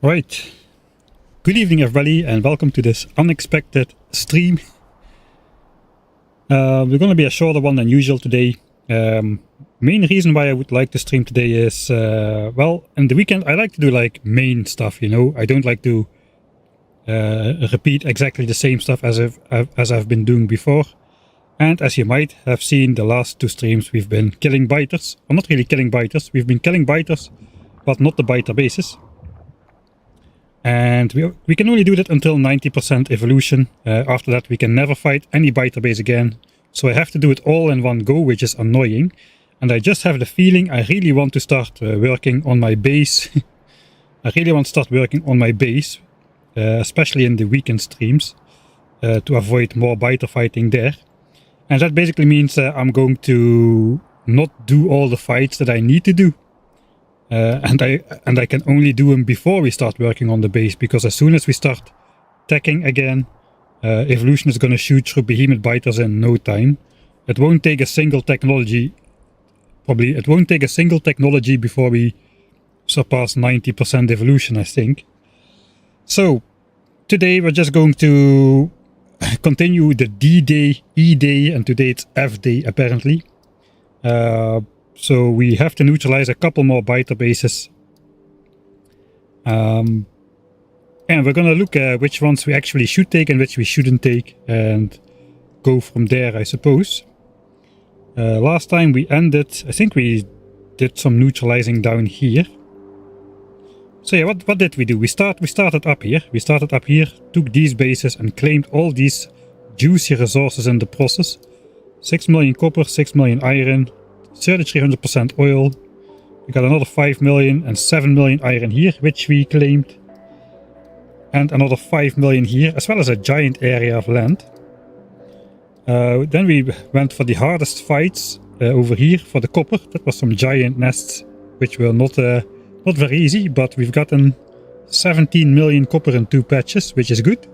Right, good evening everybody and welcome to this unexpected stream. We're going to be a shorter one than usual today. Main reason why I would like to stream today is, well, in the weekend I like to do like main stuff, you know. I don't like to repeat exactly the same stuff as I've been doing before. And as you might have seen, the last two streams we've been killing biters. Or not really killing biters, we've been killing biters, but not the biter bases. And we can only do that until 90% evolution. After that we can never fight any biter base again. So I have to do it all in one go, which is annoying. And I just have the feeling I really want to start working on my base. I really want to start working on my base, especially in the weekend streams, to avoid more biter fighting there. And that basically means I'm going to not do all the fights that I need to do. And I can only do them before we start working on the base, because as soon as we start teching again, evolution is going to shoot through behemoth biters in no time. It won't take a single technology, it won't take a single technology before we surpass 90% evolution, I think. So today we're just going to continue the D-Day, E-Day, and today it's F-Day apparently. So we have to neutralize a couple more biter bases. And we're gonna look at which ones we actually should take and which we shouldn't take, and go from there, I suppose. Last time we ended, I think we did some neutralizing down here. So yeah, what did we do? We started up here. We started up here, took these bases and claimed all these juicy resources in the process. 6 million copper, 6 million iron, 3300% oil. We got another 5 million and 7 million iron here, which we claimed. And another 5 million here, as well as a giant area of land. Then we went for the hardest fights over here for the copper. That was some giant nests, which were not very easy, but we've gotten 17 million copper in 2 patches, which is good.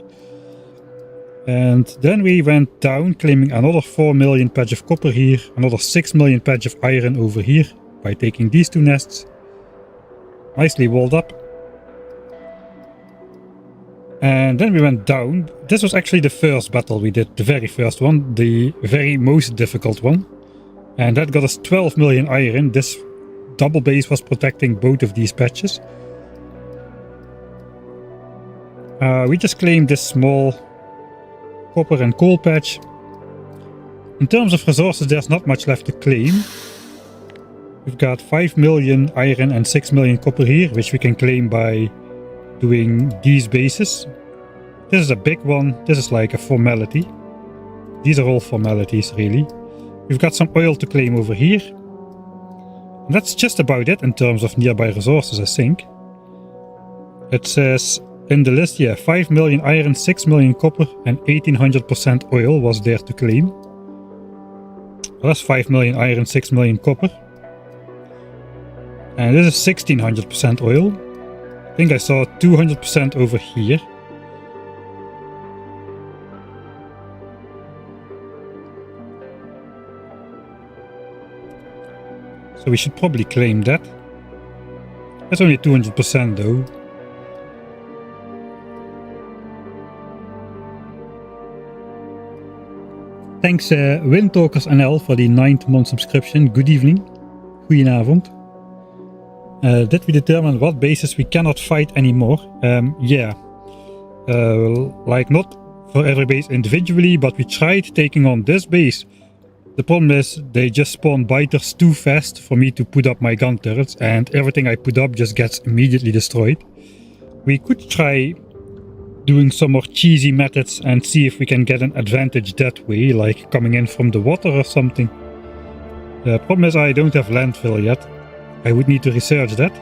And then we went down, claiming another 4 million patch of copper here, another 6 million patch of iron over here by taking these 2 nests. Nicely walled up. And then we went down. This was actually the first battle we did, the very first one, the very most difficult one. And that got us 12 million iron. This double base was protecting both of these patches. We just claimed this small copper and coal patch. In terms of resources, there's not much left to claim. We've got 5 million iron and 6 million copper here, which we can claim by doing these bases. This is a big one. This is like a formality. These are all formalities, really. We've got some oil to claim over here. And that's just about it in terms of nearby resources, I think. It says in the list, yeah, 5 million iron, 6 million copper, and 1800% oil was there to claim. Well, that's 5 million iron, 6 million copper. And this is 1600% oil. I think I saw 200% over here. So we should probably claim that. That's only 200% though. Thanks Windtalkers NL for the 9th month subscription. Good evening. Goedenavond. Did we determine what bases we cannot fight anymore? Yeah. Like not for every base individually, but we tried taking on this base. The problem is they just spawn biters too fast for me to put up my gun turrets, and everything I put up just gets immediately destroyed. We could try doing some more cheesy methods and see if we can get an advantage that way, like coming in from the water or something. The problem is I don't have landfill yet. I would need to research that.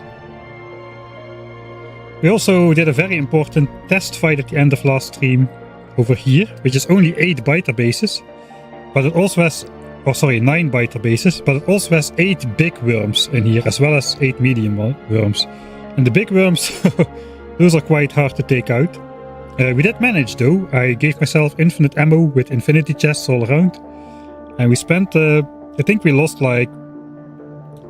We also did a very important test fight at the end of last stream over here, which is only 8 biter bases, but it also has, oh sorry, 9 biter bases, but it also has 8 big worms in here, as well as 8 medium worms. And the big worms, those are quite hard to take out. We did manage though. I gave myself infinite ammo with infinity chests all around. And we spent, I think we lost like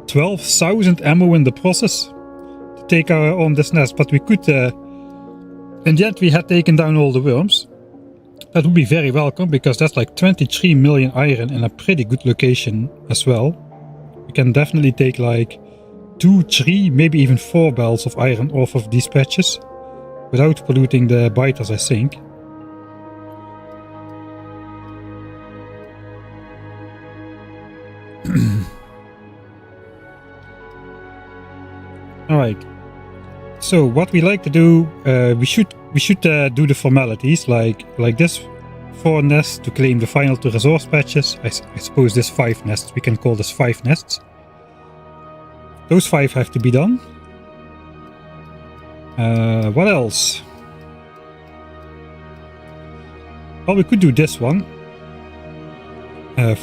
12,000 ammo in the process to take on this nest. But we could, in the end we had taken down all the worms. That would be very welcome, because that's like 23 million iron in a pretty good location as well. We can definitely take like 2, 3, maybe even 4 bells of iron off of these patches without polluting the biters, I think. Alright. So what we like to do, we should do the formalities like this 4 nests to claim the final 2 resource patches. I suppose this 5 nests, we can call this 5 nests. Those 5 have to be done. What else? Well, we could do this one.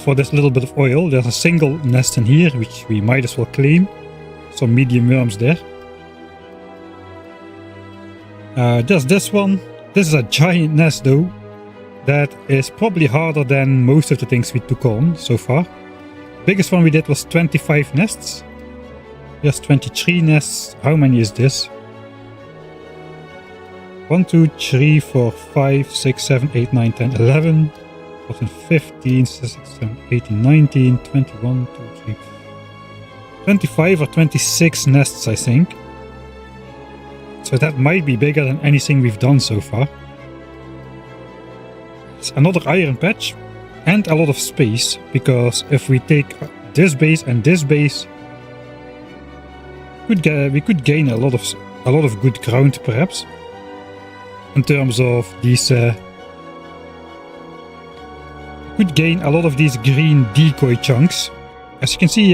For this little bit of oil, there's a single nest in here, which we might as well claim. Some medium worms there. There's this one. This is a giant nest though. That is probably harder than most of the things we took on so far. Biggest one we did was 25 nests. There's 23 nests. How many is this? 1, 2, 3, 4, 5, 6, 7, 8, 9, 10, 11, 14, 15, 16, 17, 18, 19, 21, 2, 3, 25 or 26 nests, I think. So that might be bigger than anything we've done so far. It's another iron patch and a lot of space, because if we take this base and this base, we could gain a lot of good ground perhaps. In terms of these, could gain a lot of these green decoy chunks. As you can see,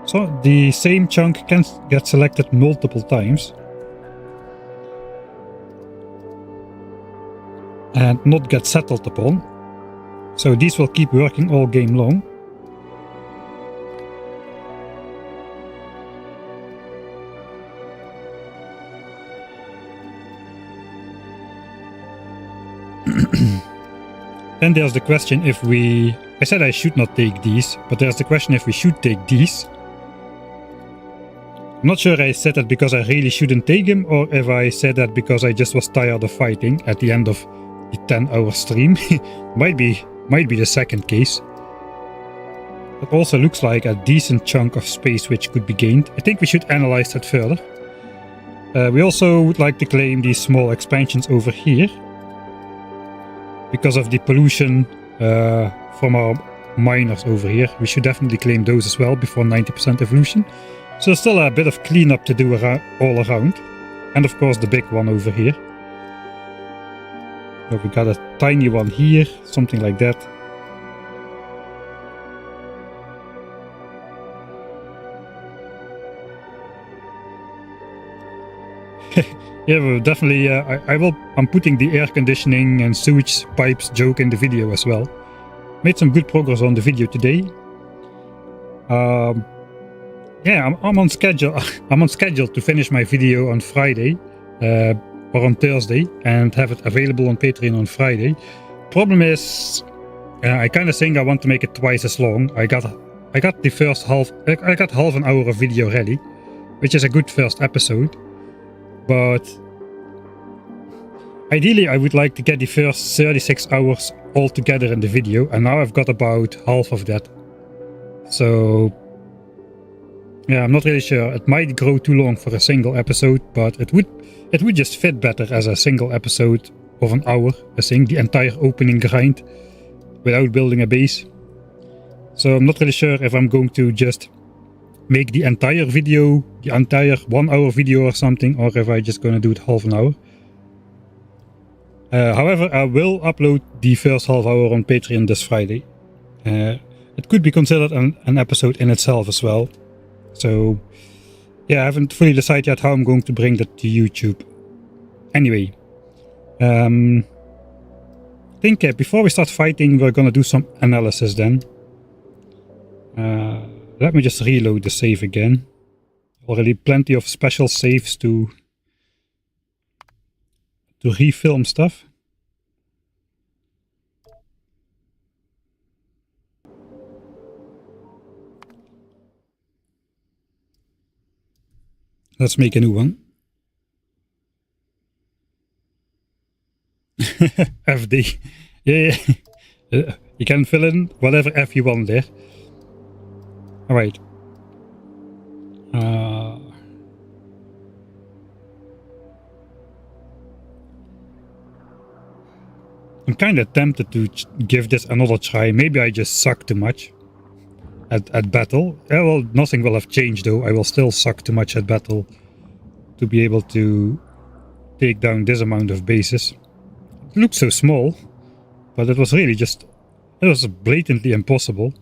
so the same chunk can get selected multiple times and not get settled upon. So these will keep working all game long. Then there's the question if we... I said I should not take these, but there's the question if we should take these. I'm not sure I said that because I really shouldn't take them, or if I said that because I just was tired of fighting at the end of the 10-hour stream. might be the second case. It also looks like a decent chunk of space which could be gained. I think we should analyze that further. We also would like to claim these small expansions over here, because of the pollution from our miners over here. We should definitely claim those as well before 90% evolution. So there's still a bit of cleanup to do all around. And of course the big one over here. So we got a tiny one here, something like that. Yeah, well, definitely. I'm putting the air conditioning and sewage pipes joke in the video as well. Made some good progress on the video today. Yeah, I'm on schedule. I'm on schedule to finish my video on Friday or on Thursday and have it available on Patreon on Friday. Problem is, I kind of think I want to make it twice as long. I got the first half. I got half an hour of video ready, which is a good first episode. But ideally I would like to get the first 36 hours all together in the video, and now I've got about half of that. So yeah, I'm not really sure. It might grow too long for a single episode, but it would just fit better as a single episode of an hour, I think, the entire opening grind without building a base. So I'm not really sure if I'm going to just make the entire video, the entire 1 hour video or something, or if I'm just gonna do it half an hour. However, I will upload the first half hour on Patreon this Friday. It could be considered an episode in itself as well. So yeah, I haven't fully decided yet how I'm going to bring that to YouTube. Anyway, I think before we start fighting, we're gonna do some analysis then. Let me just reload the save again. Already plenty of special saves to refilm stuff. Let's make a new one. FD. Yeah. You can fill in whatever F you want there. Alright. I'm kind of tempted to give this another try. Maybe I just suck too much at battle. Well, nothing will have changed though. I will still suck too much at battle to be able to take down this amount of bases. It looks so small, but it was really just... It was blatantly impossible.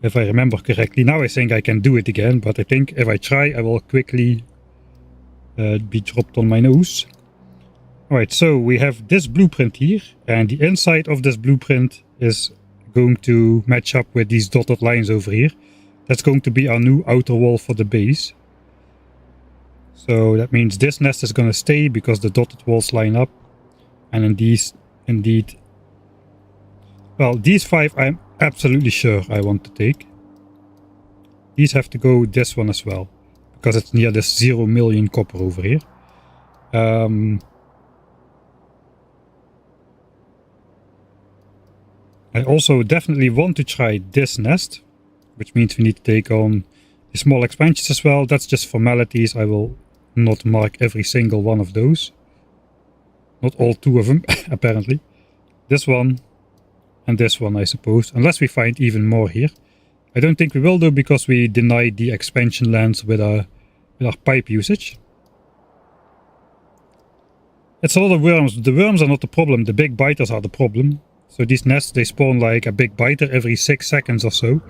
If I remember correctly. Now I think I can do it again, but I think if I try, I will quickly be dropped on my nose. Alright, so we have this blueprint here, and the inside of this blueprint is going to match up with these dotted lines over here. That's going to be our new outer wall for the base. So that means this nest is going to stay because the dotted walls line up. And in these, indeed... Well, these 5 I'm absolutely sure I want to take. These have to go this one as well, because it's near this 0 million copper over here. I also definitely want to try this nest, which means we need to take on the small expansions as well. That's just formalities. I will not mark every single one of those. Not all 2 of them, apparently. This one and this one, I suppose, unless we find even more here. I don't think we will though, because we denied the expansion lands with our pipe usage. It's a lot of worms. The worms are not the problem, the big biters are the problem. So these nests, they spawn like a big biter every 6 seconds or so,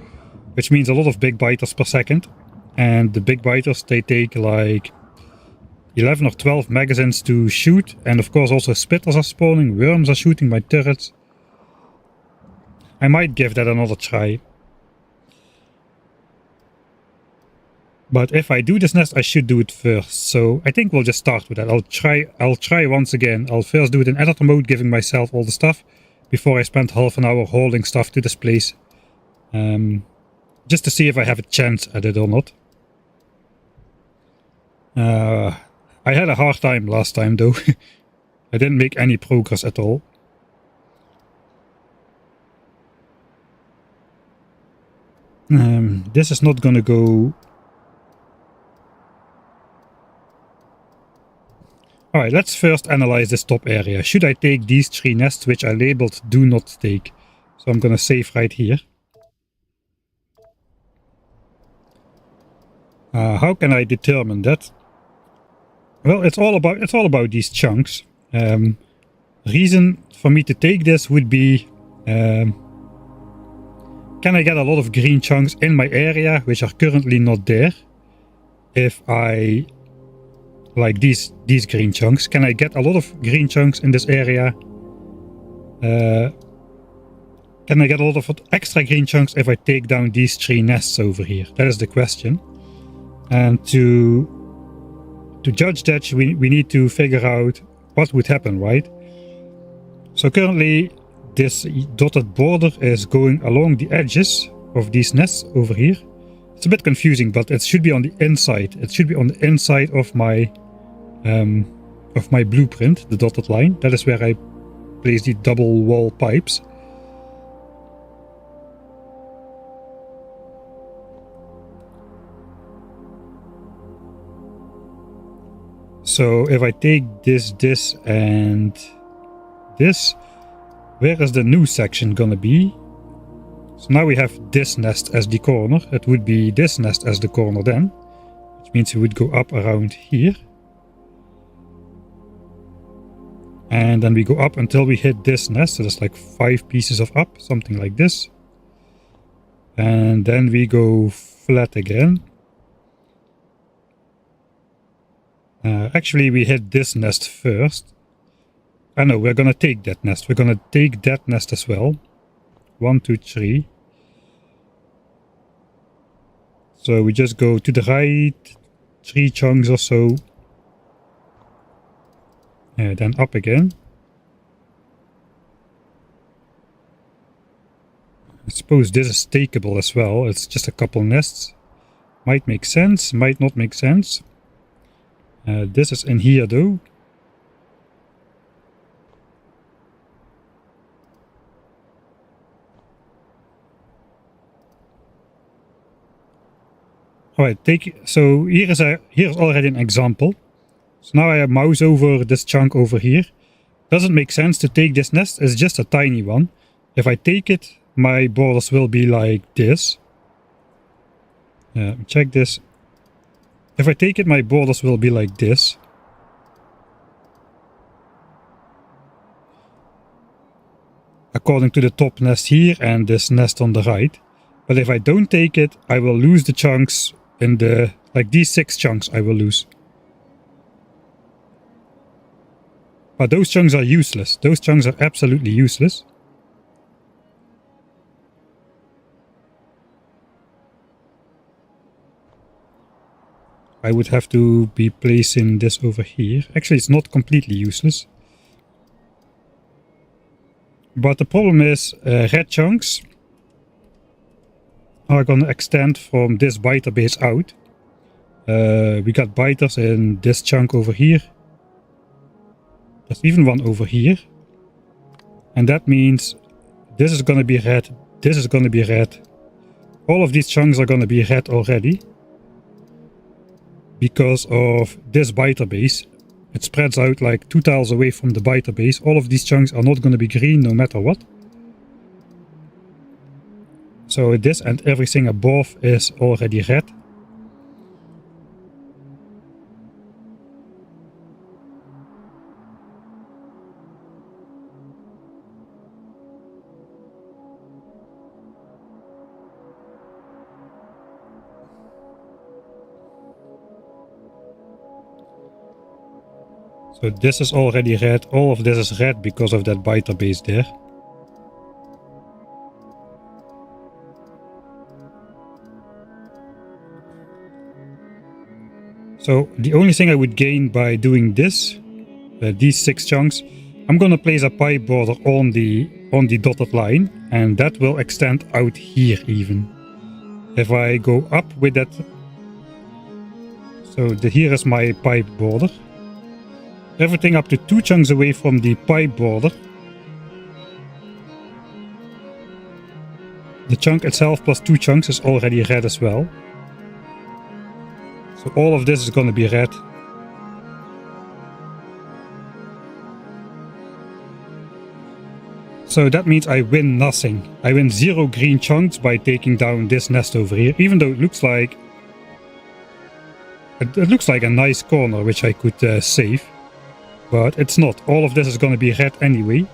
which means a lot of big biters per second. And the big biters, they take like 11 or 12 magazines to shoot, and of course also spitters are spawning, worms are shooting my turrets. I might give that another try. But if I do this nest, I should do it first. So I think we'll just start with that. I'll try once again. I'll first do it in editor mode, giving myself all the stuff. before I spent half an hour holding stuff to this place. Just to see if I have a chance at it or not. I had a hard time last time though. I didn't make any progress at all. This is not gonna go... Alright, let's first analyze this top area. Should I take these 3 nests which I labeled do not take? So I'm gonna save right here. How can I determine that? Well, it's all about these chunks. Reason for me to take this would be, can I get a lot of green chunks in my area which are currently not there? If I like these green chunks, can I get a lot of green chunks in this area? Can I get a lot of extra green chunks if I take down these 3 nests over here? That is the question. And to judge that, we need to figure out what would happen, right? So currently this dotted border is going along the edges of these nests over here. It's a bit confusing, but it should be on the inside. It should be on the inside of my blueprint, the dotted line. That is where I place the double wall pipes. So if I take this, and this, where is the new section gonna be? So now we have this nest as the corner. It would be this nest as the corner then, which means it would go up around here. And then we go up until we hit this nest. So there's like 5 pieces of up, something like this. And then we go flat again. Actually, we hit this nest first. I know, we're gonna take that nest. We're gonna take that nest as well. 1, 2, 3. So we just go to the right, 3 chunks or so. Then up again. I suppose this is takeable as well. It's just a couple nests. Might make sense, might not make sense. This is in here though. Alright, so here's already an example. So now I mouse over this chunk over here. Doesn't make sense to take this nest, it's just a tiny one. If I take it, my borders will be like this. Check this. If I take it, my borders will be like this. According to the top nest here and this nest on the right. But if I don't take it, I will lose the chunks in the, like these 6 chunks I will lose. But those chunks are useless. Those chunks are absolutely useless. I would have to be placing this over here. Actually, it's not completely useless. But the problem is red chunks are going to extend from this biter base out. We got biters in this chunk over here. There's even one over here. And that means this is going to be red. This is going to be red. All of these chunks are going to be red already. Because of this biter base. It spreads out like 2 tiles away from the biter base. All of these chunks are not going to be green no matter what. So this and everything above is already red. So this is already red, all of this is red because of that biter base there. So the only thing I would gain by doing this, these 6 chunks, I'm gonna place a pipe border on the on the dotted line, and that will extend out here even. If I go up with that, so here is my pipe border. Everything up to 2 chunks away from the pipe border. The chunk itself plus 2 chunks is already red as well. So all of this is going to be red. So that means I win nothing. I win 0 green chunks by taking down this nest over here, even though it looks like a nice corner which I could save, but it's not. All of this is going to be red anyway.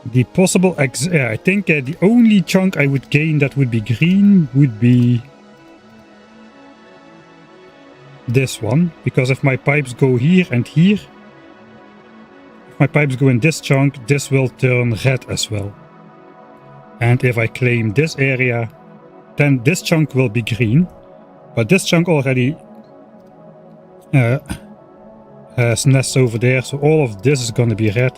The possible I think the only chunk I would gain that would be green would be this one, because if my pipes go here and here, if my pipes go in this chunk, this will turn red as well. And if I claim this area, then this chunk will be green, but this chunk already has nests over there, so all of this is going to be red.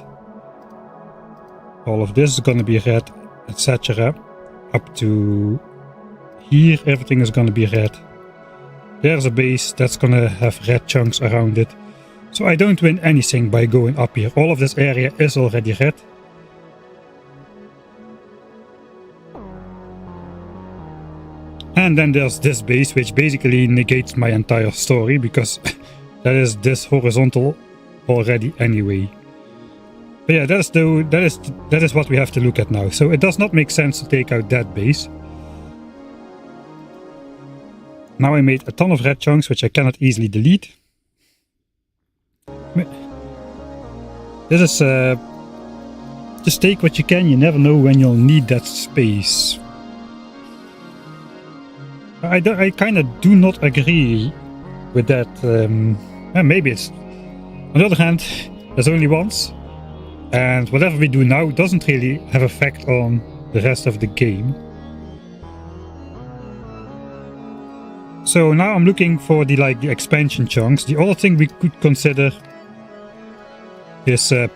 All of this is going to be red, etc. Up to here, everything is going to be red. There's a base that's going to have red chunks around it. So I don't win anything by going up here. All of this area is already red. And then there's this base, which basically negates my entire story, because that is this horizontal already anyway. But yeah, that is what we have to look at now. So it does not make sense to take out that base. Now I made a ton of red chunks, which I cannot easily delete. This is just take what you can. You never know when you'll need that space. I kind of do not agree with that. Maybe it's... On the other hand, there's only once. And whatever we do now doesn't really have effect on the rest of the game. So now I'm looking for the expansion chunks. The other thing we could consider is so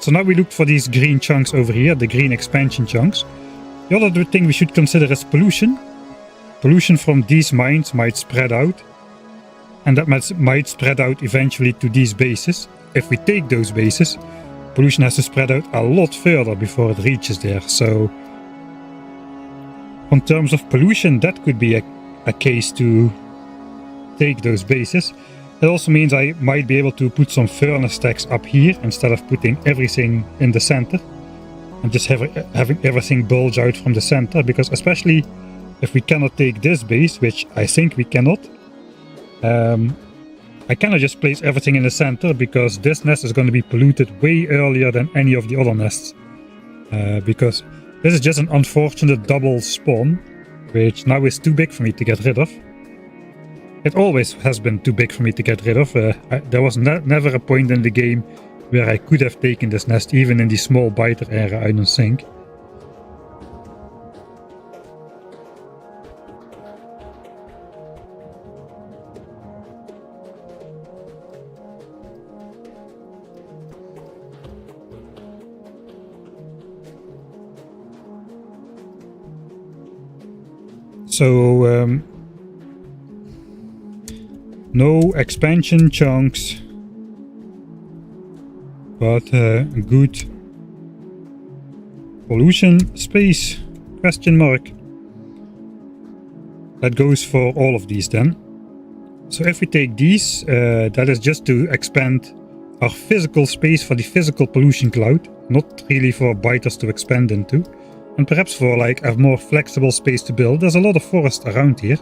now we look for these green chunks over here, the green expansion chunks. The other thing we should consider is pollution. Pollution from these mines might spread out, and that might spread out eventually to these bases. If we take those bases, pollution has to spread out a lot further before it reaches there. So in terms of pollution, that could be a case to take those bases. It also means I might be able to put some furnace stacks up here instead of putting everything in the center and just having everything bulge out from the center, because especially if we cannot take this base, which I think we cannot, I cannot just place everything in the center, because this nest is going to be polluted way earlier than any of the other nests. Because this is just an unfortunate double spawn, which now is too big for me to get rid of. It always has been too big for me to get rid of. There was never a point in the game where I could have taken this nest, even in the small biter area, I don't think. So, no expansion chunks, but good pollution space, question mark. That goes for all of these then. So if we take these, that is just to expand our physical space for the physical pollution cloud, not really for biters to expand into. And perhaps for a more flexible space to build. There's a lot of forest around here,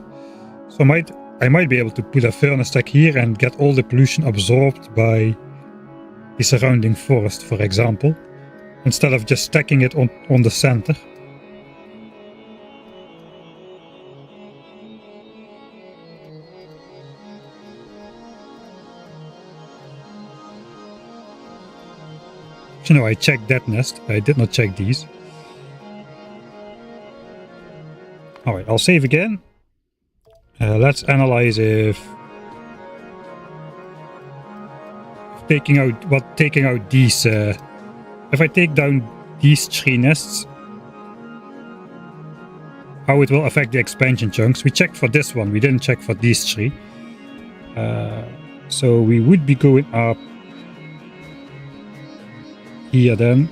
so I might be able to put a furnace stack here and get all the pollution absorbed by the surrounding forest, for example, instead of just stacking it on the center. You know, I checked that nest. I did not check these. Alright, I'll save again. Let's analyze if taking out these. If I take down these 3 nests, how it will affect the expansion chunks. We checked for this one, we didn't check for these 3. So we would be going up here then.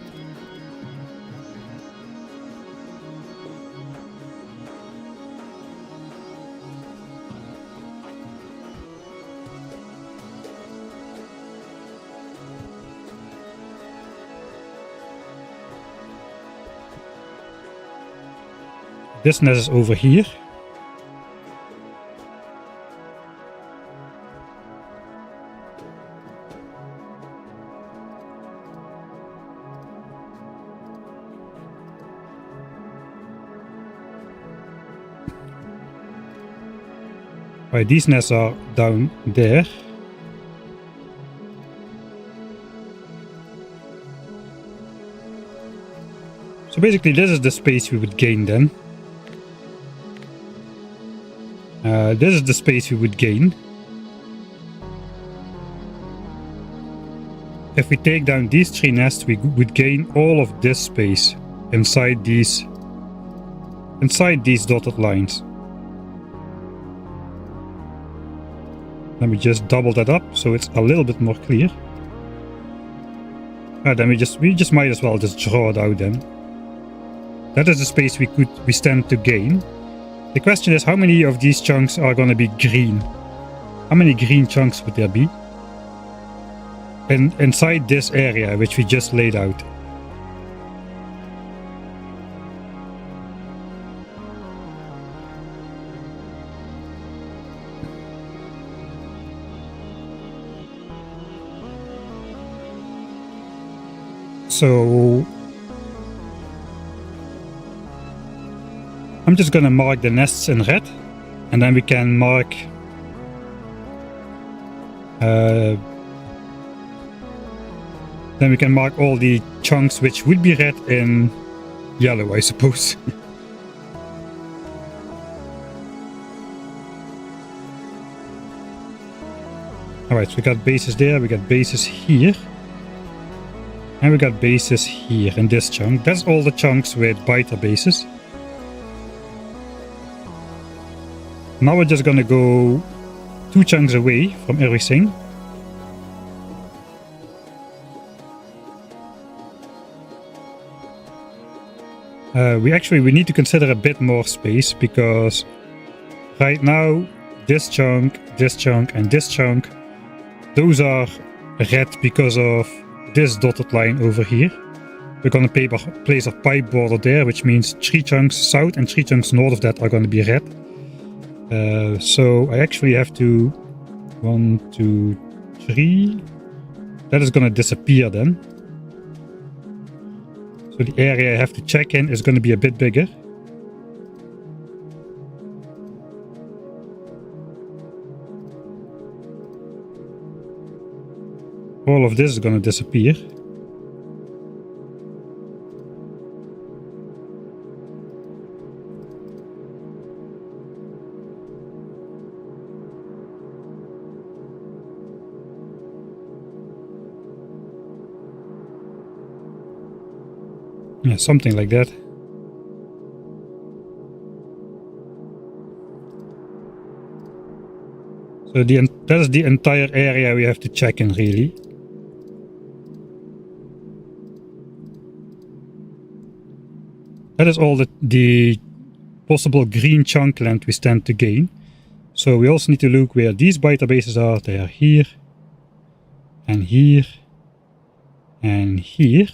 This nest is over here. Right, these nests are down there. So basically this is the space we would gain then. This is the space we would gain. If we take down these 3 nests, we would gain all of this space inside these dotted lines. Let me just double that up so it's a little bit more clear. Then we just might as well just draw it out then. That is the space we stand to gain. The question is, how many of these chunks are going to be green? How many green chunks would there be? Inside this area which we just laid out. So I'm just gonna mark the nests in red, and then we can mark all the chunks which would be red in yellow, I suppose. Alright, so we got bases there, we got bases here. And we got bases here in this chunk. That's all the chunks with biter bases. Now we're just gonna go 2 chunks away from everything. We need to consider a bit more space, because right now this chunk, and this chunk, those are red because of this dotted line over here. We're gonna place a pipe border there, which means 3 chunks south and 3 chunks north of that are gonna be red. So I actually have to 1, 2, 3. That is gonna disappear then. So the area I have to check in is gonna be a bit bigger. All of this is gonna disappear. Yeah, something like that. So that is the entire area we have to check in, really. That is all the possible green chunk land we stand to gain. So we also need to look where these biter bases are. They are here, and here, and here.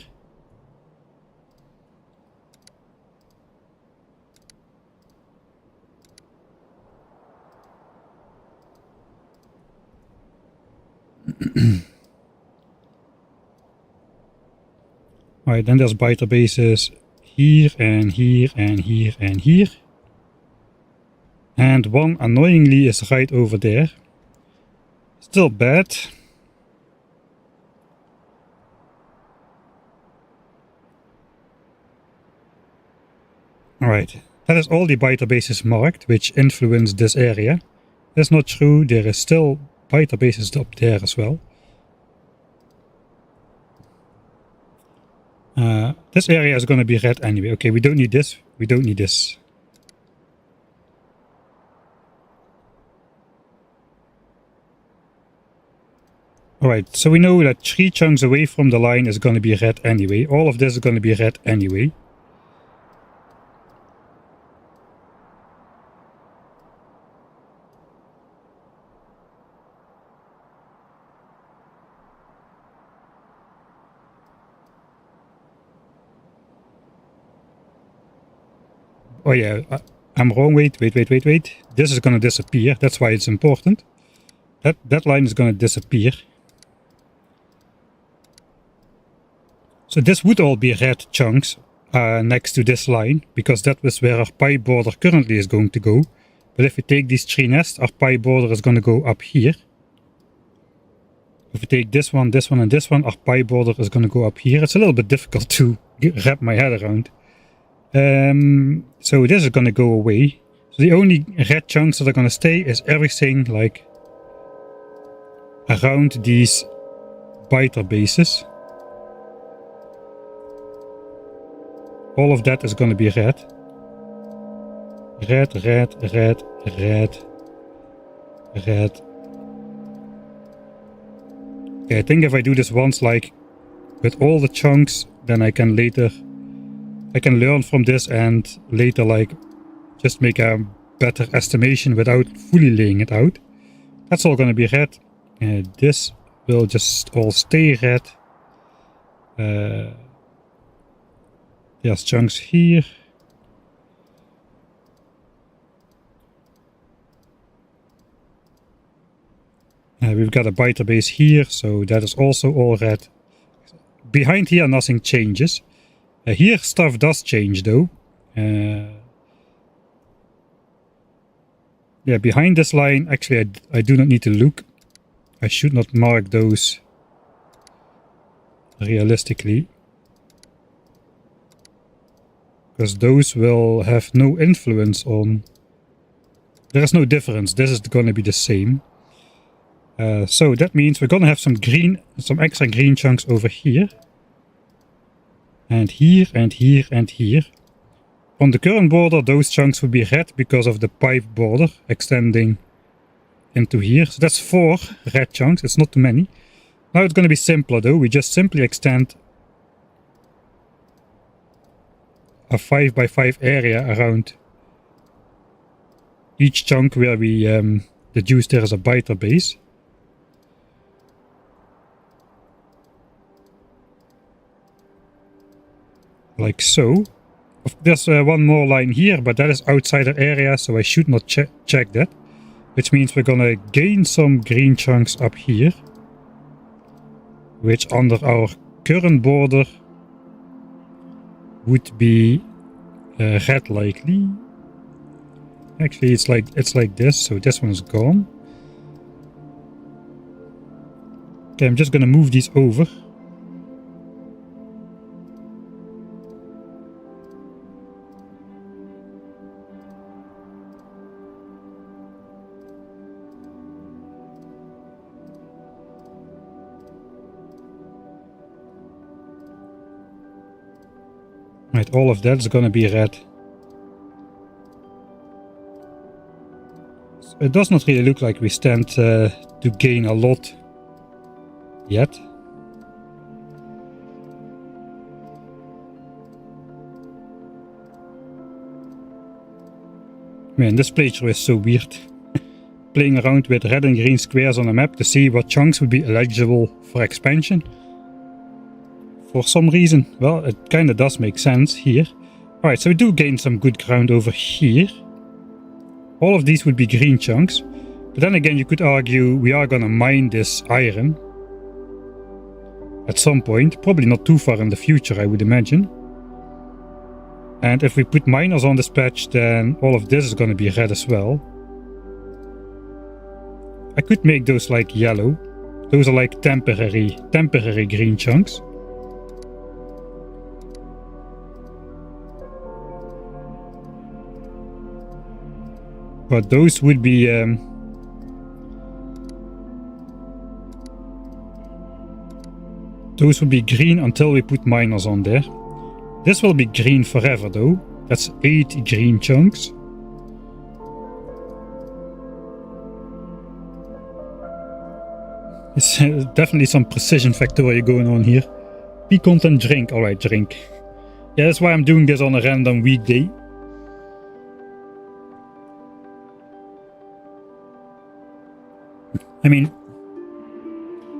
Alright, then there's biter bases here and here and here and here. And one annoyingly is right over there. Still bad. Alright, that is all the biter bases marked, which influence this area. That's not true, there is still biter bases up there as well. This area is going to be red anyway. Okay, we don't need this. We don't need this. Alright, so we know that 3 chunks away from the line is going to be red anyway. All of this is going to be red anyway. Oh yeah, I'm wrong. Wait. This is going to disappear. That's why it's important. That line is going to disappear. So this would all be red chunks next to this line, because that was where our pipe border currently is going to go. But if we take these 3 nests, our pipe border is going to go up here. If we take this one, and this one, our pipe border is going to go up here. It's a little bit difficult to wrap my head around. So this is going to go away. So the only red chunks that are going to stay is everything like around these biter bases. All of that is going to be red. Red. Okay, I think if I do this once, like with all the chunks, then I can learn from this and later like just make a better estimation without fully laying it out. That's all going to be red. This will just all stay red. There's chunks here. We've got a biter base here, so that is also all red. Behind here nothing changes. Here stuff does change though. Yeah, behind this line, actually I do not need to look. I should not mark those realistically, because those will have no influence on... There is no difference. This is going to be the same. So that means we're going to have some extra green chunks over here. And here, and here, and here. On the current border, those chunks would be red because of the pipe border extending into here. So that's 4 red chunks. It's not too many. Now it's going to be simpler though. We just simply extend a 5x5 area around each chunk where we deduce there is a biter base. Like so. There's one more line here, but that is outside our area, so I should not check that. Which means we're gonna gain some green chunks up here, which under our current border would be red likely. Actually, it's like this, so this one is gone. Okay, I'm just gonna move these over. Right, all of that is gonna be red. So it does not really look like we stand to gain a lot yet. Man, this playthrough is so weird. Playing around with red and green squares on a map to see what chunks would be eligible for expansion. For some reason. Well, it kinda does make sense here. Alright, so we do gain some good ground over here. All of these would be green chunks. But then again, you could argue we are gonna mine this iron at some point. Probably not too far in the future, I would imagine. And if we put miners on this patch, then all of this is gonna be red as well. I could make those like yellow. Those are like temporary green chunks. But those would be green until we put miners on there. This will be green forever though. That's 8 green chunks. It's definitely some precision Factorio going on here. Be content drink. Alright, drink. Yeah, that's why I'm doing this on a random weekday. I mean,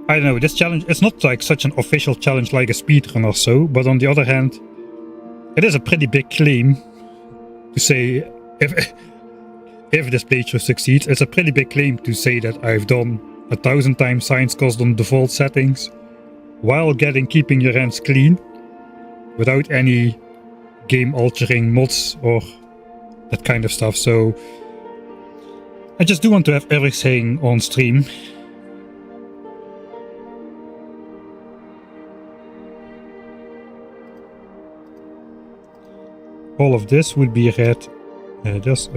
I don't know, this challenge, it's not like such an official challenge like a speedrun or so, but on the other hand, it is a pretty big claim to say, if this playthrough succeeds, it's a pretty big claim to say that I've done 1,000 times science cost on default settings, while keeping your hands clean, without any game-altering mods or that kind of stuff, so I just do want to have everything on stream. All of this would be red. There's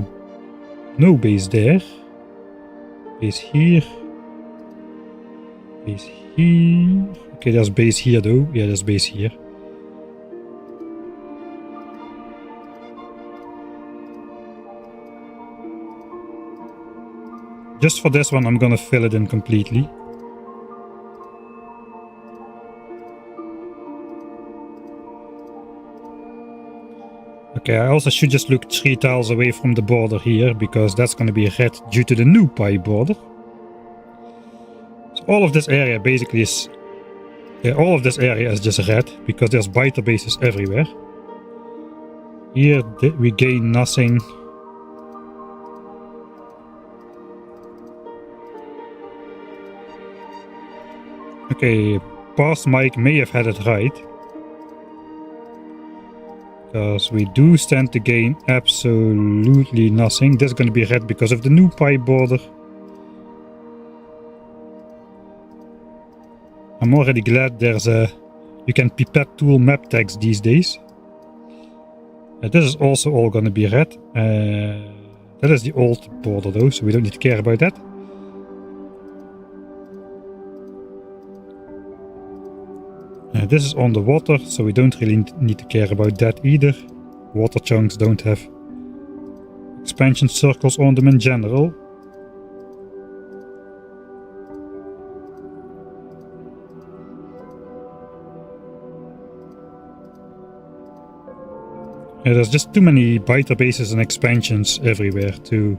no base there. Base here. Base here. Okay, there's base here though. Yeah, there's base here. Just for this one, I'm gonna fill it in completely. Okay, I also should just look 3 tiles away from the border here, because that's gonna be red due to the new pipe border. So all of this area basically is... Yeah, all of this area is just red, because there's biter bases everywhere. Here we gain nothing. Okay, past Mike may have had it right. Because we do stand to gain absolutely nothing. This is going to be red because of the new pipe border. I'm already glad there's a... You can pipette tool map tags these days. This is also all going to be red. That is the old border though, so we don't need to care about that. This is on the water, so we don't really need to care about that either. Water chunks don't have expansion circles on them in general. There's just too many biter bases and expansions everywhere to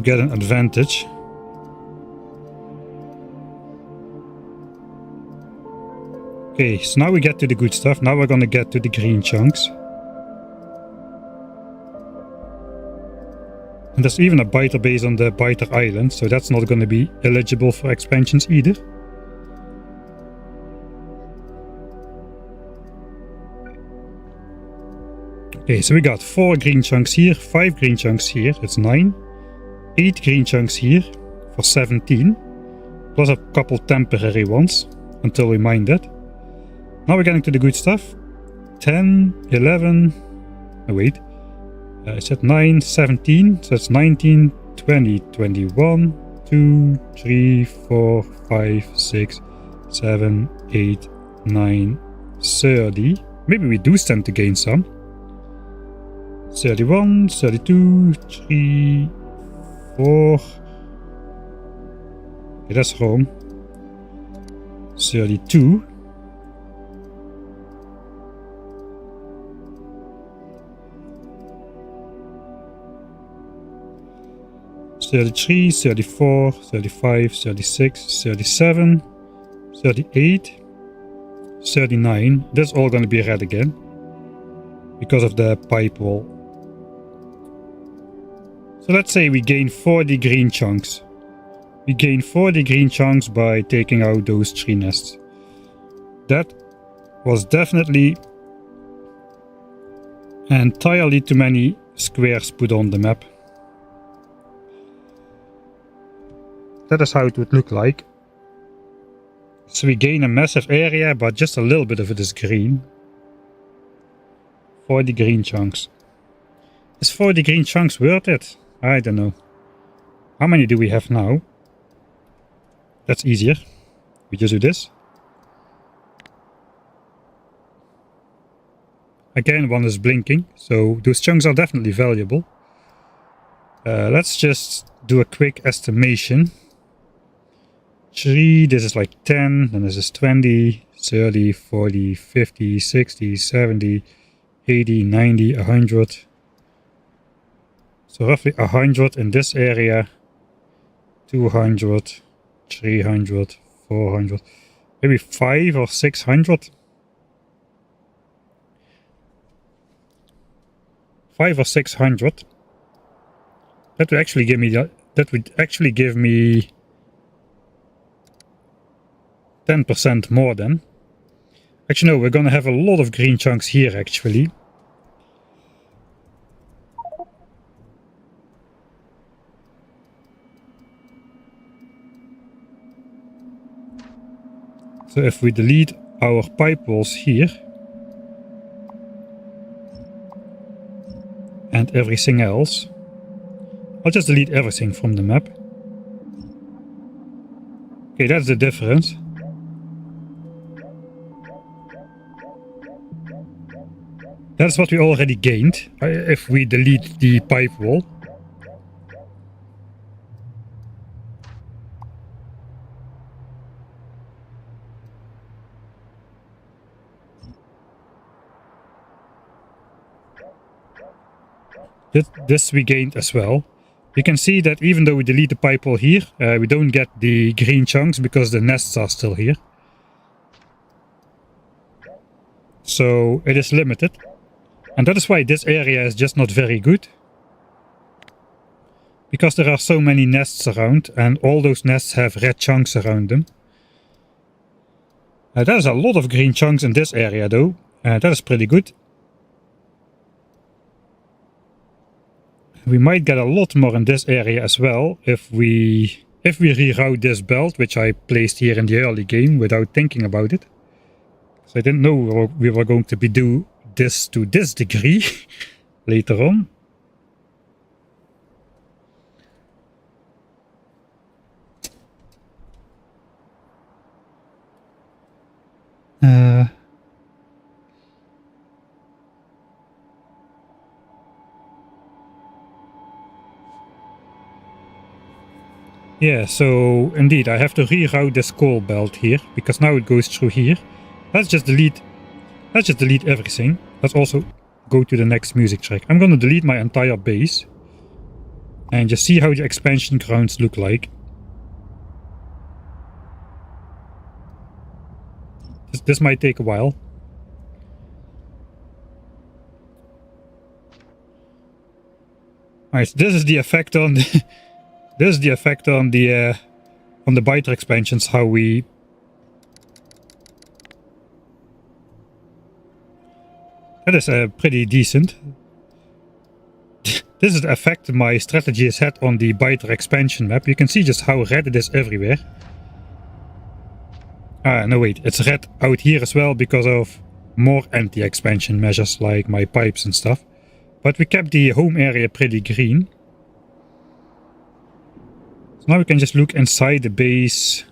get an advantage. Okay, so now we get to the good stuff. Now we're gonna get to the green chunks. And there's even a biter base on the biter island, so that's not gonna be eligible for expansions either. Okay, so we got 4 green chunks here, 5 green chunks here, it's 9. 8 green chunks here for 17, plus a couple temporary ones until we mine that. Now we're getting to the good stuff. 10, 11, oh wait, I said 9, 17, so it's 19, 20, 21, 2, 3, 4, 5, 6, 7, 8, 9, 30. Maybe we do stand to gain some. 31, 32, 3, 4. Okay, that's wrong. 32. $33, $34, $35, $36, $37, $38, $39. That's all going to be red again because of the pipe wall. So let's say we gain 40 green chunks. We gain 40 green chunks by taking out those tree nests. That was definitely entirely too many squares put on the map. That is how it would look like. So we gain a massive area, but just a little bit of it is green. 40 green chunks. Is 40 green chunks worth it? I don't know. How many do we have now? That's easier. We just do this. Again, one is blinking, so those chunks are definitely valuable. Let's just do a quick estimation. 3, this is like 10, then this is 20, 30, 40, 50, 60, 70, 80, 90, 100. So roughly 100 in this area, 200, 300, 400, maybe 5 or 600. 5 or 600. That would actually give me 10% more then. Actually, no, we're gonna have a lot of green chunks here actually. So if we delete our pipe walls here and everything else, I'll just delete everything from the map. Okay, that's the difference. That's what we already gained if we delete the pipe wall. This we gained as well. You can see that even though we delete the pipe wall here, we don't get the green chunks because the nests are still here. So it is limited. And that is why this area is just not very good. Because there are so many nests around and all those nests have red chunks around them. There's a lot of green chunks in this area though. That is pretty good. We might get a lot more in this area as well if we reroute this belt, which I placed here in the early game without thinking about it. So I didn't know we were going to do this to this degree later on. Yeah, so indeed I have to reroute this coal belt here because now it goes through here. Let's just delete everything. Let's also go to the next music track. I'm gonna delete my entire base and just see how the expansion grounds look like. This might take a while. Alright, so this is the effect on the this is the effect on the biter expansions, how we that is pretty decent. This is the effect my strategy has had on the biter expansion map. You can see just how red it is everywhere. Ah, no wait, it's red out here as well because of more anti-expansion measures like my pipes and stuff. But we kept the home area pretty green. So now we can just look inside the base.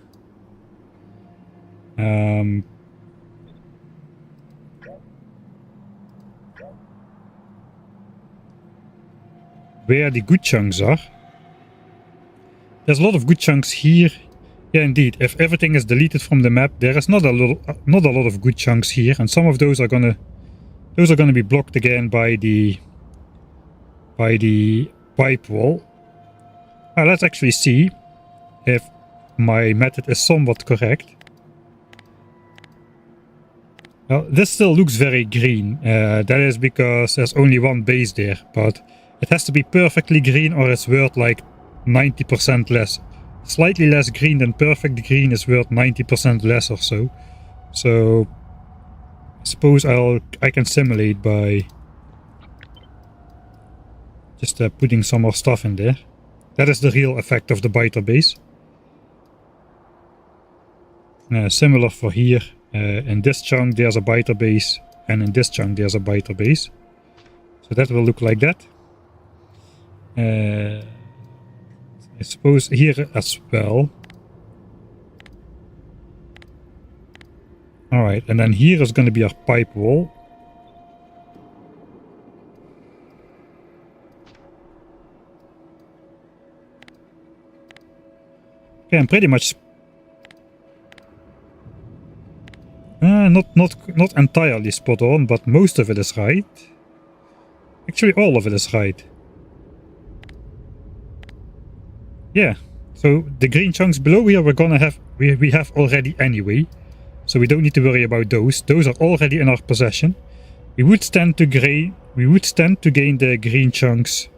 Where the good chunks are. There's a lot of good chunks here. Yeah, indeed. If everything is deleted from the map, there is not a lot of good chunks here, and some of those are gonna be blocked again by the pipe wall. Let's actually see if my method is somewhat correct. Well, this still looks very green. That is because there's only one base there, but it has to be perfectly green or it's worth like 90% less. Slightly less green than perfect green is worth 90% less or so. So I suppose I can simulate by just putting some more stuff in there. That is the real effect of the biter base. Similar for here. In this chunk there's a biter base, and in this chunk there's a biter base. So that will look like that. I suppose here as well. Alright, and then here is going to be our pipe wall. Okay, I'm pretty much not entirely spot on, but most of it is right. Actually, all of it is right. Yeah, so the green chunks below here we're gonna have we have already anyway, so we don't need to worry about those. Those are already in our possession. We would stand to gain the green chunks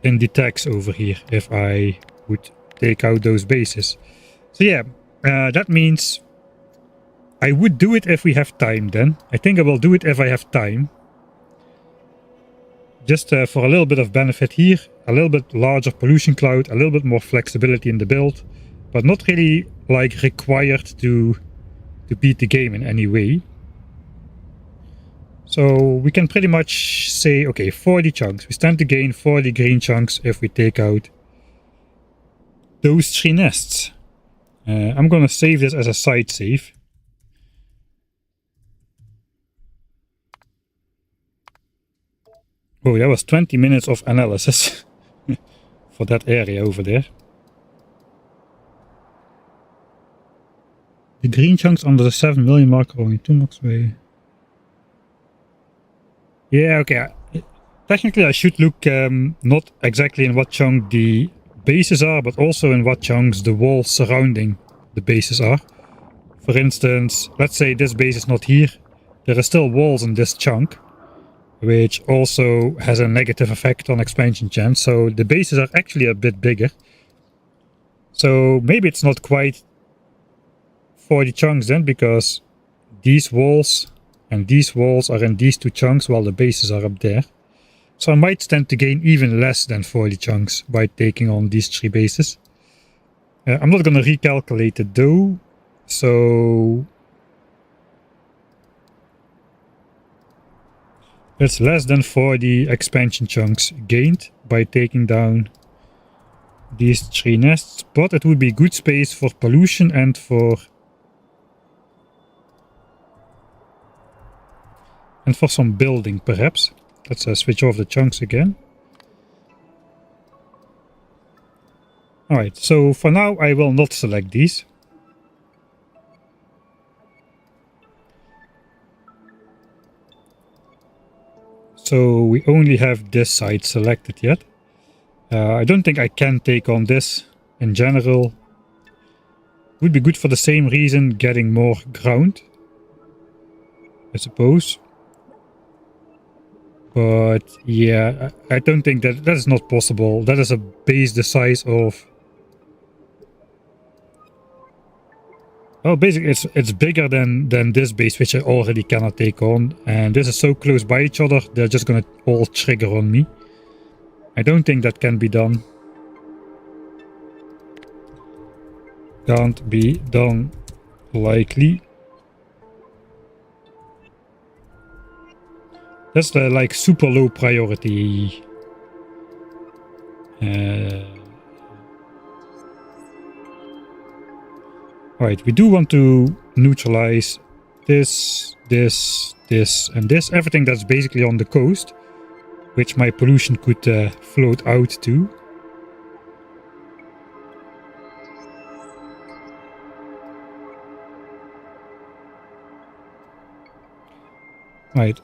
in the tags over here if I would take out those bases. So yeah, that means I would do it if we have time then. I think I will do it if I have time. Just for a little bit of benefit here, a little bit larger pollution cloud, a little bit more flexibility in the build, but not really like required to beat the game in any way. So we can pretty much say, okay, 40 chunks. We stand to gain 40 green chunks if we take out those 3 nests. I'm gonna save this as a side save. Oh, that was 20 minutes of analysis for that area over there. The green chunks under the 7 million mark are only 2 blocks away. Yeah, okay. Technically I should look not exactly in what chunk the bases are, but also in what chunks the walls surrounding the bases are. For instance, let's say this base is not here. There are still walls in this chunk, which also has a negative effect on expansion chance. So the bases are actually a bit bigger. So maybe it's not quite 40 chunks then, because these walls and these walls are in these 2 chunks while the bases are up there. So I might stand to gain even less than 40 chunks by taking on these 3 bases. I'm not going to recalculate it though. So that's less than 40 expansion chunks gained by taking down these 3 nests, but it would be good space for pollution and for some building perhaps. Let's switch off the chunks again. Alright, so for now I will not select these. So we only have this side selected yet. I don't think I can take on this in general. Would be good for the same reason, getting more ground, I suppose. But yeah, I don't think that is not possible. That is a base the size of... Oh, basically it's bigger than this base, which I already cannot take on. And this is so close by each other, they're just gonna all trigger on me. I don't think that can be done. Can't be done likely. That's the like super low priority. Right, we do want to neutralize this, this, this, and this. Everything that's basically on the coast, which my pollution could float out to. Right.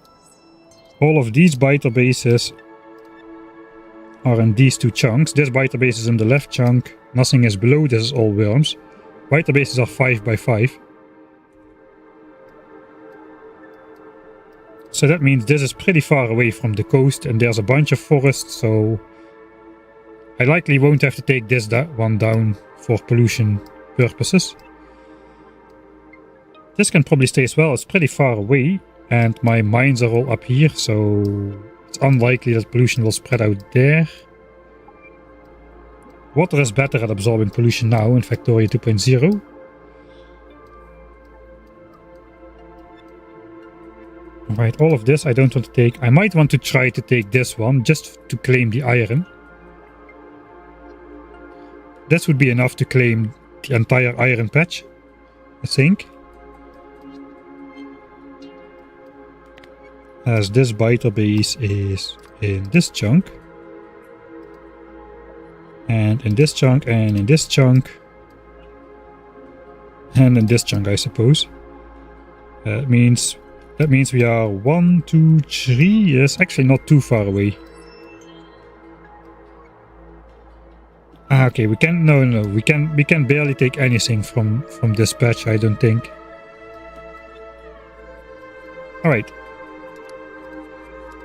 All of these biter bases are in these 2 chunks. This biter base is in the left chunk. Nothing is below. This is all worms. Biter bases are 5 by 5. So that means this is pretty far away from the coast and there's a bunch of forest, so I likely won't have to take this one down for pollution purposes. This can probably stay as well. It's pretty far away and my mines are all up here, so it's unlikely that pollution will spread out there. Water is better at absorbing pollution now in Factorio 2.0. Right, all of this I don't want to take. I might want to try to take this one just to claim the iron. This would be enough to claim the entire iron patch, I think. as this biter base is in this chunk. And in this chunk, and in this chunk. And in this chunk, I suppose. That means we are 1, 2, 3. Yes, actually not too far away. Okay, we can we can barely take anything from this patch, I don't think. Alright.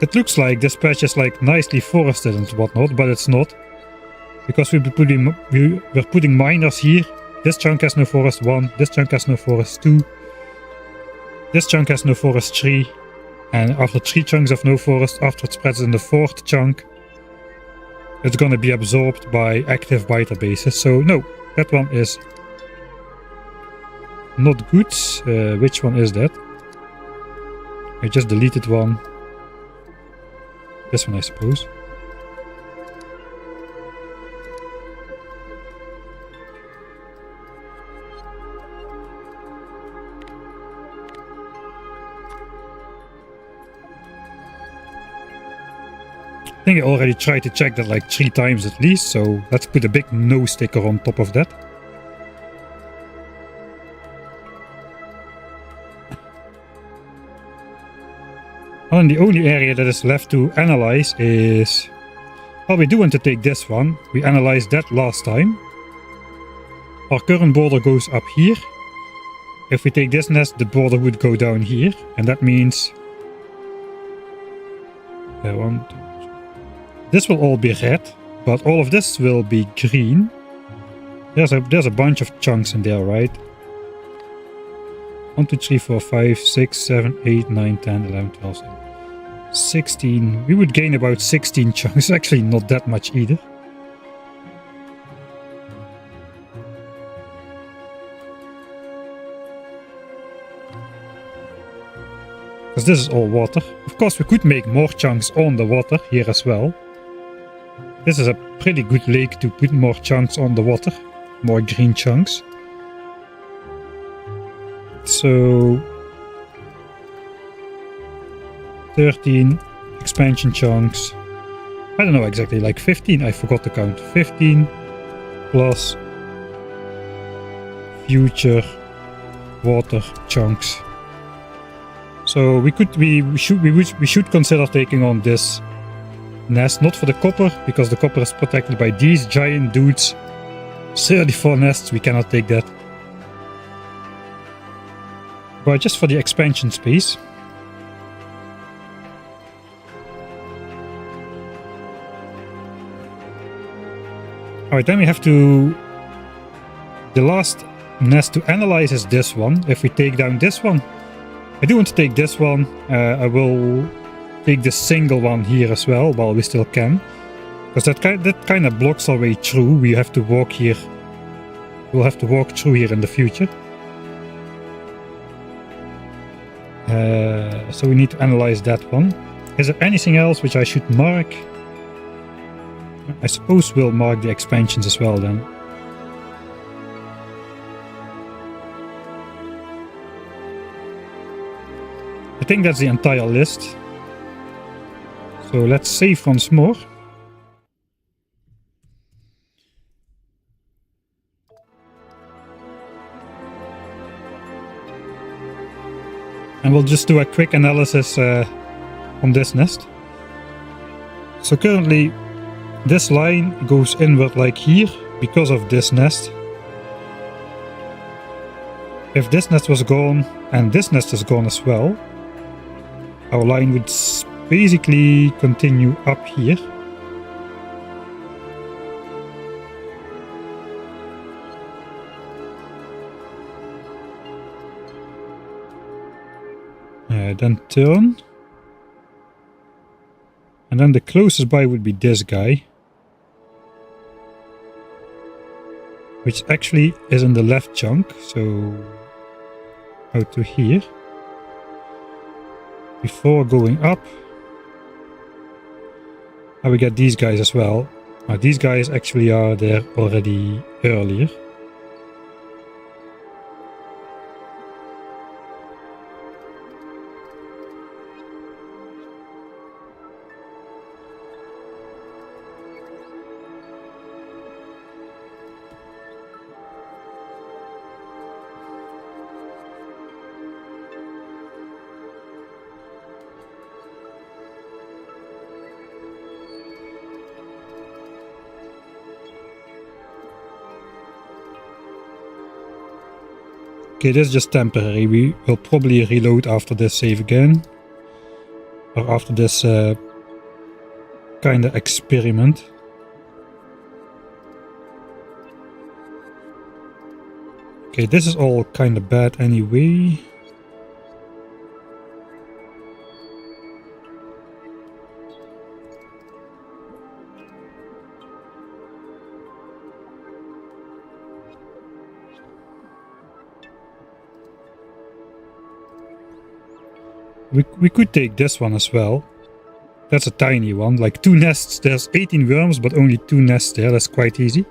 It looks like this patch is like nicely forested and whatnot, but it's not. Because we're putting miners here. This chunk has no forest 1, this chunk has no forest 2. This chunk has no forest 3. And after 3 chunks of no forest, after it spreads in the 4th chunk, it's gonna be absorbed by active biter bases. So no, that one is not good. Which one is that? I just deleted one. This one, I suppose. I think I already tried to check that like 3 times at least, so let's put a big no sticker on top of that. And the only area that is left to analyze is... Well, we do want to take this one. We analyzed that last time. Our current border goes up here. If we take this nest, the border would go down here, and that means... This will all be red, but all of this will be green. There's a bunch of chunks in there, right? 1, 2, 3, 4, 5, 6, 7, 8, 9, 10, 11, 12, 16. We would gain about 16 chunks. Actually, not that much either. Because this is all water. Of course, we could make more chunks on the water here as well. This is a pretty good lake to put more chunks on the water. More green chunks. So... 13 expansion chunks. I don't know exactly, like 15, I forgot to count. 15 plus future water chunks. So we should consider taking on this nest, not for the copper, because the copper is protected by these giant dudes. 34 nests, we cannot take that. But just for the expansion space. Alright, then we have to... The last nest to analyze is this one. If we take down this one, I do want to take this one. I will take the single one here as well, while we still can. Because that kind of blocks our way through. We have to walk here. We'll have to walk through here in the future. So we need to analyze that one. Is there anything else which I should mark? I suppose we'll mark the expansions as well then. I think that's the entire list. So let's save once more. And we'll just do a quick analysis on this nest. So currently this line goes inward like here because of this nest. If this nest was gone and this nest is gone as well, our line would basically continue up here. Then turn. And then the closest by would be this guy. Which actually is in the left chunk, so out to here. Before going up. And we get these guys as well. Now these guys actually are there already earlier. Okay, this is just temporary. We will probably reload after this save again. Or after this kind of experiment. Okay, this is all kind of bad anyway. We could take this one as well. That's a tiny one, like 2 nests. There's 18 worms, but only 2 nests there. That's quite easy.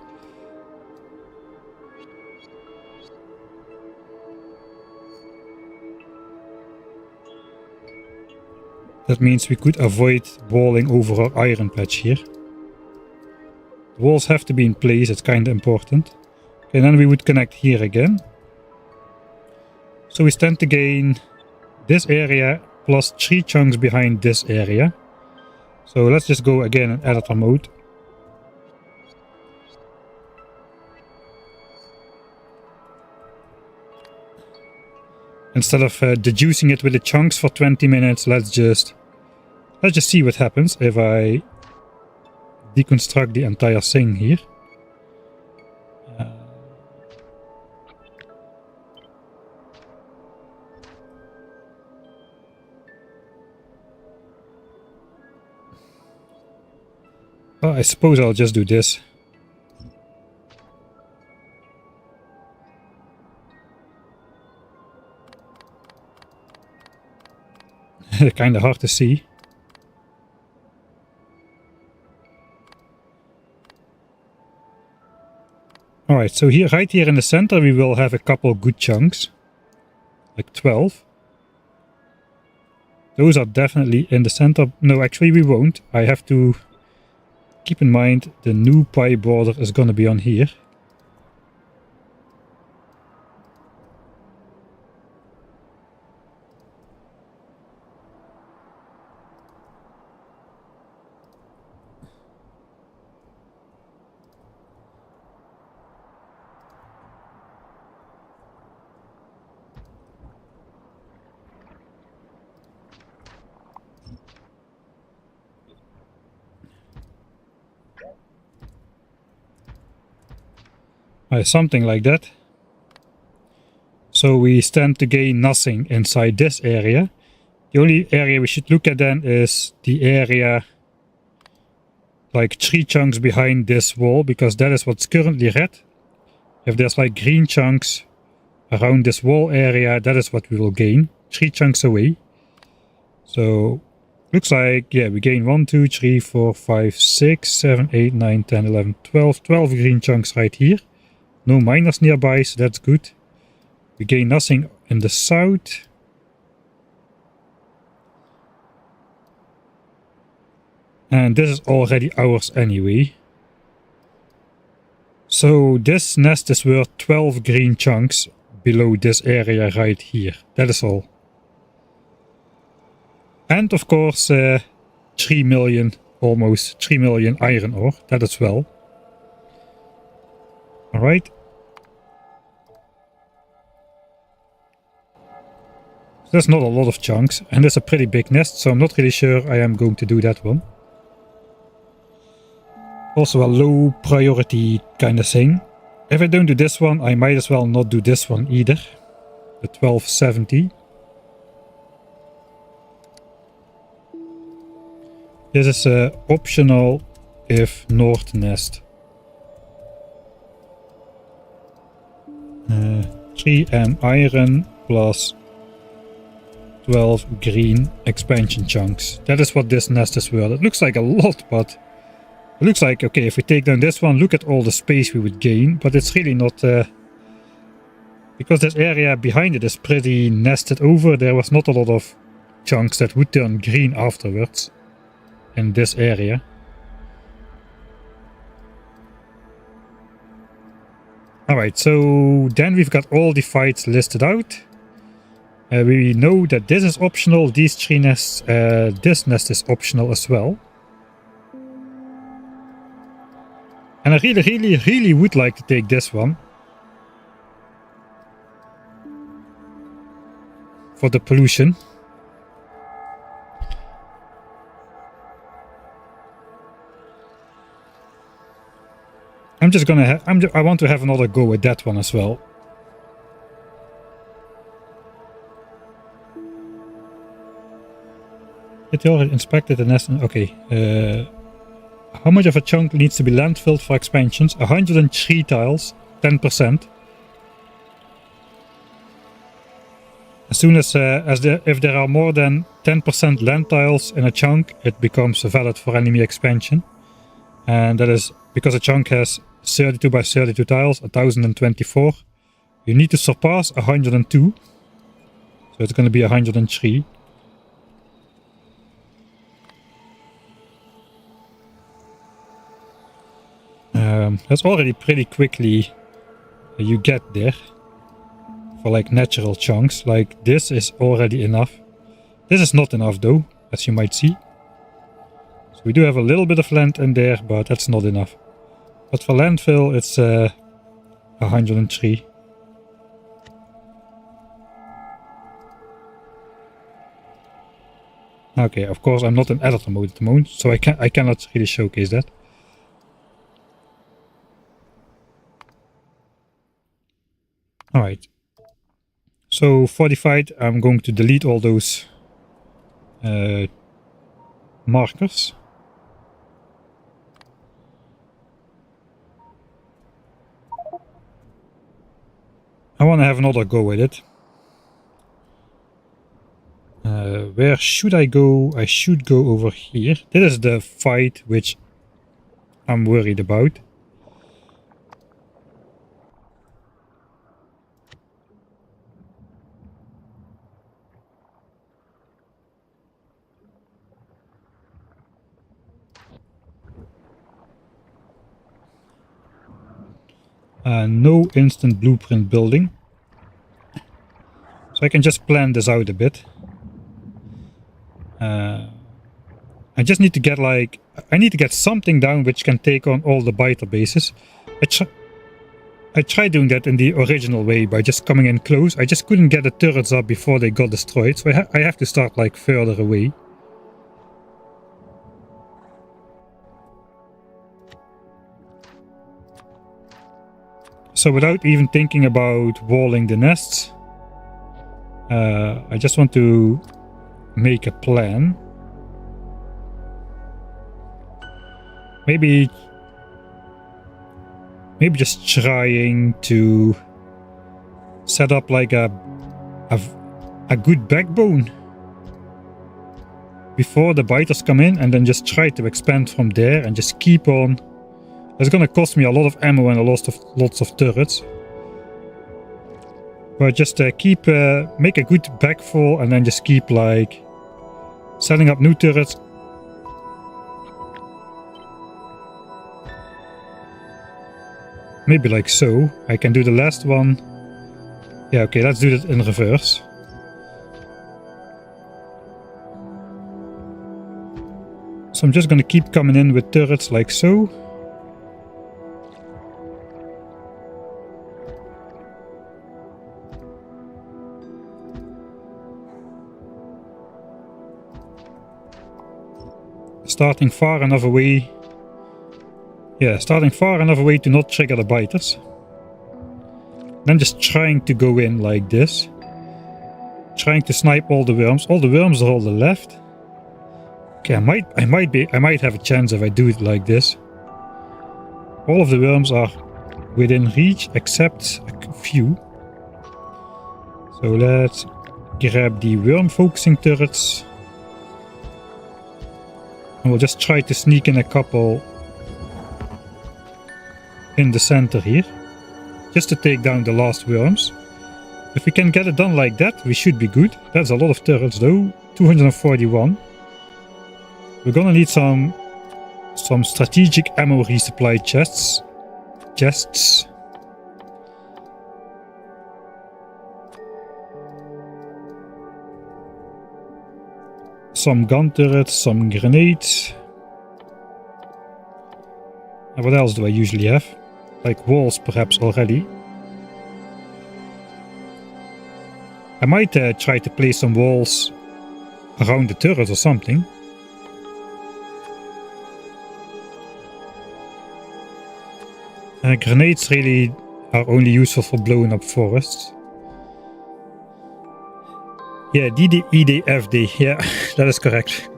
That means we could avoid walling over our iron patch here. The walls have to be in place, it's kind of important. Okay, then we would connect here again. So we stand to gain this area plus 3 chunks behind this area. So let's just go again in editor mode. Instead of deducing it with the chunks for 20 minutes, let's just see what happens if I deconstruct the entire thing here. Well, I suppose I'll just do this. Kind of hard to see. Alright, so here, right here in the center, we will have a couple good chunks. Like 12. Those are definitely in the center. No, actually we won't. I have to keep in mind the new pie border is gonna be on here. Something like that. So we stand to gain nothing inside this area. The only area we should look at then is the area like 3 chunks behind this wall, because that is what's currently red. If there's like green chunks around this wall area, that is what we will gain. 3 chunks away. So looks like, yeah, we gain 1, 2, 3, 4, 5, 6, 7, 8, 9, 10, 11, 12. 12 green chunks right here. No miners nearby, so that's good. We gain nothing in the south. And this is already ours anyway. So this nest is worth 12 green chunks below this area right here. That is all. And of course 3 million, almost 3 million iron ore. That as well. Alright. So that's not a lot of chunks. And it's a pretty big nest, so I'm not really sure I am going to do that one. Also a low priority kind of thing. If I don't do this one, I might as well not do this one either. The 1270. This is optional if north nest. 3M iron plus 12 green expansion chunks. That is what this nest is worth. It looks like a lot, but it looks like, okay, if we take down this one, look at all the space we would gain, but it's really not, because this area behind it is pretty nested over. There was not a lot of chunks that would turn green afterwards in this area. Alright, so then we've got all the fights listed out. We know that this is optional, these 3 nests, this nest is optional as well. And I really would like to take this one. for the pollution. I'm just gonna I want to have another go at that one as well. It already inspected the nest. Okay. How much of a chunk needs to be landfilled for expansions? 103 tiles, 10%. As soon as if there are more than 10% land tiles in a chunk, it becomes valid for enemy expansion. And that is because a chunk has 32 by 32 tiles, 1024. You need to surpass 102. So it's going to be 103. That's already pretty quickly you get there. For like natural chunks, like this is already enough. This is not enough though, as you might see. So we do have a little bit of land in there, but that's not enough. But for landfill, it's 103. Okay, of course I'm not in editor mode at the moment, so I cannot really showcase that. Alright. So fortified, I'm going to delete all those markers. I want to have another go with it. Where should I go? I should go over here. This is the fight which I'm worried about. No instant blueprint building. So I can just plan this out a bit. I just need to get like... I need to get something down which can take on all the biter bases. I tried doing that in the original way by just coming in close. I just couldn't get the turrets up before they got destroyed. So I have to start like further away. So without even thinking about walling the nests, I just want to make a plan. Maybe just trying to set up like a good backbone before the biters come in, and then just try to expand from there and just keep on. It's gonna cost me a lot of ammo and lots of turrets. But just make a good backfall and then just keep like setting up new turrets. Maybe like so. I can do the last one. Yeah, okay, let's do that in reverse. So I'm just gonna keep coming in with turrets like so. Starting far enough away. Yeah, starting far enough away to not trigger the biters. Then just trying to go in like this. Trying to snipe all the worms. All the worms are all the left. Okay, I might have a chance if I do it like this. All of the worms are within reach except a few. So let's grab the worm focusing turrets. And we'll just try to sneak in a couple in the center here, just to take down the last worms. If we can get it done like that, we should be good. That's a lot of turrets though, 241. We're gonna need some strategic ammo resupply chests. Some gun turrets, some grenades. And what else do I usually have? Like walls perhaps already. I might try to place some walls around the turret or something. Grenades really are only useful for blowing up forests. Yeah, DDEDFD, yeah, that is correct.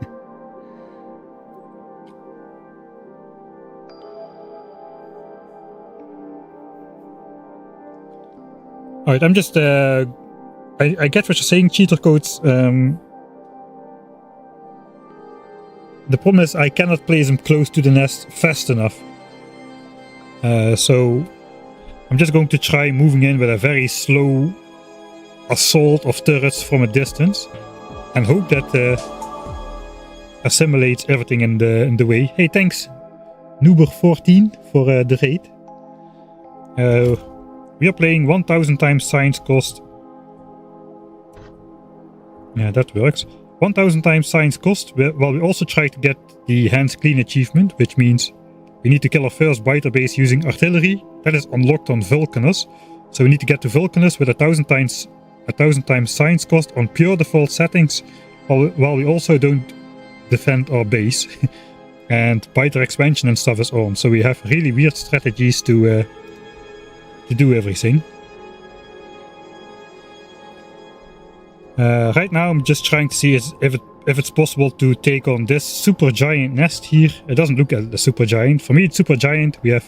Alright, I'm just, I get what you're saying, cheater codes. The problem is I cannot place them close to the nest fast enough. So I'm just going to try moving in with a very slow assault of turrets from a distance and hope that assimilates everything in the way. Hey, thanks Noober14 for the raid. We are playing 1000 times science cost. Yeah, that works. 1000 times science cost, while we also try to get the hands clean achievement, which means we need to kill our first biter base using artillery. That is unlocked on Vulcanus. So we need to get to Vulcanus with 1000 times science cost on pure default settings, while we also don't defend our base. And biter expansion and stuff is on. So we have really weird strategies to do everything. Right now I'm just trying to see if it's possible to take on this super giant nest here. It doesn't look at the super giant. For me it's super giant. We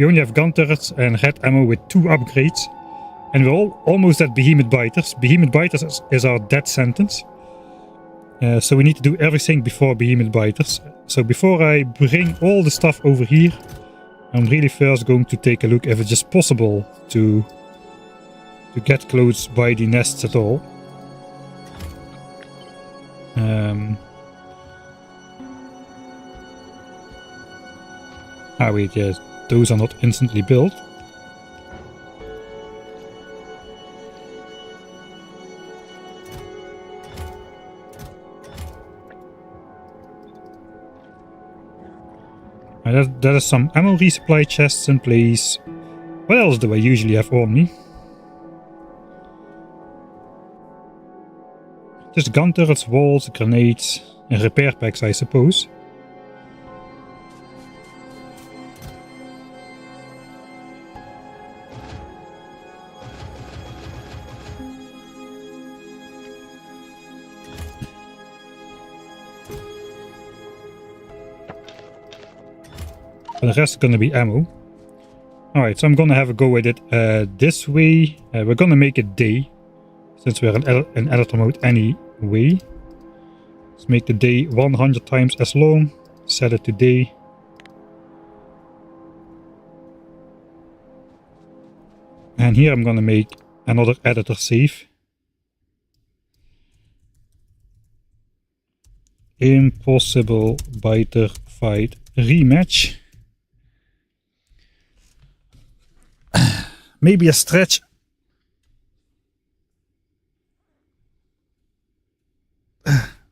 only have gun turrets and red ammo with 2 upgrades. And we're almost at behemoth biters. Behemoth biters is our death sentence. So we need to do everything before behemoth biters. So before I bring all the stuff over here, I'm really first going to take a look if it's just possible to get close by the nests at all. Wait, yes, those are not instantly built. There is some ammo resupply chests in place. What else do I usually have on me? Just gun turrets, walls, grenades, and repair packs, I suppose. And the rest is gonna be ammo. Alright, so I'm gonna have a go at it this way. We're gonna make it day, since we're in editor mode anyway. Let's make the day 100 times as long. Set it to day. And here I'm gonna make another editor save. Impossible biter fight rematch. Maybe a stretch.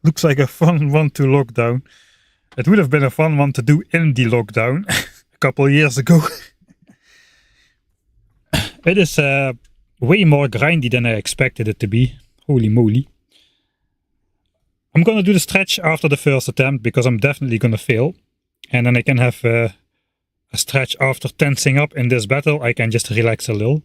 Looks like a fun one to lock down. It would have been a fun one to do in the lockdown a couple of years ago. It is way more grindy than I expected it to be. Holy moly. I'm gonna do the stretch after the first attempt because I'm definitely gonna fail. And then I can have a stretch after tensing up in this battle. I can just relax a little.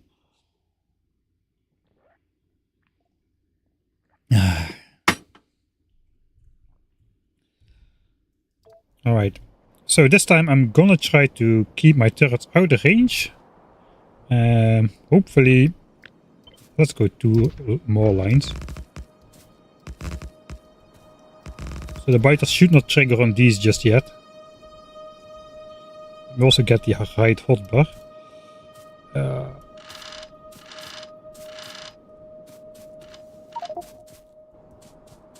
Alright, so this time I'm gonna try to keep my turrets out of range. Hopefully, let's go 2 more lines. So the biters should not trigger on these just yet. We also get the right hotbar.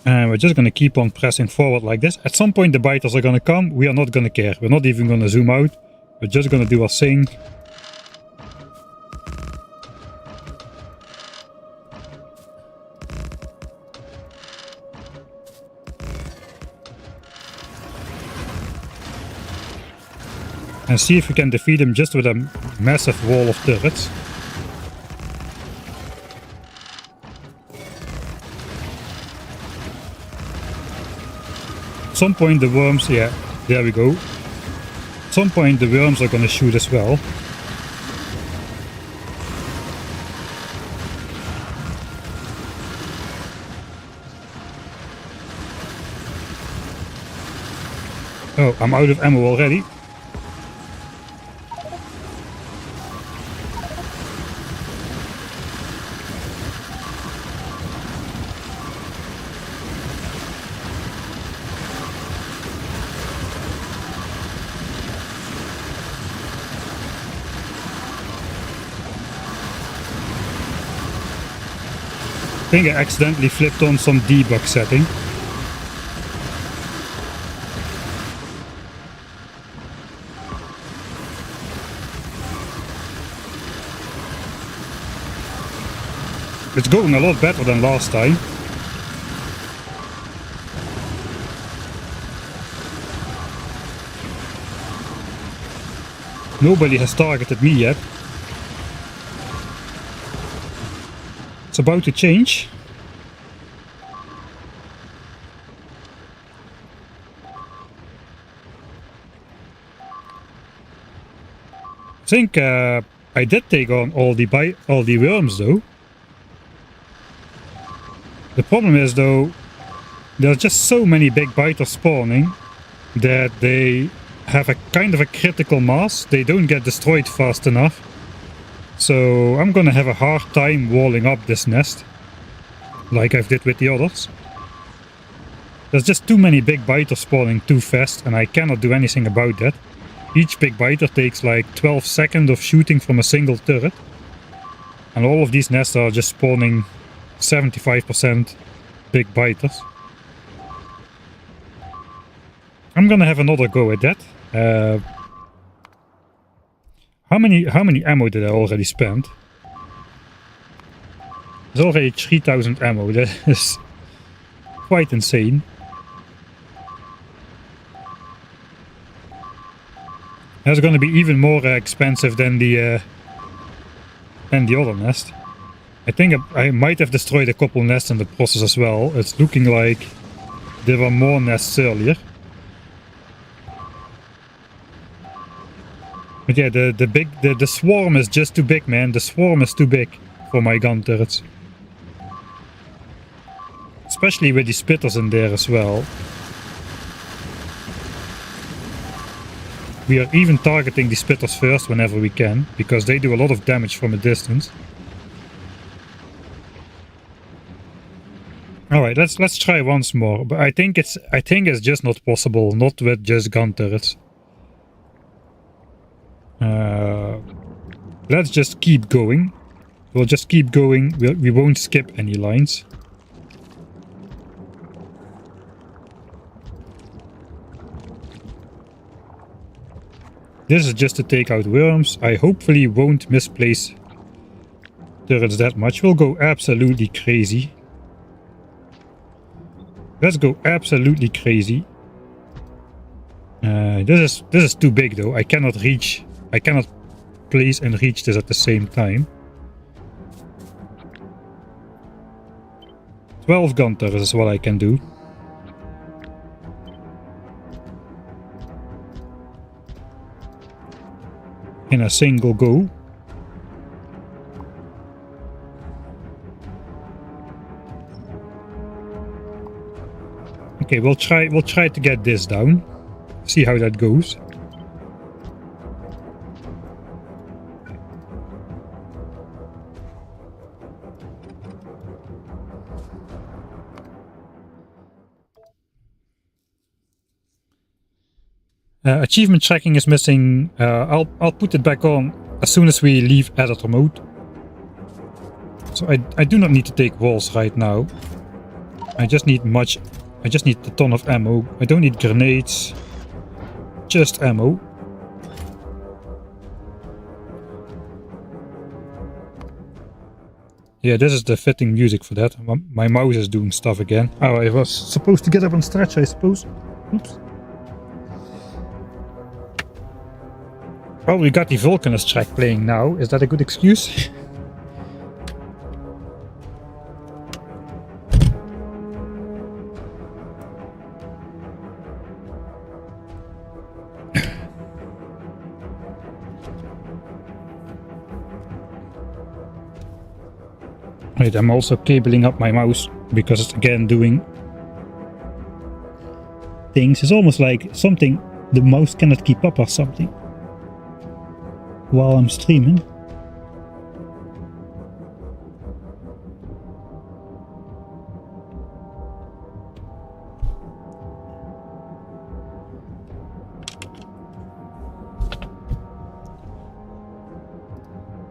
And we're just going to keep on pressing forward like this. At some point the biters are going to come. We are not going to care. We're not even going to zoom out. We're just going to do our thing. And see if we can defeat him just with a massive wall of turrets. At some point the worms, yeah, there we go. At some point the worms are gonna shoot as well. Oh, I'm out of ammo already. I think I accidentally flipped on some debug setting. It's going a lot better than last time. Nobody has targeted me yet. It's about to change. I think I did take on all the worms though. The problem is though, there's just so many big biters spawning that they have a kind of a critical mass. They don't get destroyed fast enough. So I'm gonna have a hard time walling up this nest, like I did with the others. There's just too many big biters spawning too fast and I cannot do anything about that. Each big biter takes like 12 seconds of shooting from a single turret. And all of these nests are just spawning 75% big biters. I'm gonna have another go at that. How many ammo did I already spend? There's already 3000 ammo. That is quite insane. That's gonna be even more expensive than the other nest. I think I might have destroyed a couple nests in the process as well. It's looking like there were more nests earlier. But yeah, the swarm is just too big, man. The swarm is too big for my gun turrets. Especially with the spitters in there as well. We are even targeting the spitters first whenever we can, because they do a lot of damage from a distance. Alright, let's try once more. But I think it's just not possible, not with just gun turrets. Let's just keep going. We'll just keep going. We won't skip any lines. This is just to take out worms. I hopefully won't misplace turrets that much. We'll go absolutely crazy. Let's go absolutely crazy. This is too big though. I cannot place and reach this at the same time. 12 gun turrets is what I can do. In a single go. Okay, we'll try to get this down. See how that goes. Achievement tracking is missing. I'll put it back on as soon as we leave editor mode. So I do not need to take walls right now. I just need a ton of ammo. I don't need grenades. Just ammo. Yeah, this is the fitting music for that. My mouse is doing stuff again. Oh, I was supposed to get up and stretch, I suppose. Oops. Oh, we got the Vulcanus track playing now. Is that a good excuse? Right, I'm also cabling up my mouse because it's again doing things. It's almost like something the mouse cannot keep up or something while I'm streaming.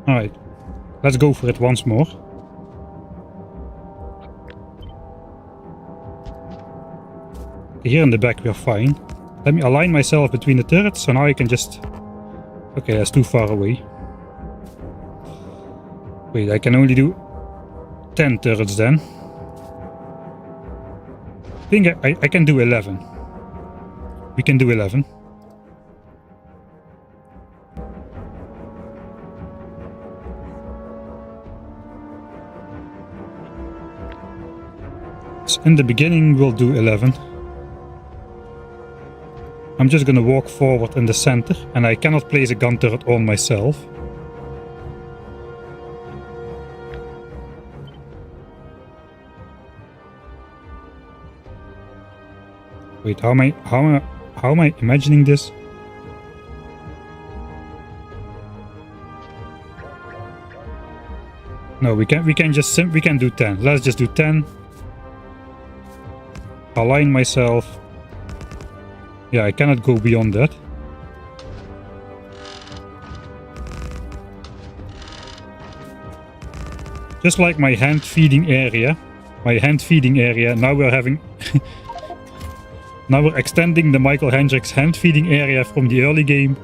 Alright, let's go for it once more. Here in the back we are fine. Let me align myself between the turrets, so now I can just... Okay, that's too far away. Wait, I can only do 10 turrets then. I think I can do 11. We can do 11. So in the beginning we'll do 11. I'm just gonna walk forward in the center, and I cannot place a gun turret on myself. Wait, how am I imagining this? No, we can do 10. Let's just do 10. Align myself. Yeah, I cannot go beyond that. Just like my hand feeding area. Now we're having... now we're extending the Michael Hendricks hand feeding area from the early game.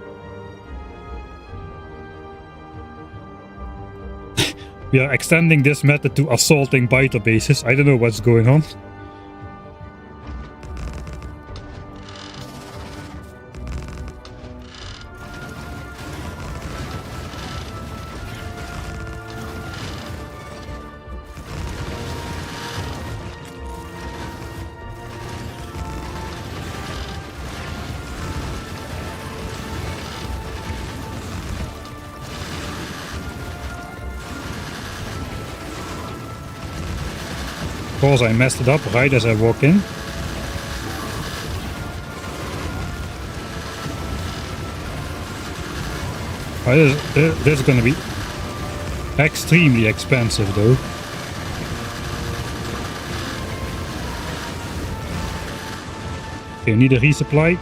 We are extending this method to assaulting biter bases. I don't know what's going on. Of course, I messed it up right as I walk in. This is gonna be extremely expensive though. Okay, need a resupply.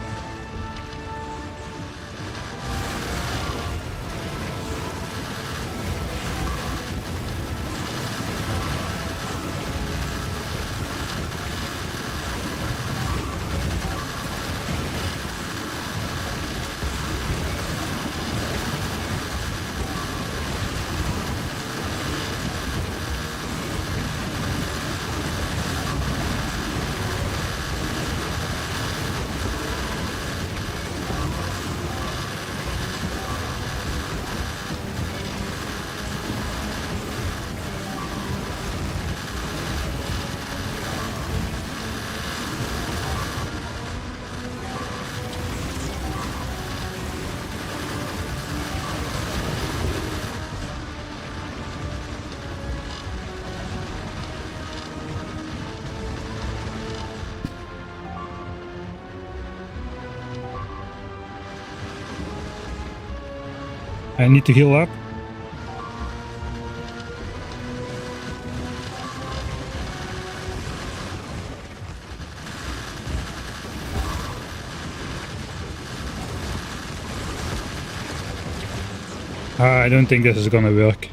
I need to heal up. I don't think this is gonna work.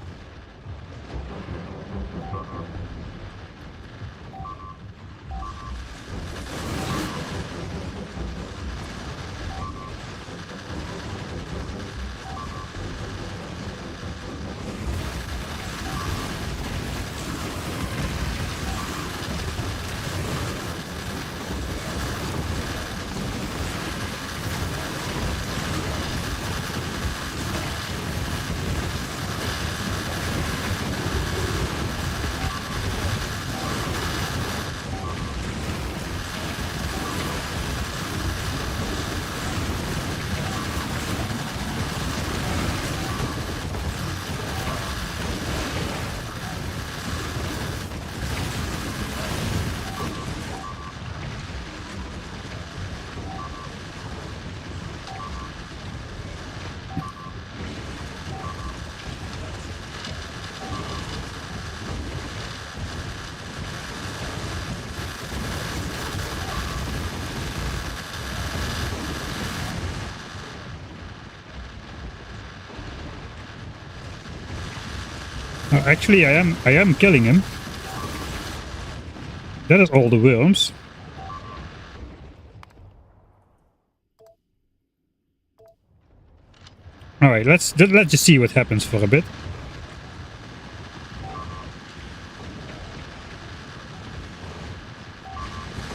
Actually, I am killing him. That is all the worms. Alright, let's just see what happens for a bit.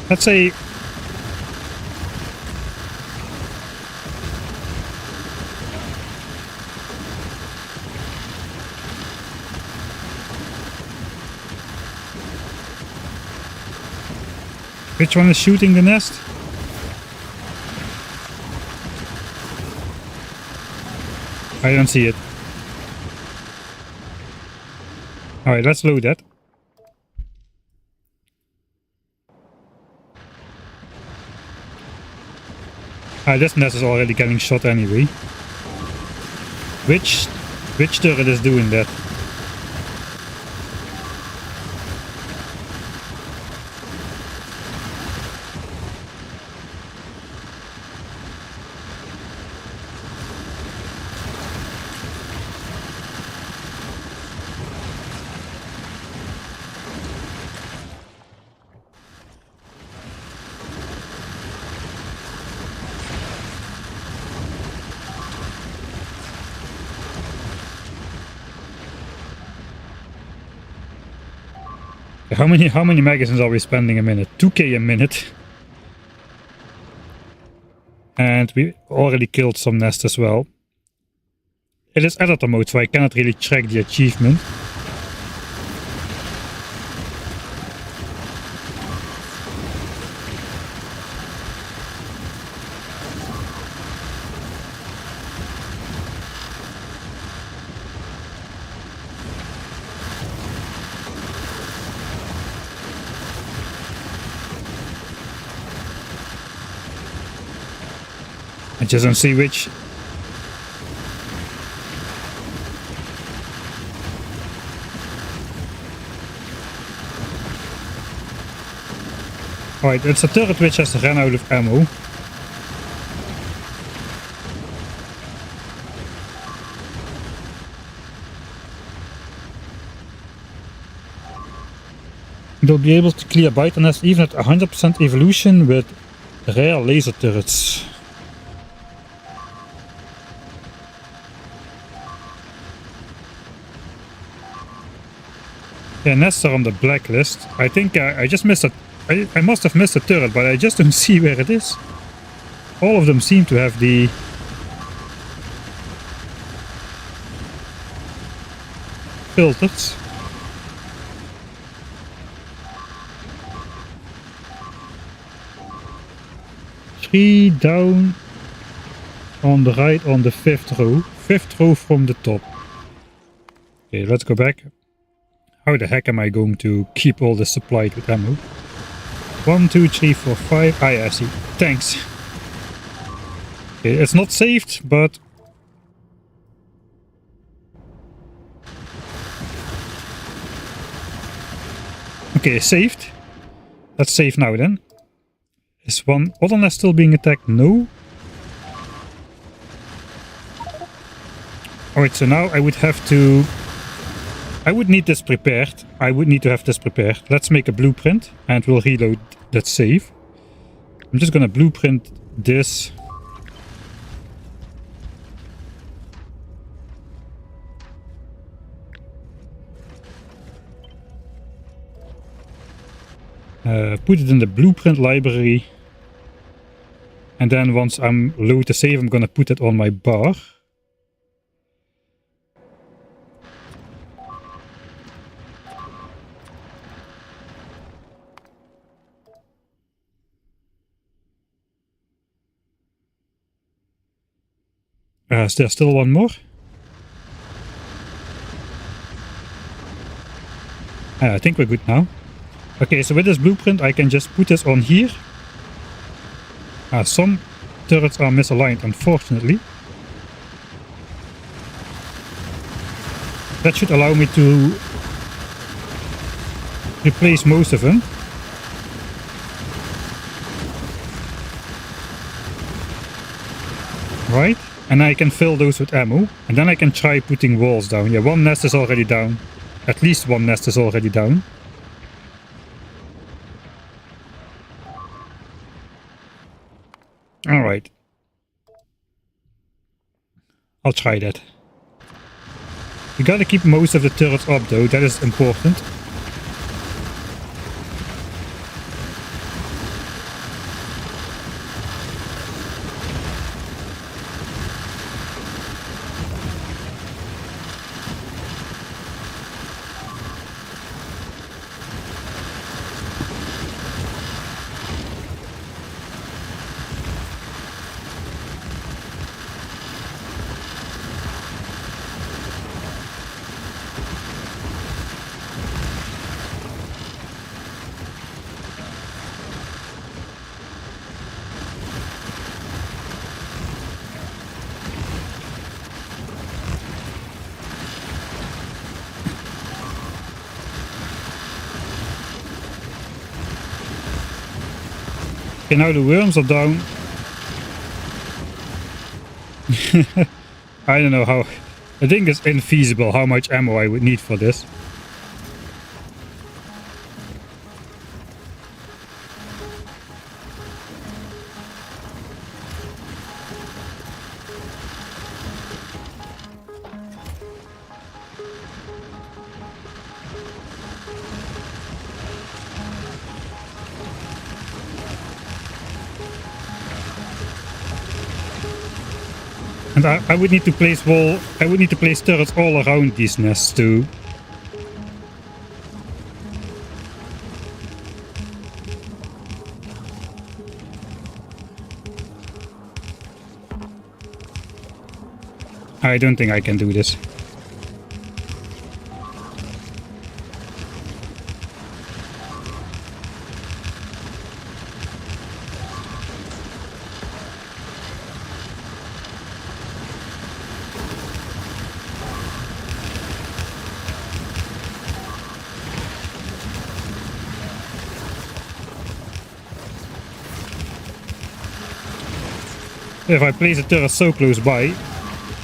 Let's say... Which one is shooting the nest? I don't see it. Alright, let's load that. This nest is already getting shot anyway. Which turret is doing that? How many magazines are we spending a minute? 2k a minute. And we already killed some nests as well. It is editor mode, so I cannot really track the achievement. I just don't see which. Alright, it's a turret which has ran out of ammo. They'll be able to clear biter nest even at 100% evolution with rare laser turrets. Yeah, nests are on the blacklist. I think I just missed a... I must have missed a turret, but I just don't see where it is. All of them seem to have the... filters. Three down on the right on the fifth row. Fifth row from the top. Okay, let's go back. How the heck am I going to keep all this supplied with ammo? 1, 2, 3, 4, 5. Ah, yeah, I see. Thanks. Okay, it's not saved, but... Okay, saved. Let's save now then. Is one other nest still being attacked? No. Alright, so now I would have to... I would need this prepared. I would need to have this prepared. Let's make a blueprint and we'll reload that save. I'm just gonna blueprint this. Put it in the blueprint library. And then once I'm load the save, I'm gonna put it on my bar. Is there still one more? I think we're good now. Okay, so with this blueprint I can just put this on here. Some turrets are misaligned, unfortunately. That should allow me to replace most of them. Right? And I can fill those with ammo. And then I can try putting walls down. Yeah, one nest is already down. At least one nest is already down. Alright. I'll try that. You gotta keep most of the turrets up though, that is important. Okay, now the worms are down. I don't know how... I think it's infeasible how much ammo I would need for this. And I would need to place turrets all around these nests too. I don't think I can do this. If I place a turret so close by,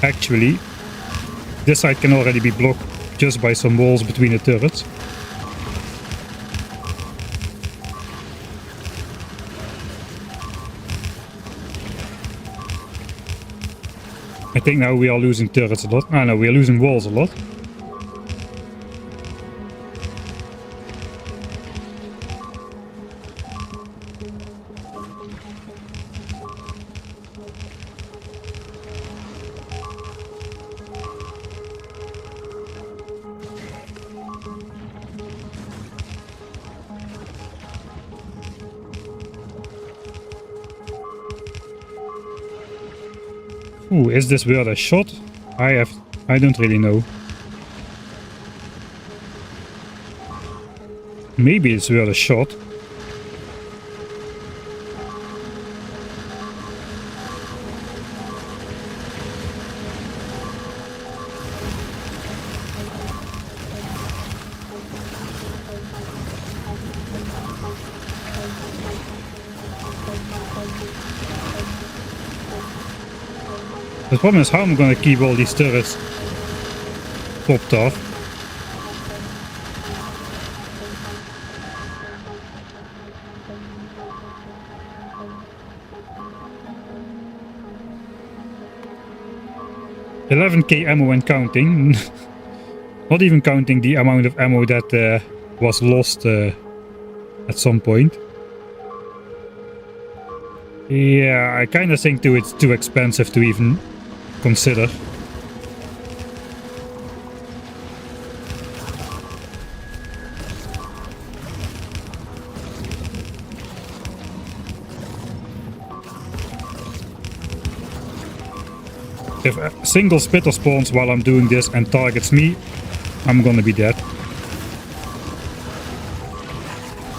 actually, this side can already be blocked just by some walls between the turrets. I think now we are losing turrets a lot. Ah no, we are losing walls a lot. Ooh, is this worth a shot? I don't really know. Maybe it's worth a shot. The problem is how I'm gonna keep all these turrets popped off. $11k ammo and counting. Not even counting the amount of ammo that was lost at some point. Yeah, I kinda think too it's too expensive to even consider. If a single spitter spawns while I'm doing this and targets me, I'm gonna be dead.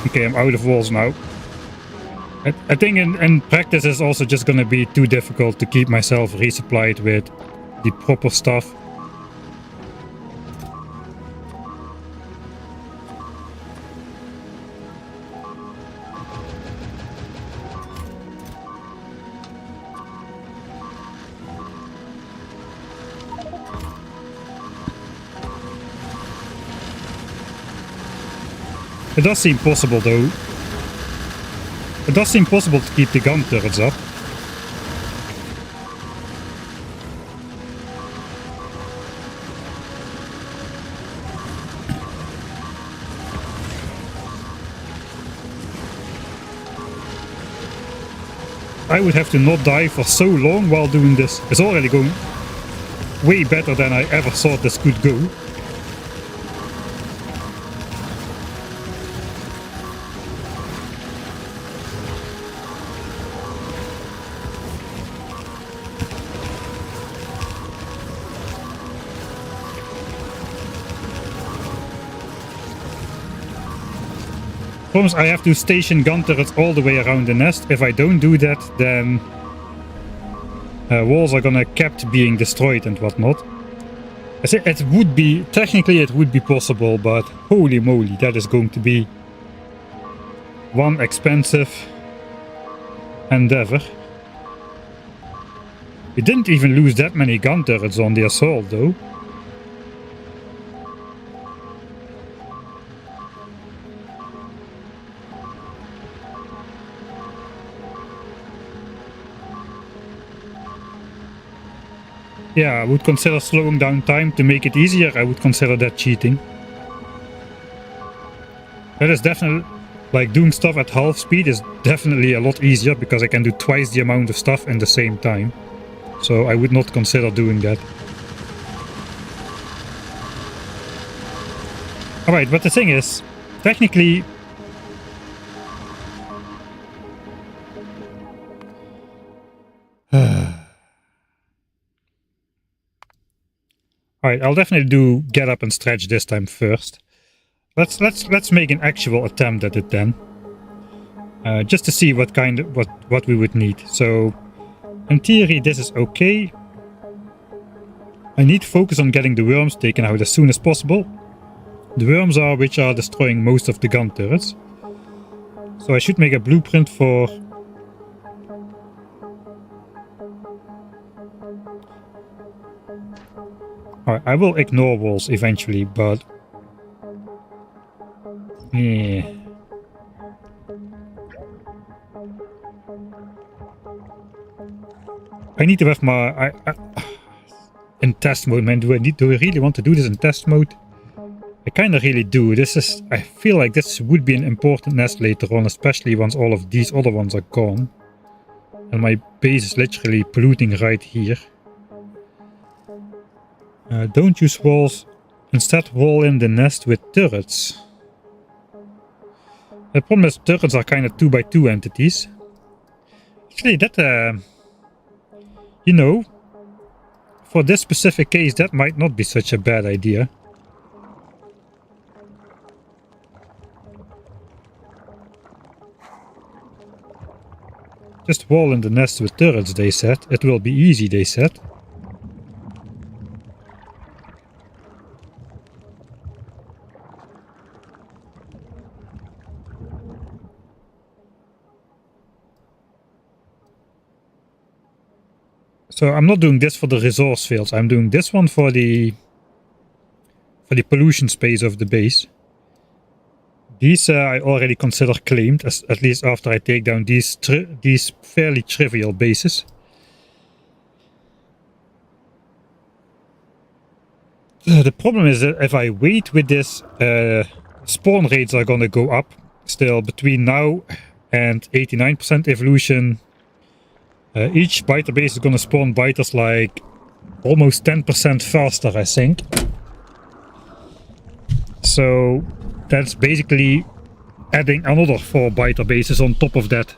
Okay, I'm out of walls now. I think in practice it's also just gonna be too difficult to keep myself resupplied with the proper stuff. It does seem possible though. It does seem possible to keep the gun turrets up. I would have to not die for so long while doing this. It's already going way better than I ever thought this could go. I have to station gun turrets all the way around the nest. If I don't do that, then walls are gonna kept being destroyed and whatnot. I say it would be, technically it would be possible, but holy moly, that is going to be one expensive endeavor. We didn't even lose that many gun turrets on the assault though. Yeah, I would consider slowing down time to make it easier. I would consider that cheating. That is definitely, like, doing stuff at half speed is definitely a lot easier because I can do twice the amount of stuff in the same time. So I would not consider doing that. Alright, but the thing is, technically... Alright, I'll definitely do get up and stretch this time first. Let's make an actual attempt at it then. Just to see what kind of what we would need. So in theory this is okay. I need to focus on getting the worms taken out as soon as possible. The worms are which are destroying most of the gun turrets. So I should make a blueprint for... Alright, I will ignore walls eventually, but... yeah. I need to have my... in test mode, man. Do I really want to do this in test mode? I kinda really do. This is... I feel like this would be an important nest later on, especially once all of these other ones are gone. And my base is literally polluting right here. Don't use walls. Instead wall in the nest with turrets. The problem is turrets are kind of 2x2 entities. Actually that... you know, for this specific case that might not be such a bad idea. Just wall in the nest with turrets, they said. It will be easy, they said. So I'm not doing this for the resource fields. I'm doing this one for the pollution space of the base. These I already consider claimed, at least after I take down these fairly trivial bases. The problem is that if I wait with this, spawn rates are gonna go up still between now and 89% evolution. Each biter base is gonna spawn biters like almost 10% faster, I think. So that's basically adding another 4 biter bases on top of that.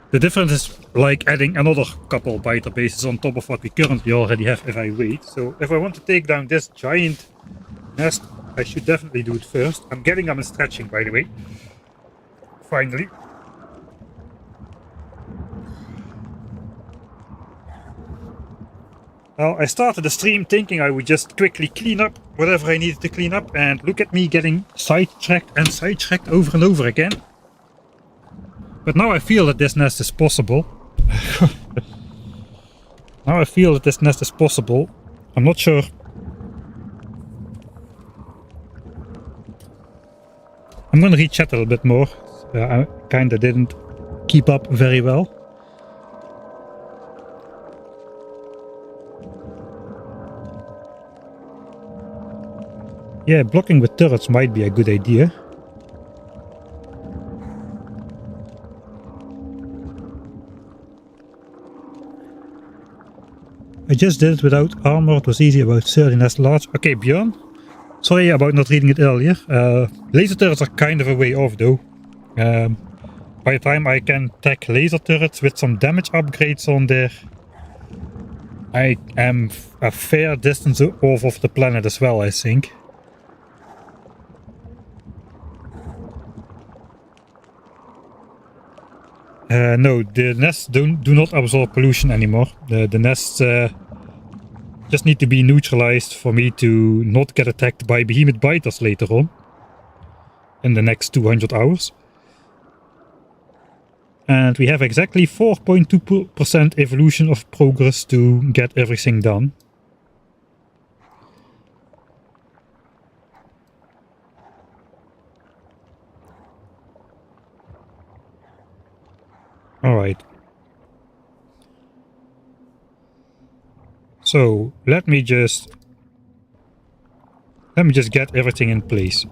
The difference is like adding another couple biter bases on top of what we currently already have if I wait. So if I want to take down this giant nest, I should definitely do it first. I'm getting them in stretching, by the way. Finally. Well, I started the stream thinking I would just quickly clean up whatever I needed to clean up, and look at me getting sidetracked and sidetracked over and over again. But now I feel that this nest is possible. Now I feel that this nest is possible. I'm not sure. I'm gonna rechat a little bit more. I kinda didn't keep up very well. Yeah, blocking with turrets might be a good idea. I just did it without armor, it was easy, about 30 less large. Okay, Björn, sorry about not reading it earlier. Laser turrets are kind of a way off though. By the time I can tech laser turrets with some damage upgrades on there, I am a fair distance off of the planet as well, I think. No, the nests do not absorb pollution anymore. The nests just need to be neutralized for me to not get attacked by behemoth biters later on. In the next 200 hours. And we have exactly 4.2% evolution of progress to get everything done. Alright. So let me just get everything in place.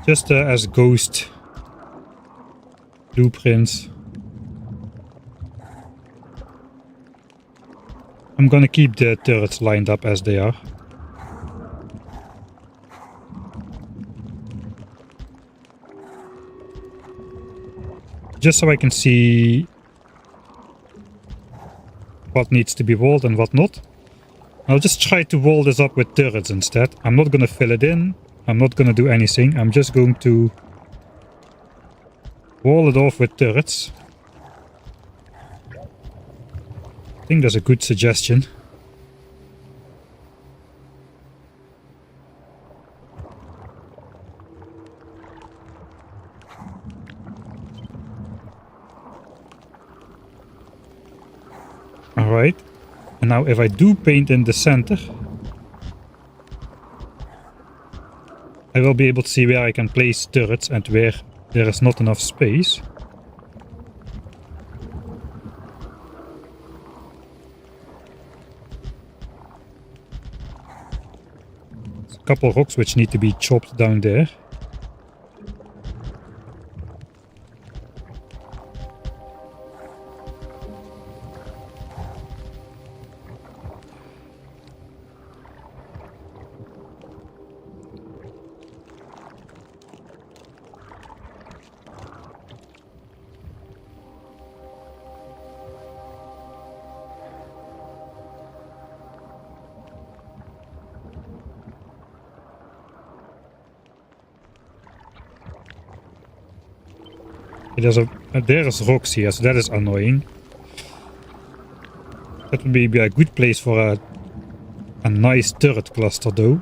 Just as ghost blueprints. I'm gonna keep the turrets lined up as they are. Just so I can see what needs to be walled and what not. I'll just try to wall this up with turrets instead. I'm not gonna fill it in. I'm not gonna do anything. I'm just going to wall it off with turrets. I think that's a good suggestion. Alright. And now if I do paint in the center, I will be able to see where I can place turrets and where there is not enough space. There's a couple of rocks which need to be chopped down there. There's rocks here, so that is annoying. That would be a good place for a nice turret cluster though.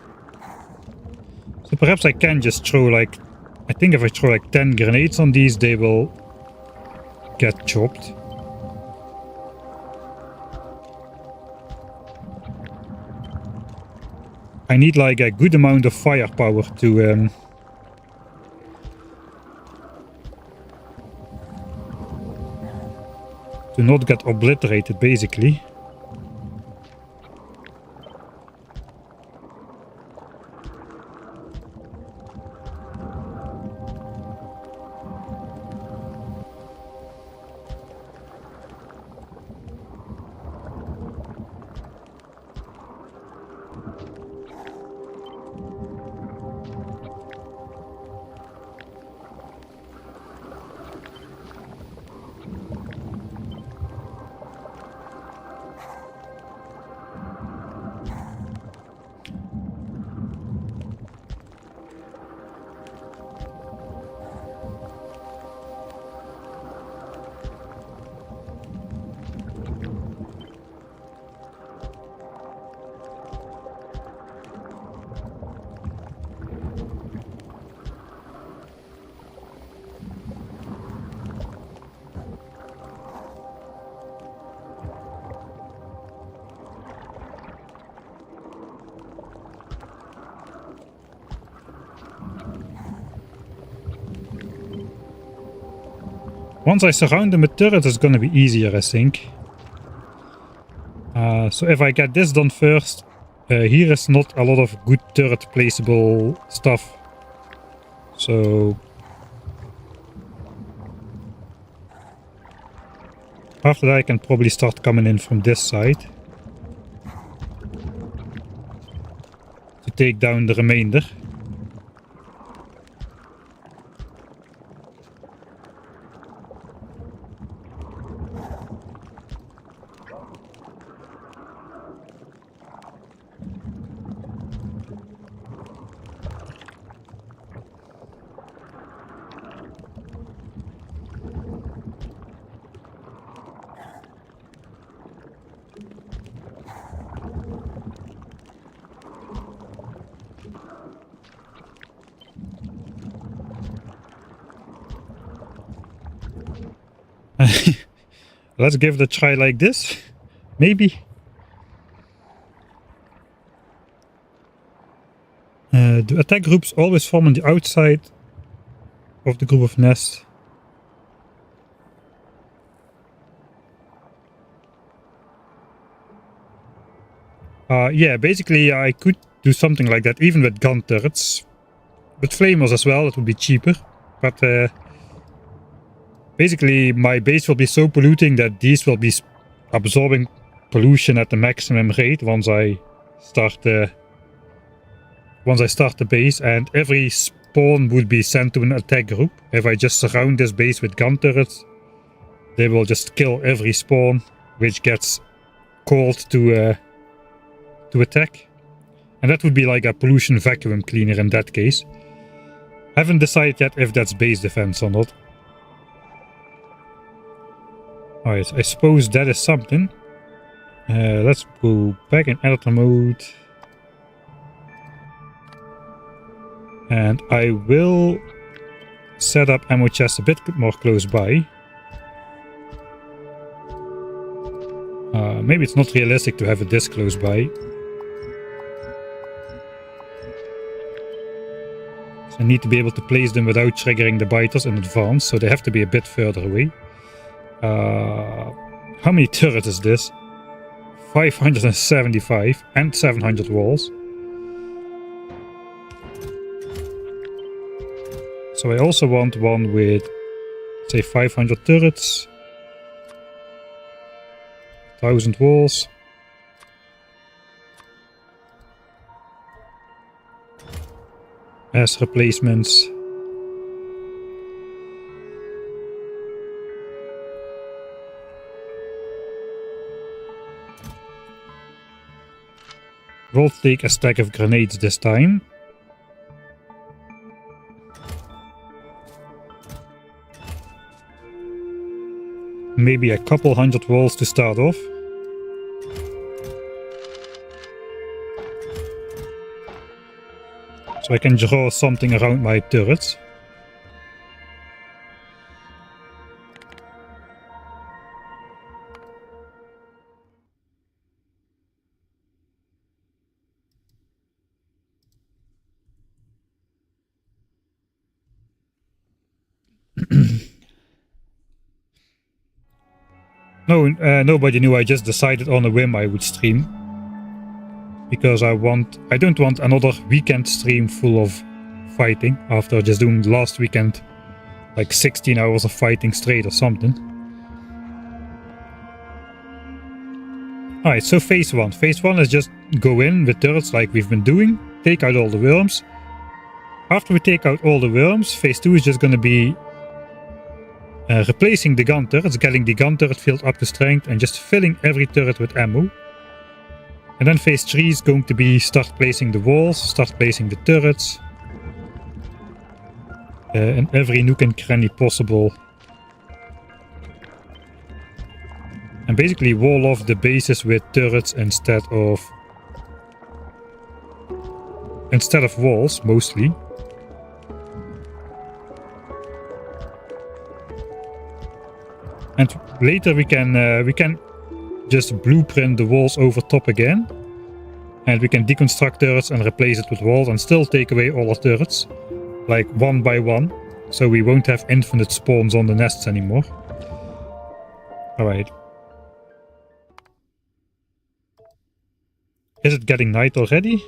So perhaps I can just throw like... I think if I throw like 10 grenades on these, they will get chopped. I need like a good amount of firepower to not get obliterated, basically. Once I surround them with turrets, it's gonna be easier, I think. So if I get this done first, here is not a lot of good turret placeable stuff. So after that I can probably start coming in from this side to take down the remainder. Let's give it a try like this. Maybe. The attack groups always form on the outside of the group of nests. Yeah, basically I could do something like that even with gun turrets. With flamers as well, it would be cheaper. But basically my base will be so polluting that these will be absorbing pollution at the maximum rate once I start the base, and every spawn would be sent to an attack group. If I just surround this base with gun turrets, they will just kill every spawn which gets called to attack. And that would be like a pollution vacuum cleaner in that case. I haven't decided yet if that's base defense or not. Alright, I suppose that is something. Let's go back in editor mode. And I will set up ammo chests a bit more close by. Maybe it's not realistic to have it this close by. So I need to be able to place them without triggering the biters in advance, so they have to be a bit further away. How many turrets is this? 575 and 700 walls. So I also want one with, say, 500 turrets, 1000 walls. As replacements. We'll take a stack of grenades this time. Maybe a couple hundred walls to start off. So I can draw something around my turrets. No, nobody knew. I just decided on a whim I would stream. Because I don't want another weekend stream full of fighting after just doing last weekend like 16 hours of fighting straight or something. Alright, so phase 1. Phase 1 is just go in with turrets like we've been doing, take out all the worms. After we take out all the worms, phase 2 is just going to be replacing the gun turrets, getting the gun turret field up to strength and just filling every turret with ammo. And then phase 3 is going to be start placing the walls, start placing the turrets. In every nook and cranny possible. And basically wall off the bases with turrets instead of walls, mostly. And later we can just blueprint the walls over top again. And we can deconstruct turrets and replace it with walls and still take away all our turrets. Like one by one. so we won't have infinite spawns on the nests anymore. Alright. Is it getting night already?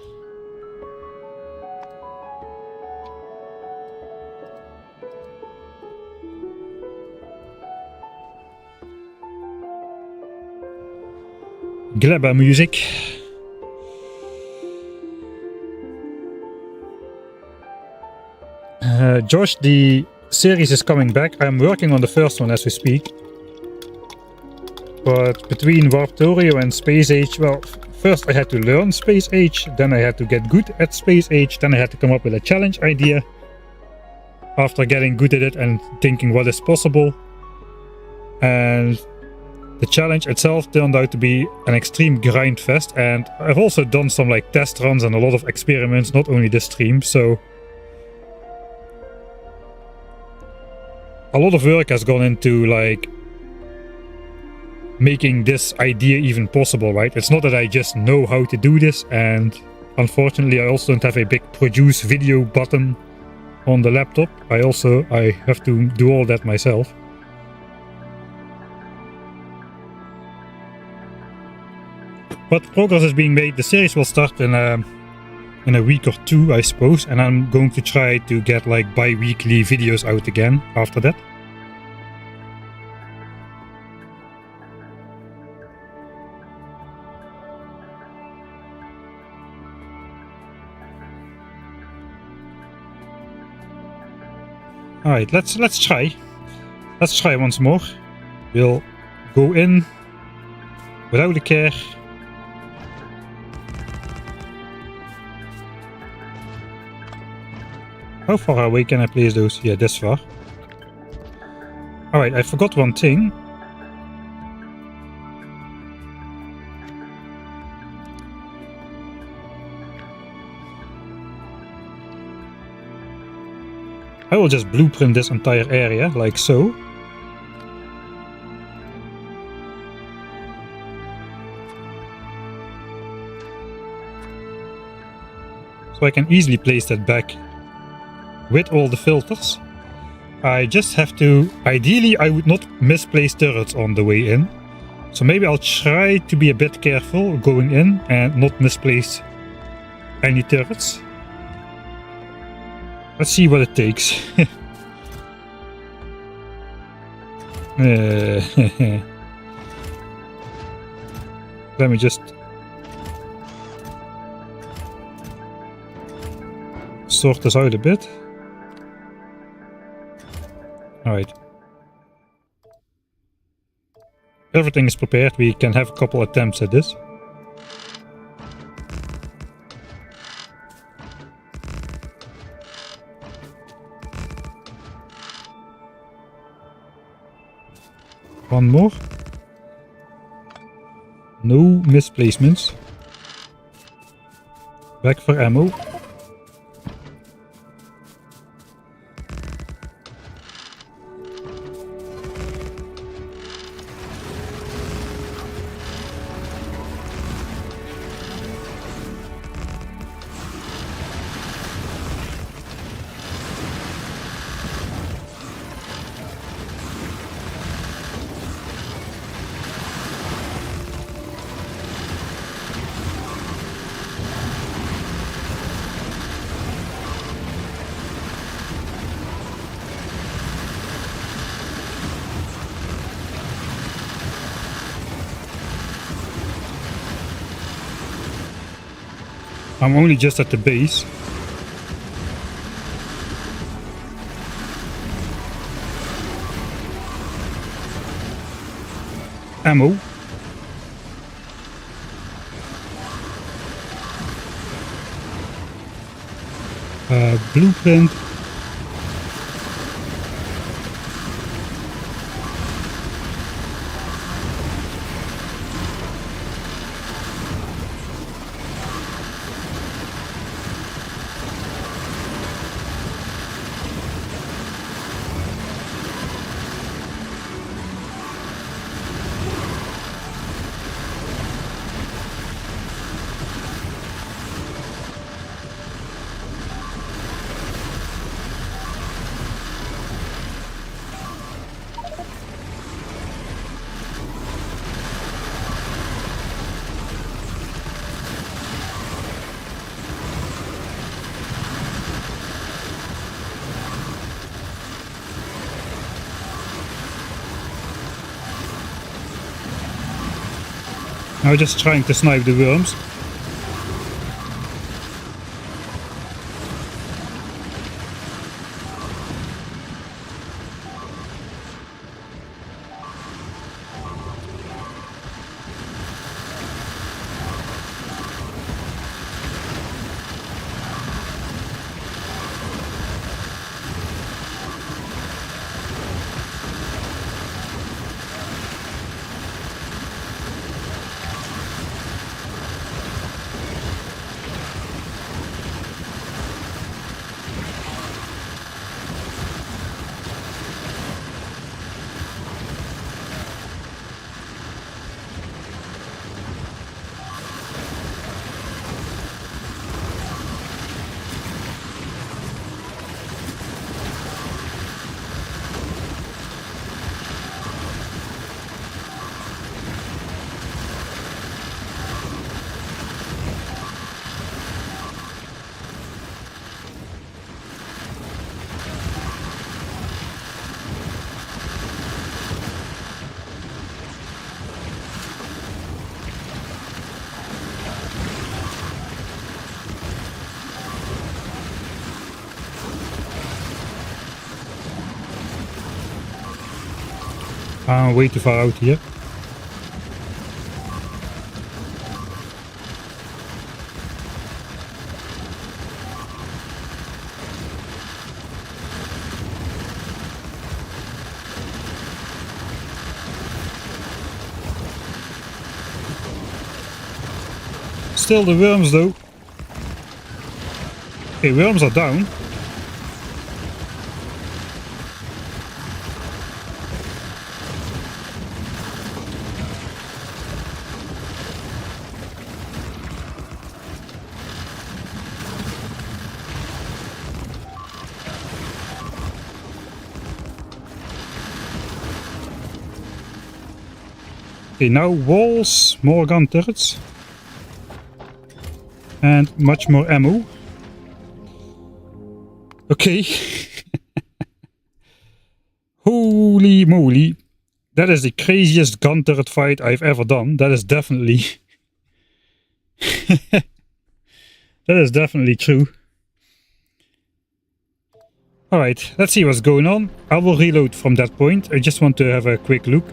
Glabber music. Josh, the series is coming back. I'm working on the first one as we speak. But between Factorio and Space Age, well, first I had to learn Space Age, then I had to get good at Space Age, then I had to come up with a challenge idea. After getting good at it and thinking what is possible. And the challenge itself turned out to be an extreme grind fest, and I've also done some like test runs and a lot of experiments, not only this stream, so a lot of work has gone into like making this idea even possible, right? It's not that I just know how to do this, and unfortunately I also don't have a big produce video button on the laptop. I have to do all that myself. But progress is being made. The series will start in a week or two, I suppose, and I'm going to try to get like bi-weekly videos out again after that. Alright, let's try. Let's try once more. We'll go in without a care. How far away can I place those? Yeah, this far. Alright, I forgot one thing. I will just blueprint this entire area, like so. So I can easily place that back with all the filters. I just have to... Ideally, I would not misplace turrets on the way in. So maybe I'll try to be a bit careful going in and not misplace any turrets. Let's see what it takes. Let me just sort this out a bit. Alright. Everything is prepared. We can have a couple attempts at this. One more. No misplacements. Back for ammo. I'm only just at the base. Ammo. Blueprint. Now just trying to snipe the worms. Way too far out here. Still the worms though. Okay, worms are down. Okay, now walls, more gun turrets, and much more ammo. Okay. Holy moly. That is the craziest gun turret fight I've ever done. That is definitely... that is definitely true. Alright, let's see what's going on. I will reload from that point. I just want to have a quick look.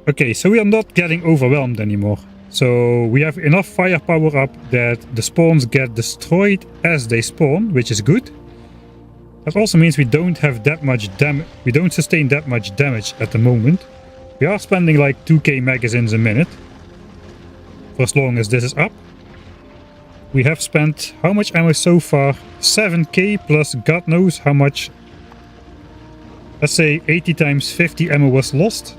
Okay, so we are not getting overwhelmed anymore. So we have enough firepower up that the spawns get destroyed as they spawn, which is good. That also means we don't have that much damage. We don't sustain that much damage at the moment. We are spending like 2k magazines a minute. For as long as this is up. We have spent how much ammo so far? 7k plus God knows how much. Let's say 80 times 50 ammo was lost.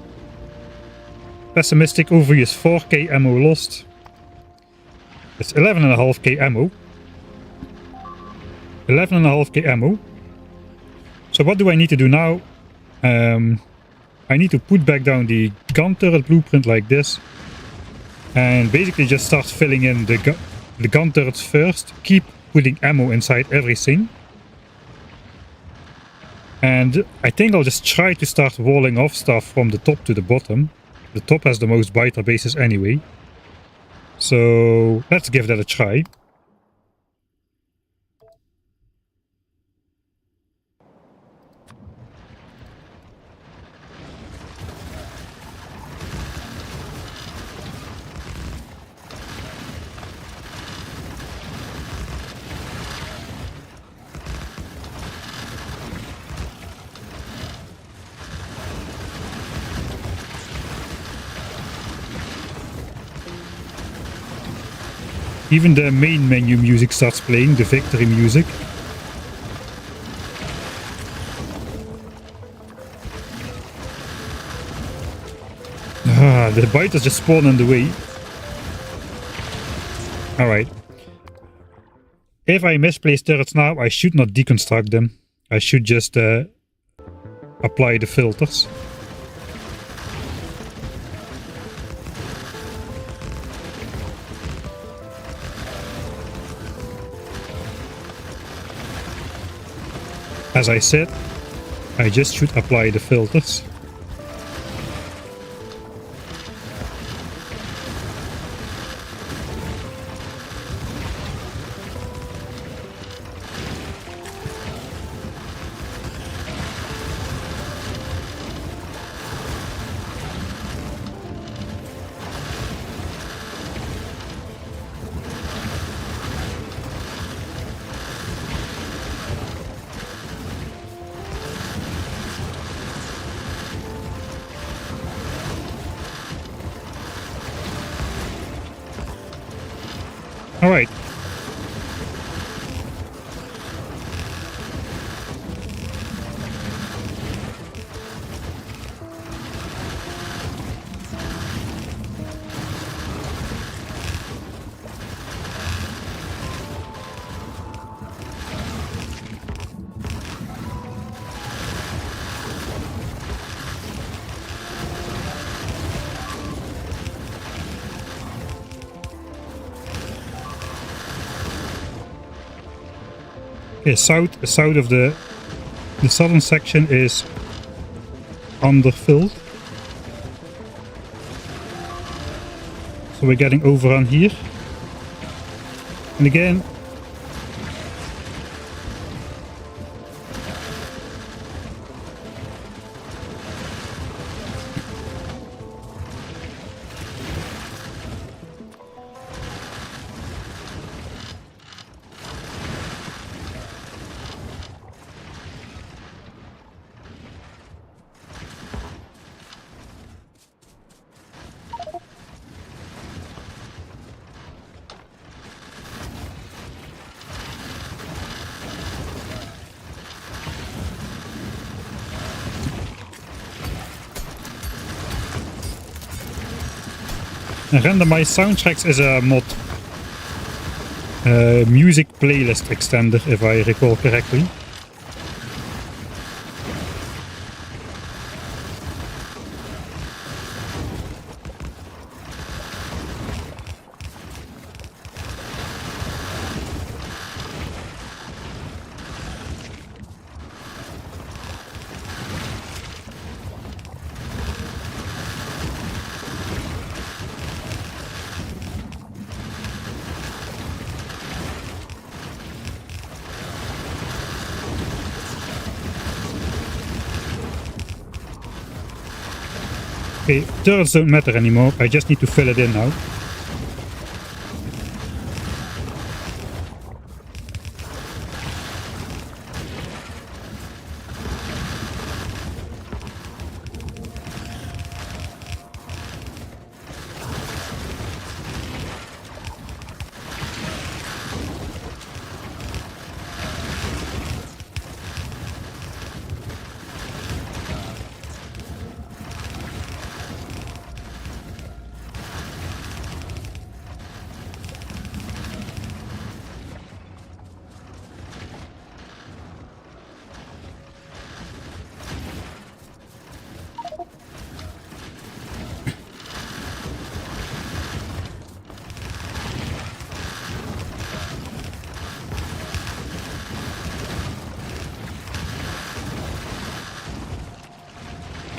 Pessimistic overview is 4k ammo lost. It's 11.5k ammo. 11.5k ammo. So what do I need to do now? I need to put back down the gun turret blueprint like this. And basically just start filling in the gun turrets first. Keep putting ammo inside everything. And I think I'll just try to start walling off stuff from the top to the bottom. The top has the most biter bases anyway. So let's give that a try. Even the main menu music starts playing, the victory music. Ah, the biters just spawn in the way. Alright. If I misplace turrets now, I should not deconstruct them. I should just apply the filters. As I said, I just should apply the filters. Alright. Okay, south of the southern section is underfilled. So we're getting overrun here. And again, randomized soundtracks is a mod. Music playlist extender, if I recall correctly. Okay, turrets don't matter anymore, I just need to fill it in now.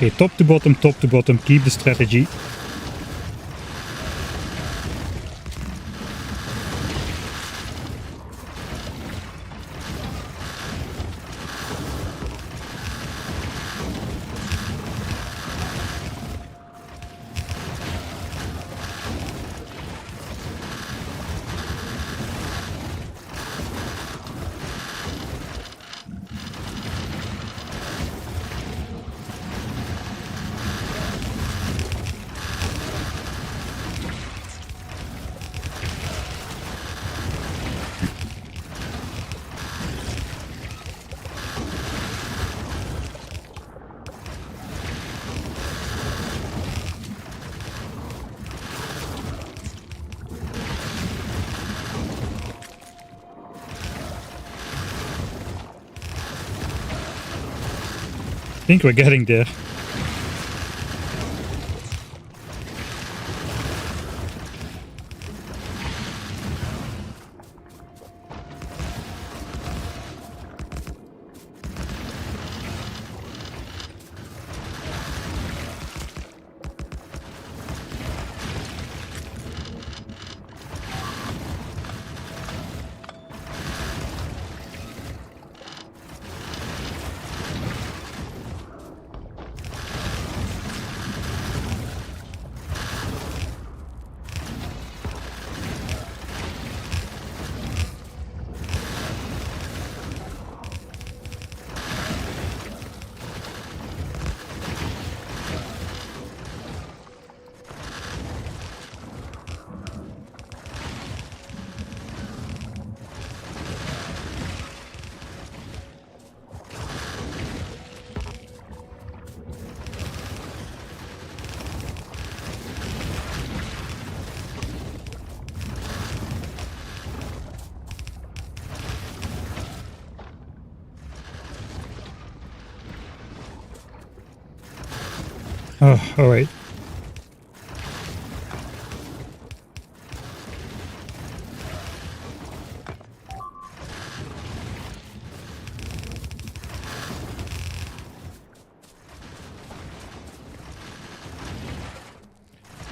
Okay, top to bottom, keep the strategy. I think we're getting there. Oh, alright.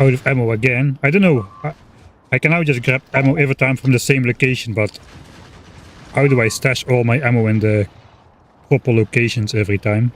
Out of ammo again. I don't know. I can now just grab ammo every time from the same location, but how do I stash all my ammo in the proper locations every time?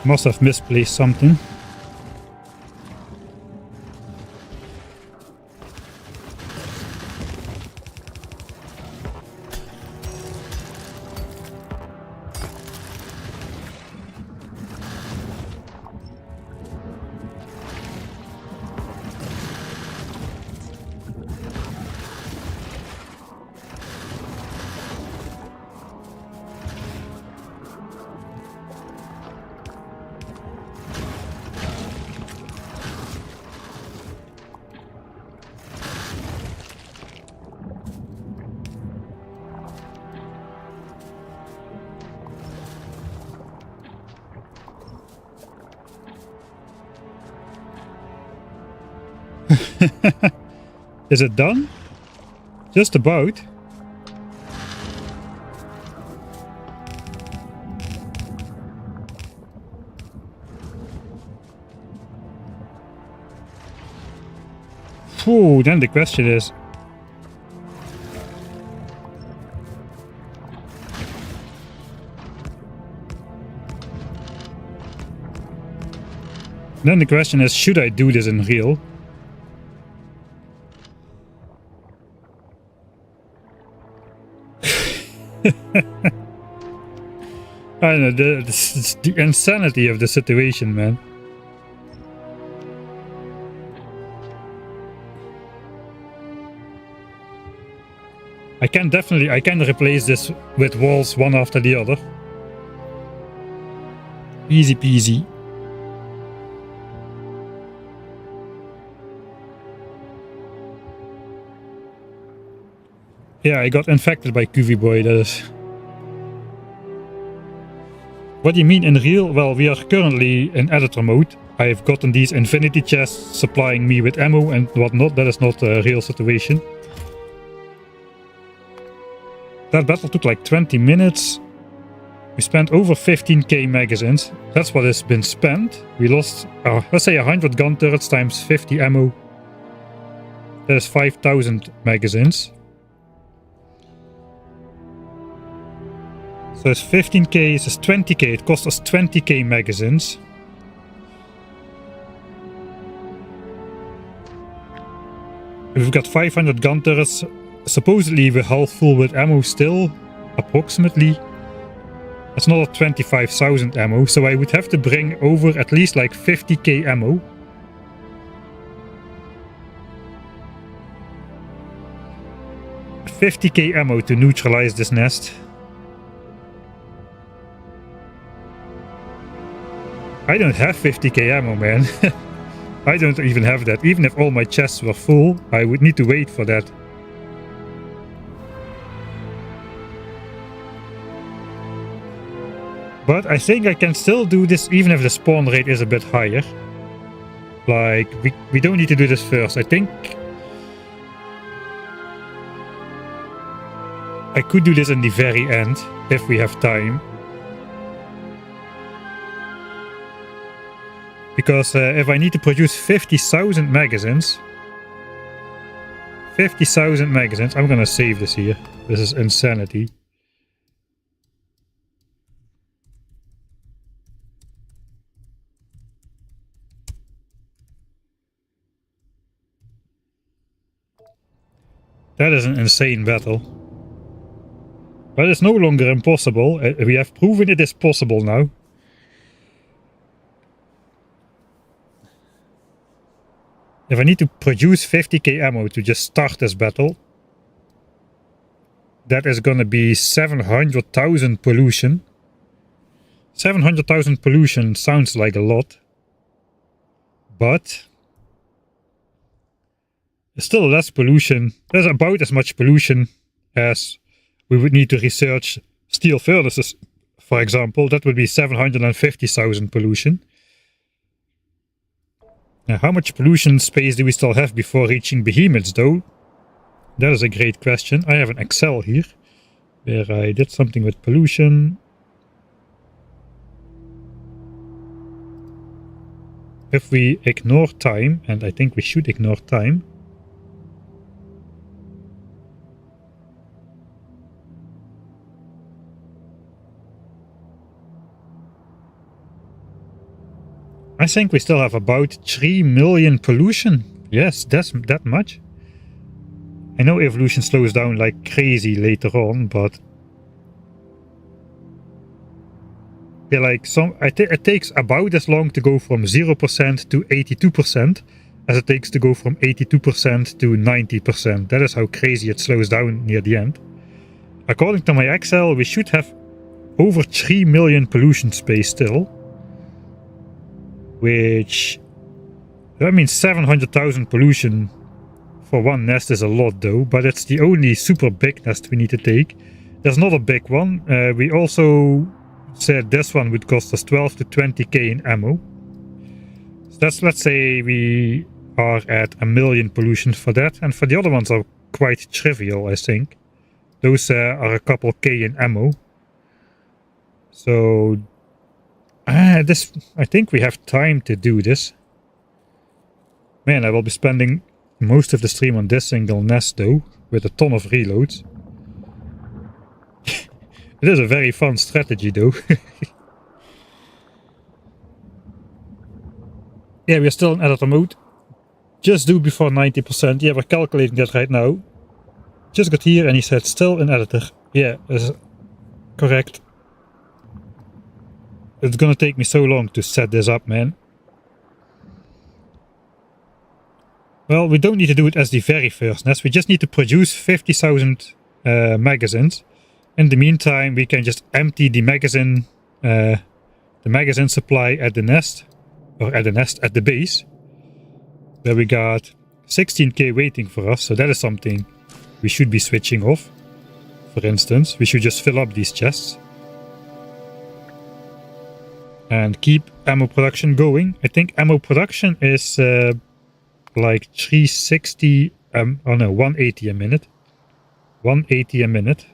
Must have misplaced something. Is it done? Just about. Whew, then the question is... Then the question is, should I do this in real? I don't know, it's the insanity of the situation, man. I can replace this with walls one after the other. Easy peasy. Yeah, I got infected by QV Boy, that is. What do you mean in real? Well, we are currently in editor mode. I've gotten these infinity chests supplying me with ammo and whatnot. That is not a real situation. That battle took like 20 minutes. We spent over 15k magazines. That's what has been spent. We lost, let's say 100 gun turrets times 50 ammo. That is 5,000 magazines. So it's 15k, it's 20k, it cost us 20k magazines. We've got 500 gun turrets, supposedly we're half full with ammo still, approximately. That's another 25,000 ammo, so I would have to bring over at least like 50k ammo. $50k ammo to neutralize this nest. I don't have 50k ammo, man. I don't even have that. Even if all my chests were full, I would need to wait for that. But I think I can still do this even if the spawn rate is a bit higher. Like, we don't need to do this first. I think I could do this in the very end if we have time. Because if I need to produce 50,000 magazines... 50,000 magazines, I'm gonna save this here. This is insanity. That is an insane battle. But it's no longer impossible. We have proven it is possible now. If I need to produce 50k ammo to just start this battle, that is gonna be 700,000 pollution. 700,000 pollution sounds like a lot, but it's still less pollution. There's about as much pollution as we would need to research steel furnaces, for example. That would be 750,000 pollution. Now, how much pollution space do we still have before reaching behemoths, though? That is a great question. I have an Excel here where I did something with pollution. If we ignore time, and I think we should ignore time, I think we still have about 3 million pollution. Yes, that's that much. I know evolution slows down like crazy later on, but yeah, like it takes about as long to go from 0% to 82% as it takes to go from 82% to 90%. That is how crazy it slows down near the end. According to my Excel, we should have over 3 million pollution space still, which that means 700,000 pollution for one nest is a lot though, but it's the only super big nest we need to take. There's not a big one. We also said this one would cost us 12 to 20k in ammo. So that's, let's say we are at 1 million pollution for that, and for the other ones are quite trivial, I think. Those are a couple k in ammo. So this, I think we have time to do this. Man, I will be spending most of the stream on this single nest though, with a ton of reloads. It is a very fun strategy though. Yeah, we are still in editor mode. Just do before 90%. Yeah, we're calculating that right now. Just got here and he said still in editor. Yeah, that's correct. It's gonna take me so long to set this up, man. Well, we don't need to do it as the very first nest. We just need to produce 50,000 magazines. In the meantime, we can just empty the magazine supply at the nest, or at the base, where we got 16k waiting for us. So that is something we should be switching off. For instance, we should just fill up these chests and keep ammo production going. I think ammo production is like 360, oh no, 180 a minute. 180 a minute.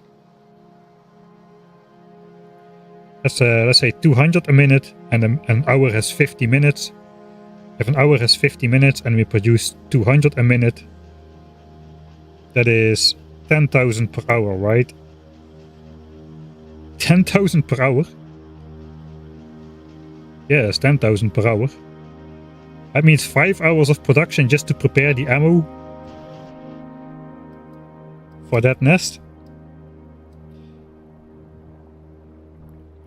Let's say 200 a minute, and an hour has 50 minutes. If an hour has 50 minutes and we produce 200 a minute, that is 10,000 per hour, right? 10,000 per hour? Yeah, it's 10,000 per hour. That means 5 hours of production just to prepare the ammo for that nest.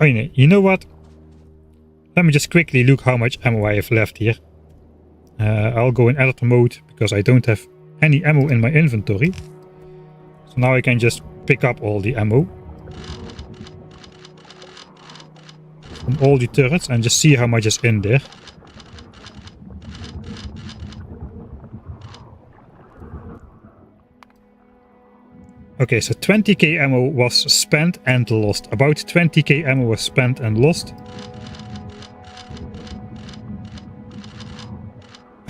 Oh, you know what? Let me just quickly look how much ammo I have left here. I'll go in editor mode because I don't have any ammo in my inventory. So now I can just pick up all the ammo from all the turrets and just see how much is in there. Okay, so 20k ammo was spent and lost. About 20k ammo was spent and lost.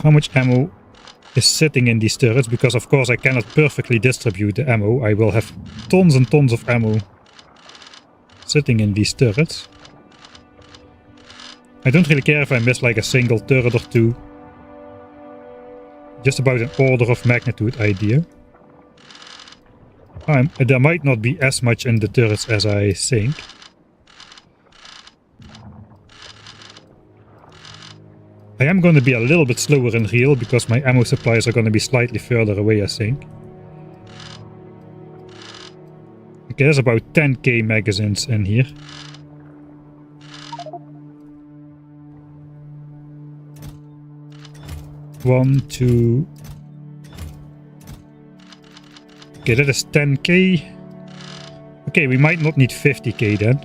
How much ammo is sitting in these turrets? Because of course I cannot perfectly distribute the ammo. I will have tons and tons of ammo sitting in these turrets. I don't really care if I miss like a single turret or two. Just about an order of magnitude idea. There might not be as much in the turrets as I think. I am going to be a little bit slower in real because my ammo supplies are going to be slightly further away, I think. Okay, there's about 10k magazines in here. One, two. Okay, that is 10k. Okay, we might not need 50k then.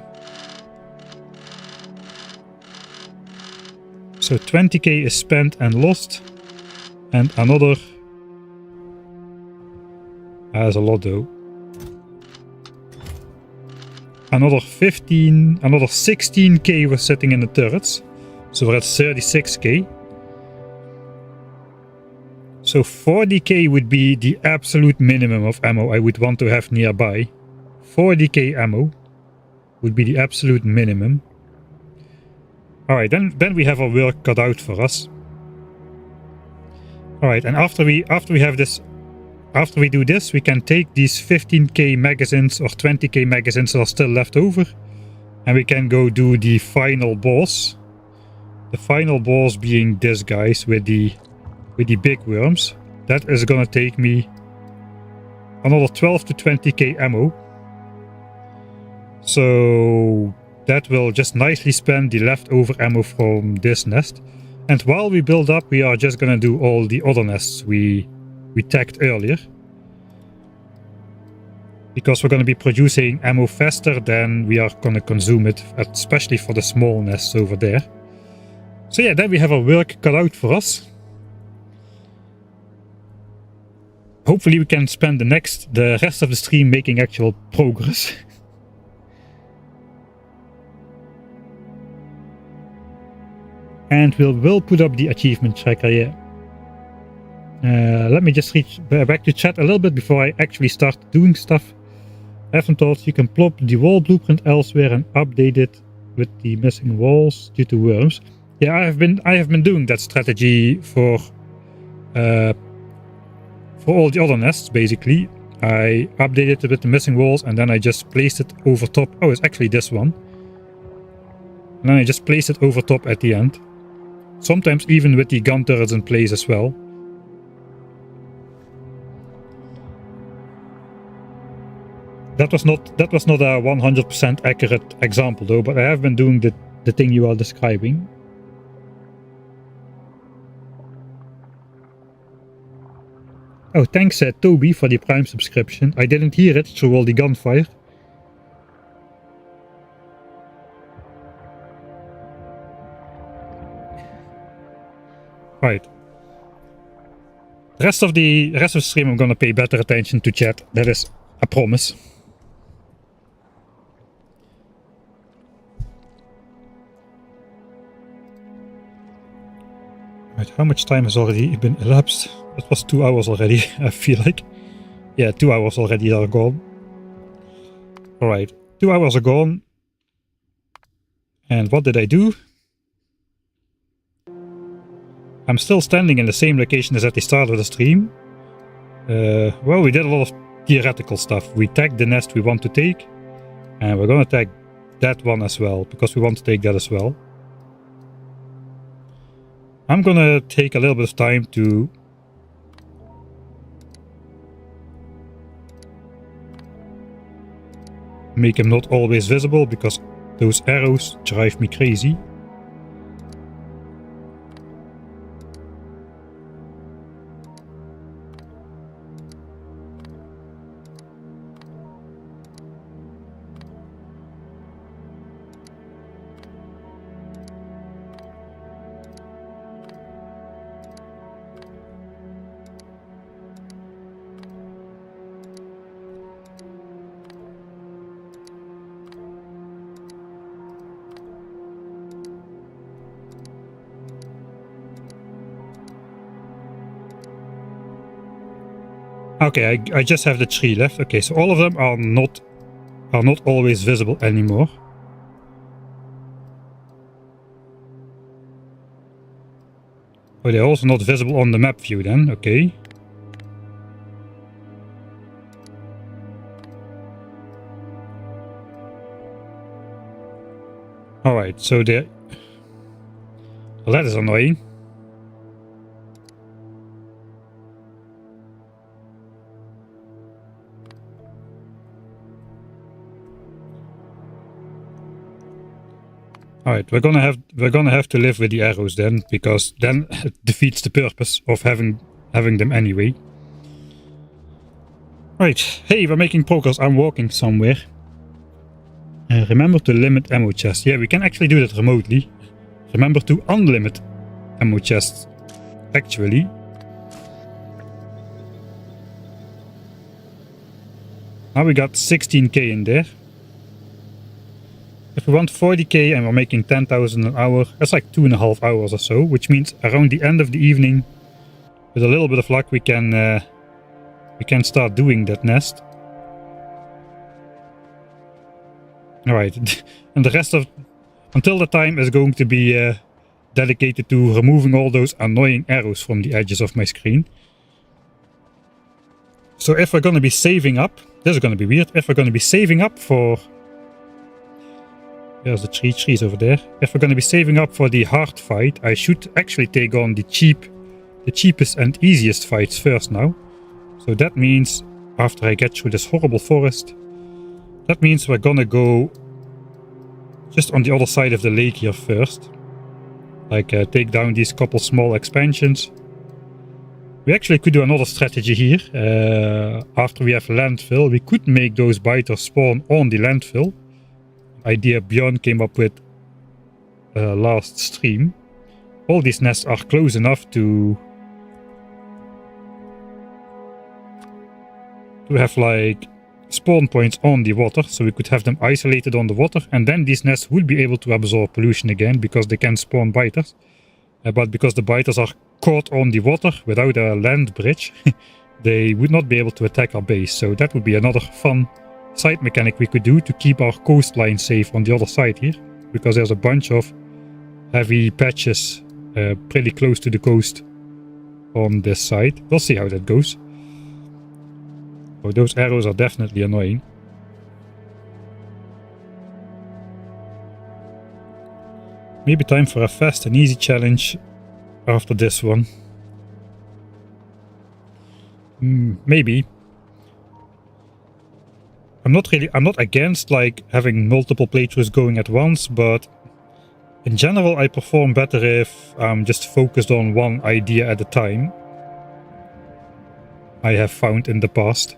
So 20k is spent and lost. And another... That's a lot though. Another 16k was sitting in the turrets. So we're at 36k. So 40k would be the absolute minimum of ammo I would want to have nearby. 40k ammo would be the absolute minimum. Alright, then we have our work cut out for us. Alright, and after we do this, we can take these 15k magazines or 20k magazines that are still left over, and we can go do the final boss. The final boss being this guys with the big worms. That is gonna take me another 12 to 20k ammo. So that will just nicely spend the leftover ammo from this nest. And while we build up, we are just gonna do all the other nests we tagged earlier. Because we're gonna be producing ammo faster than we are gonna consume it, especially for the small nests over there. So yeah, then we have our work cut out for us. Hopefully we can spend the rest of the stream making actual progress. And we'll put up the achievement tracker, yeah. Let me just reach back to chat a little bit before I actually start doing stuff. I haven't thought you can plop the wall blueprint elsewhere and update it with the missing walls due to worms. Yeah, I have been doing that strategy for all the other nests, basically. I updated it with the missing walls and then I just placed it over top. Oh, it's actually this one. And then I just placed it over top at the end. Sometimes even with the gun turrets in place as well. That was not a 100% accurate example though, but I have been doing the thing you are describing. Oh, thanks Toby for the Prime subscription. I didn't hear it through all the gunfire. Right. The rest of the stream I'm gonna pay better attention to chat. That is a promise. Right, how much time has already been elapsed? It was 2 hours already, I feel like. Yeah, 2 hours already are gone. Alright, 2 hours are gone. And what did I do? I'm still standing in the same location as at the start of the stream. Well, we did a lot of theoretical stuff. We tagged the nest we want to take. And we're gonna tag that one as well, because we want to take that as well. I'm gonna take a little bit of time to make him not always visible, because those arrows drive me crazy. Okay, I just have the 3 left. Okay, so all of them are not always visible anymore. Oh, they're also not visible on the map view then, okay. Alright, so they're... Well, that is annoying. Alright, we're gonna have to live with the arrows then, because then it defeats the purpose of having them anyway. Right, hey, we're making progress. I'm walking somewhere. Remember to limit ammo chests. Yeah, we can actually do that remotely. Remember to unlimit ammo chests. Actually. Now we got 16k in there. If we want 40k and we're making 10,000 an hour, that's like 2.5 hours or so, which means around the end of the evening, with a little bit of luck, we can start doing that nest. Alright, and the rest of until the time is going to be dedicated to removing all those annoying arrows from the edges of my screen. So if we're going to be saving up, this is going to be weird, if we're going to be saving up for... There's the trees over there. If we're going to be saving up for the hard fight, I should actually take on the cheapest and easiest fights first now. So that means, after I get through this horrible forest, that means we're gonna go just on the other side of the lake here first. Like take down these couple small expansions. We actually could do another strategy here. After we have landfill, we could make those biters spawn on the landfill. Idea Björn came up with last stream. All these nests are close enough to have like spawn points on the water, so we could have them isolated on the water, and then these nests would be able to absorb pollution again because they can spawn biters. But because the biters are caught on the water without a land bridge, they would not be able to attack our base. So that would be another fun side mechanic we could do to keep our coastline safe on the other side here, because there's a bunch of heavy patches pretty close to the coast on this side. We'll see how that goes. Oh, those arrows are definitely annoying. Maybe time for a fast and easy challenge after this one. Maybe. I'm not against like having multiple playthroughs going at once, but in general I perform better if I'm just focused on one idea at a time. I have found in the past.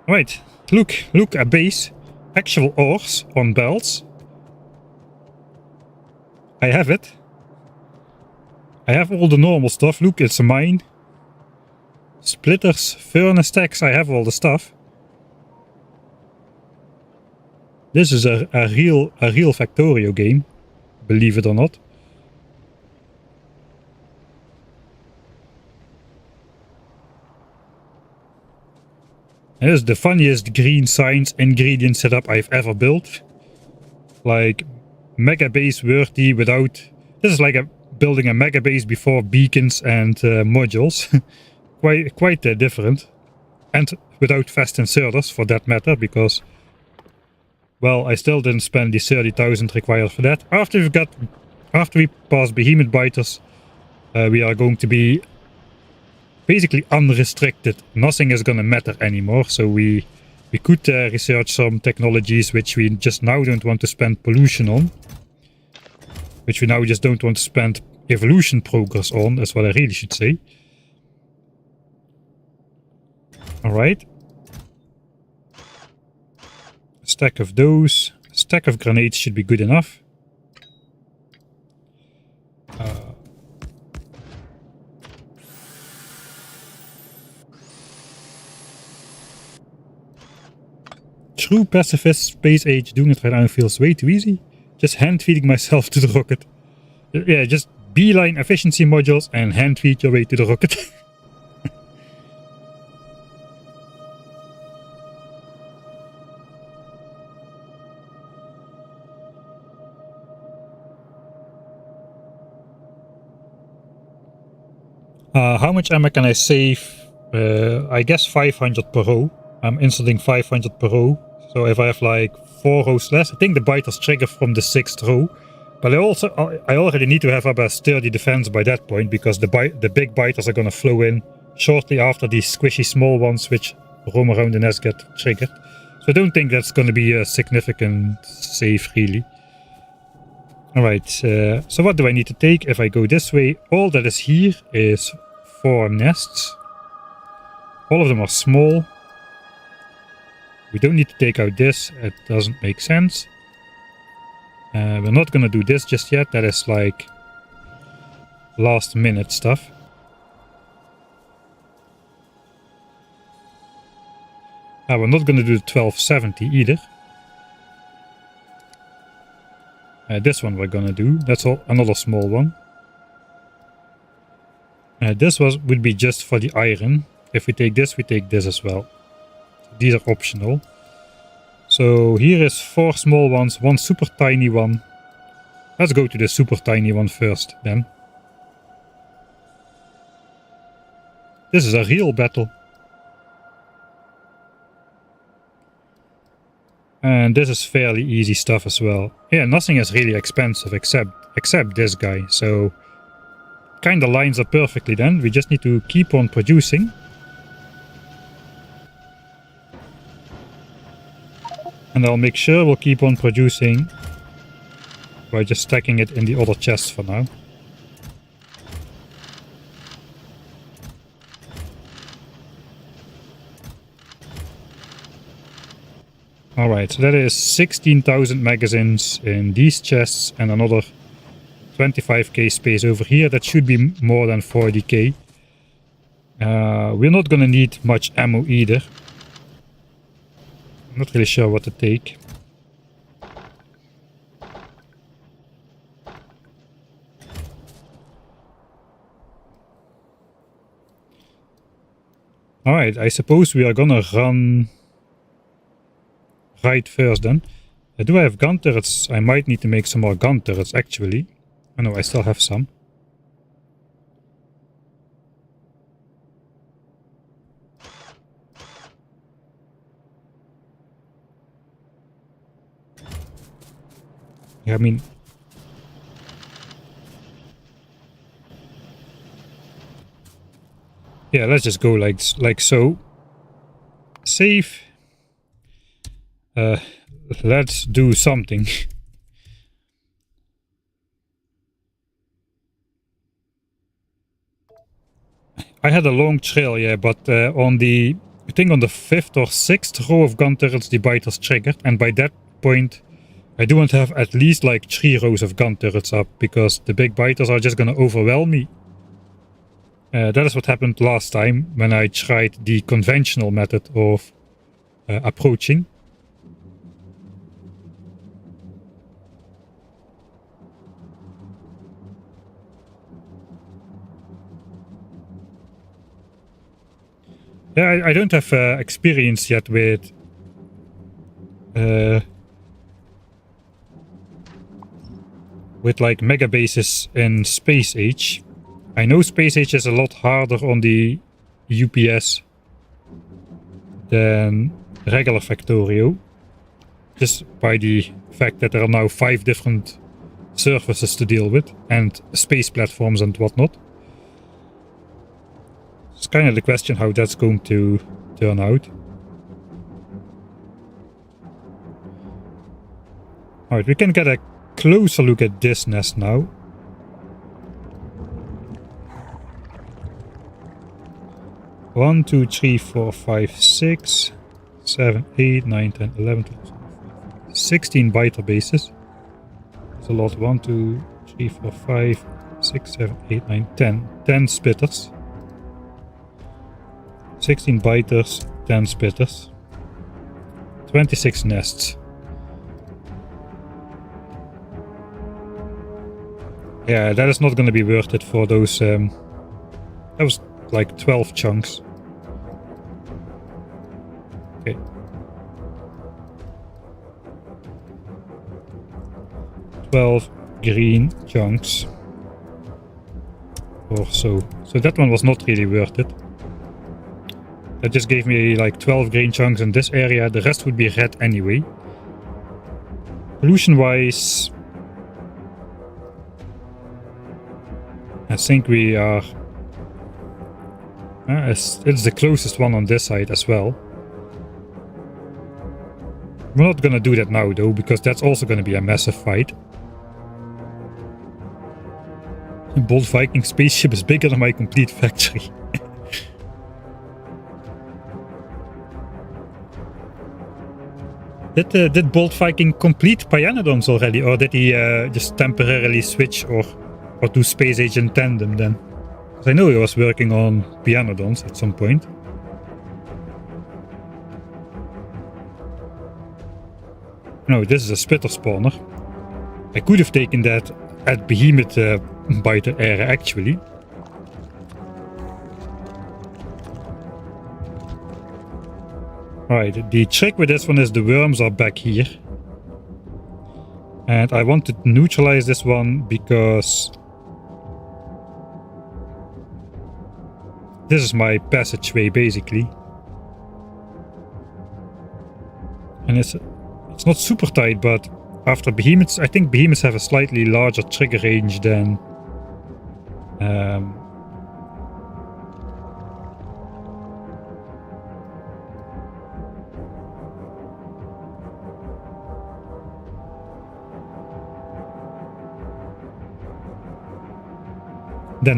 Right, look, a base. Actual ores on belts. I have it. I have all the normal stuff. Look, it's a mine. Splitters, furnace stacks, I have all the stuff. This is a real Factorio game, believe it or not. It is the funniest green science ingredient setup I've ever built. Like, mega base worthy without... This is like building a mega base before beacons and modules. quite different. And without fast inserters for that matter, because... Well, I still didn't spend the 30,000 required for that. After we pass behemoth biters, we are going to be basically unrestricted. Nothing is gonna matter anymore, so we could research some technologies which we just now don't want to spend pollution on. Which we now just don't want to spend evolution progress on, that's what I really should say. Alright. A stack of those. A stack of grenades should be good enough. True pacifist space age, doing it right now feels way too easy. Just hand feeding myself to the rocket. Yeah, just beeline efficiency modules and hand feed your way to the rocket. How much ammo can I save? I guess 500 per row. I'm inserting 500 per row. So if I have like 4 rows less, I think the biters trigger from the 6th row. But I already need to have up a sturdy defense by that point, because the big biters are gonna flow in shortly after these squishy small ones which roam around the nest get triggered. So I don't think that's gonna be a significant save really. Alright, so what do I need to take if I go this way? All that is here is 4 nests. All of them are small. We don't need to take out this, it doesn't make sense. We're not gonna do this just yet, that is like last minute stuff. We're not gonna do the 1270 either. This one we're gonna do, that's all, another small one. This would be just for the iron. If we take this as well. These are optional. So here is 4 small ones, 1 super tiny one. Let's go to the super tiny one first then. This is a real battle. And this is fairly easy stuff as well. Yeah, nothing is really expensive except this guy. So kinda lines up perfectly then. We just need to keep on producing. And I'll make sure we'll keep on producing by just stacking it in the other chests for now. Alright, so that is 16,000 magazines in these chests and another 25k space over here. That should be more than 40k. We're not gonna need much ammo either. I'm not really sure what to take. Alright, I suppose we are gonna run right first then. Do I have gun turrets? I might need to make some more gun turrets actually. Oh no, I still have some. Yeah, I mean... Yeah, let's just go like so. Save. Let's do something. I had a long trail, yeah, but on the... I think on the 5th or 6th row of gun turrets the biters triggered, and by that point I do want to have at least like 3 rows of gun turrets up, because the big biters are just gonna overwhelm me. That is what happened last time when I tried the conventional method of approaching. Yeah, I don't have experience yet with like mega bases in Space Age. I know Space Age is a lot harder on the UPS than regular Factorio, just by the fact that there are now 5 different surfaces to deal with and space platforms and whatnot. It's kind of the question how that's going to turn out. Alright, we can get a closer look at this nest now. One, 2, 3, 4, 5, 6, 7, 8, 9, 10, 11, 12, 16 biter bases. That's a lot. 1, 2, 3, 4, 5, 6, 7, 8, 9, 10. 10 spitters. 16 biters, 10 spitters. 26 nests. Yeah, that is not going to be worth it for those... that was like 12 chunks. Okay. 12 green chunks. Or so. So that one was not really worth it. That just gave me like 12 green chunks in this area. The rest would be red anyway. Pollution wise, I think we are... it's the closest one on this side as well. We're not gonna do that now though, because that's also gonna be a massive fight. Bold Viking spaceship is bigger than my complete factory. Did Bold Viking complete Pyanodons already, or did he just temporarily switch or do Space Age in tandem then? Because I know he was working on Pyanodons at some point. No, this is a spitter spawner. I could have taken that at Behemoth Biter era actually. Right, the trick with this one is the worms are back here. And I want to neutralize this one because this is my passageway basically. And it's not super tight, but after Behemoths, I think Behemoths have a slightly larger trigger range than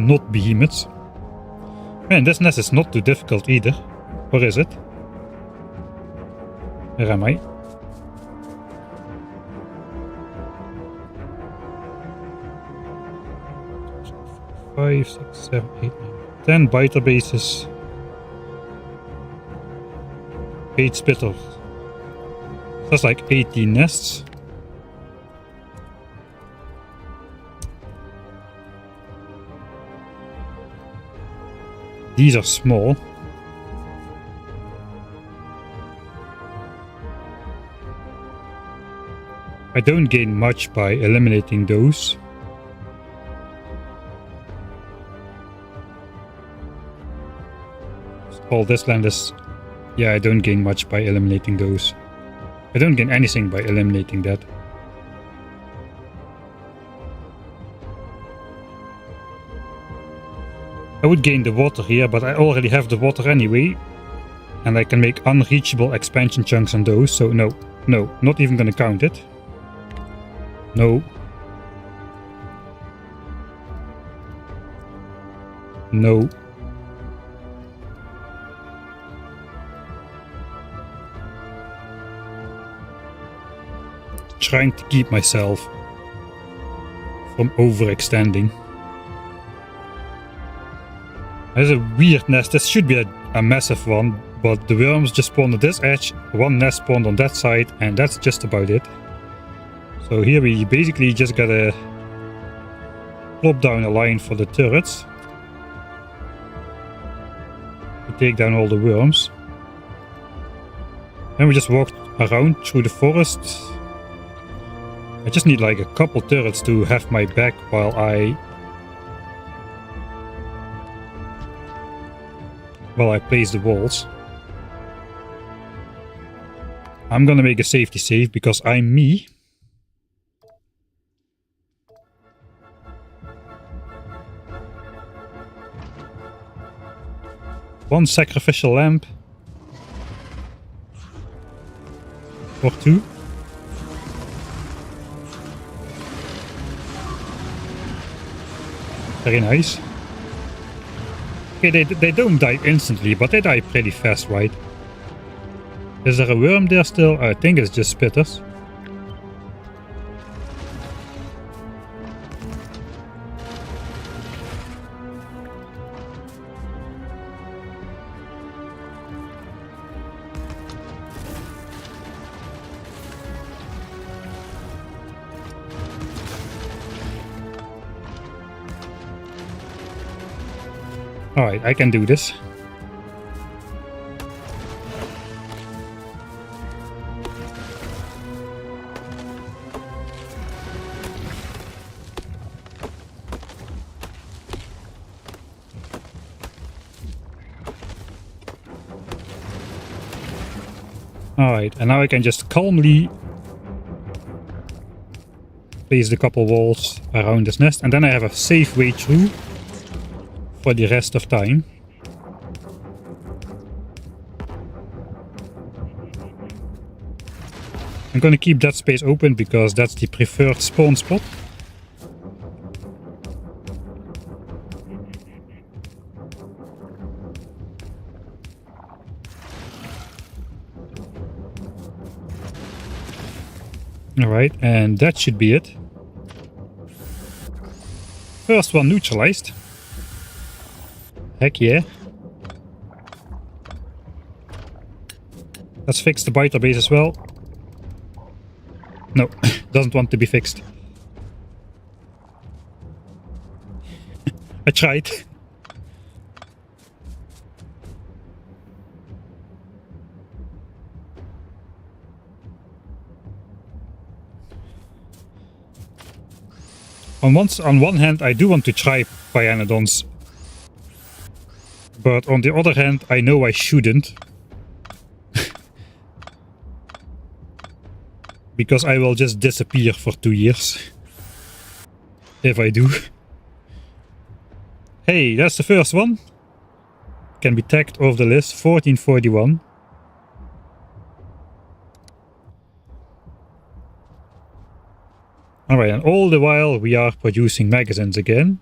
not Behemoths. Man, this nest is not too difficult either. Or is it? Where am I? Five, 6, 7, 8, 9, 10 biter bases. 8 spitters. That's like 18 nests. These are small. I don't gain much by eliminating those. All this land is... yeah, I don't gain much by eliminating those. I don't gain anything by eliminating that. I would gain the water here, but I already have the water anyway. And I can make unreachable expansion chunks on those, so no, not even gonna count it. No. No. Trying to keep myself from overextending. There's a weird nest. This should be a massive one, but the worms just spawned at this edge, one nest spawned on that side, and that's just about it. So here we basically just gotta plop down a line for the turrets to take down all the worms. Then we just walk around through the forest. I just need like a couple turrets to have my back while I place the walls. I'm gonna make a safety save because I'm me. One sacrificial lamp. Or two. Very nice. Okay, they don't die instantly, but they die pretty fast, right? Is there a worm there still? I think it's just spitters. Alright, I can do this. Alright, and now I can just calmly place the couple walls around this nest, and then I have a safe way through for the rest of time. I'm gonna keep that space open because that's the preferred spawn spot. Alright, and that should be it. First one neutralized. Heck yeah. Let's fix the biter base as well. No, doesn't want to be fixed. I tried. On one hand, I do want to try Pyanodons, but on the other hand, I know I shouldn't. Because I will just disappear for 2 years. If I do. Hey, that's the first one. Can be tagged off the list, 1441. Alright, and all the while we are producing magazines again.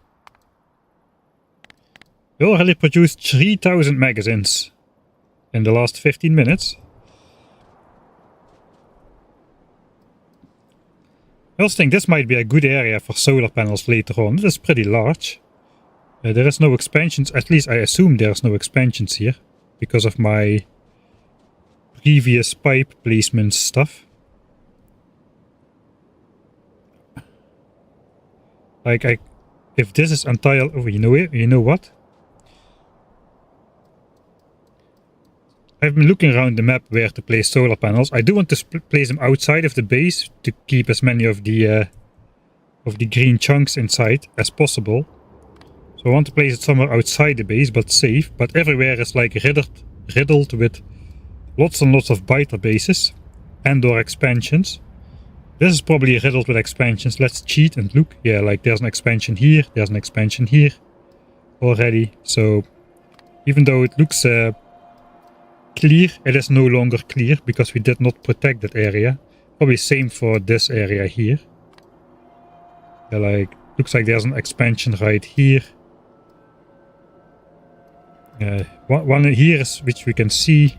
We already produced 3000 magazines in the last 15 minutes. I also think this might be a good area for solar panels later on. It is pretty large. There is no expansions, at least I assume there's no expansions here, because of my previous pipe placement stuff. Like, if this is entirely, oh, you know what? I've been looking around the map where to place solar panels. I do want to place them outside of the base to keep as many of the green chunks inside as possible. So I want to place it somewhere outside the base, but safe. But everywhere is like riddled with lots and lots of biter bases and/or expansions. This is probably riddled with expansions. Let's cheat and look. Yeah, like there's an expansion here, there's an expansion here already. So even though it looks clear, it is no longer clear because we did not protect that area. Probably same for this area here. Yeah, like looks like there's an expansion right here. One here is which we can see.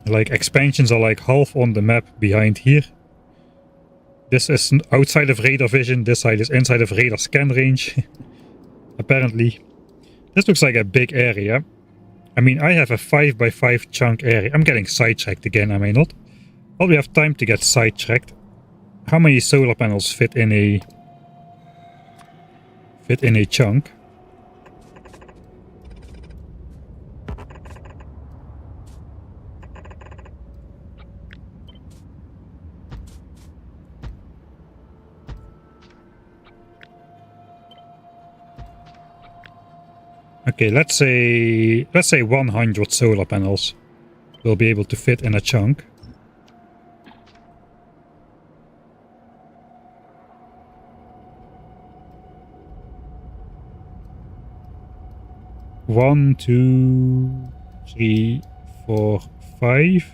Like expansions are like half on the map behind here. This is outside of radar vision, this side is inside of radar scan range. Apparently. This looks like a big area. I mean, I have a 5x5 chunk area. I'm getting sidetracked again, am I not? Well, we have time to get sidetracked. How many solar panels fit in a chunk? Okay, let's say 100 solar panels will be able to fit in a chunk. One, 2, 3, 4, 5,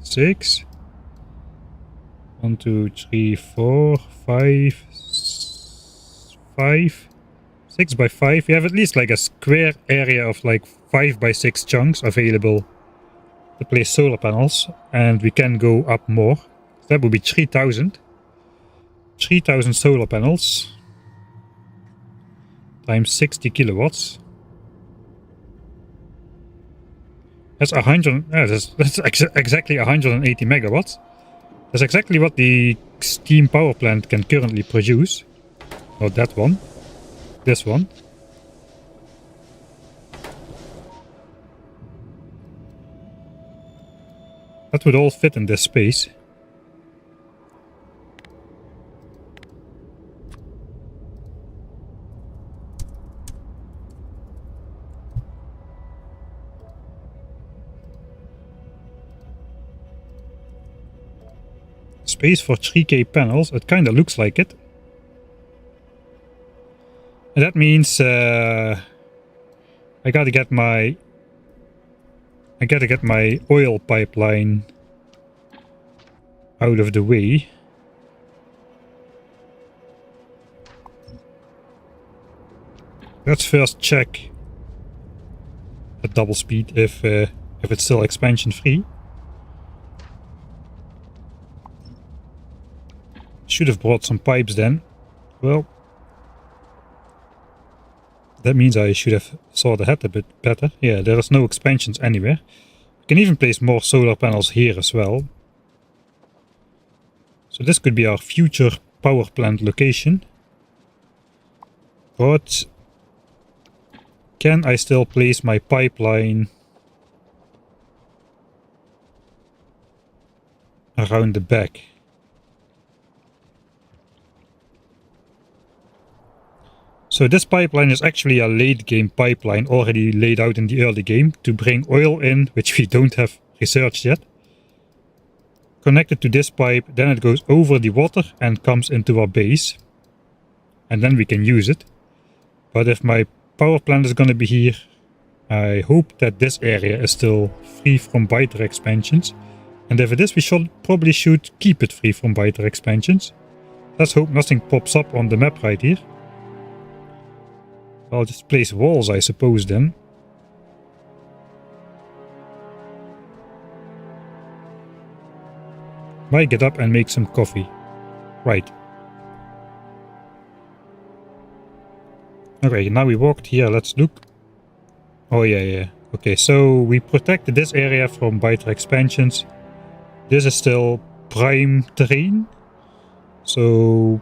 6. 1, 2, 3, 4, 5, 5. 6 by 5, we have at least like a square area of like 5 by 6 chunks available to place solar panels, and we can go up more. That would be 3000. 3000 solar panels times 60 kilowatts. That's 100. That's exactly 180 megawatts. That's exactly what the steam power plant can currently produce. Not that one. This one. That would all fit in this space. Space for 3K panels. It kind of looks like it. And that means I gotta get my oil pipeline out of the way. Let's first check at double speed if if it's still expansion free. Should have brought some pipes then. Well, that means I should have thought ahead a bit better. Yeah, there is no expansions anywhere. We can even place more solar panels here as well. So this could be our future power plant location. But can I still place my pipeline around the back? So this pipeline is actually a late game pipeline already laid out in the early game to bring oil in, which we don't have researched yet. Connected to this pipe, then it goes over the water and comes into our base. And then we can use it. But if my power plant is gonna be here, I hope that this area is still free from biter expansions. And if it is, we should probably keep it free from biter expansions. Let's hope nothing pops up on the map right here. I'll just place walls, I suppose, then. Might get up and make some coffee. Right. Okay, now we walked here, let's look. Oh yeah. Okay, so we protected this area from biter expansions. This is still prime terrain. So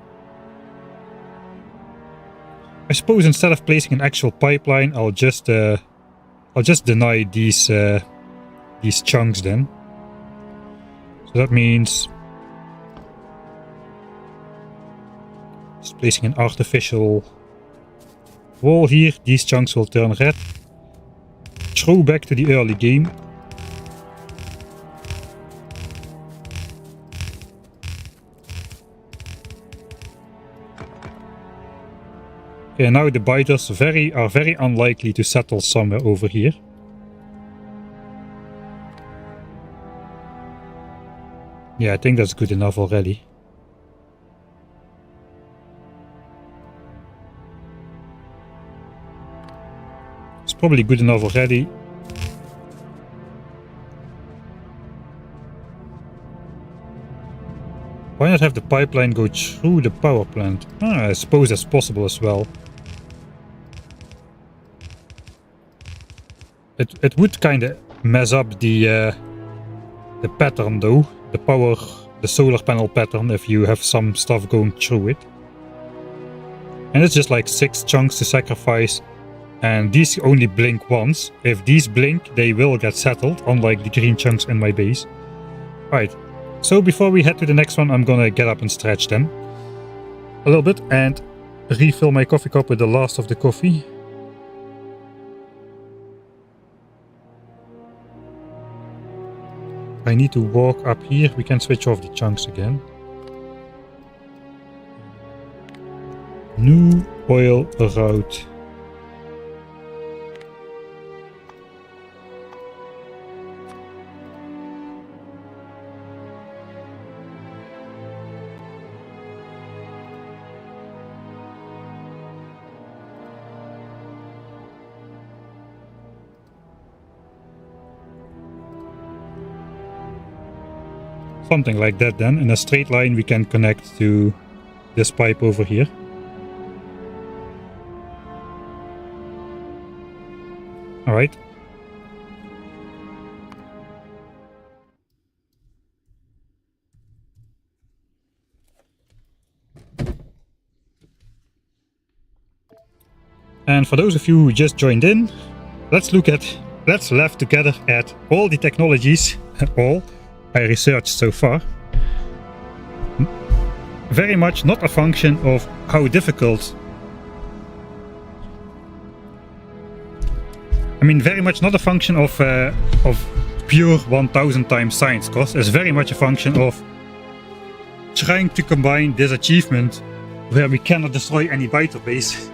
I suppose instead of placing an actual pipeline, I'll just deny these chunks then. So that means just placing an artificial wall here. These chunks will turn red. Throw back to the early game. Okay, now the biters are very unlikely to settle somewhere over here. Yeah, I think that's good enough already. It's probably good enough already. Why not have the pipeline go through the power plant? I suppose that's possible as well. It would kind of mess up the pattern though. The solar panel pattern, if you have some stuff going through it. And it's just like 6 chunks to sacrifice. And these only blink once. If these blink, they will get settled, unlike the green chunks in my base. Right, so before we head to the next one, I'm gonna get up and stretch then. A little bit and refill my coffee cup with the last of the coffee. I need to walk up here. We can switch off the chunks again. New oil route. Something like that then. In a straight line we can connect to this pipe over here. Alright. And for those of you who just joined in, let's laugh together at all the technologies, I researched so far. Very much not a function of how difficult. I mean, very much not a function of pure 1000 times science cost. It's very much a function of trying to combine this achievement where we cannot destroy any biter base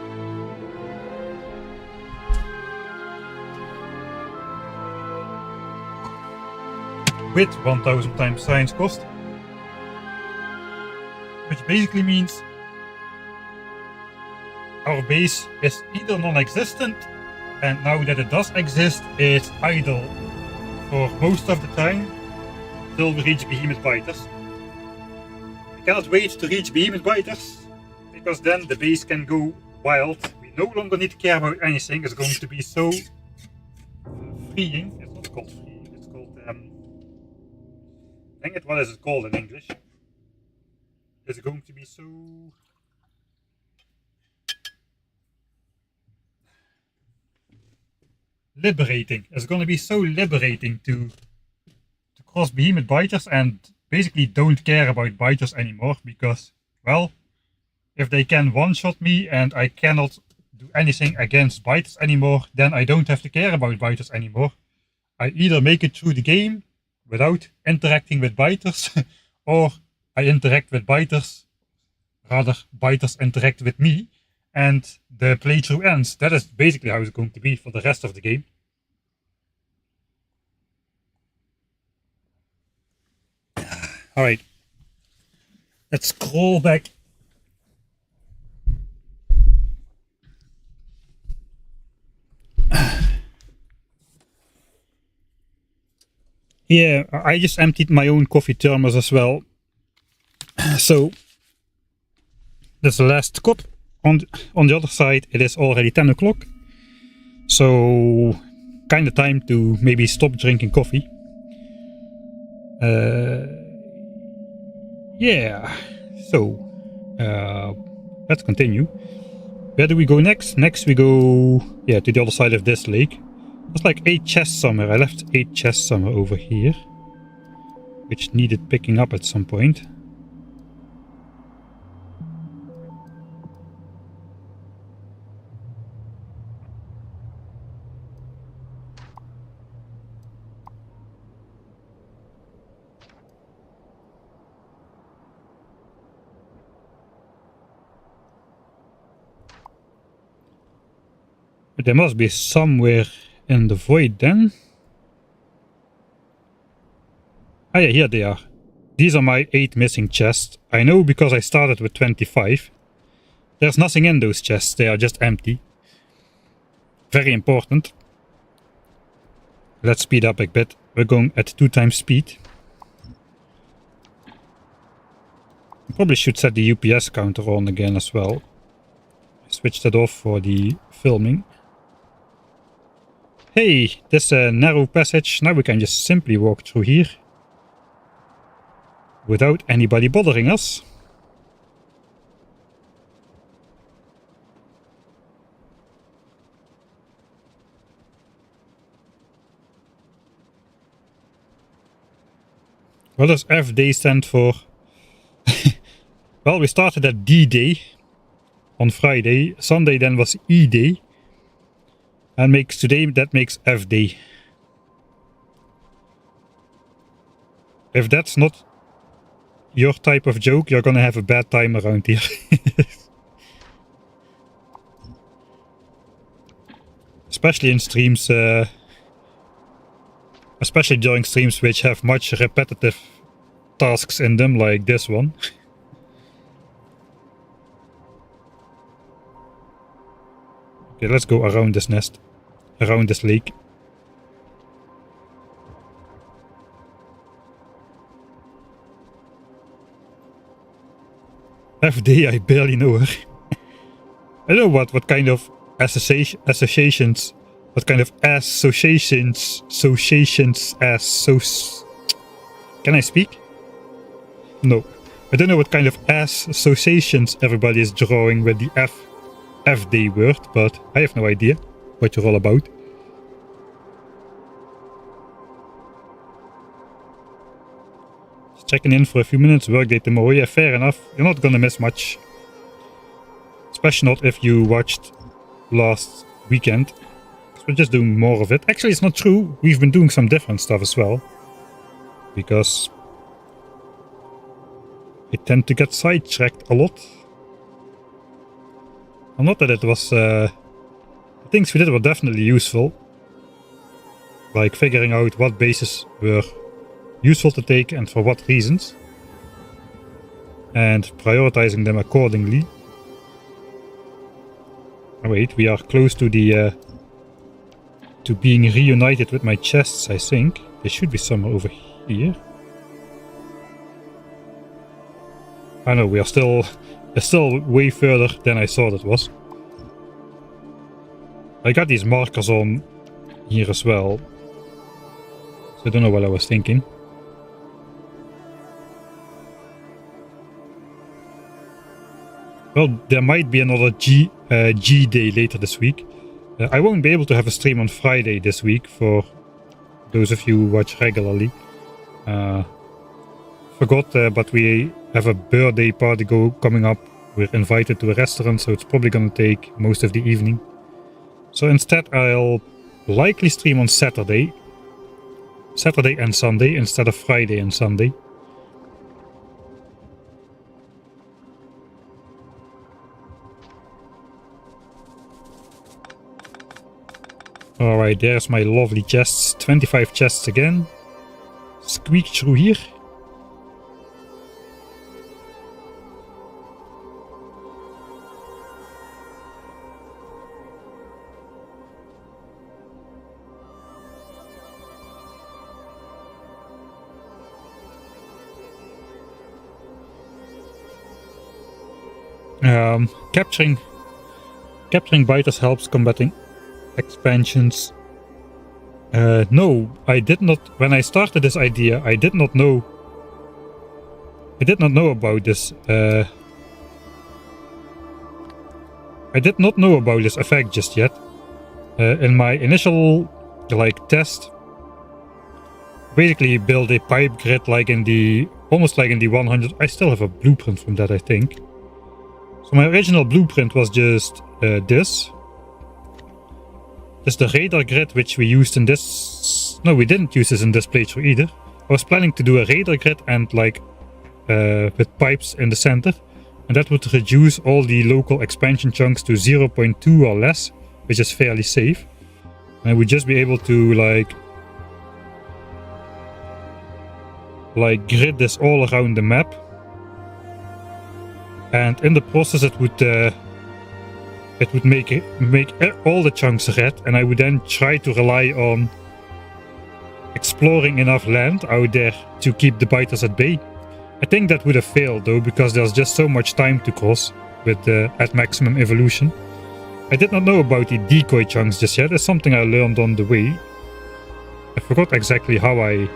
with 1000 times science cost, which basically means our base is either non-existent, and now that it does exist, it's idle for most of the time till we reach behemoth biters. I cannot wait to reach behemoth biters because then the base can go wild. We no longer need to care about anything. It's going to be so freeing. It's not called freeing, it's called dang it, what is it called in English? It's going to be so liberating. It's going to be so liberating to cross behemoth biters and basically don't care about biters anymore because, well, if they can one-shot me and I cannot do anything against biters anymore, then I don't have to care about biters anymore. I either make it through the game without interacting with biters, or I interact with biters, rather biters interact with me, and the playthrough ends. That is basically how it's going to be for the rest of the game. Alright, let's scroll back. Yeah, I just emptied my own coffee thermos as well. So, that's the last cup. On the other side, it is already 10 o'clock. So, kind of time to maybe stop drinking coffee. Yeah, so, let's continue. Where do we go next? Next we go, yeah, to the other side of this lake. There's like 8 chests somewhere. I left 8 chests somewhere over here, which needed picking up at some point. But there must be somewhere in the void then. Ah yeah, here they are. These are my 8 missing chests. I know because I started with 25. There's nothing in those chests, they are just empty. Very important. Let's speed up a bit. We're going at 2 times speed. I probably should set the UPS counter on again as well. I switched it off for the filming. Hey, this narrow passage. Now we can just simply walk through here without anybody bothering us. What does F-Day stand for? Well, we started at D-Day on Friday. Sunday then was E-Day. And that makes F-Day. If that's not your type of joke, you're gonna have a bad time around here. Especially in streams, especially during streams which have much repetitive tasks in them, like this one. Okay, let's go around this nest, around this lake. FD, I barely know her. I don't know what kind of associations, what kind of associations can I speak? No. I don't know what kind of associations everybody is drawing with the FD word, but I have no idea what you're all about. Just checking in for a few minutes, workday tomorrow. Yeah, fair enough. You're not gonna miss much. Especially not if you watched last weekend. We're just doing more of it. Actually, it's not true. We've been doing some different stuff as well. Because I tend to get sidetracked a lot. Well, not that it was... the things we did were definitely useful. Like figuring out what bases were useful to take and for what reasons. And prioritizing them accordingly. Oh wait, we are close to the to being reunited with my chests, I think. They should be somewhere over here. I know, we are still way further than I thought it was. I got these markers on here as well. So I don't know what I was thinking. Well, there might be another G day later this week. I won't be able to have a stream on Friday this week for those of you who watch regularly. Forgot, but we have a birthday party coming up. We're invited to a restaurant, so it's probably gonna take most of the evening. So instead I'll likely stream on Saturday and Sunday instead of Friday and Sunday. Alright, there's my lovely chests. 25 chests again. Squeak through here. Capturing biters helps combating expansions. No, I did not. When I started this idea, I did not know about this. I did not know about this effect just yet. In my initial test, basically build a pipe grid almost like in the 100. I still have a blueprint from that, I think. So my original blueprint was just this. This is the radar grid which we used in this. No, we didn't use this in this playthrough either. I was planning to do a radar grid and with pipes in the center, and that would reduce all the local expansion chunks to 0.2 or less, which is fairly safe. And I would just be able to grid this all around the map. And in the process it would make all the chunks red, and I would then try to rely on exploring enough land out there to keep the biters at bay. I think that would have failed though, because there's just so much time to cross with at maximum evolution. I did not know about the decoy chunks just yet. It's something I learned on the way. I forgot exactly how I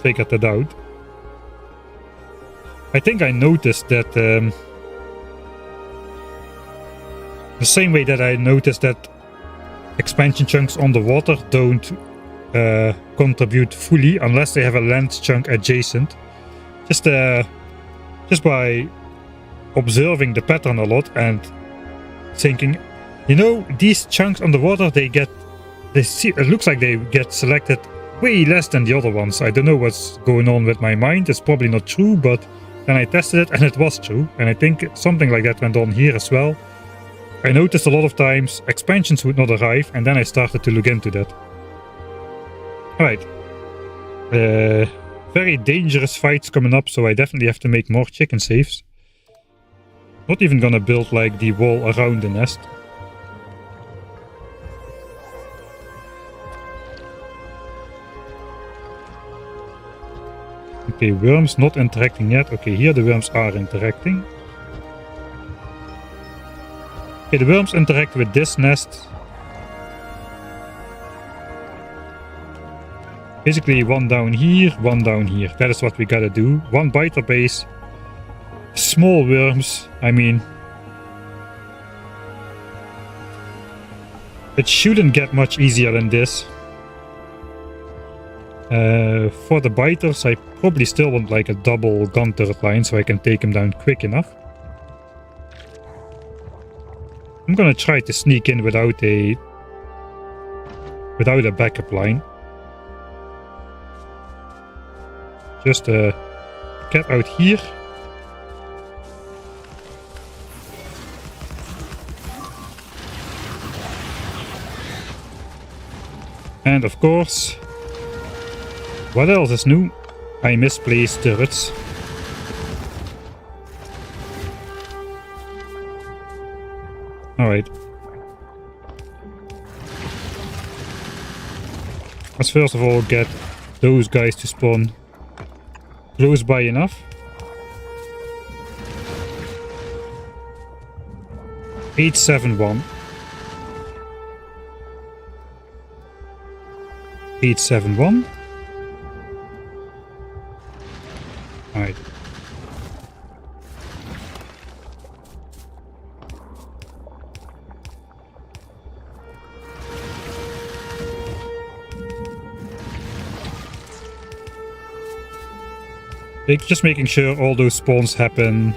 figured that out. I think I noticed that the same way that I noticed that expansion chunks on the water don't contribute fully unless they have a land chunk adjacent. Just by observing the pattern a lot and thinking, you know, these chunks on the water, it looks like they get selected way less than the other ones. I don't know what's going on with my mind. It's probably not true, but then I tested it and it was true. And I think something like that went on here as well. I noticed a lot of times expansions would not arrive, and then I started to look into that. Alright. Very dangerous fights coming up, so I definitely have to make more chicken safes. Not even gonna build the wall around the nest. Okay, worms not interacting yet. Okay, here the worms are interacting. Okay, the worms interact with this nest. Basically one down here, one down here. That is what we gotta do. One biter base. Small worms, I mean. It shouldn't get much easier than this. For the biters, I probably still want a double gun turret line so I can take them down quick enough. I'm gonna try to sneak in without a backup line. Just get out here. And of course, what else is new? I misplaced turrets. Alright. Let's first of all get those guys to spawn close by enough. 871. 871. Alright. Just making sure all those spawns happen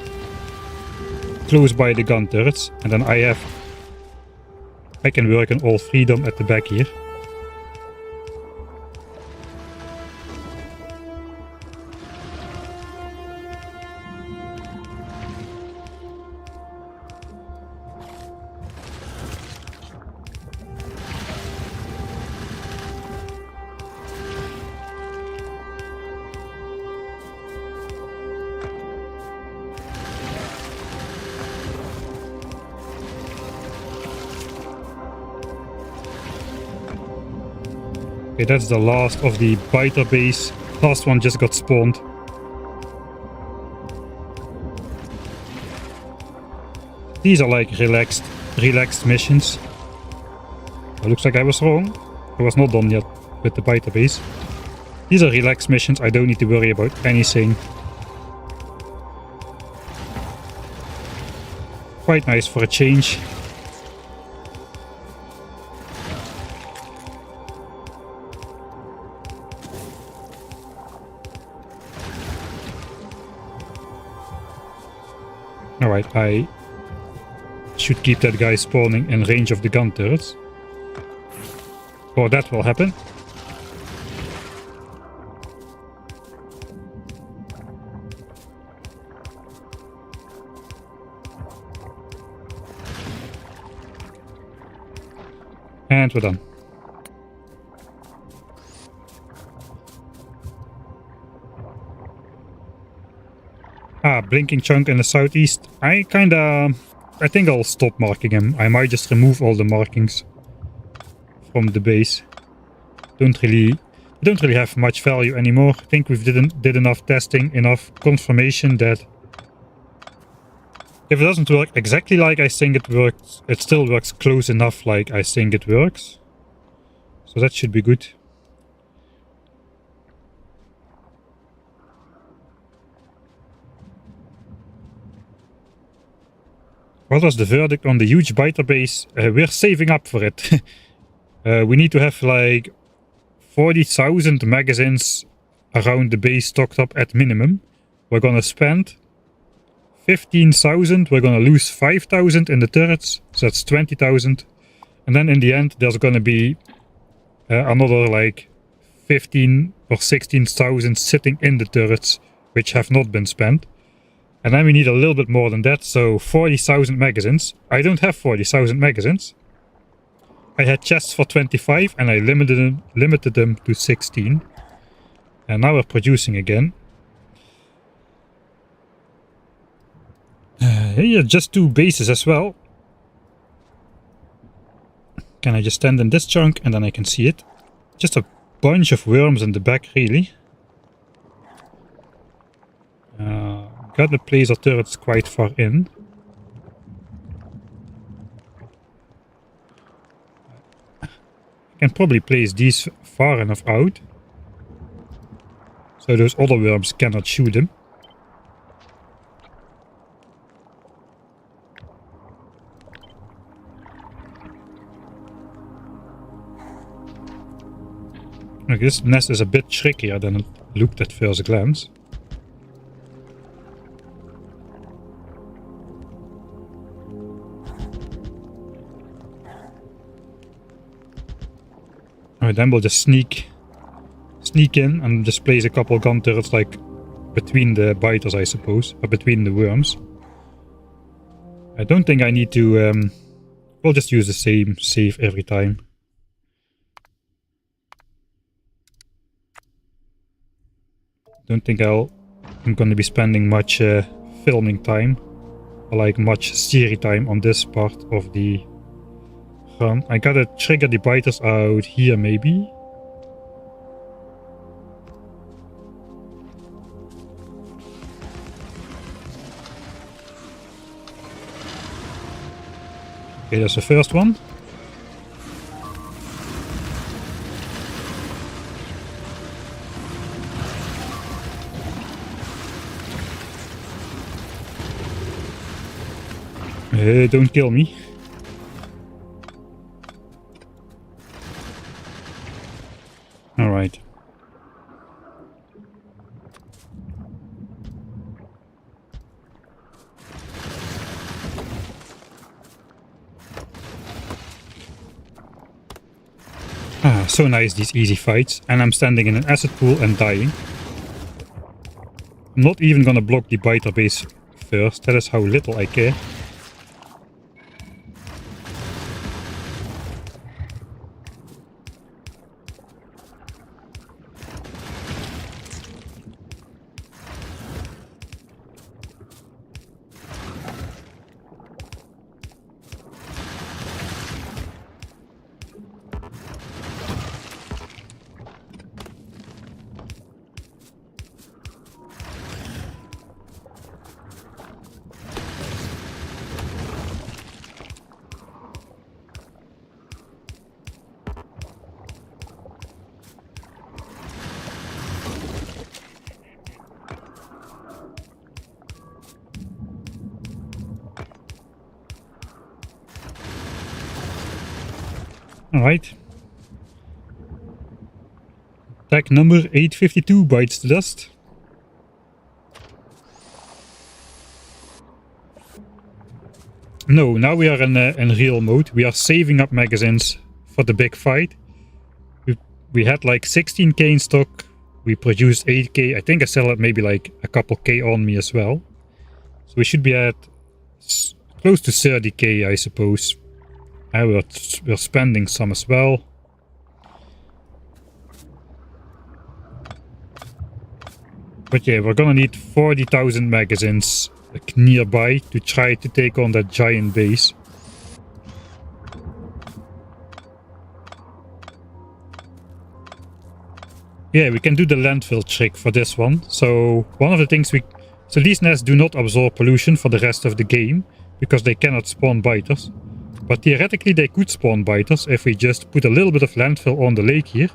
close by the gun turrets, and then I can work on all freedom at the back here. Okay, that's the last of the biter base. Last one just got spawned. These are like relaxed missions. It looks like I was wrong. I was not done yet with the biter base. These are relaxed missions. I don't need to worry about anything. Quite nice for a change. Alright, I should keep that guy spawning in range of the gun turrets. Or that will happen. And we're done. Blinking chunk in the southeast. I think I'll stop marking him. I might just remove all the markings from the base. Don't really have much value anymore. I think we've did enough testing, enough confirmation that if it doesn't work exactly like I think it works, it still works close enough like I think it works. So that should be good. What was the verdict on the huge biter base? We're saving up for it. We need to have like 40,000 magazines around the base stocked up at minimum. We're gonna spend 15,000. We're gonna lose 5,000 in the turrets. So that's 20,000. And then in the end, there's gonna be another like 15 or 16,000 sitting in the turrets, which have not been spent. And then we need a little bit more than that, so 40,000 magazines. I don't have 40,000 magazines. I had chests for 25 and I limited them to 16. And now we're producing again. Here, just 2 bases as well. Can I just stand in this chunk and then I can see it? Just a bunch of worms in the back, really. Got the laser turrets quite far in. I can probably place these far enough out so those other worms cannot shoot them. Okay, this nest is a bit trickier than it looked at first glance. Alright, then we'll just sneak in and just place a couple gun turrets like between the biters, I suppose, or between the worms. I don't think I need to, we'll just use the same save every time. Don't think I'm gonna be spending much filming time, or like much theory time on this part of the run. I gotta trigger the biters out here maybe. Okay, that's the first one. Don't kill me. Alright. Ah, so nice, these easy fights. And I'm standing in an acid pool and dying. I'm not even gonna block the biter base first. That is how little I care. Alright. Attack number 852 bites the dust. No, now we are in real mode. We are saving up magazines for the big fight. We had like 16k in stock. We produced 8k. I think I still had maybe like a couple k on me as well. So we should be at close to 30k, I suppose. We're spending some as well. But yeah, we're gonna need 40,000 magazines like nearby to try to take on that giant base. Yeah, we can do the landfill trick for this one. So one of the things so these nests do not absorb pollution for the rest of the game because they cannot spawn biters. But theoretically they could spawn biters if we just put a little bit of landfill on the lake here.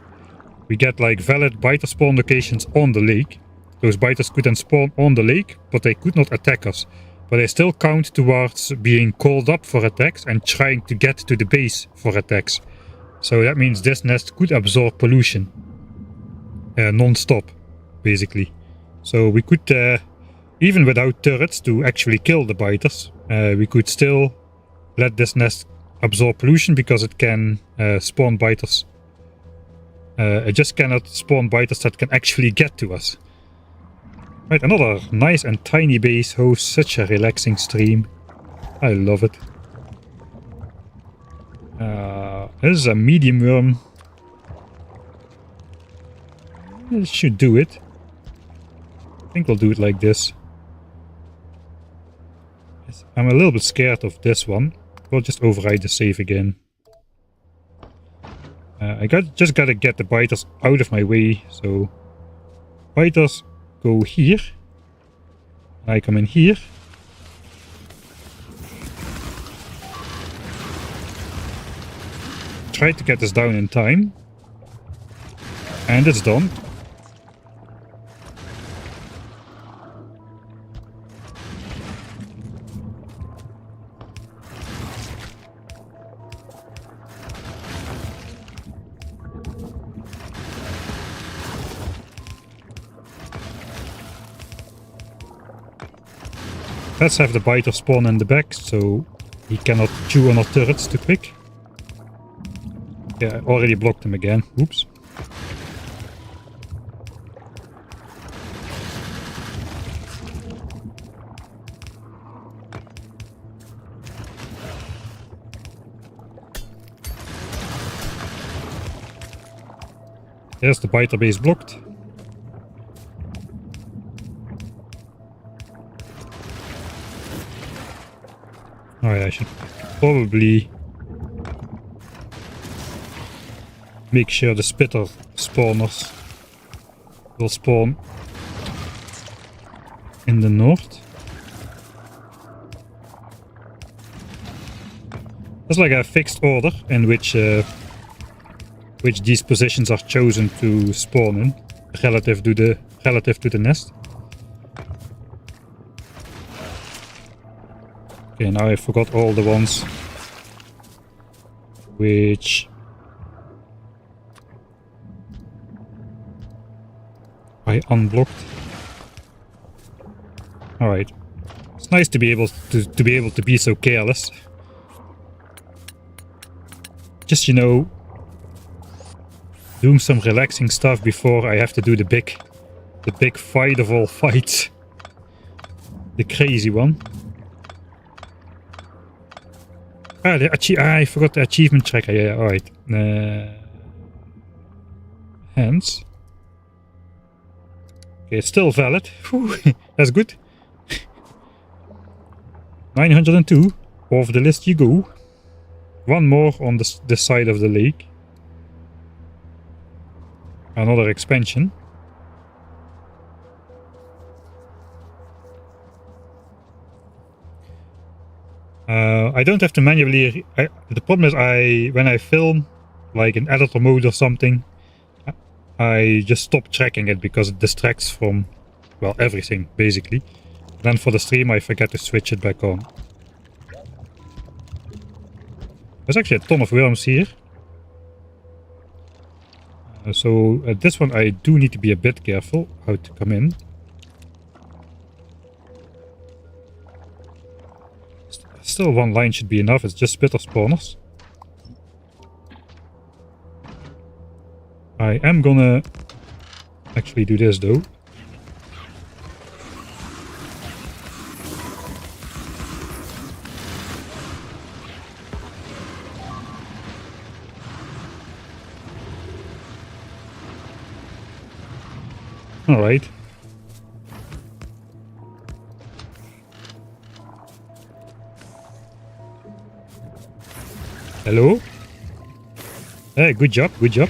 We get like valid biter spawn locations on the lake. Those biters could then spawn on the lake, but they could not attack us. But they still count towards being called up for attacks and trying to get to the base for attacks. So that means this nest could absorb pollution. Non-stop, basically. So we could, even without turrets to actually kill the biters, we could still let this nest absorb pollution because it can spawn biters. It just cannot spawn biters that can actually get to us. Right, another nice and tiny base hosts such a relaxing stream. I love it. This is a medium worm. This should do it. I think we'll do it like this. I'm a little bit scared of this one. We'll just override the save again. Just gotta get the biters out of my way. So biters go here. I come in here. Try to get this down in time. And it's done. Let's have the biter spawn in the back, so he cannot chew on our turrets too quick. Yeah, I already blocked him again. Oops. There's the biter base blocked. Alright, I should probably make sure the spitter spawners will spawn in the north. There's like a fixed order in which these positions are chosen to spawn in, relative to the nest. Okay, now I forgot all the ones which I unblocked. All right, it's nice to be able to be so careless. Just, you know, doing some relaxing stuff before I have to do the big fight of all fights, the crazy one. I forgot the achievement tracker. Yeah, all right. Hands. Okay, it's still valid. Whew, that's good. 902. Off the list you go. One more on the side of the lake. Another expansion. I don't have to manually... the problem is when I film, like in editor mode or something, I just stop tracking it because it distracts from, well, everything, basically. Then for the stream I forget to switch it back on. There's actually a ton of worms here. So at this one I do need to be a bit careful how to come in. Still one line should be enough, it's just spitter spawners. I am gonna actually do this though. Alright. Hello? Hey, good job, good job.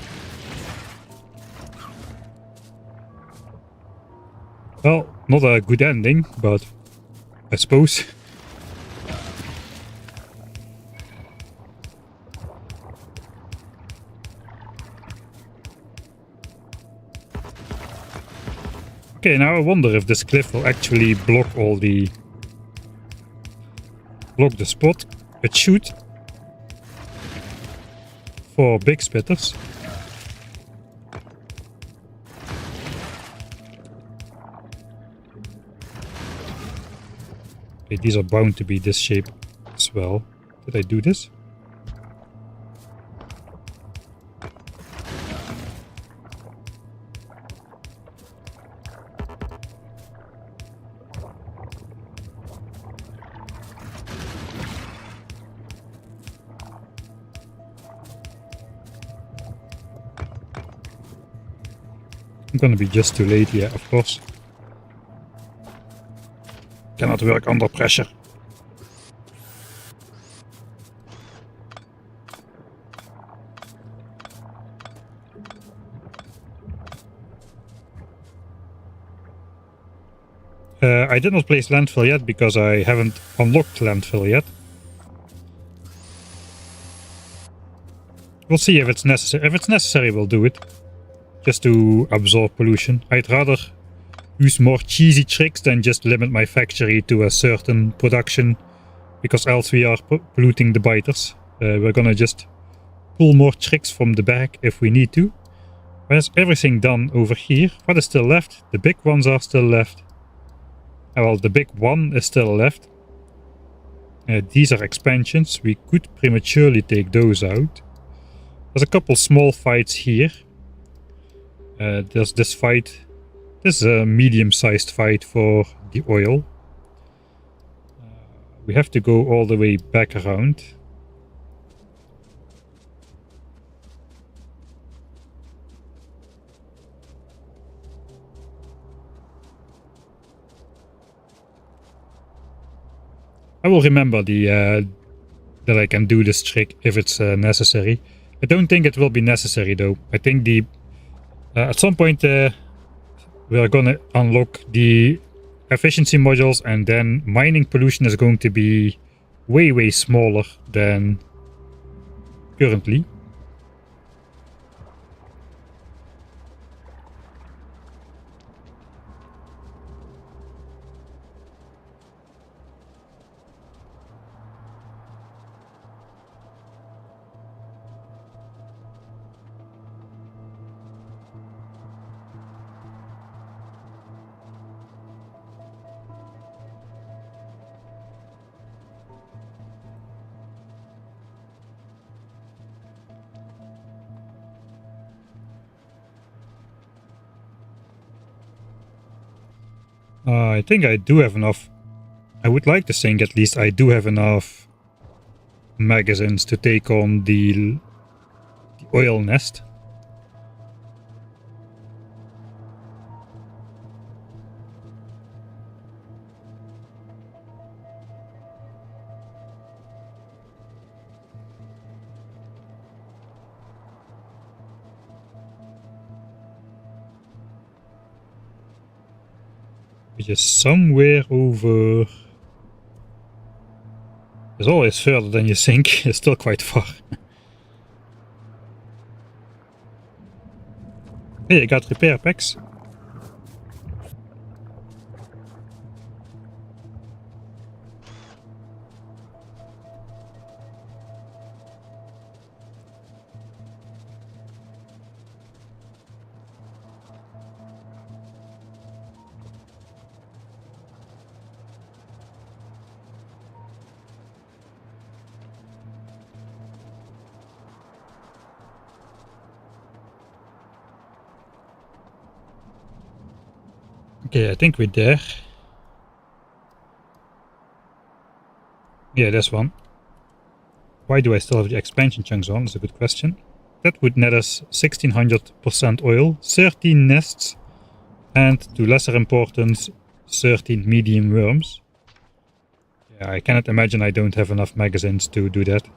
Well, not a good ending, but I suppose. Okay, now I wonder if this cliff will actually block the spot. It should. For big spitters. Okay, these are bound to be this shape as well. Did I do this? I'm gonna be just too late, yeah, of course. Cannot work under pressure. I did not place landfill yet because I haven't unlocked landfill yet. We'll see if it's necessary. If it's necessary, we'll do it. Just to absorb pollution. I'd rather use more cheesy tricks than just limit my factory to a certain production, because else we are polluting the biters. We're gonna just pull more tricks from the bag if we need to. There's everything done over here. What is still left? The big ones are still left. Well, the big one is still left. These are expansions. We could prematurely take those out. There's a couple small fights here. There's this fight. This is a medium-sized fight for the oil. We have to go all the way back around. I will remember that I can do this trick if it's necessary. I don't think it will be necessary though. I think at some point we're gonna unlock the efficiency modules, and then mining pollution is going to be way smaller than currently. I think I do have enough. I would like to think at least I do have enough magazines to take on the oil nest. Which is somewhere over... It's always further than you think. It's still quite far. Hey, I got repair packs. Okay, I think we're there. Yeah, there's one. Why do I still have the expansion chunks on? That's a good question. That would net us 1600% oil, 13 nests, and to lesser importance, 13 medium worms. Yeah, I cannot imagine I don't have enough magazines to do that.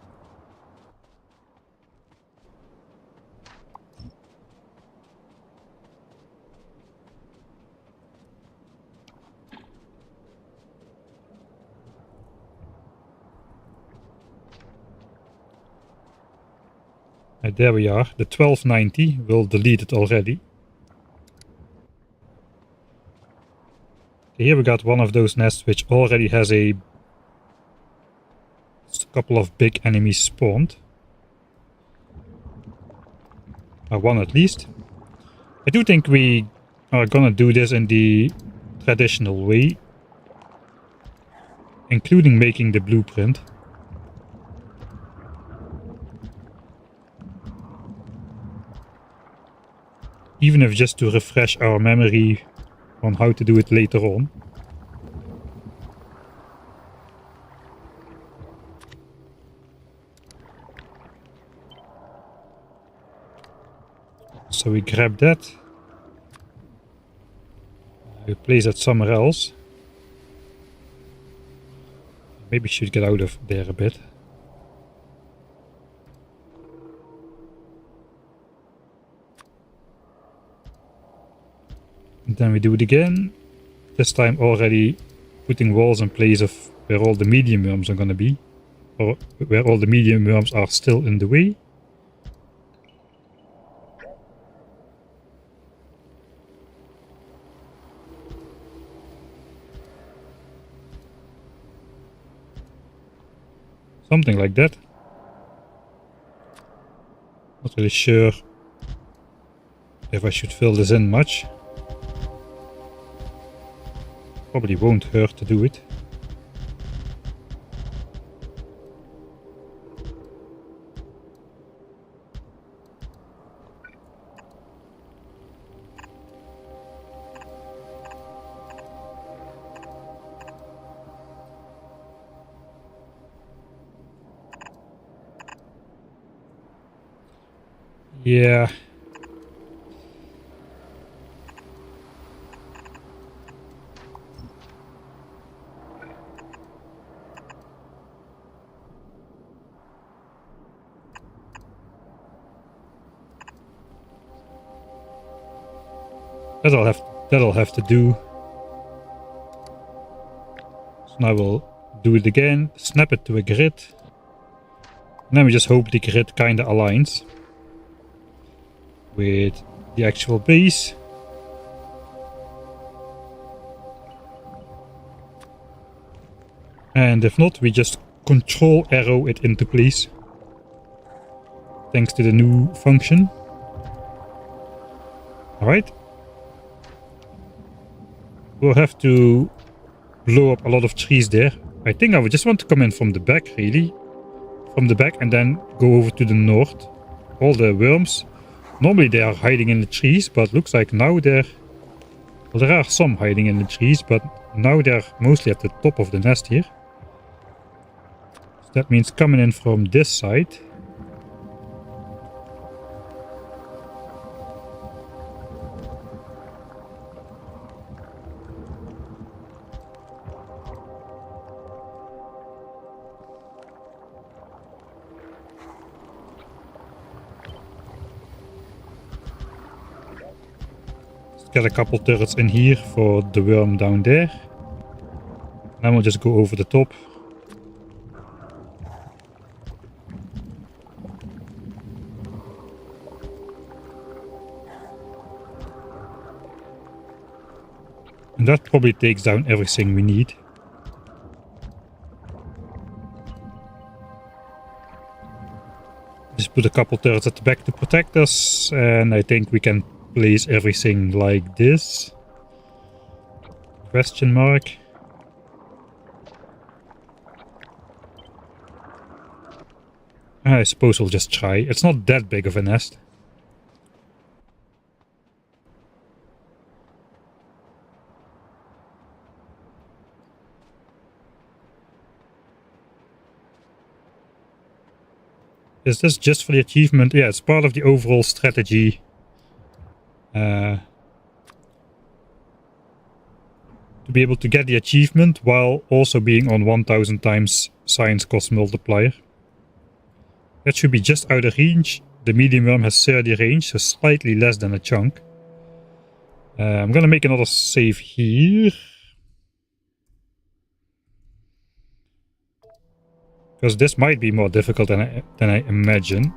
There we are. The 1290 will delete it already. Okay, here we got one of those nests which already has a couple of big enemies spawned. One at least. I do think we are gonna do this in the traditional way, including making the blueprint. Even if just to refresh our memory on how to do it later on. So we grab that. We place it somewhere else. Maybe should get out of there a bit. And then we do it again. This time already putting walls in place of where all the medium worms are gonna be. Or where all the medium worms are still in the way. Something like that. Not really sure if I should fill this in much. Probably won't hurt to do it. Yeah. That'll have to do. So now we'll do it again, snap it to a grid. And then we just hope the grid kinda aligns with the actual base. And if not, we just control arrow it into place. Thanks to the new function. Alright. We'll have to blow up a lot of trees there. I think I would just want to come in from the back, really. From the back and then go over to the north. All the worms. Normally they are hiding in the trees, but looks like now they're... Well, there are some hiding in the trees, but now they're mostly at the top of the nest here. So that means coming in from this side. Get a couple turrets in here for the worm down there. Then we'll just go over the top. And that probably takes down everything we need. Just put a couple turrets at the back to protect us, and I think we can place everything like this. Question mark. I suppose we'll just try. It's not that big of a nest. Is this just for the achievement? Yeah, it's part of the overall strategy. To be able to get the achievement while also being on 1000 times science cost multiplier. That should be just out of range. The medium worm has 30 range, so slightly less than a chunk. I'm gonna make another save here. Because this might be more difficult than I imagine.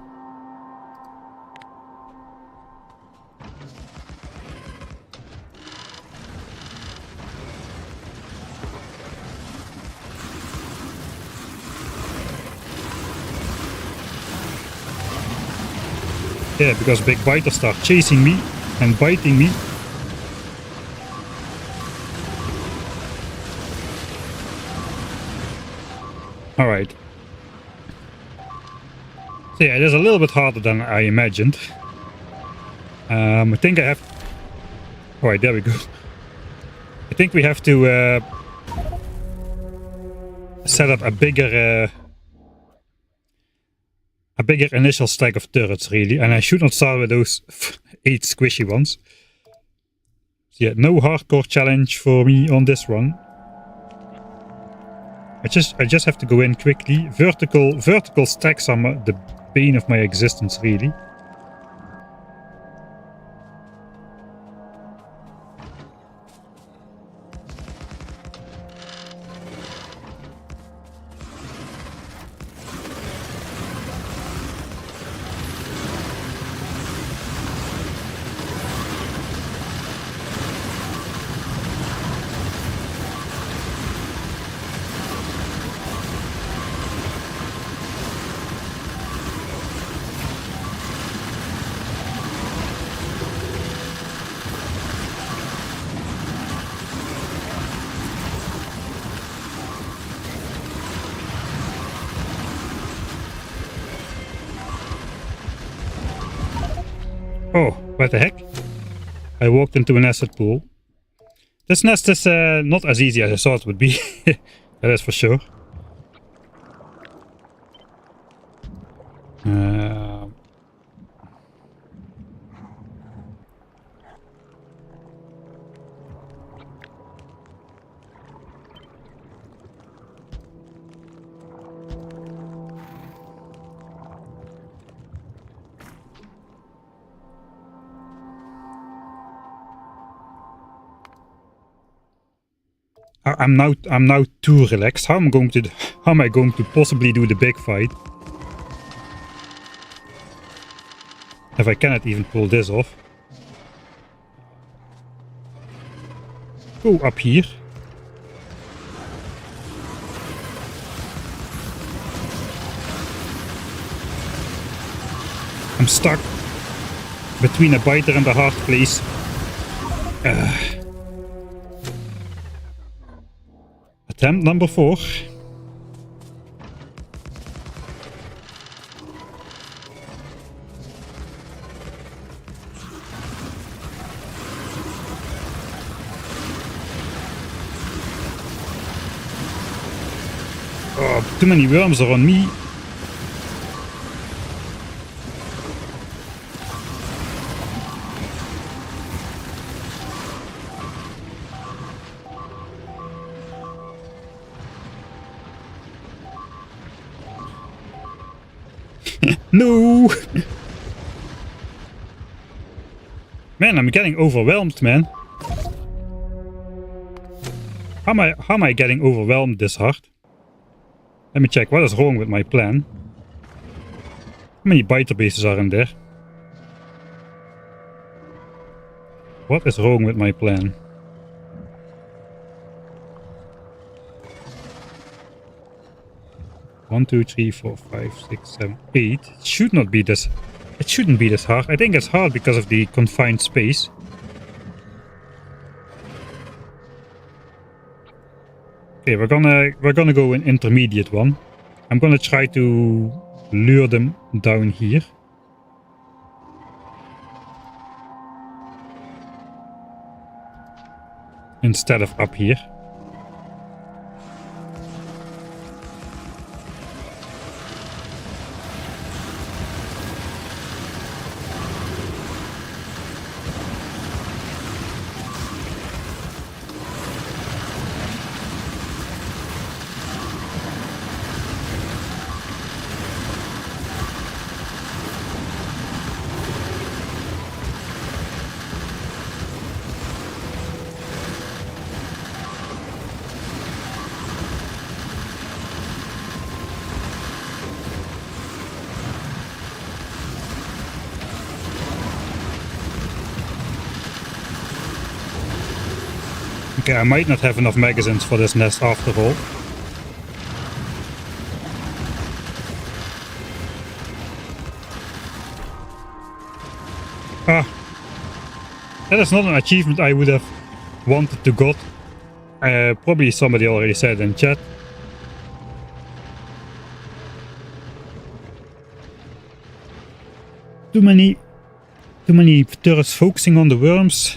Yeah, because big biters start chasing me and biting me. Alright. So yeah, it is a little bit harder than I imagined. I think I have... Alright, there we go. I think we have to set up a bigger initial stack of turrets, really. And I should not start with those 8 squishy ones. So yeah, no hardcore challenge for me on this one. I just have to go in quickly. Vertical stacks are the bane of my existence, really. Oh, what the heck? I walked into an acid pool. This nest is not as easy as I thought it would be. That is for sure. I'm now too relaxed. How am I going to possibly do the big fight? If I cannot even pull this off. Go up here. I'm stuck between a biter and a hard place. Attempt number 4. Oh, too many worms are on me. No! Man, I'm getting overwhelmed, man. How am I getting overwhelmed this hard? Let me check, what is wrong with my plan? How many biter bases are in there? What is wrong with my plan? One, two, three, four, 5, 6, 7, 8. It should not be this. It shouldn't be this hard. I think it's hard because of the confined space. Okay, we're gonna go an intermediate one. I'm gonna try to lure them down here. Instead of up here. Okay, I might not have enough magazines for this nest after all. That is not an achievement I would have wanted to got. Probably somebody already said in chat. Too many turrets focusing on the worms.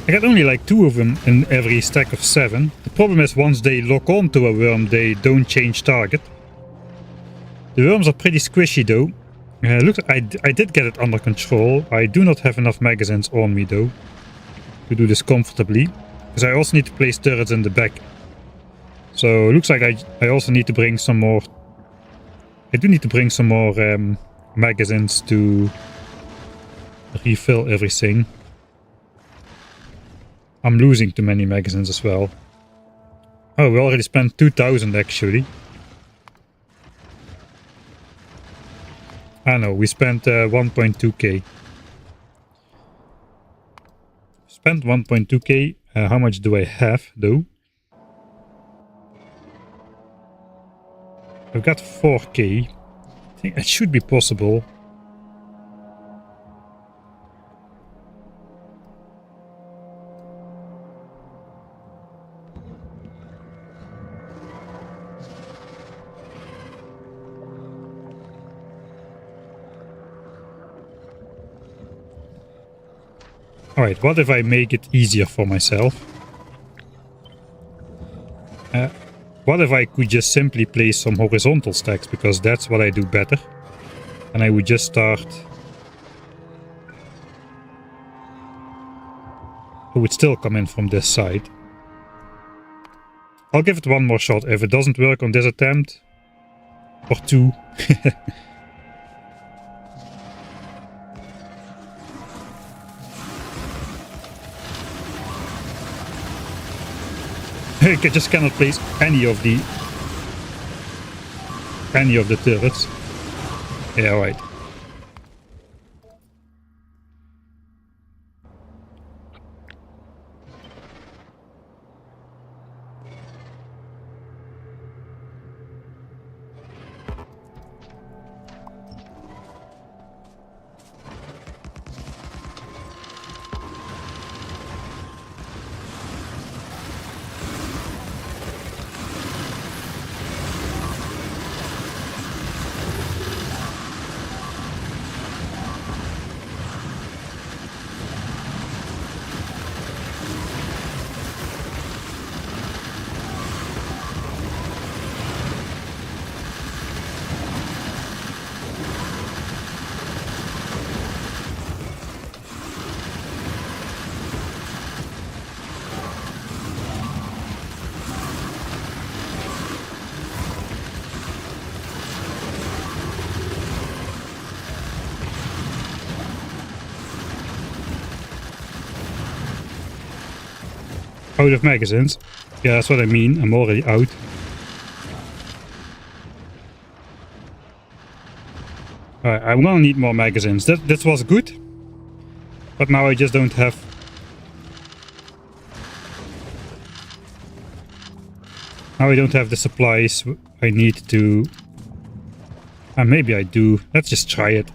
I got only like 2 of them in every stack of 7. The problem is once they lock onto a worm, they don't change target. The worms are pretty squishy though. Look, I did get it under control. I do not have enough magazines on me though to do this comfortably, because I also need to place turrets in the back. So it looks like I also need to bring some more. I do need to bring some more magazines to refill everything. I'm losing too many magazines as well. Oh, we already spent 2,000 actually. Ah no, we spent 1.2k. Spent 1.2k. How much do I have though? I've got 4k. I think it should be possible. Alright, what if I make it easier for myself? What if I could just simply place some horizontal stacks, because that's what I do better. And I would just start... I would still come in from this side. I'll give it one more shot. If it doesn't work on this attempt, or 2... I just cannot place any of the turrets. Yeah, right. Out of magazines. Yeah, that's what I mean. I'm already out. Alright, I'm gonna need more magazines. That was good. But now I just don't have... Now I don't have the supplies I need to... maybe I do. Let's just try it.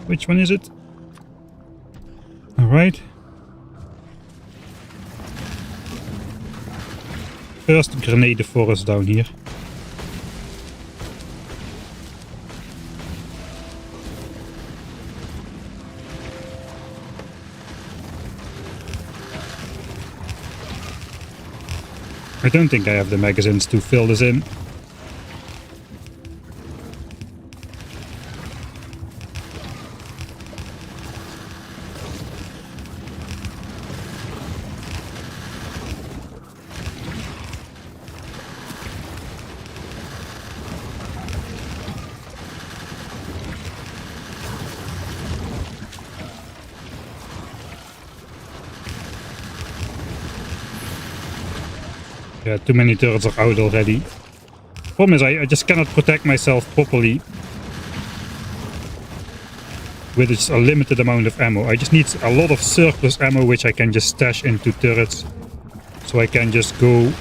Which one is it? Alright. First grenade for us down here. I don't think I have the magazines to fill this in. Yeah, too many turrets are out already. Problem is I just cannot protect myself properly with just a limited amount of ammo. I just need a lot of surplus ammo which I can just stash into turrets. So I can just go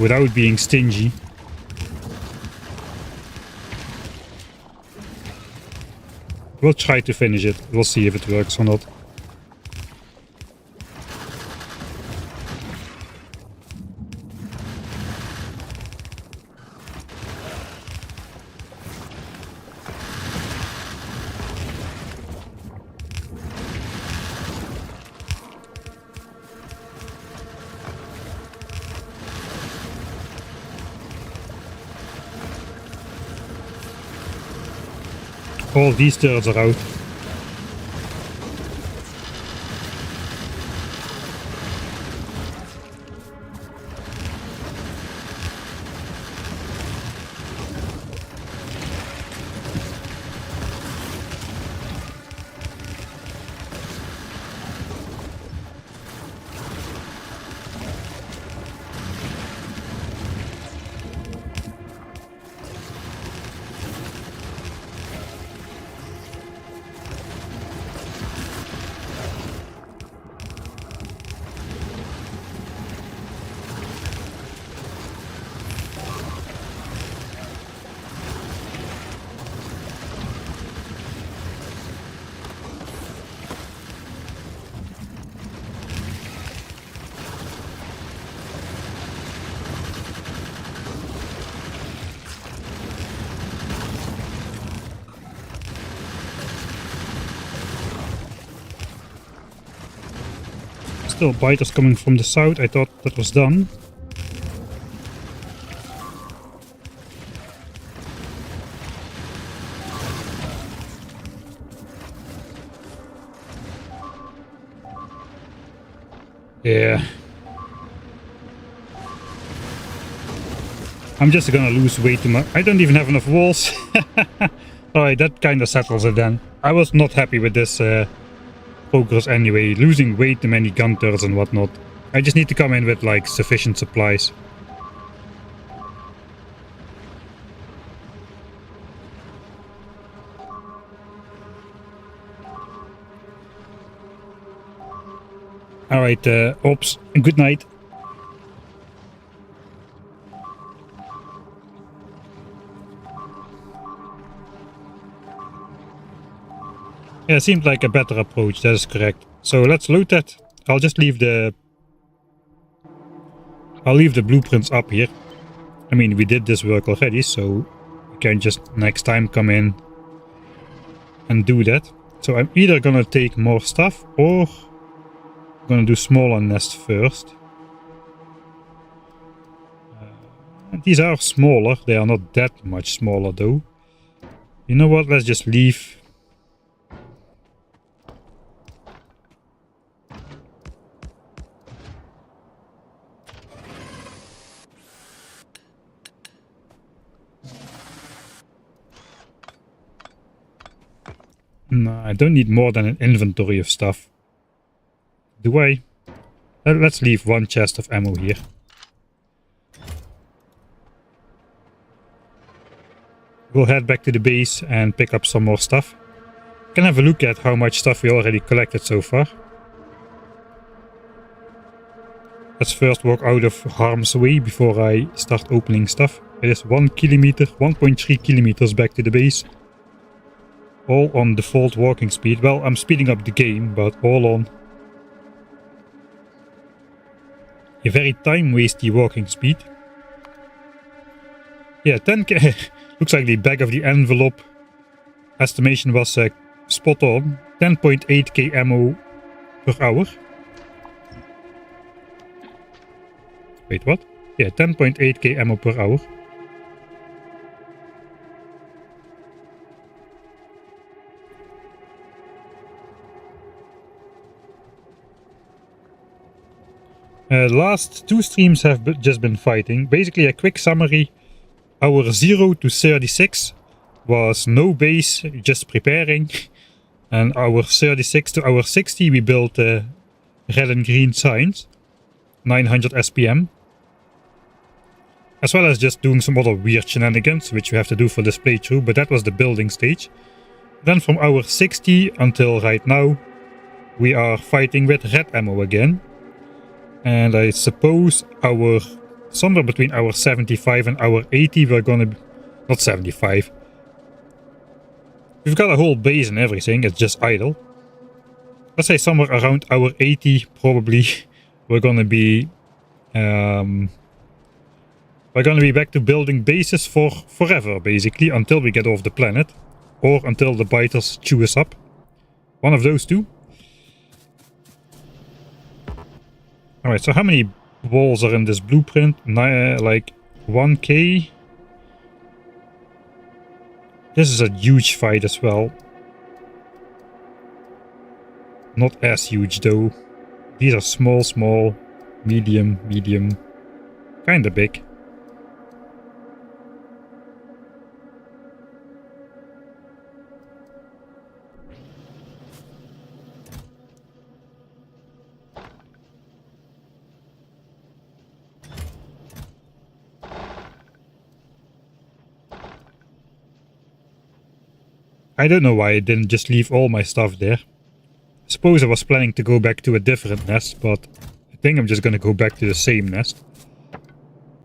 without being stingy. We'll try to finish it. We'll see if it works or not. All these turrets are out. Still biters coming from the south. I thought that was done. Yeah. I'm just gonna lose way too much. I don't even have enough walls. Alright, that kind of settles it then. I was not happy with this progress anyway, losing way too many gun turrets and whatnot. I just need to come in with like sufficient supplies. Alright, ops, good night. Yeah, it seemed like a better approach, that is correct. So let's load that. I'll just leave the... I'll leave the blueprints up here. I mean, we did this work already, so we can just next time come in and do that. So I'm either gonna take more stuff or I'm gonna do smaller nest first. These are smaller, they are not that much smaller though. You know what, let's just leave. No, I don't need more than an inventory of stuff. Do I? Let's leave one chest of ammo here. We'll head back to the base and pick up some more stuff. Can have a look at how much stuff we already collected so far. Let's first walk out of harm's way before I start opening stuff. It is 1 kilometer, 1.3 kilometers back to the base. All on default walking speed. Well, I'm speeding up the game, but all on a very time-wasty walking speed. Yeah, 10k. Looks like the back of the envelope estimation was spot on. 10.8k ammo per hour. Wait, what? Yeah, 10.8k ammo per hour. Last 2 streams have just been fighting. Basically, a quick summary. Our 0 to 36 was no base, just preparing. And our 36 to our 60 we built red and green signs. 900 SPM. As well as just doing some other weird shenanigans, which we have to do for this playthrough, but that was the building stage. Then from our 60 until right now, we are fighting with red ammo again. And I suppose somewhere between our 75 and our 80 we're gonna... Not 75. We've got a whole base and everything, it's just idle. Let's say somewhere around our 80 probably we're gonna be... we're gonna be back to building bases for forever, basically, until we get off the planet. Or until the biters chew us up. One of those two. Alright, so how many walls are in this blueprint? Like 1k? This is a huge fight as well. Not as huge though. These are small, medium, kinda big. I don't know why I didn't just leave all my stuff there. I suppose I was planning to go back to a different nest, but I think I'm just gonna go back to the same nest.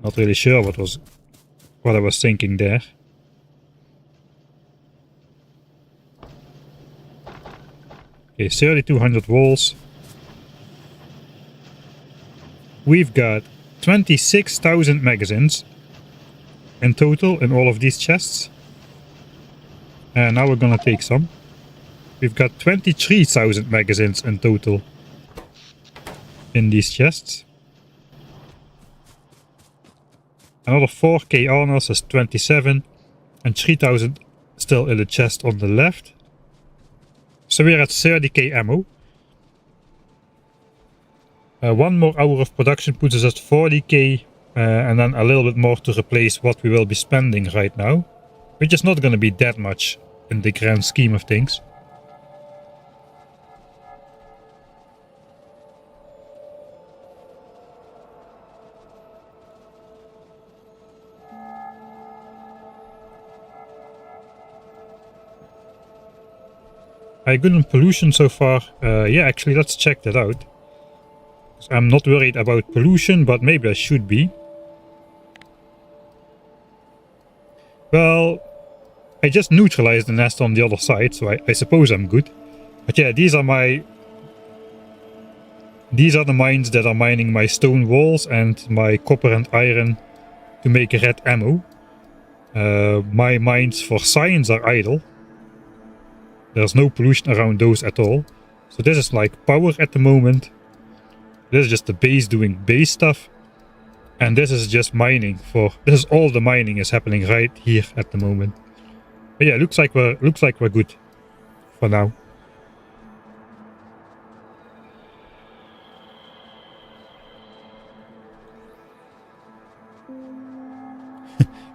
Not really sure what I was thinking there. Okay, 3200 walls. We've got 26,000 magazines in total in all of these chests. And now we're gonna take some. We've got 23,000 magazines in total in these chests. Another 4k honors is 27 and 3,000 still in the chest on the left. So we're at 30k ammo. 1 more hour of production puts us at 40k and then a little bit more to replace what we will be spending right now. Which is not gonna be that much in the grand scheme of things. Good on pollution so far. Yeah, actually, let's check that out. I'm not worried about pollution, but maybe I should be. Well, I just neutralized the nest on the other side, so I suppose I'm good. But yeah, these are the mines that are mining my stone walls and my copper and iron to make red ammo. My mines for science are idle. There's no pollution around those at all. So this is like power at the moment. This is just the base doing base stuff. And this is just mining this is all the mining is happening right here at the moment. But yeah, looks like we're good for now.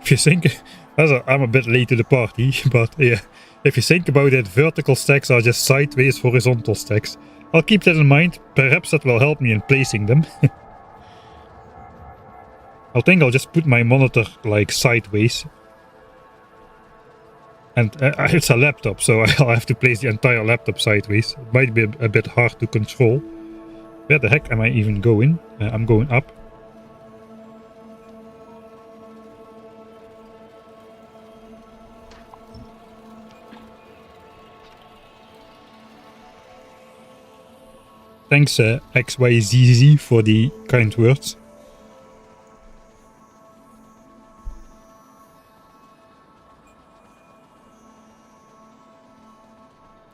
If you think I'm a bit late to the party, but yeah, If you think about it, vertical stacks are just sideways horizontal stacks. I'll keep that in mind. Perhaps that will help me in placing them. I think I'll just put my monitor like sideways. And it's a laptop, so I'll have to place the entire laptop sideways. It might be a bit hard to control. Where the heck am I even going? I'm going up. Thanks XYZZ for the kind words.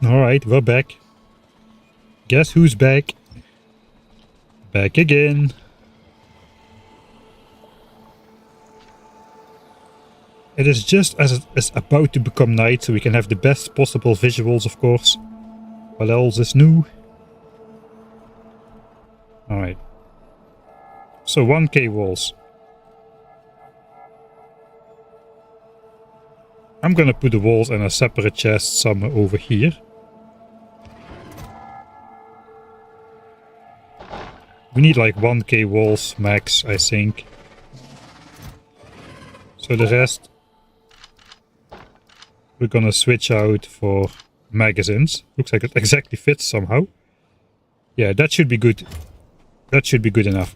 Alright, we're back. Guess who's back? Back again. It is just as it is about to become night, so we can have the best possible visuals, of course. What else is new? Alright. So 1K walls. I'm gonna put the walls in a separate chest somewhere over here. We need like 1K walls max, I think. So the rest we're gonna switch out for magazines. Looks like it exactly fits somehow. Yeah, that should be good. That should be good enough.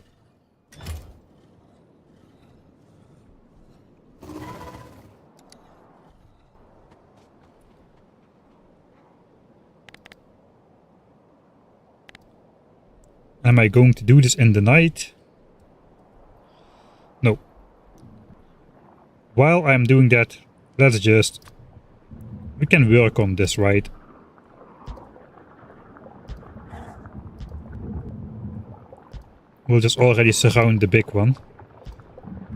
Am I going to do this in the night? No. While I'm doing that, let's just... We can work on this, right? We'll just already surround the big one.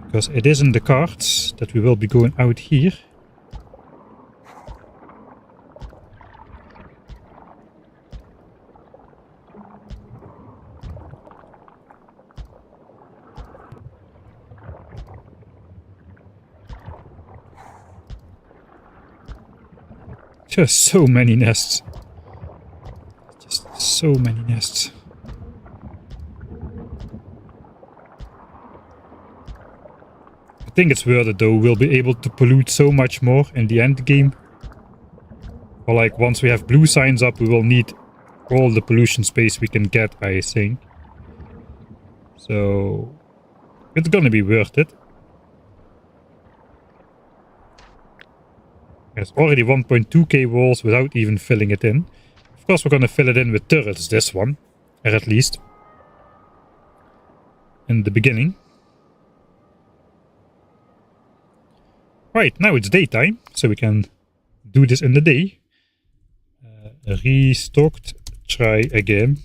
Because it is in the cards that we will be going out here. Just so many nests. Just so many nests. I think it's worth it though. We'll be able to pollute so much more in the end game. Or like once we have blue signs up, we will need all the pollution space we can get, I think. So it's gonna be worth it. There's already 1.2k walls without even filling it in. Of course we're gonna fill it in with turrets, this one. Or at least. In the beginning. Right, now it's daytime, so we can do this in the day. Restocked, try again.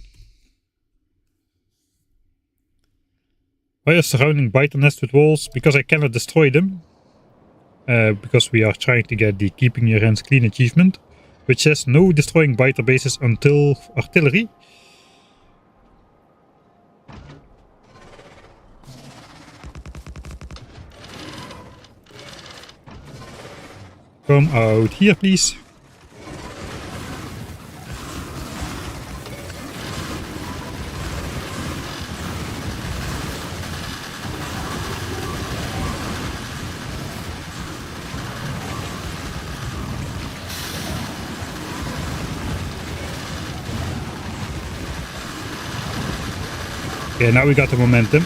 Why are surrounding biter nests with walls? Because I cannot destroy them. Because we are trying to get the Keeping Your Hands Clean achievement, which says no destroying biter bases until artillery. Come out here, please. Okay, now we got the momentum.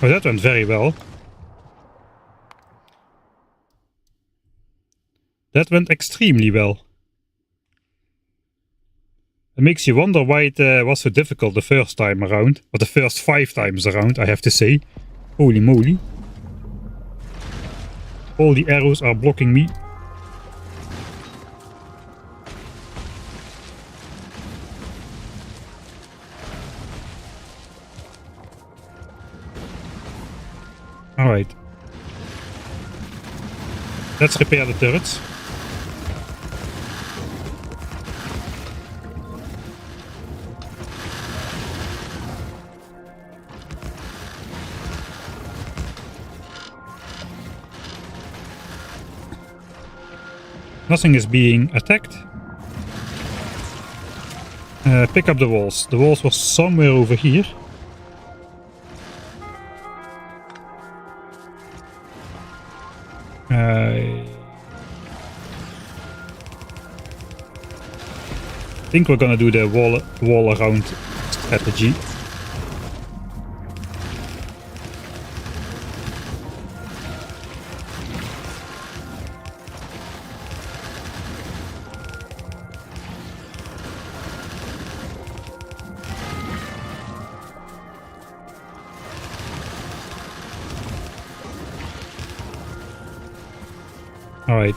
Oh, that went very well. That went extremely well. It makes you wonder why it was so difficult the first time around. Or the first 5 times around, I have to say. Holy moly. All the arrows are blocking me. Alright. Let's repair the turrets. Nothing is being attacked. Pick up the walls. The walls were somewhere over here. I think we're gonna do the wall around strategy. All right.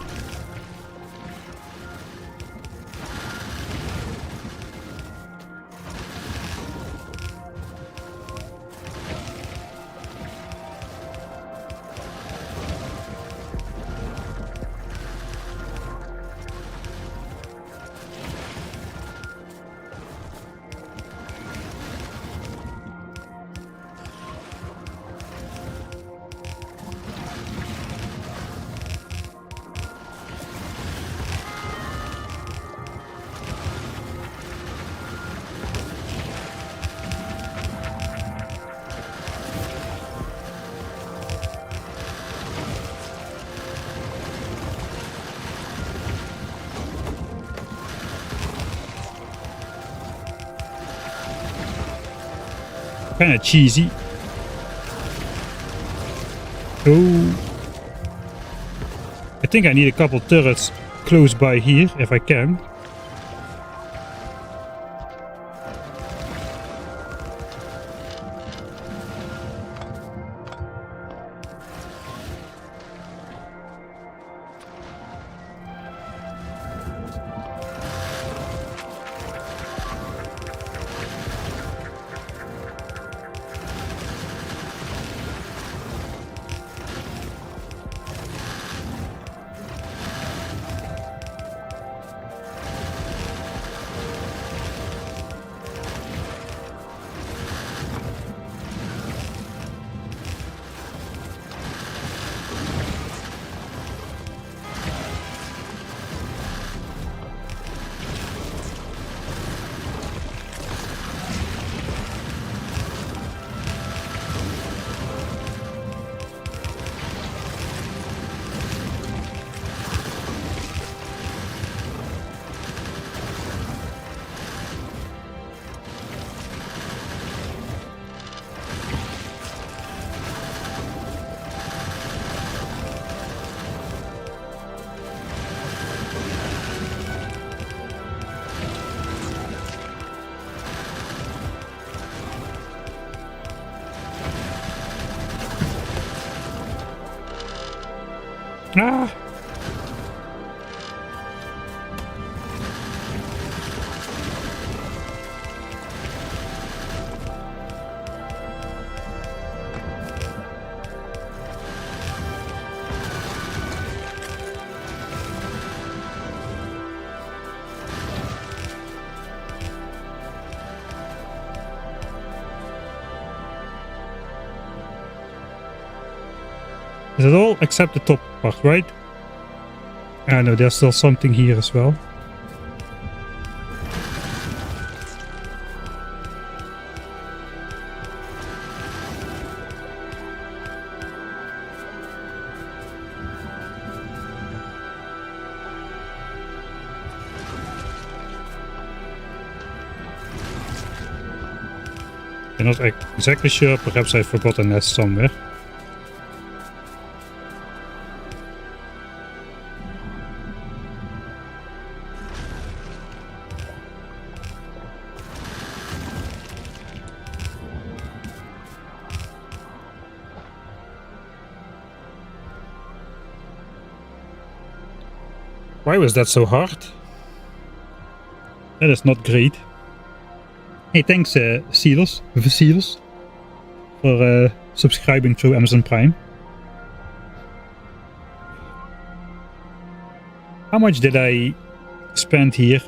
Kind of cheesy. Oh, I think I need a couple turrets close by here if I can. Ah. Is it all except the top part, right? Ah, no, there's still something here as well. I'm not exactly sure, perhaps I forgot a nest somewhere. Why was that so hard? That is not great. Hey, thanks Sealers, for subscribing through Amazon Prime. How much did I spend here?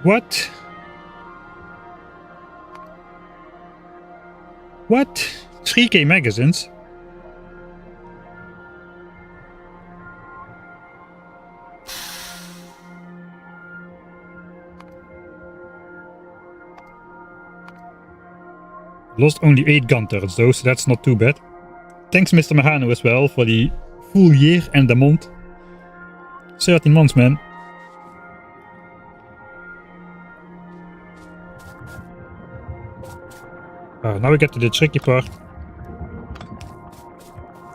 What? What? 3k magazines? Lost only 8 gun turrets though, so that's not too bad. Thanks Mr. Mahano as well for the full year and the month. 13 months, man. Now we get to the tricky part.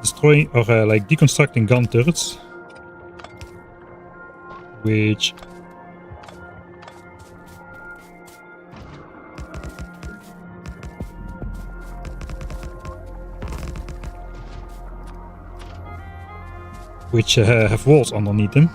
Destroying or like deconstructing gun turrets. Which have walls underneath them.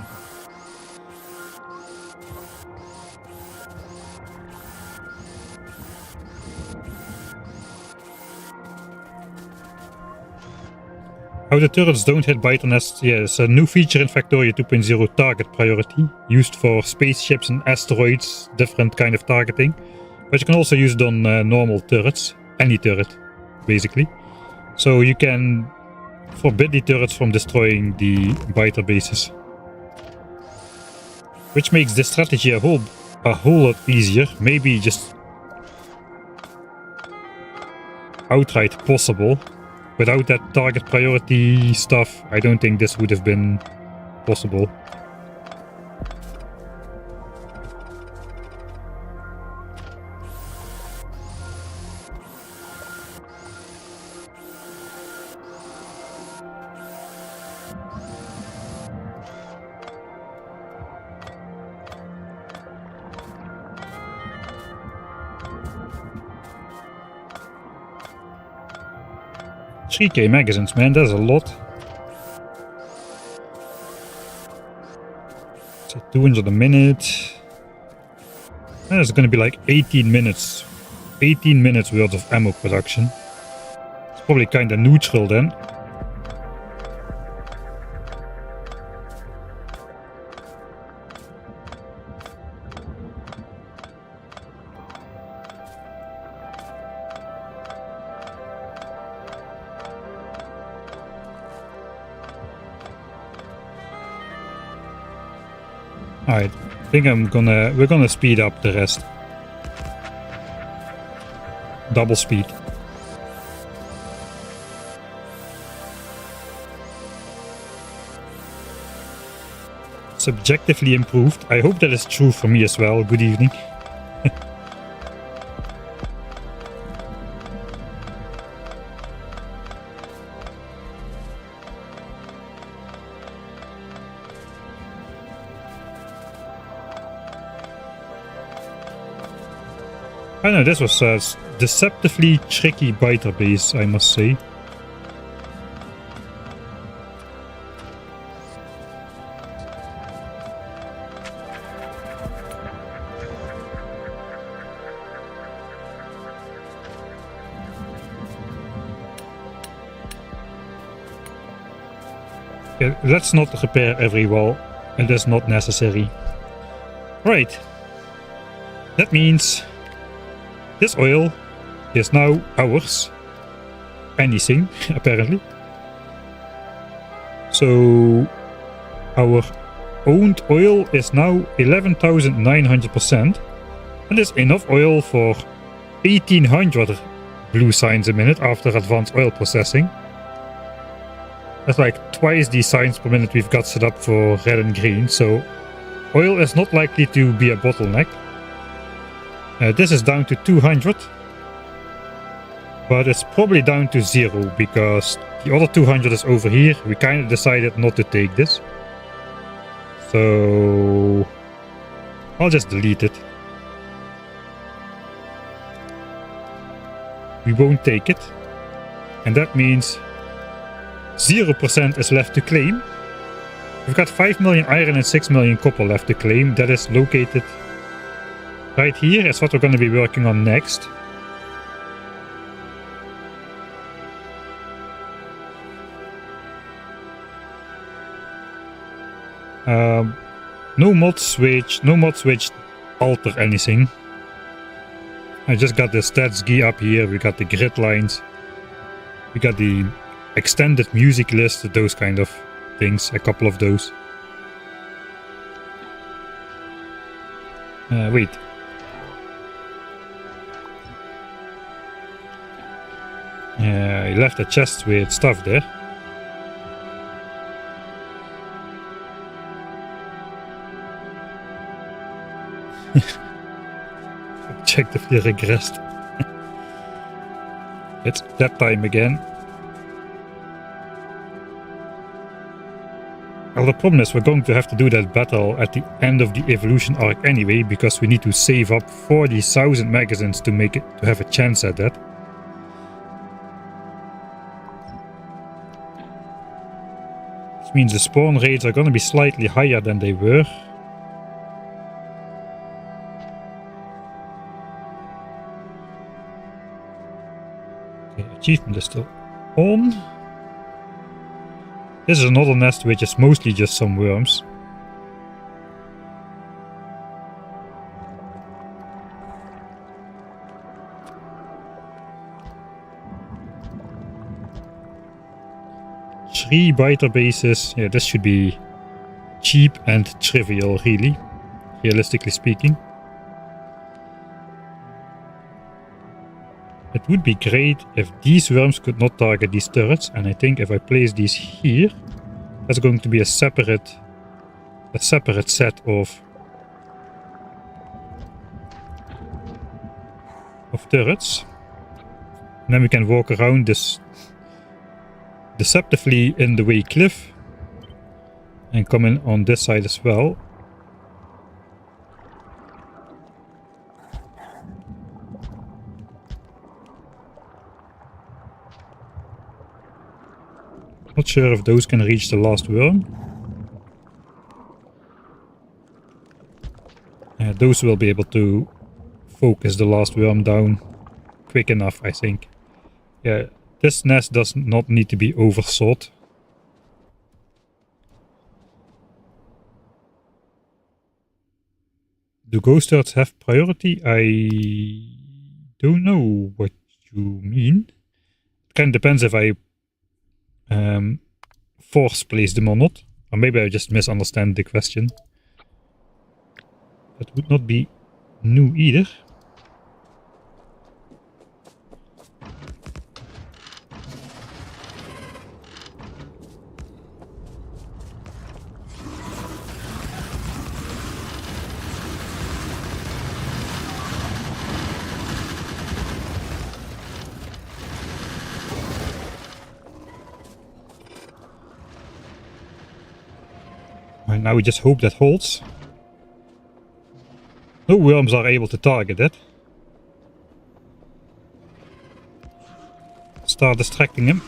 How the turrets don't hit biter nests. Yeah, it's a new feature in Factorio 2.0, target priority, used for spaceships and asteroids, different kind of targeting. But you can also use it on normal turrets, any turret, basically. So you can forbid the turrets from destroying the biter bases. Which makes this strategy a whole lot easier, maybe just outright possible. Without that target priority stuff, I don't think this would have been possible. $3k magazines, man, that's a lot. So 200 a minute. That's gonna be like 18 minutes. 18 minutes worth of ammo production. It's probably kinda neutral then. Alright, I think we're gonna speed up the rest. Double speed. Subjectively improved. I hope that is true for me as well. Good evening. I know, this was a deceptively tricky biter base, I must say. Okay, let's not repair every wall, it is not necessary. Right, that means this oil is now ours. Anything, apparently. So our owned oil is now 11,900%. And there's enough oil for 1,800 blue signs a minute after advanced oil processing. That's like twice the signs per minute we've got set up for red and green. So oil is not likely to be a bottleneck. This is down to 200, but it's probably down to 0 because the other 200 is over here. We kind of decided not to take this, so I'll just delete it. We won't take it, and that means 0% is left to claim. We've got 5 million iron and 6 million copper left to claim. That is located right here. Is what we're going to be working on next. No mod switch alter anything. I just got the stats gear up here, we got the grid lines, we got the extended music list, those kind of things, a couple of those. Wait. I left a chest with stuff there. Check if you regressed. It's that time again. Well, the problem is we're going to have to do that battle at the end of the evolution arc anyway, because we need to save up 40,000 magazines to make it, to have a chance at that. Which means the spawn rates are going to be slightly higher than they were. Okay, achievement is still on. This is another nest which is mostly just some worms. Three biter bases. Yeah, this should be cheap and trivial, really, realistically speaking. It would be great if these worms could not target these turrets, and I think if I place these here, that's going to be a separate set of turrets. And then we can walk around this deceptively in the way cliff and come in on this side as well. Not sure if those can reach the last worm. Those will be able to focus the last worm down quick enough, I think. Yeah, this nest does not need to be oversought. Do ghost turrets have priority? I don't know what you mean. It kind of depends if I force place them or not. Or maybe I just misunderstand the question. That would not be new either. And now we just hope that holds. No worms are able to target it. Start distracting him.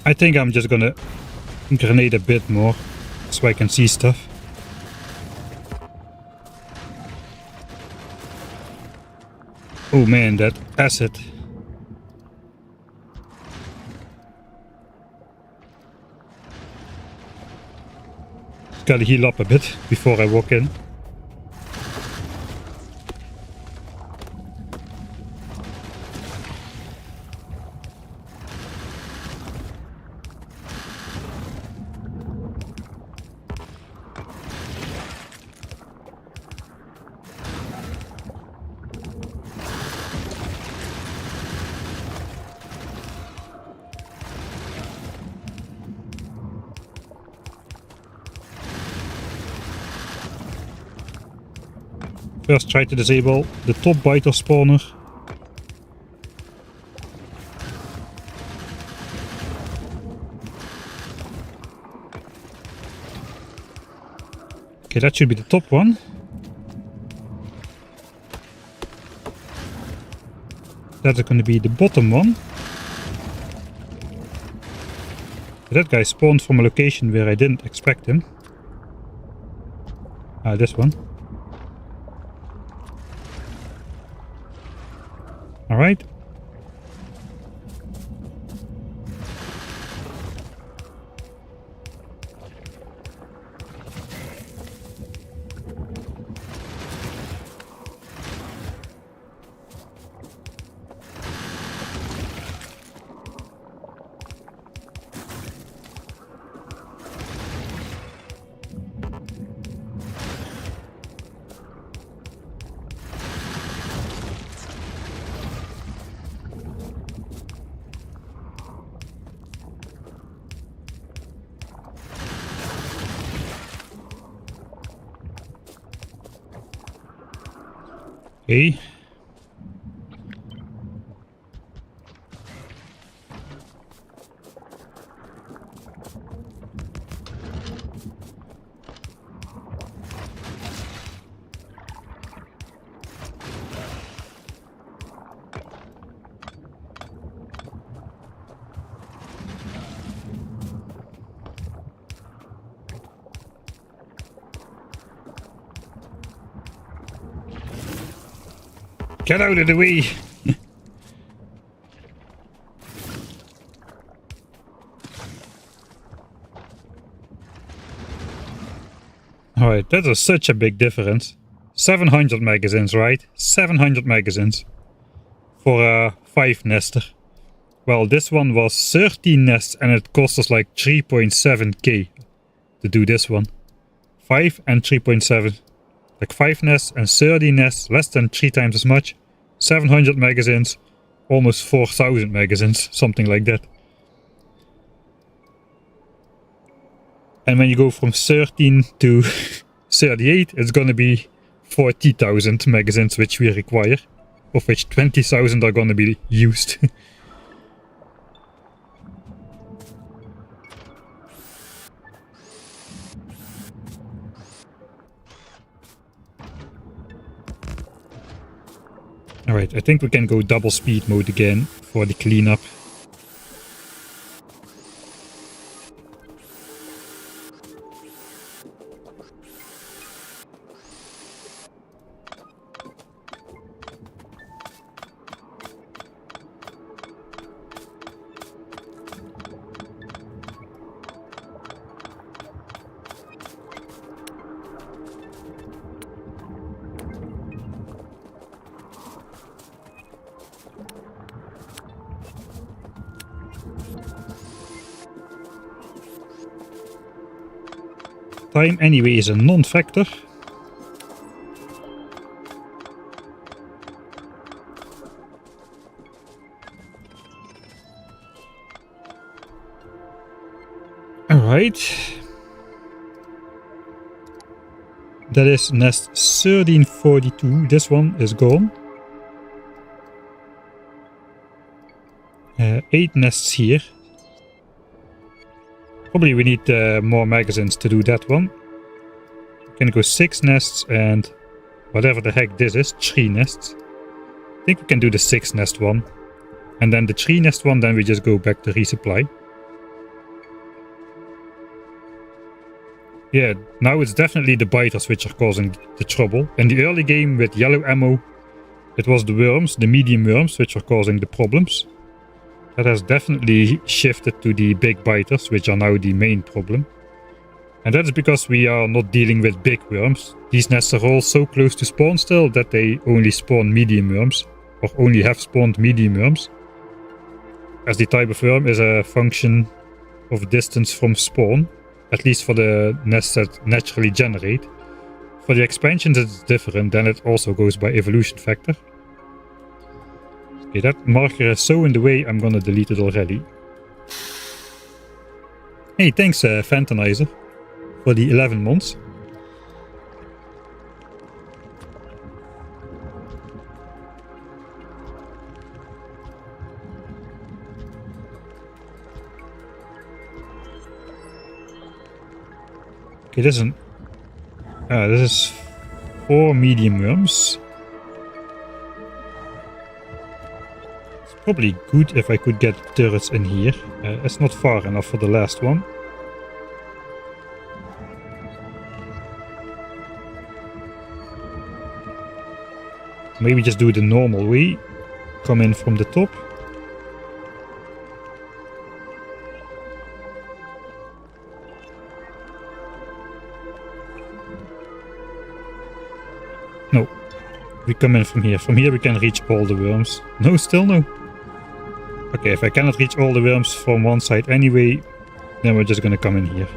I think I'm just gonna grenade a bit more so I can see stuff. Oh man, that acid. Gotta heal up a bit before I walk in. First try to disable the top biter spawner. Okay, that should be the top one. That's going to be the bottom one. That guy spawned from a location where I didn't expect him. Ah, this one. Alright. Okay. Get out of the way! Alright, that is such a big difference. 700 magazines, right? 700 magazines. For a 5 nester. Well, this one was 13 nests and it cost us like 3.7k to do this one. 5 and 3.7. Like 5 nests and 30 nests, less than 3 times as much. 700 magazines, almost 4,000 magazines, something like that. And when you go from 13 to 38, it's gonna be 40,000 magazines which we require, of which 20,000 are gonna be used. Alright, I think we can go double speed mode again for the cleanup. Time anyway is a non-factor. Alright. That is nest 1342. This one is gone. 8 nests here. Probably we need more magazines to do that one. We can go 6 nests and whatever the heck this is, 3 nests. I think we can do the 6 nest one. And then the 3 nest one, then we just go back to resupply. Yeah, now it's definitely the biters which are causing the trouble. In the early game with yellow ammo, it was the worms, the medium worms, which are causing the problems. That has definitely shifted to the big biters, which are now the main problem. And that's because we are not dealing with big worms. These nests are all so close to spawn still that they only spawn medium worms, or only have spawned medium worms. As the type of worm is a function of distance from spawn, at least for the nests that naturally generate. For the expansions it's different, then it also goes by evolution factor. Okay, that marker is so in the way, I'm gonna delete it already. Hey, thanks Fantanizer, for the 11 months. Okay, this is 4 medium worms. It's probably good if I could get turrets in here. It's not far enough for the last one. Maybe just do it the normal way. Come in from the top. No. We come in from here. From here we can reach all the worms. No, still no. Okay, if I cannot reach all the worms from one side anyway, then we're just gonna come in here.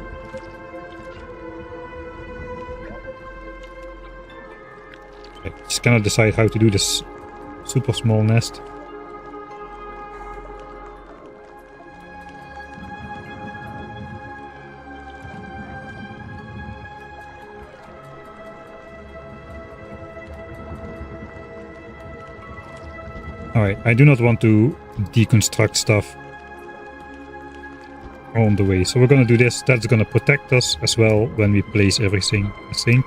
I just cannot decide how to do this super small nest. Alright, I do not want to deconstruct stuff on the way. So we're gonna do this. That's gonna protect us as well when we place everything, I think.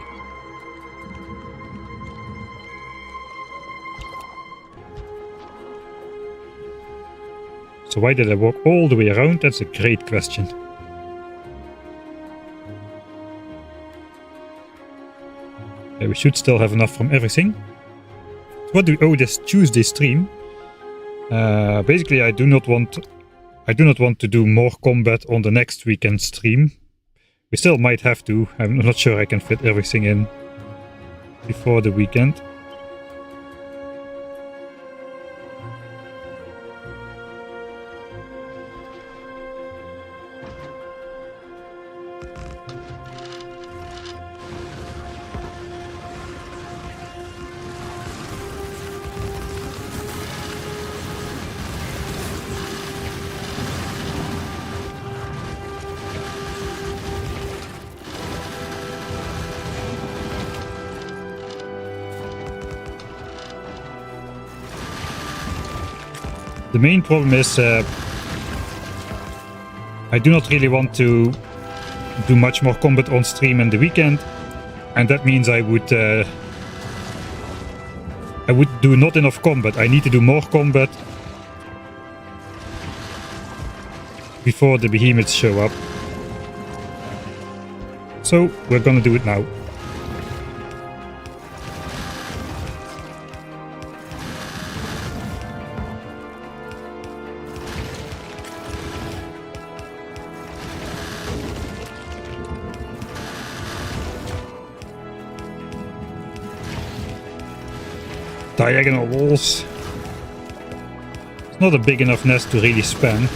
So why did I walk all the way around? That's a great question. Okay, we should still have enough from everything. What do we owe this Tuesday stream? Basically, I do not want to do more combat on the next weekend stream. We still might have to. I'm not sure I can fit everything in before the weekend. The main problem is I do not really want to do much more combat on stream in the weekend, and that means I would do not enough combat. I need to do more combat before the behemoths show up. So we're gonna do it now. Diagonal walls. It's not a big enough nest to really span.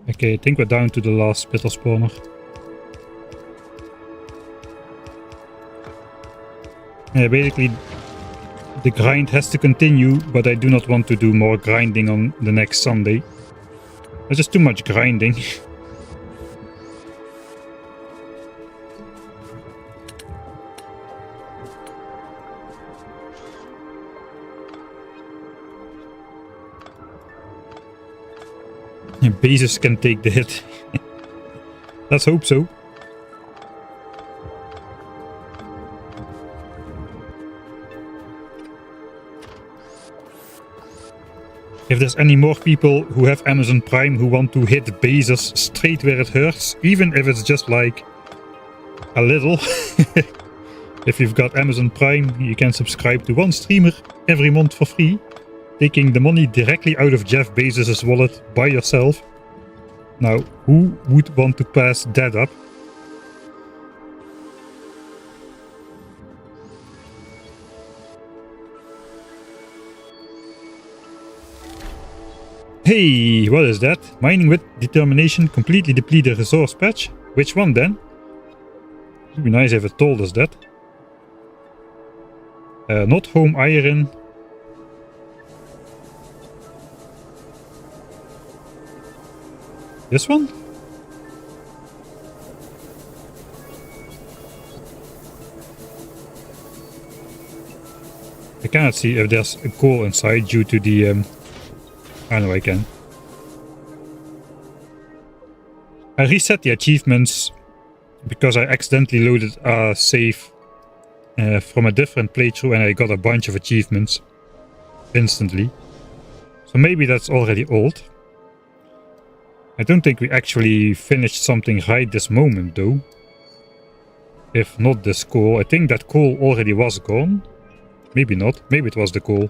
Okay, I think we're down to the last spittle spawner. Yeah, basically the grind has to continue, but I do not want to do more grinding on the next Sunday. There's just too much grinding. Bases can take the hit. Let's hope so. If there's any more people who have Amazon Prime who want to hit bases straight where it hurts, even if it's just like a little. If you've got Amazon Prime, you can subscribe to one streamer every month for free, taking the money directly out of Jeff Bezos' wallet by yourself. Now, who would want to pass that up? Hey, what is that? Mining with determination, completely deplete the resource patch. Which one then? It would be nice if it told us that. Not home iron. This one? I cannot see if there's a coal inside due to the... I know I can. I reset the achievements because I accidentally loaded a save from a different playthrough and I got a bunch of achievements instantly. So maybe that's already old. I don't think we actually finished something right this moment though. If not this coal. I think that coal already was gone. Maybe not. Maybe it was the coal.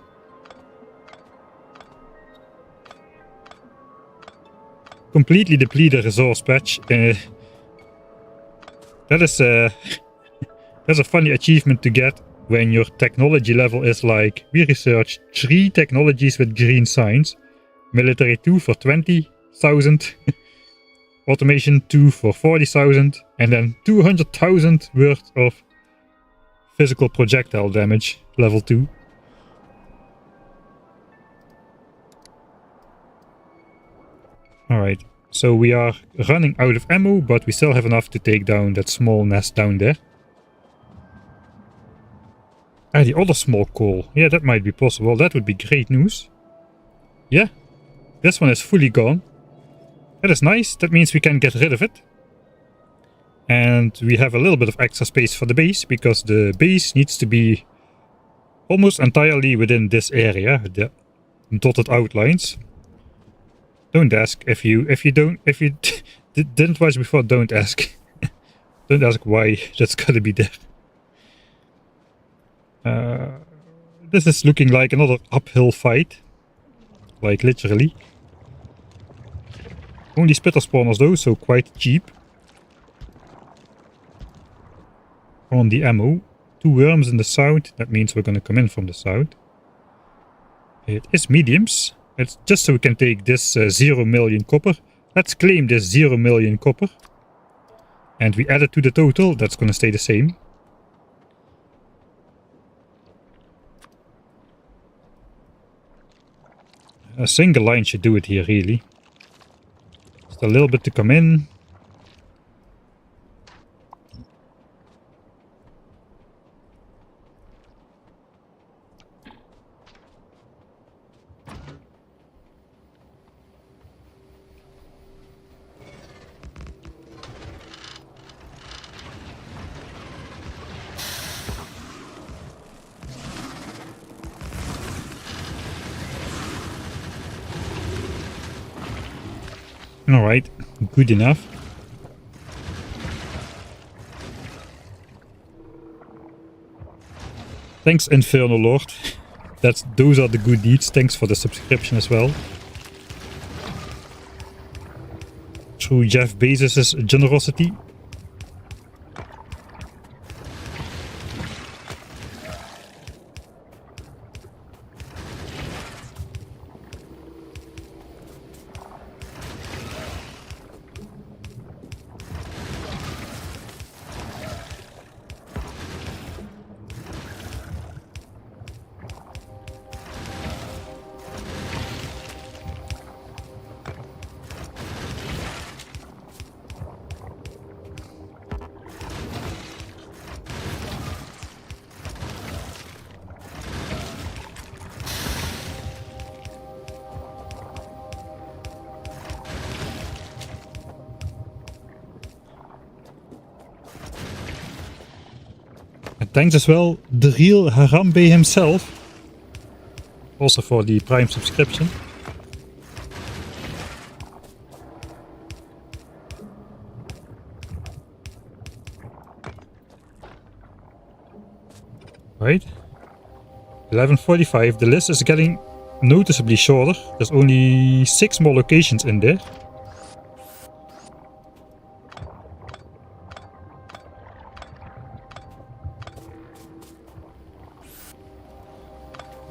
Completely deplete the resource patch. That is that's a funny achievement to get when your technology level is like, we researched 3 technologies with green signs. Military 2 for 20,000. Automation 2 for 40,000. And then 200,000 worth of physical projectile damage, level 2. Alright, so we are running out of ammo, but we still have enough to take down that small nest down there. Ah, the other small coal. Yeah, that might be possible. That would be great news. Yeah, this one is fully gone. That is nice. That means we can get rid of it. And we have a little bit of extra space for the base, because the base needs to be almost entirely within this area, the dotted outlines. Don't ask if you didn't watch before, don't ask. Don't ask why that's gotta be there. This is looking like another uphill fight. Like literally. Only spitter spawners though, so quite cheap. On the ammo. 2 worms in the south, that means we're gonna come in from the south. It is mediums. It's just so we can take this 0 million copper. Let's claim this 0 million copper. And we add it to the total, that's gonna stay the same. A single line should do it here, really. Just a little bit to come in. Alright, good enough. Thanks, Infernal Lord. Those are the good deeds. Thanks for the subscription as well. Through Jeff Bezos' generosity. And thanks as well, the real Harambe himself. Also for the Prime subscription. Right. 11:45. The list is getting noticeably shorter. There's only 6 more locations in there.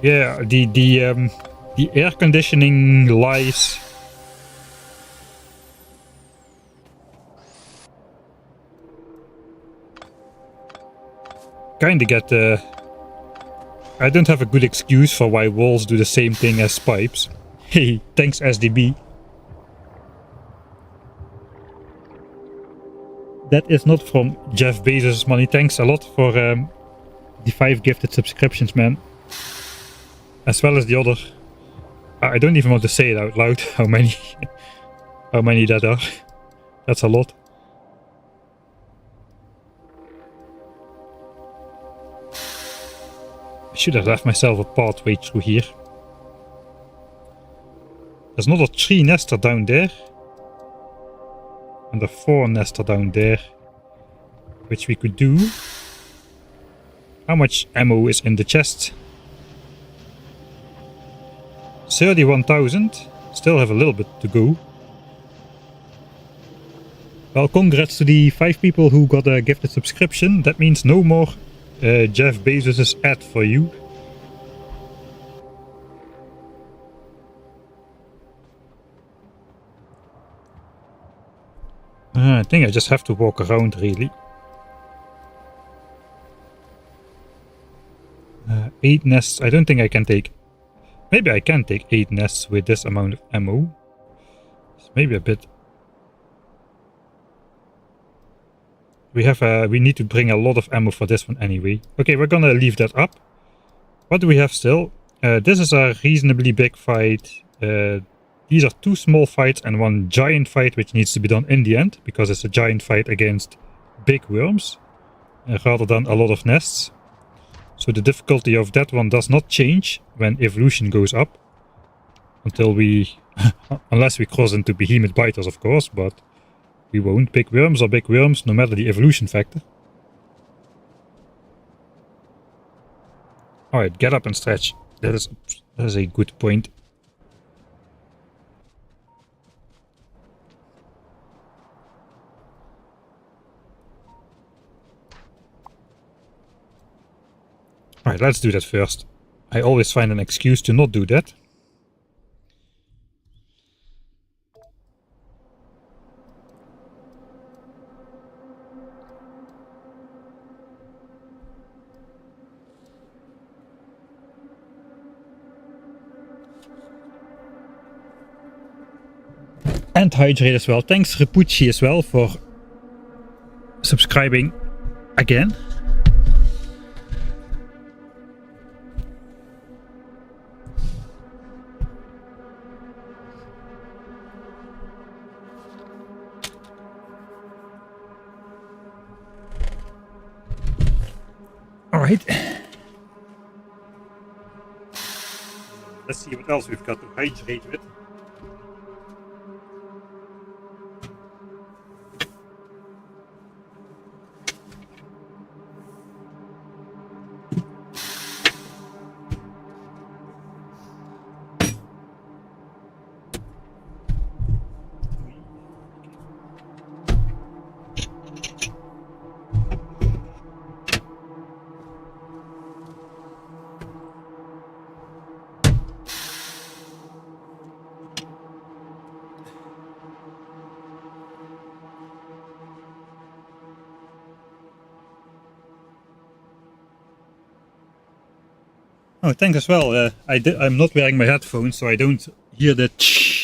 Yeah, the air conditioning lies. Kinda get I don't have a good excuse for why walls do the same thing as pipes. Hey, thanks SDB. That is not from Jeff Bezos' money. Thanks a lot for the 5 gifted subscriptions, man. As well as the other. I don't even want to say it out loud how many how many that are. That's a lot. I should have left myself a pathway through here. There's another 3 nester down there. And a 4 nester down there. Which we could do. How much ammo is in the chest? 31,000. Still have a little bit to go. Well, congrats to the 5 people who got a gifted subscription. That means no more Jeff Bezos' ad for you. I think I just have to walk around, really. 8 nests. I don't think I can take... Maybe I can take 8 nests with this amount of ammo. It's maybe a bit... We need to bring a lot of ammo for this one anyway. Okay, we're gonna leave that up. What do we have still? This is a reasonably big fight. These are 2 small fights and 1 giant fight, which needs to be done in the end, because it's a giant fight against big worms, rather than a lot of nests. So the difficulty of that one does not change when evolution goes up. Until we... unless we cross into behemoth biters, of course, but we won't. Big worms are big worms, no matter the evolution factor. Alright, get up and stretch. That is a good point. Alright, let's do that first. I always find an excuse to not do that. And hydrate as well. Thanks Repucci as well for subscribing again. Alright. Let's see what else we've got to hydrate with. Oh, thanks as well. I'm not wearing my headphones, so I don't hear the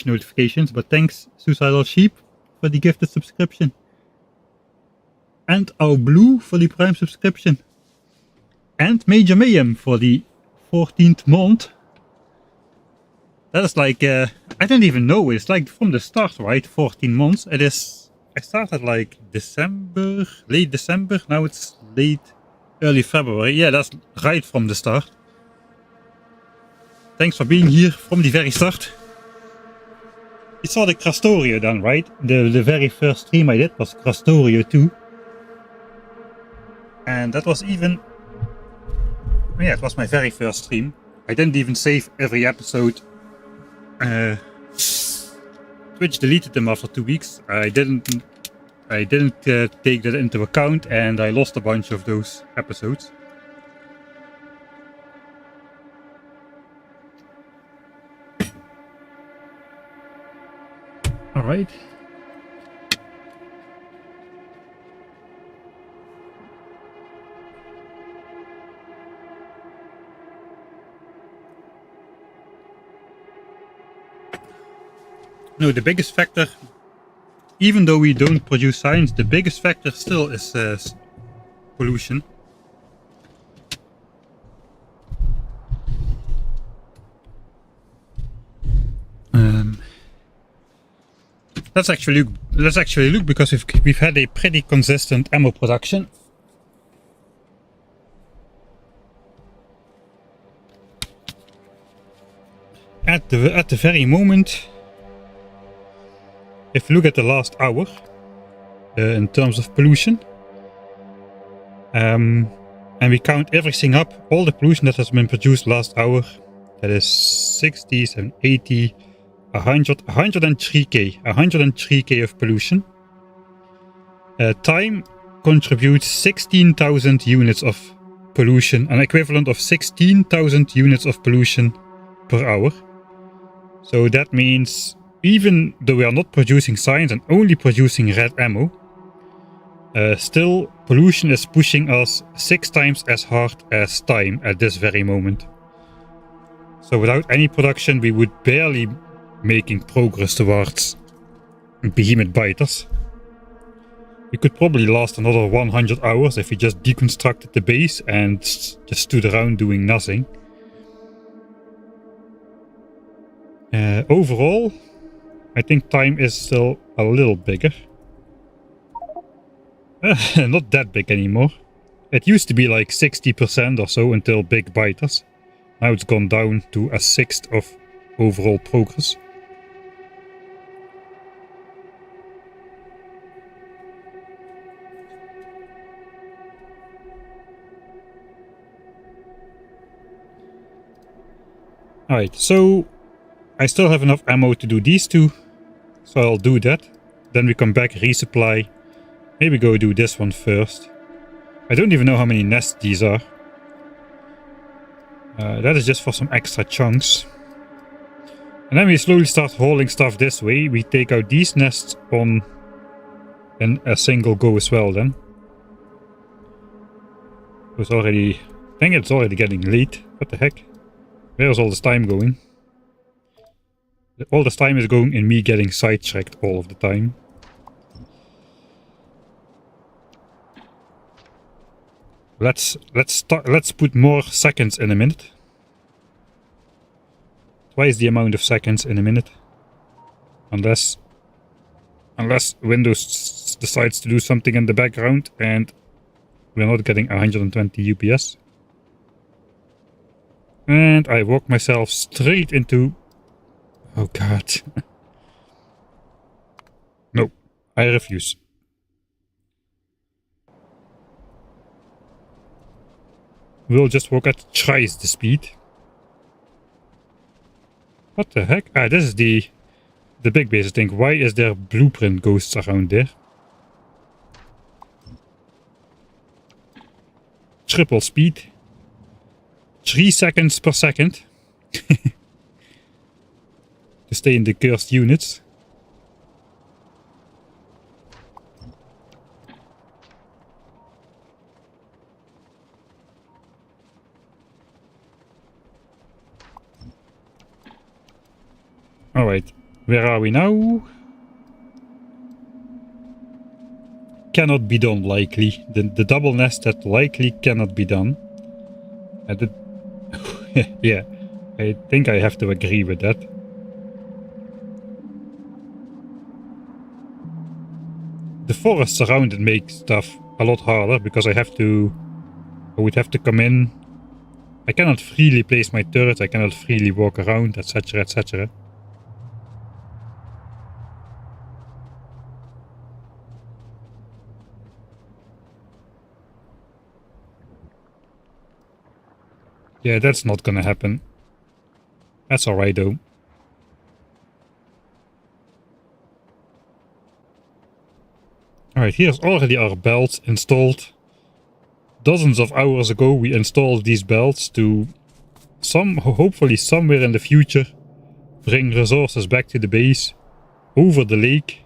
notifications. But thanks, Suicidal Sheep, for the gifted subscription. And our Blue for the Prime subscription. And Major Mayhem for the 14th month. That is like, I don't even know. It's like from the start, right? 14 months. It is, I started like December, late December. Now it's early February. Yeah, that's right from the start. Thanks for being here from the very start. You saw the Factorio then, right? The very first stream I did was Factorio 2. And that was even Oh yeah, it was my very first stream. I didn't even save every episode. Twitch deleted them after 2 weeks. I didn't take that into account, and I lost a bunch of those episodes. All right. No, the biggest factor, even though we don't produce science, the biggest factor still is pollution. Let's actually look because we've had a pretty consistent ammo production. At the very moment, if you look at the last hour, in terms of pollution, and we count everything up, all the pollution that has been produced last hour, that is 60, 70, 80, 100, 103k of pollution. Time contributes 16,000 units of pollution, an equivalent of 16,000 units of pollution per hour. So that means even though we are not producing science and only producing red ammo, still pollution is pushing us 6 times as hard as time at this very moment. So without any production, we would barely making progress towards behemoth biters. We could probably last another 100 hours if we just deconstructed the base and just stood around doing nothing. Overall, I think time is still a little bigger. Not that big anymore. It used to be like 60% or so until big biters. Now it's gone down to a sixth of overall progress. Alright, so I still have enough ammo to do these two, so I'll do that. Then we come back, resupply. Maybe go do this one first. I don't even know how many nests these are. That is just for some extra chunks. And then we slowly start hauling stuff this way. We take out these nests on in a single go as well then. It's already... I think it's already getting late. What the heck? Where's all this time going? All this time is going in me getting sidetracked all of the time. Let's put more seconds in a minute. Twice the amount of seconds in a minute. Unless Windows decides to do something in the background and we're not getting 120 UPS. And I walk myself straight into... Oh god. No, I refuse. We'll just walk at twice the speed. What the heck? Ah, this is the big base, I think. Why is there blueprint ghosts around there? Triple speed. 3 seconds per second. To stay in the cursed units. Alright, where are we now? Cannot be done, likely. The double nested likely cannot be done. Yeah, I think I have to agree with that. The forests around it make stuff a lot harder because I would have to come in. I cannot freely place my turrets, I cannot freely walk around, etc, etc. Yeah, that's not gonna happen. That's alright though. Alright, here's already our belts installed. Dozens of hours ago we installed these belts to hopefully somewhere in the future bring resources back to the base, over the lake,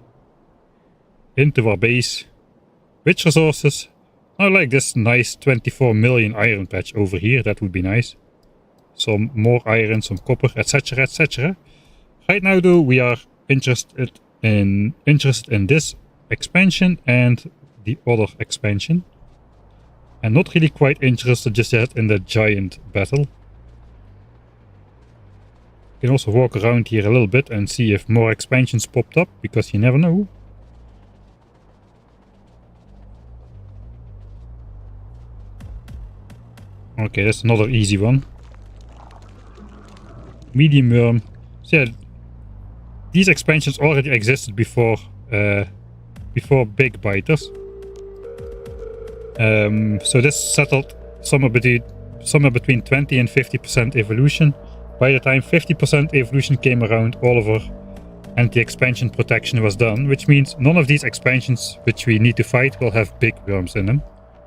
into our base. Which resources? I like this nice 24 million iron patch over here, that would be nice. Some more iron, some copper, etc, etc. Right now though we are interested in this expansion and the other expansion. And not really quite interested just yet in the giant battle. You can also walk around here a little bit and see if more expansions popped up, because you never know. Okay, that's another easy one. Medium worm. So yeah, these expansions already existed before big biters. So this settled somewhere between 20 and 50% evolution. By the time 50% evolution came around, all of our anti-expansion protection was done, which means none of these expansions which we need to fight will have big worms in them.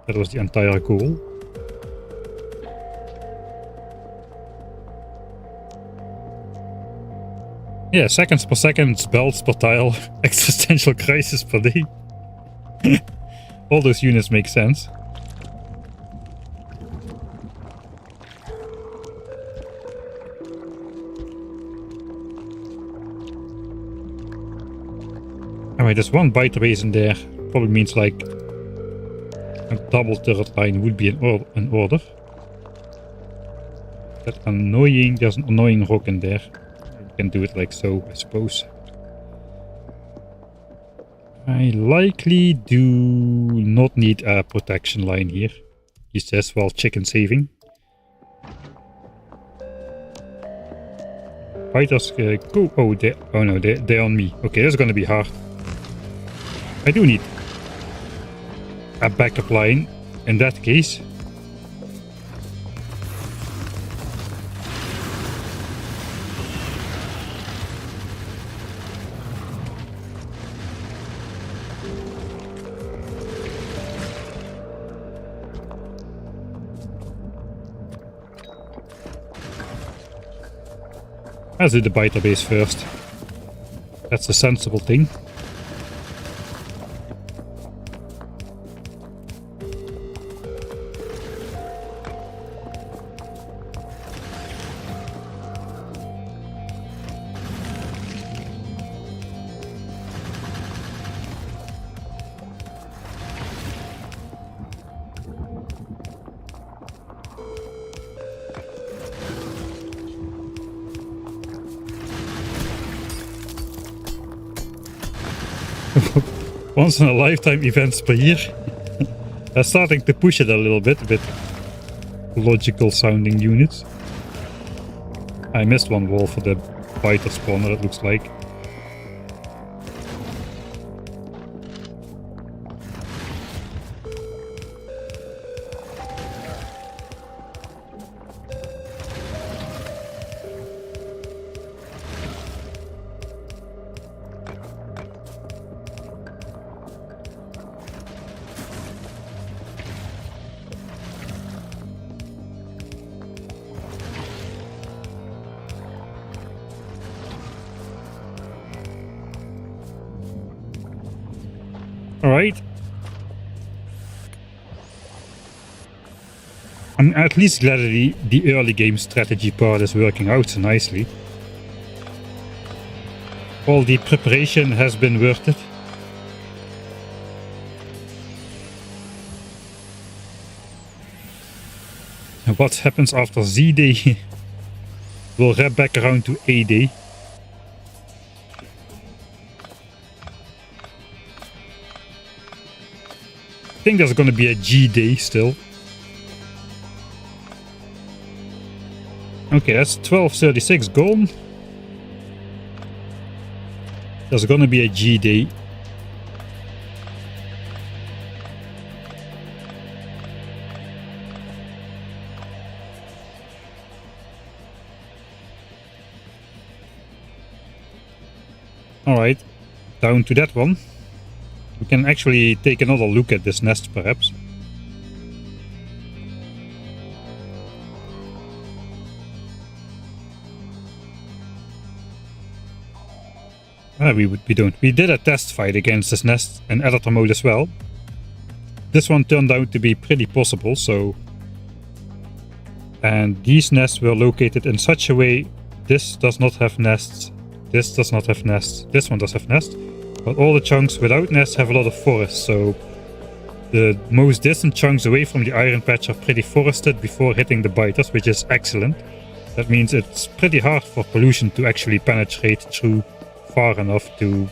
That was the entire goal. Yeah, seconds per second, belts per tile, existential crisis per day. All those units make sense. Alright, there's one biter base in there. Probably means like a double turret line would be in order. That's annoying. There's an annoying rock in there. We can do it like so, I suppose. I likely do not need a protection line here. He says while chicken saving. Fighters go. Oh, they're on me. Okay, that's gonna be hard. I do need a backup line in that case. Let's do the biter base first. That's a sensible thing. Once in a lifetime events per year. They're starting to push it a little bit with logical sounding units. I missed one wall for the biter spawner, it looks like. Alright. I'm at least glad that the early game strategy part is working out so nicely. All the preparation has been worth it. And what happens after Z-Day will wrap back around to A-Day. I think there's gonna be a G-Day still. Okay, that's 1236 gone. There's gonna be a G-Day. Alright, down to that one. We can actually take another look at this nest perhaps. We don't. We did a test fight against this nest in editor mode as well. This one turned out to be pretty possible, so... And these nests were located in such a way, this does not have nests, this does not have nests, this one does have nests, but all the chunks without nests have a lot of forest, so the most distant chunks away from the iron patch are pretty forested before hitting the biters, which is excellent. That means it's pretty hard for pollution to actually penetrate through far enough to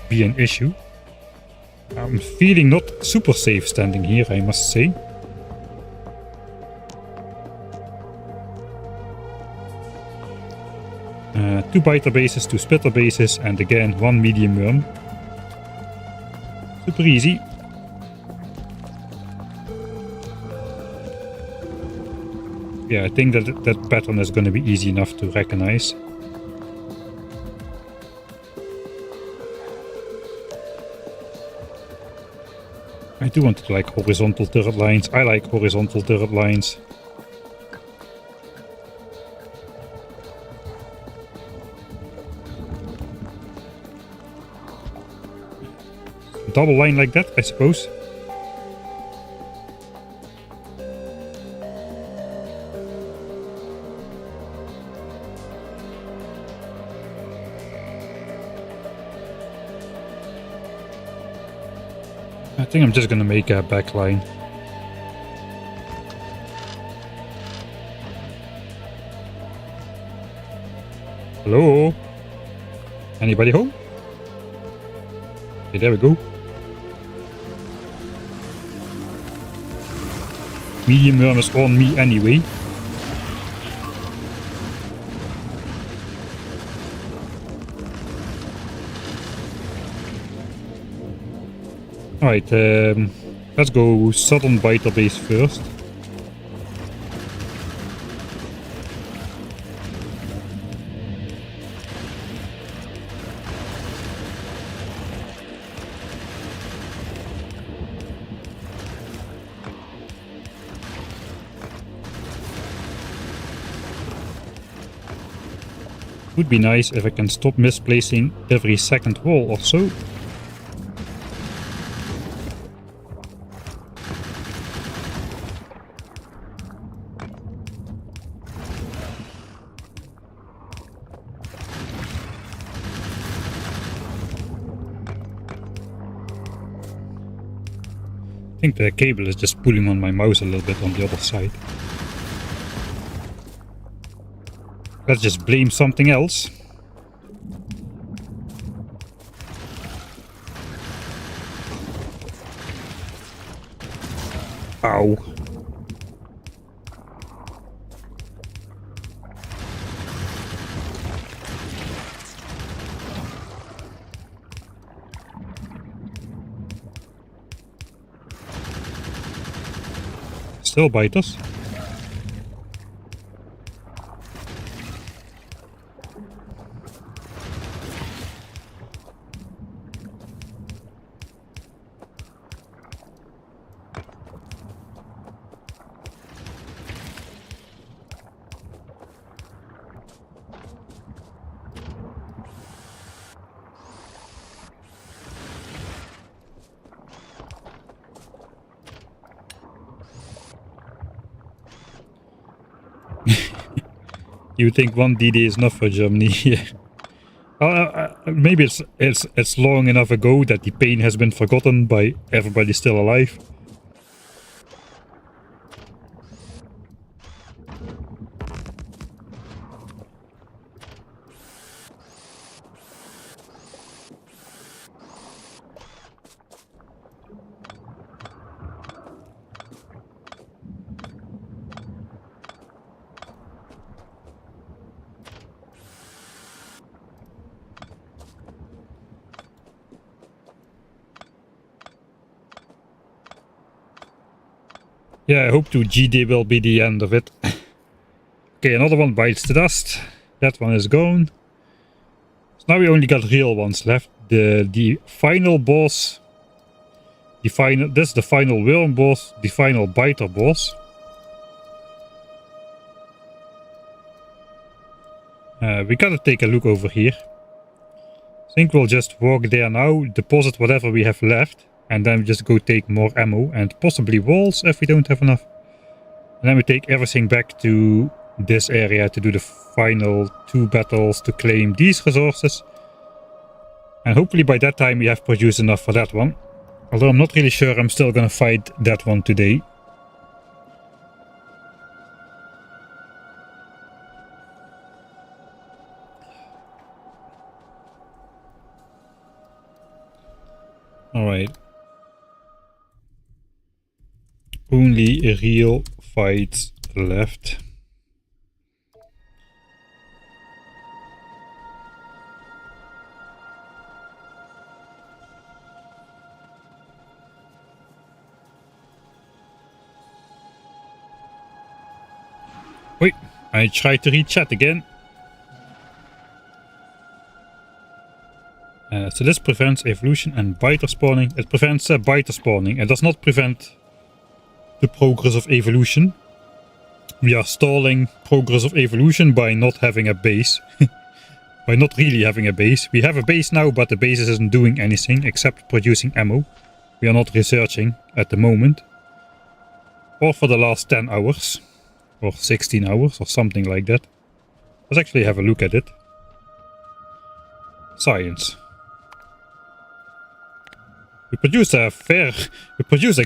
be an issue. I'm feeling not super safe standing here, I must say. Two biter bases, two spitter bases, and again one medium worm. Super easy. Yeah, I think that pattern is going to be easy enough to recognize. I do want to like horizontal turret lines. I like horizontal turret lines. Double line like that, I suppose. I think I'm just gonna make a back line. Hello? Anybody home? Okay, there we go. Medium worm is on me anyway. Alright, let's go southern biter base first. Would be nice if I can stop misplacing every second wall or so. I think the cable is just pulling on my mouse a little bit on the other side. Let's just blame something else. Ow. Still biters. You think one DD is enough for Germany? Maybe it's long enough ago that the pain has been forgotten by everybody still alive. Yeah, I hope to GD will be the end of it. Okay, another one bites the dust. That one is gone. So now we only got real ones left. The final boss. This is the final worm boss, the final biter boss. We gotta take a look over here. I think we'll just walk there now, deposit whatever we have left, and then just go take more ammo and possibly walls if we don't have enough. And then we take everything back to this area to do the final 2 battles to claim these resources. And hopefully by that time we have produced enough for that one. Although I'm not really sure I'm still gonna fight that one today. Alright. Only real fights left. Wait, I tried to read chat again. So this prevents evolution and biter spawning. It prevents biter spawning. It does not prevent the progress of evolution. We are stalling progress of evolution by not having a base. By not really having a base. We have a base now, but the base isn't doing anything except producing ammo. We are not researching at the moment. Or for the last 10 hours. Or 16 hours or something like that. Let's actually have a look at it. Science. We produced a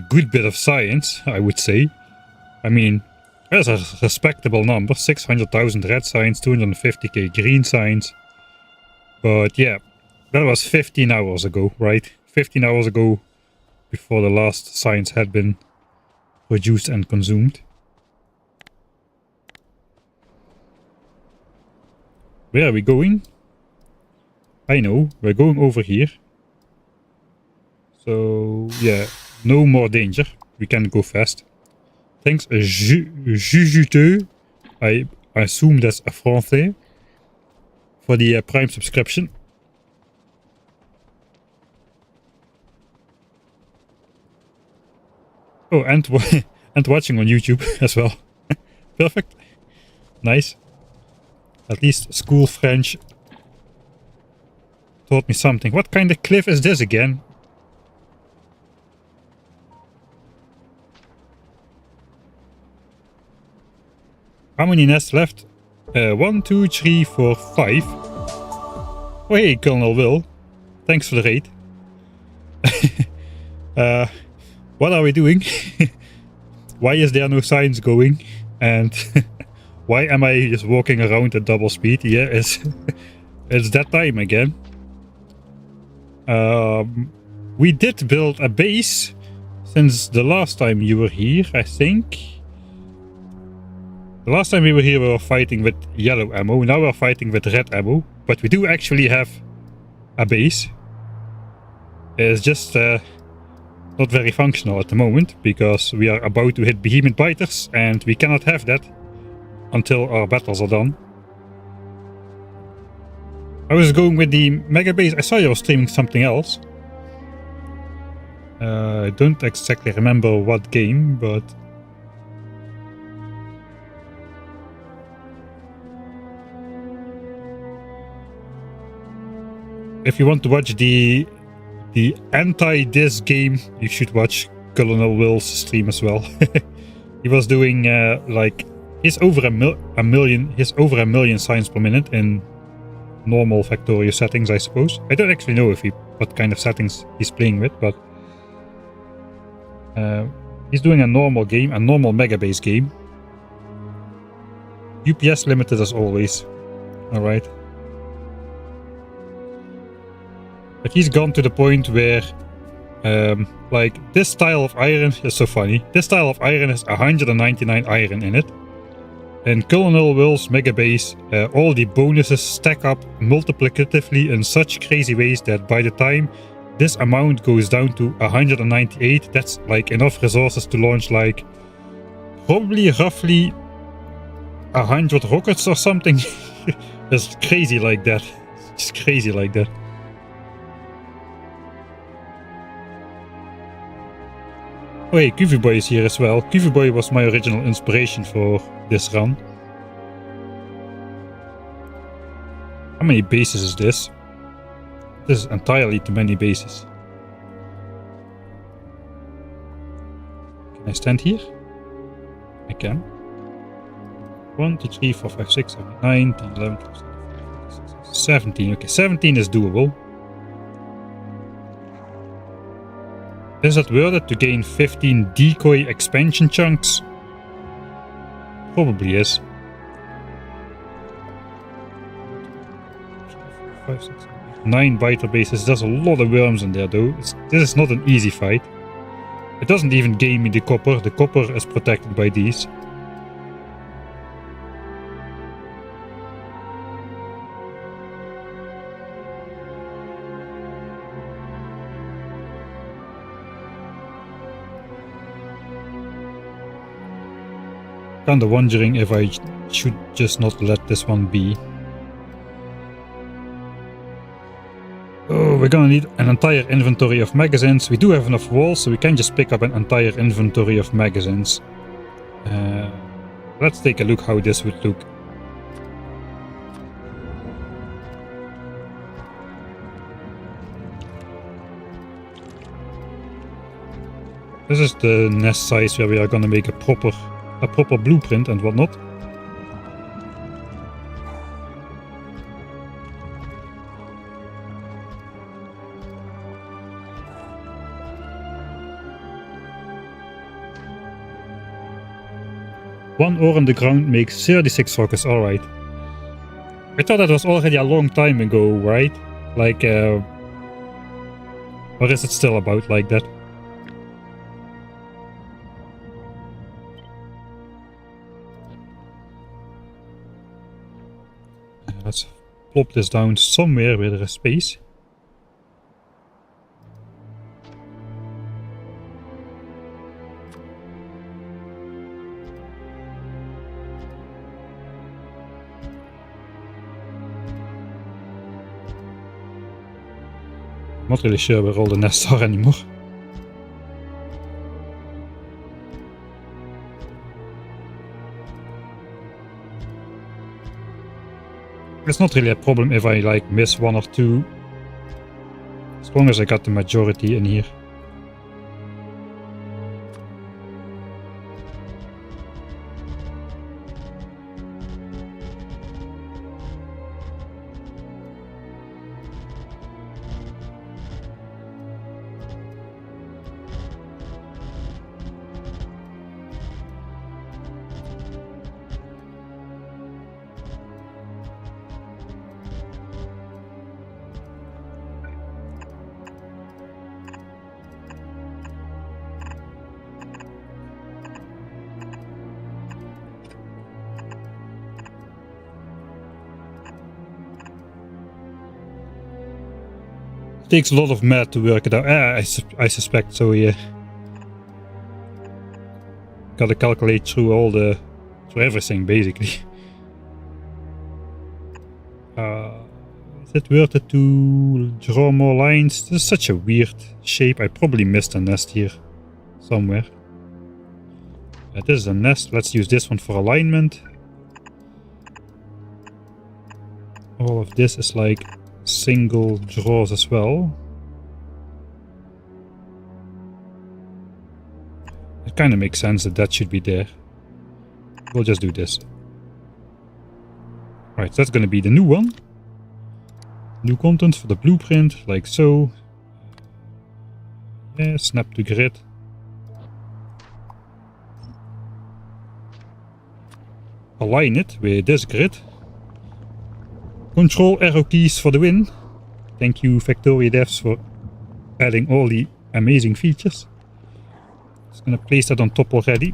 good bit of science, I would say. I mean, that's a respectable number. 600,000 red science, 250k green science. But yeah, that was 15 hours ago, right? 15 hours ago, before the last science had been produced and consumed. Where are we going? I know, we're going over here. So, yeah, no more danger. We can go fast. Thanks, Jujuteux. I assume that's a Français. For the Prime subscription. Oh, and watching on YouTube as well. Perfect. Nice. At least school French taught me something. What kind of cliff is this again? How many nests left? 1, 2, 3, 4, 5. Oh hey, Colonel Will. Thanks for the raid. What are we doing? Why is there no signs going? And why am I just walking around at double speed? Yeah, it's that time again. We did build a base since the last time you were here, I think. The last time we were here we were fighting with yellow ammo, now we're fighting with red ammo. But we do actually have a base. It's just not very functional at the moment, because we are about to hit behemoth biters and we cannot have that until our battles are done. I was going with the mega base. I saw you were streaming something else. I don't exactly remember what game, but... if you want to watch the anti-this game, you should watch Colonel Will's stream as well. He was doing like he's over a million signs per minute in normal Factorio settings, I suppose. I don't actually know what kind of settings he's playing with, but he's doing a normal game, a normal mega base game. UPS limited as always. All right. But he's gone to the point where, like, this tile of iron is so funny. This tile of iron has 199 iron in it. And Colonel Will's mega base, all the bonuses stack up multiplicatively in such crazy ways that by the time this amount goes down to 198, that's like enough resources to launch like probably roughly 100 rockets or something. It's crazy like that. It's crazy like that. Oh hey, Qv Boy is here as well. Qv Boy was my original inspiration for this run. How many bases is this? This is entirely too many bases. Can I stand here? I can. 1, 2, 3, 4, 5, 6, 7, 9, 10, 11, 12, 13, 14, 15, 16, 17. Okay, 17 is doable. Is it worth it to gain 15 decoy expansion chunks? Probably is. 5, 6, 7, 8, 9 biter bases. There's a lot of worms in there though. This is not an easy fight. It doesn't even gain me the copper. The copper is protected by these. Kinda wondering if I should just not let this one be. Oh, we're gonna need an entire inventory of magazines. We do have enough walls, so we can just pick up an entire inventory of magazines. Let's take a look how this would look. This is the nest size where we are gonna make a proper blueprint and whatnot. One ore on the ground makes 36 rockets, alright. I thought that was already a long time ago, right? Like, or is it still about like that? Let's plop this down somewhere where there is space. Not really sure where all the nests are anymore. It's not really a problem if I like miss one or two, as long as I got the majority in here. Takes a lot of math to work it out. I suspect so, yeah. Gotta calculate through through everything, basically. Is it worth it to draw more lines? This is such a weird shape. I probably missed a nest here somewhere. This is a nest. Let's use this one for alignment. All of this is like single draws as well. It kind of makes sense that that should be there. We'll just do this. Right, so that's going to be the new one. New content for the blueprint, like so. Yeah, snap to grid. Align it with this grid. Control arrow keys for the win. Thank you Factorio devs for adding all the amazing features. Just gonna place that on top already.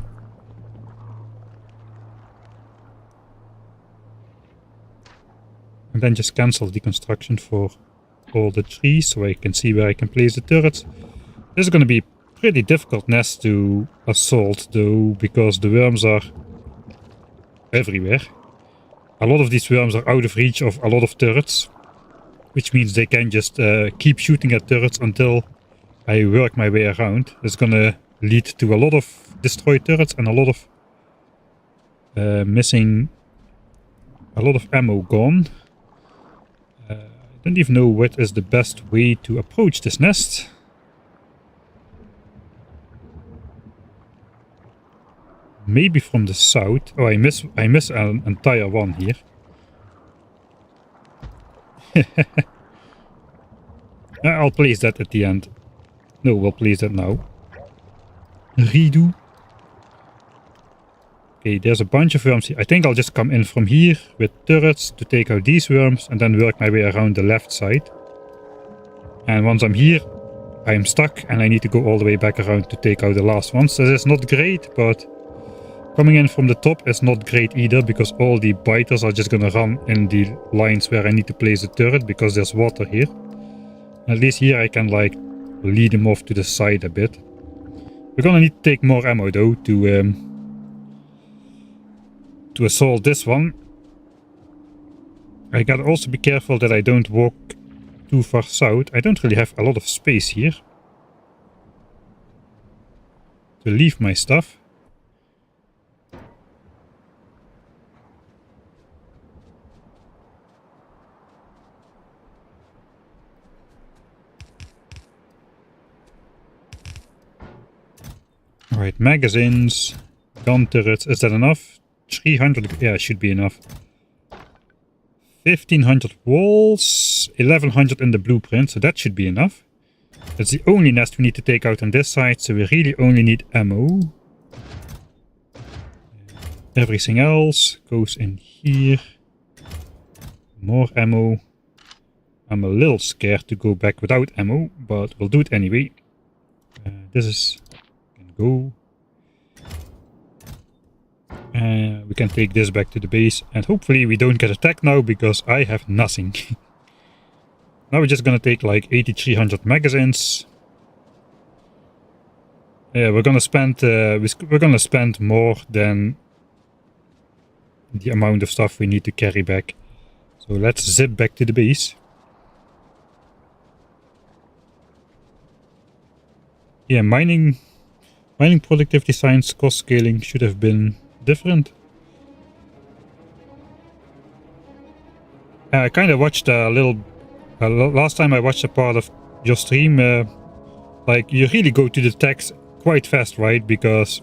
And then just cancel the construction for all the trees so I can see where I can place the turrets. This is gonna be a pretty difficult nest to assault though, because the worms are everywhere. A lot of these worms are out of reach of a lot of turrets. which means they can just keep shooting at turrets until I work my way around. It's gonna lead to a lot of destroyed turrets and a lot of missing, a lot of ammo gone. I don't even know what is the best way to approach this nest. Maybe from the south. Oh, I miss an entire one here. I'll place that at the end. No, we'll place that now. Redo. Okay, there's a bunch of worms here. I think I'll just come in from here with turrets to take out these worms and then work my way around the left side. And once I'm here, I'm stuck and I need to go all the way back around to take out the last ones. This is not great, but coming in from the top is not great either, because all the biters are just gonna run in the lines where I need to place the turret because there's water here. At least here I can like lead them off to the side a bit. We're gonna need to take more ammo though to assault this one. I gotta also be careful that I don't walk too far south. I don't really have a lot of space here to leave my stuff. Alright, magazines, gun turrets, is that enough? 300, yeah, should be enough. 1500 walls, 1100 in the blueprint, so that should be enough. That's the only nest we need to take out on this side, so we really only need ammo. Everything else goes in here. More ammo. I'm a little scared to go back without ammo, but we'll do it anyway. This is... can go. We can take this back to the base, and hopefully we don't get attacked now, because I have nothing. Now we're just gonna take like 8300 magazines. Yeah, we're gonna spend more than the amount of stuff we need to carry back. So let's zip back to the base. Yeah, mining productivity science cost scaling should have been different. I kind of watched a little... last time I watched a part of your stream, like you really go to the text quite fast, right? Because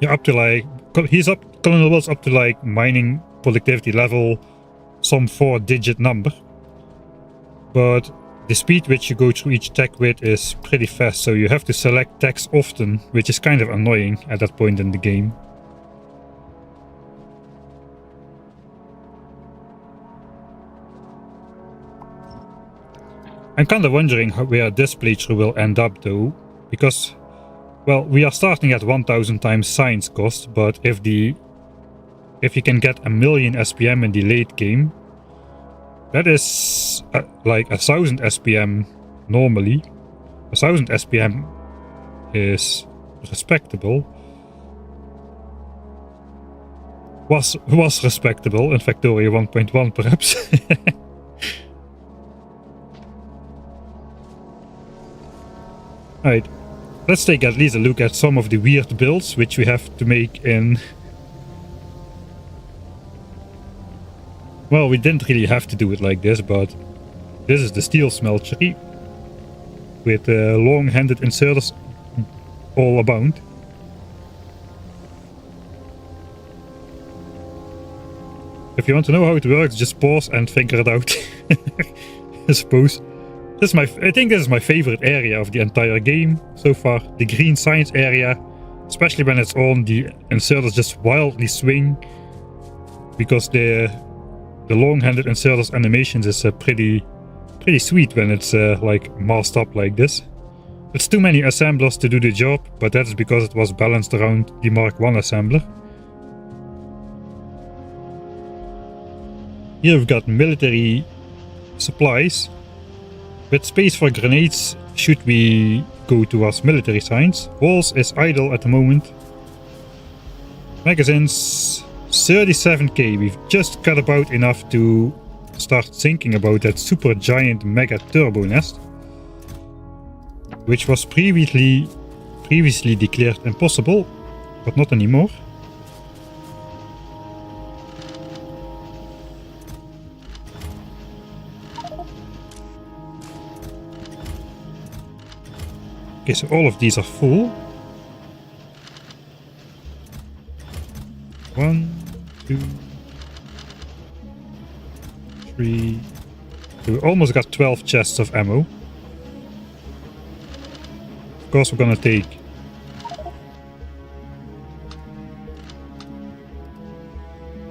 you're up to like... Colonel Will's up to like mining productivity level, some 4-digit number. But the speed which you go through each tech with is pretty fast, so you have to select techs often, which is kind of annoying at that point in the game. I'm kind of wondering where this playthrough will end up though, because, well, we are starting at 1000 times science cost, but if you can get 1,000,000 SPM in the late game, that is like 1000 SPM normally. 1000 SPM is respectable. Was respectable in Factorio 1.1 perhaps. Alright, let's take at least a look at some of the weird builds which we have to make in... Well, we didn't really have to do it like this, but this is the steel smeltery with long-handed inserters all abound. If you want to know how it works, just pause and figure it out. I suppose. I think this is my favorite area of the entire game so far. The green science area, especially when it's on, the inserters just wildly swing, because the long-handed inserters animations is pretty sweet when it's like masked up like this. It's too many assemblers to do the job, but that's because it was balanced around the Mark I assembler. Here we've got military supplies. With space for grenades, should we go towards military science? Walls is idle at the moment. Magazines, 37k. We've just got about enough to start thinking about that super giant mega turbo nest, which was previously declared impossible, but not anymore. Okay, so all of these are full. 1, 2, 3. So we almost got 12 chests of ammo. Of course we're gonna take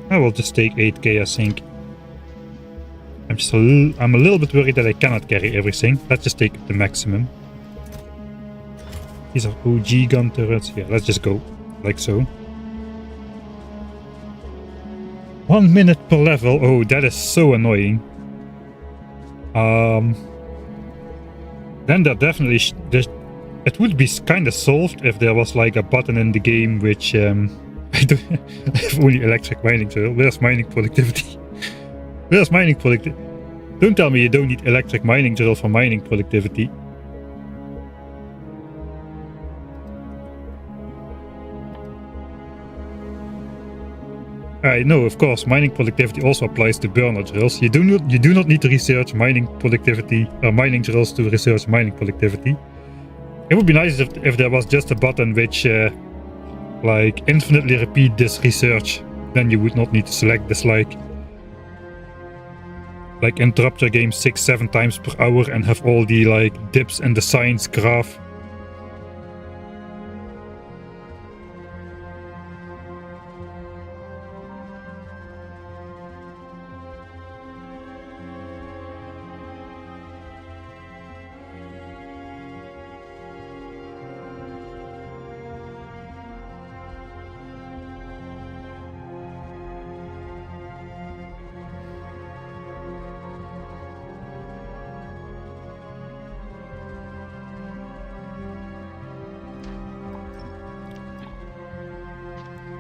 I will just take 8k, I think. I'm a little bit worried that I cannot carry everything. Let's just take the maximum. These are OG gun turrets. Yeah, let's just go like so. 1 minute per level. Oh, that is so annoying. Then there definitely it would be kind of solved if there was like a button in the game which I have only electric mining drill. Where's mining productivity? Where's mining productivity? Don't tell me you don't need electric mining drill for mining productivity. I know, of course, mining productivity also applies to burner drills. You do not need to research mining productivity or mining drills to research mining productivity. It would be nice if there was just a button which like infinitely repeat this research. Then you would not need to select this like interrupt your game 6-7 times per hour and have all the like dips in the science graph.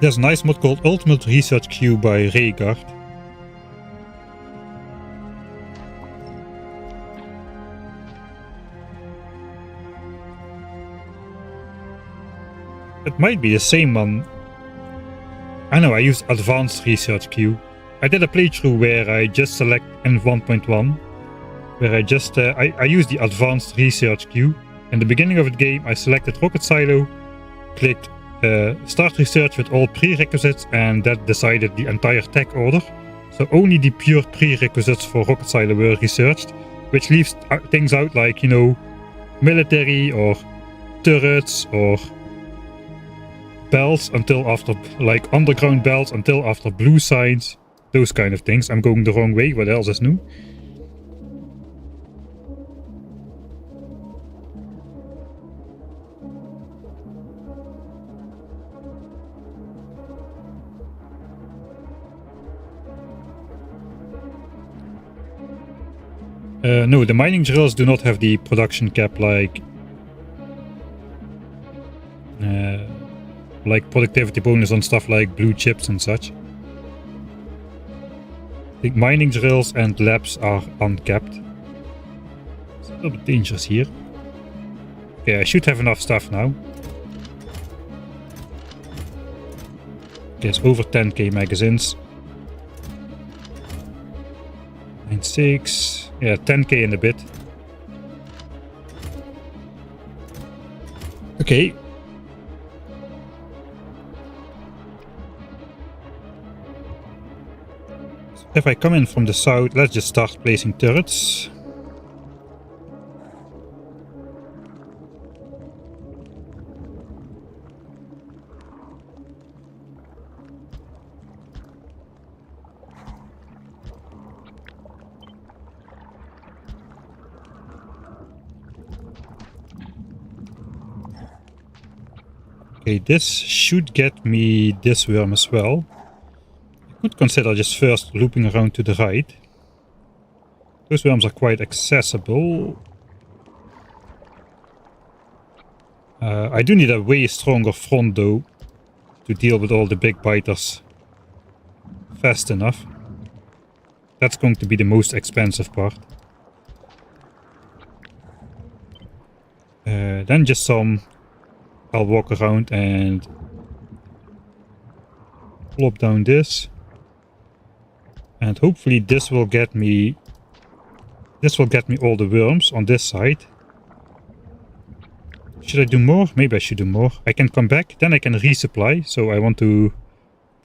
There's a nice mod called Ultimate Research Queue by Rayguard. It might be the same one. I know I use Advanced Research Queue. I did a playthrough where I just select in 1.1, where I just I use the Advanced Research Queue. In the beginning of the game, I selected Rocket Silo, clicked start research with all prerequisites, and that decided the entire tech order. So only the pure prerequisites for Rocket Silo were researched, which leaves things out like, you know, military or turrets or belts until after, like underground belts until after blue signs, those kind of things. I'm going the wrong way. What else is new? No, the mining drills do not have the production cap like productivity bonus on stuff like blue chips and such. I think mining drills and labs are uncapped. It's a little bit dangerous here. Okay, I should have enough stuff now. Okay, it's over 10k magazines. 9.6. Yeah, 10k in a bit. Okay. So if I come in from the south, let's just start placing turrets. Okay, this should get me this worm as well. I could consider just first looping around to the right. Those worms are quite accessible. I do need a way stronger front though to deal with all the big biters fast enough. That's going to be the most expensive part. Then just some... I'll walk around and plop down this. And hopefully this will get me... This will get me all the worms on this side. Should I do more? Maybe I should do more. I can come back, then I can resupply. So I want to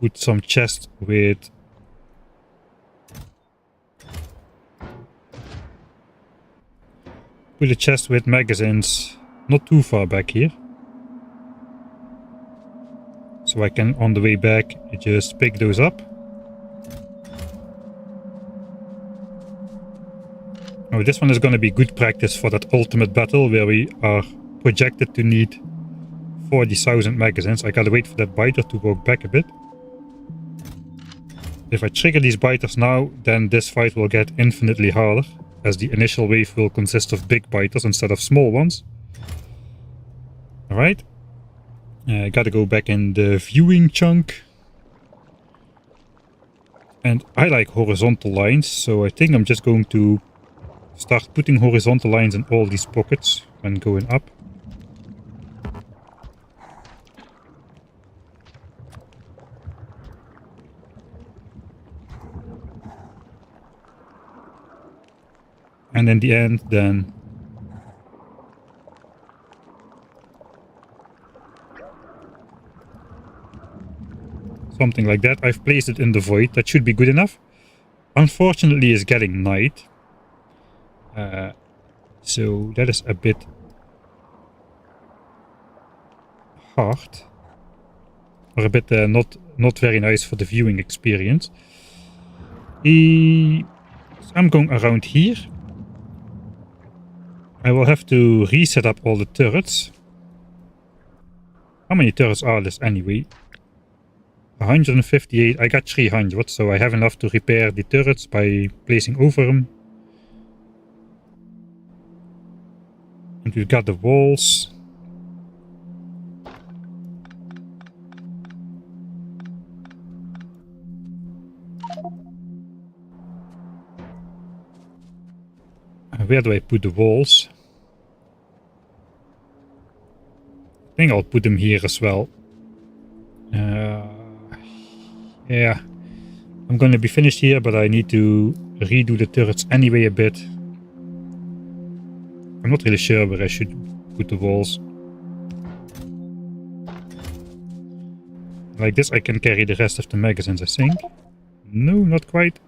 put some chests with... Put a chest with magazines not too far back here. So I can, on the way back, just pick those up. Oh, this one is going to be good practice for that ultimate battle where we are projected to need 40,000 magazines. I gotta wait for that biter to walk back a bit. If I trigger these biters now, then this fight will get infinitely harder, as the initial wave will consist of big biters instead of small ones. Alright. I gotta go back in the viewing chunk. And I like horizontal lines, so I think I'm just going to start putting horizontal lines in all these pockets when going up. And in the end, then something like that. I've placed it in the void. That should be good enough. Unfortunately, it's getting night. So that is a bit hard. Or a bit not very nice for the viewing experience. So I'm going around here. I will have to reset up all the turrets. How many turrets are this anyway? 158. I got 300, so I have enough to repair the turrets by placing over them. And we've got the walls. Where do I put the walls? I think I'll put them here as well. Yeah. I'm gonna be finished here, but I need to redo the turrets anyway a bit. I'm not really sure where I should put the walls. Like this I can carry the rest of the magazines, I think. No, not quite.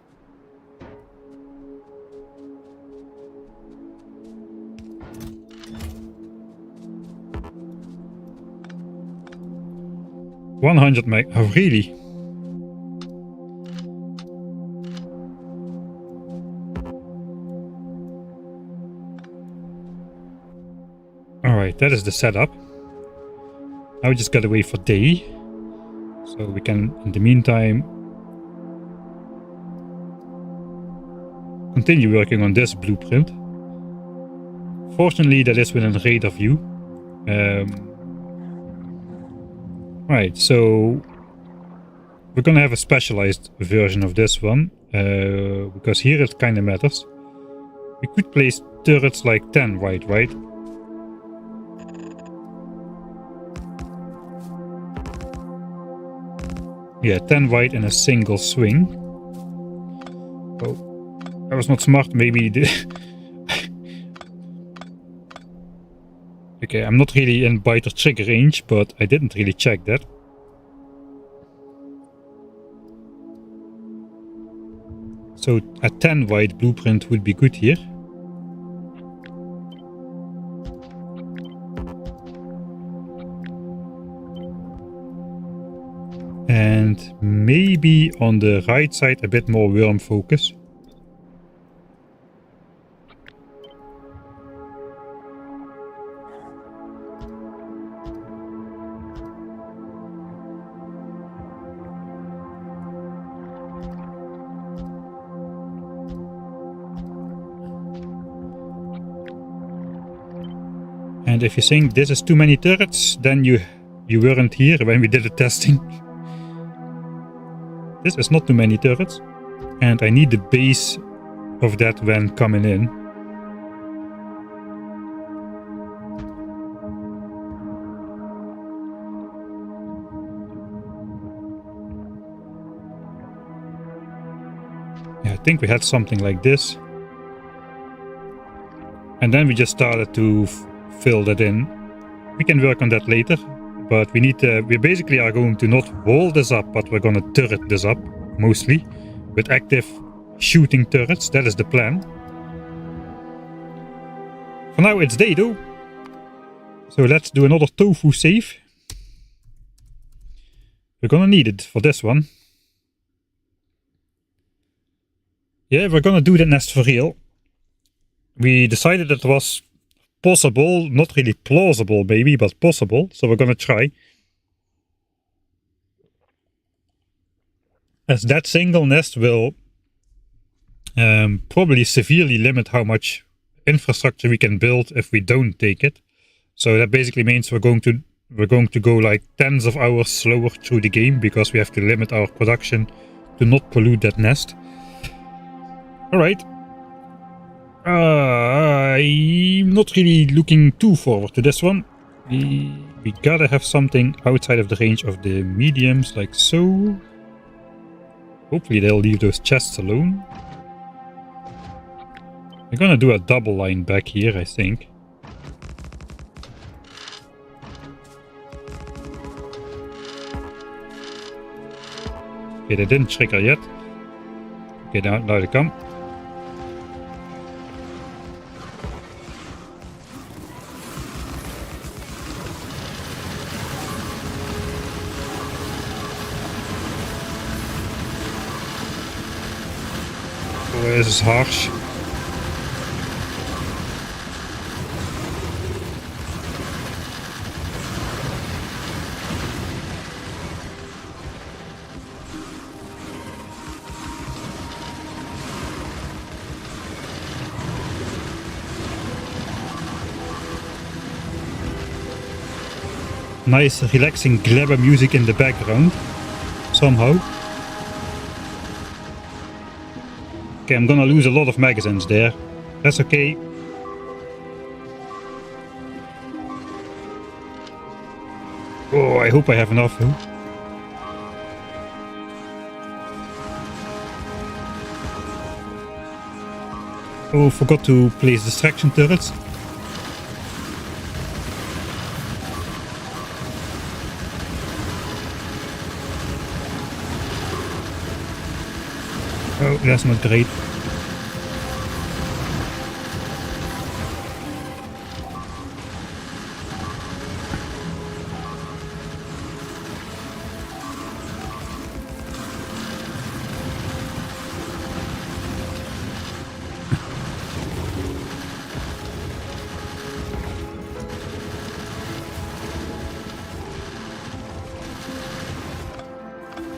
Oh, really? Alright, that is the setup. Now we just gotta wait for day. So we can, in the meantime, continue working on this blueprint. Fortunately, that is within radar view. Right, so we're gonna have a specialized version of this one, because here it kinda matters. We could place turrets like 10 wide, right? Yeah, 10 wide in a single swing. Oh, that was not smart, maybe the... Okay, I'm not really in biter trigger range, but I didn't really check that. So a 10 wide blueprint would be good here. And maybe on the right side a bit more worm focus. And if you think this is too many turrets, then you weren't here when we did the testing. This is not too many turrets. And I need the base of that when coming in. Yeah, I think we had something like this. And then we just started to fill that in. We can work on that later, but we basically are going to not wall this up, but we're going to turret this up, mostly, with active shooting turrets. That is the plan. For now it's day though. So let's do another tofu save. We're gonna need it for this one. Yeah, we're gonna do the nest for real. We decided it was possible, not really plausible maybe, but possible. So we're gonna try. As that single nest will probably severely limit how much infrastructure we can build if we don't take it. So that basically means we're going to go like tens of hours slower through the game because we have to limit our production to not pollute that nest. Alright. I'm not really looking too forward to this one. We gotta have something outside of the range of the mediums, like so. Hopefully they'll leave those chests alone. We're gonna do a double line back here, I think. Okay, they didn't trigger yet. Okay, now they come. Oh, this is harsh. Nice relaxing glabber music in the background, somehow. Okay, I'm gonna lose a lot of magazines there. That's okay. Oh, I hope I have enough. Huh? Oh, forgot to place distraction turrets. Oh, that's not great.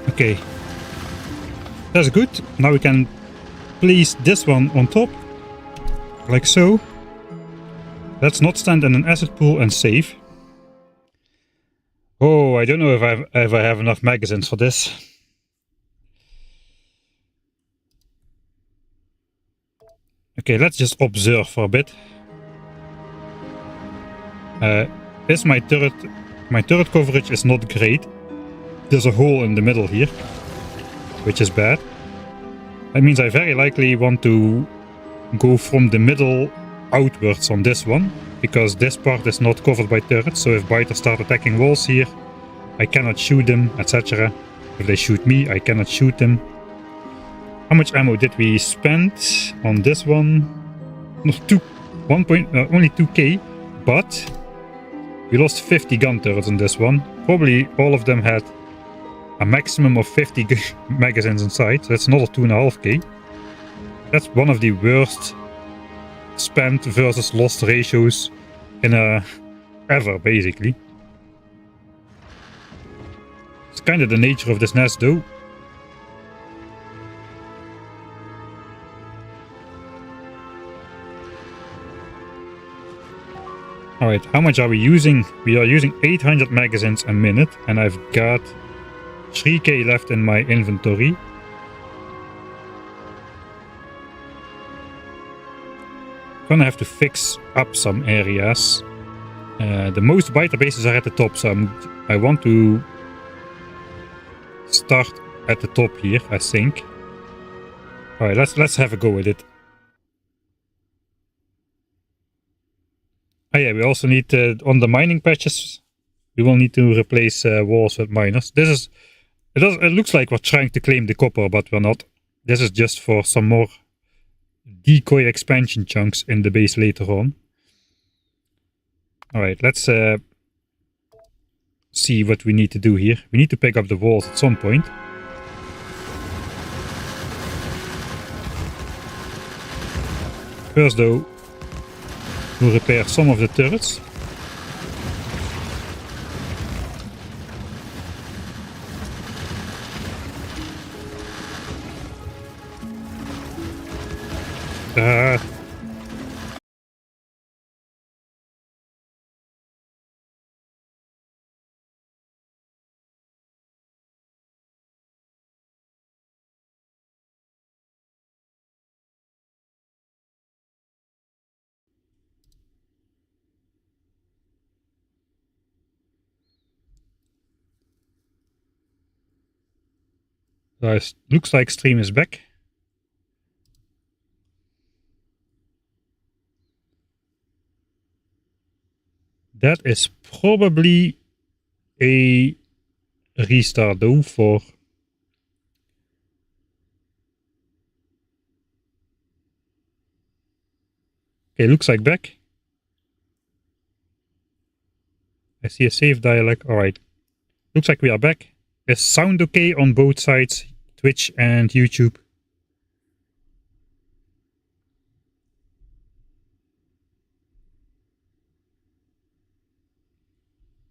Okay. That's good. Now we can place this one on top, like so. Let's not stand in an acid pool and save. Oh, I don't know if I have enough magazines for this. Okay, let's just observe for a bit. Is my turret coverage is not great. There's a hole in the middle here, which is bad. That means I very likely want to go from the middle outwards on this one, because this part is not covered by turrets, so if biters start attacking walls here, I cannot shoot them, etc. If they shoot me, I cannot shoot them. How much ammo did we spend on this one? Only 2k, but we lost 50 gun turrets on this one. Probably all of them had a maximum of 50 magazines inside, so that's another 2.5k. That's one of the worst spent versus lost ratios in ever, basically. It's kind of the nature of this nest though. Alright, how much are we using? We are using 800 magazines a minute, and I've got 3k left in my inventory. gonna have to fix up some areas. The most biter bases are at the top, so I want to start at the top here, I think. Alright, let's have a go with it. Oh yeah, we also need on the mining patches, we will need to replace walls with miners. It looks like we're trying to claim the copper, but we're not. This is just for some more decoy expansion chunks in the base later on. Alright, let's see what we need to do here. We need to pick up the walls at some point. First though, we'll repair some of the turrets. Looks like stream is back. That is probably a restart though for... Okay, looks like back. I see a save dialog. Alright. Looks like we are back. Is sound okay on both sides, Twitch and YouTube?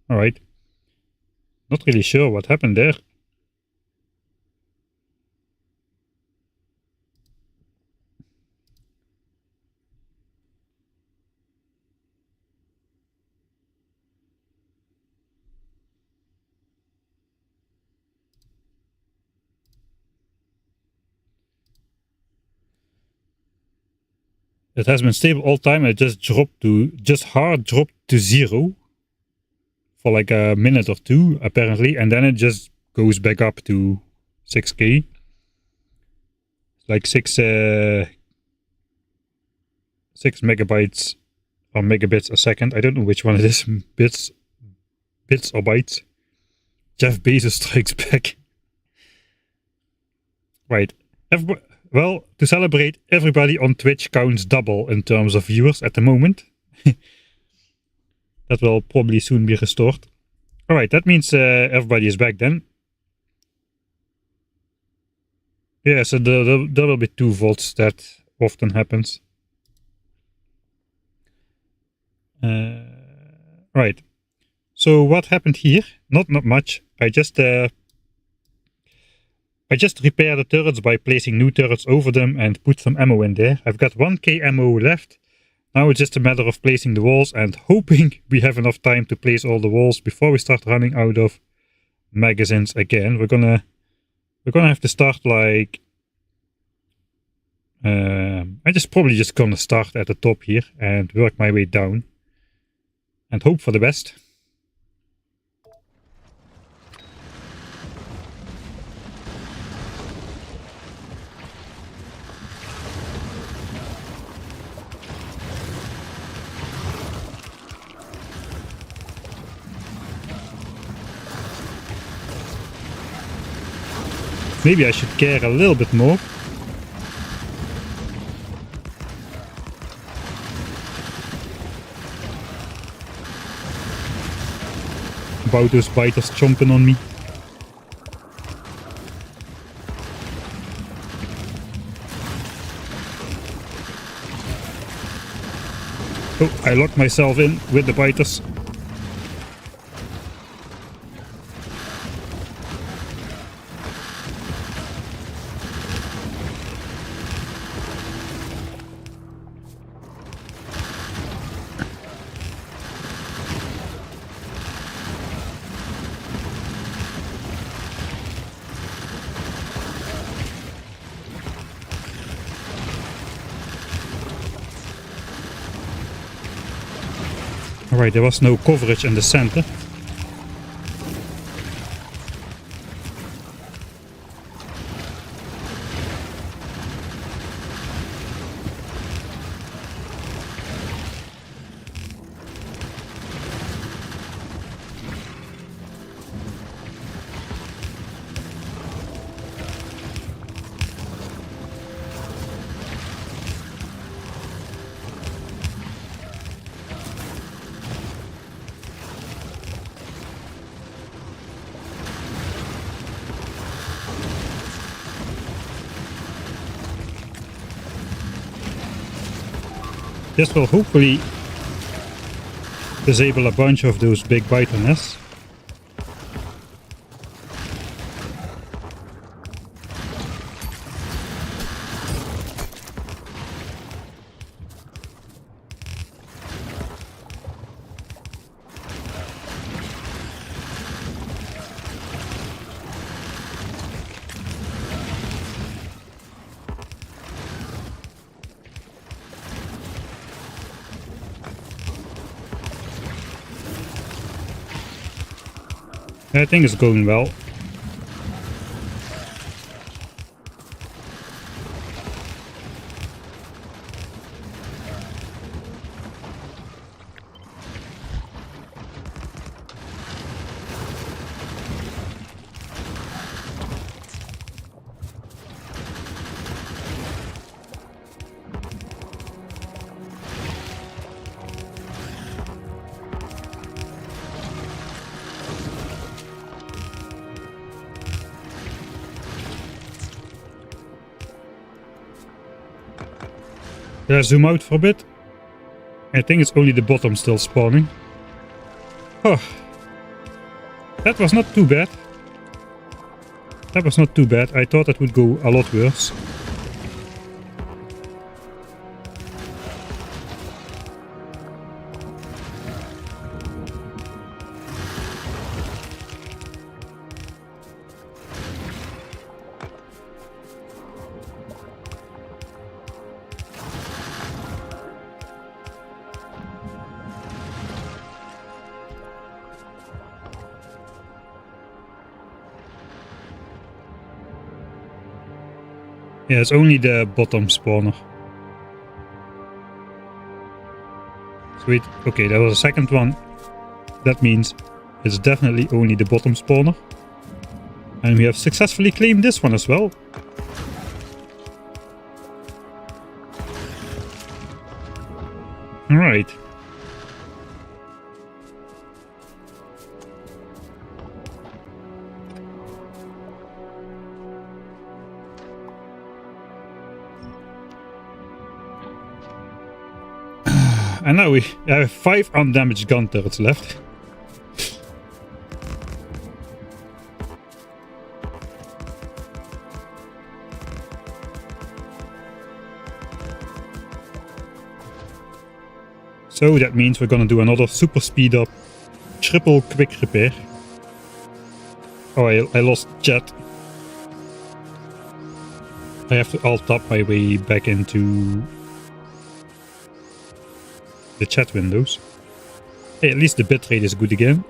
Alright. Not really sure what happened there. It has been stable all time. It just hard dropped to 0 for like a minute or two apparently, and then it just goes back up to 6k. Like 6 megabytes or megabits a second. I don't know which one it is. Bits or bytes. Jeff Bezos strikes back. Right. Well, to celebrate, everybody on Twitch counts double in terms of viewers at the moment. That will probably soon be restored. Alright, that means everybody is back then. Yeah, so there will be 2 volts. That often happens. Right. So what happened here? Not much. I just repaired the turrets by placing new turrets over them and put some ammo in there. I've got 1k ammo left. Now it's just a matter of placing the walls and hoping we have enough time to place all the walls before we start running out of magazines again. We're gonna have to start like... I'm probably just gonna start at the top here and work my way down. And hope for the best. Maybe I should care a little bit more. About those biters chomping on me. Oh, I locked myself in with the biters. Alright, there was no coverage in the center. This will hopefully disable a bunch of those big biter nests. I think it's going well. Did I zoom out for a bit? I think it's only the bottom still spawning. Oh, that was not too bad. That was not too bad. I thought that would go a lot worse. Yeah, it's only the bottom spawner. Sweet. Okay, there was a second one. That means it's definitely only the bottom spawner. And we have successfully claimed this one as well. Alright. And now we have 5 undamaged gun turrets left. So that means we're gonna do another super speed up, triple quick repair. Oh, I lost chat. I have to alt tab my way back into the chat windows. Hey, at least the bitrate is good again.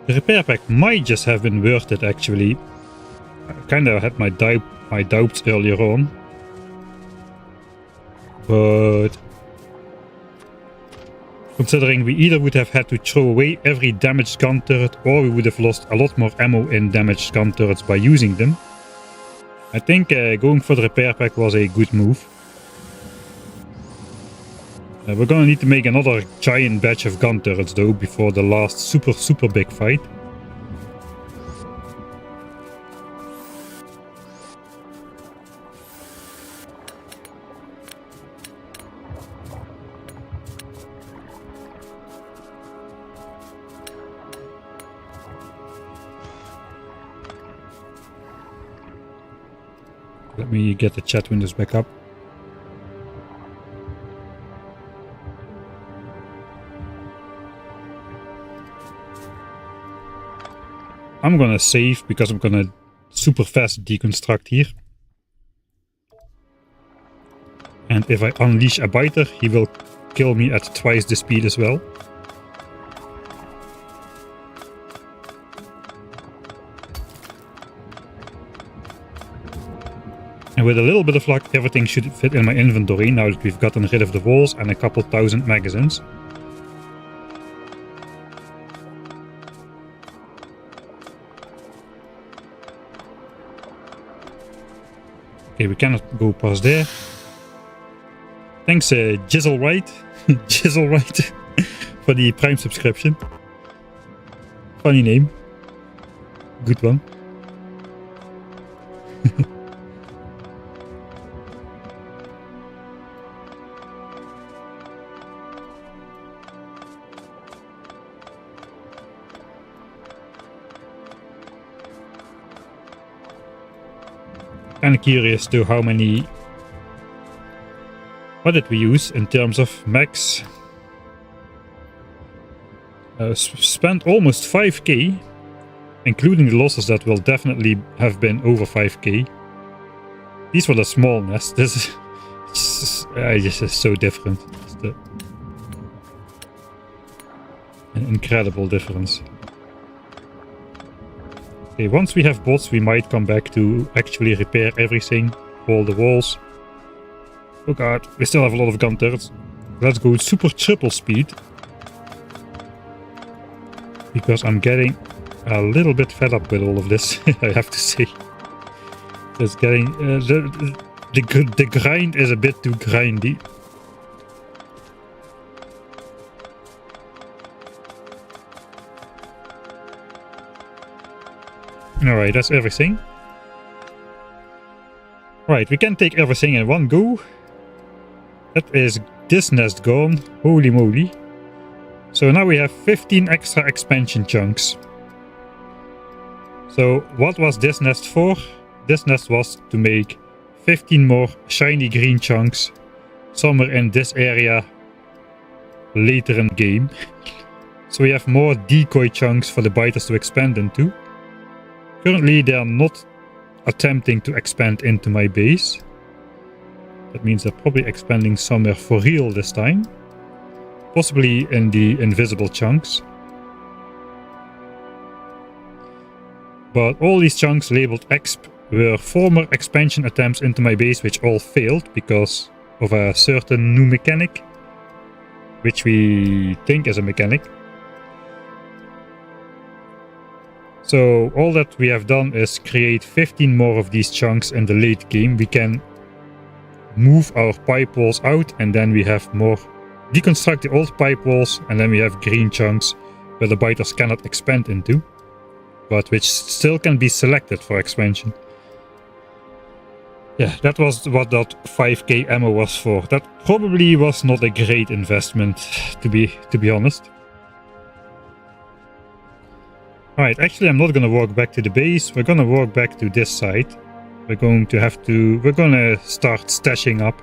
The repair pack might just have been worth it actually. I kinda had my doubts earlier on. But considering we either would have had to throw away every damaged gun turret or we would have lost a lot more ammo in damaged gun turrets by using them, I think going for the repair pack was a good move. We're gonna need to make another giant batch of gun turrets though before the last super big fight. Let me get the chat windows back up. I'm gonna save because I'm gonna super fast deconstruct here. And if I unleash a biter, he will kill me at twice the speed as well. And with a little bit of luck, everything should fit in my inventory now that we've gotten rid of the walls and a couple thousand magazines. Okay, we cannot go past there. Thanks, Jizzlewright, Jizzlewright, for the Prime subscription. Funny name. Good one. Kind of curious to how many. What did we use in terms of max? Spent almost 5k, including the losses that will definitely have been over 5k. These were the small nests. This is so different. It's an incredible difference. Okay, once we have bots, we might come back to actually repair everything, all the walls. Oh god, we still have a lot of gun turrets. Let's go super triple speed. Because I'm getting a little bit fed up with all of this, I have to say. It's getting... the grind is a bit too grindy. Alright, that's everything. Right, we can take everything in one go. That is this nest gone. Holy moly. So now we have 15 extra expansion chunks. So what was this nest for? This nest was to make 15 more shiny green chunks somewhere in this area later in the game. So we have more decoy chunks for the biters to expand into. Currently they are not attempting to expand into my base. That means they're probably expanding somewhere for real this time. Possibly in the invisible chunks. But all these chunks labeled exp were former expansion attempts into my base which all failed because of a certain new mechanic. Which we think is a mechanic. So all that we have done is create 15 more of these chunks in the late game. We can move our pipe walls out and then we have more, deconstruct the old pipe walls and then we have green chunks where the biters cannot expand into, but which still can be selected for expansion. Yeah, that was what that 5k ammo was for. That probably was not a great investment, to be honest. Alright, actually I'm not gonna walk back to the base, we're gonna walk back to this side. We're gonna start stashing up.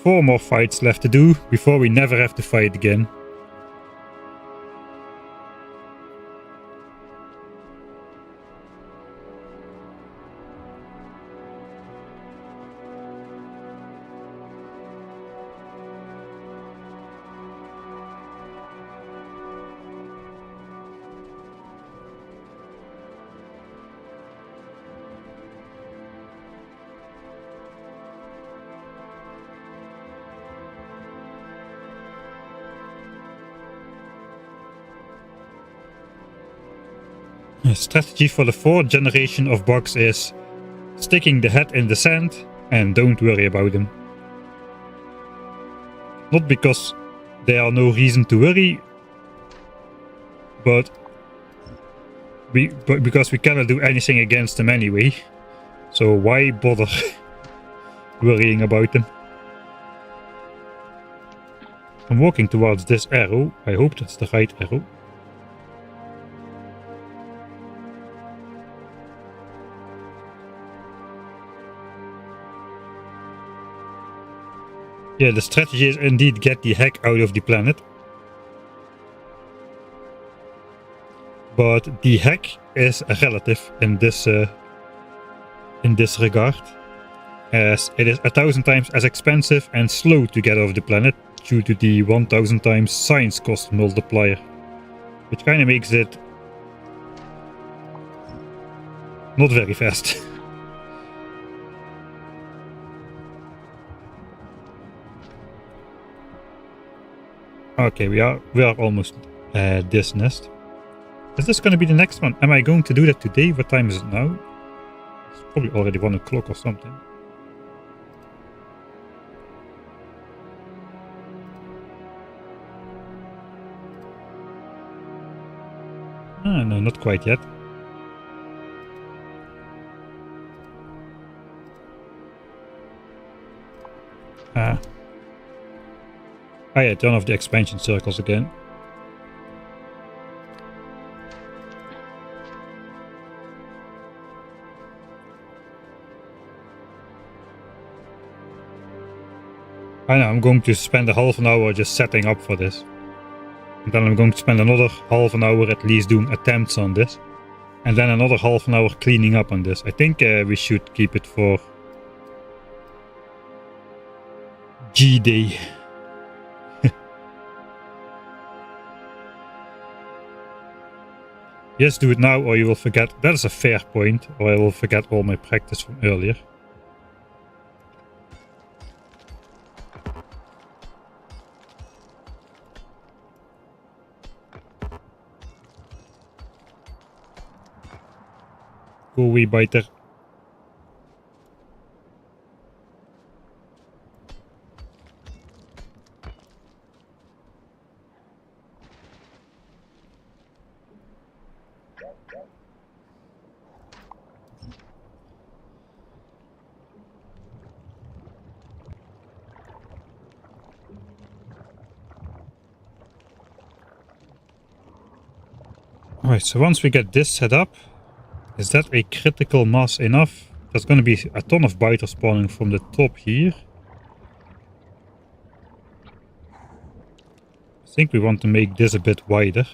Four more fights left to do before we never have to fight again. The strategy for the fourth generation of bugs is sticking the head in the sand and don't worry about them. Not because there are no reason to worry, but because we cannot do anything against them anyway. So why bother worrying about them? I'm walking towards this arrow. I hope that's the right arrow. Yeah, the strategy is indeed get the heck out of the planet. But the heck is relative in this regard, as it is 1,000 times as expensive and slow to get off the planet due to the 1,000 times science cost multiplier, which kind of makes it not very fast. Okay, we are almost this nest. Is this going to be the next one? Am I going to do that today? What time is it now? It's probably already 1 o'clock or something. Ah, no, not quite yet. Ah. Oh yeah, turn off the expansion circles again. I know, I'm going to spend a half an hour just setting up for this. And then I'm going to spend another half an hour at least doing attempts on this. And then another half an hour cleaning up on this. I think we should keep it for G-Day. Yes, do it now or you will forget. That is a fair point, or I will forget all my practice from earlier. Go away, biter. Alright, so once we get this set up, is that a critical mass enough? There's going to be a ton of biters spawning from the top here. I think we want to make this a bit wider.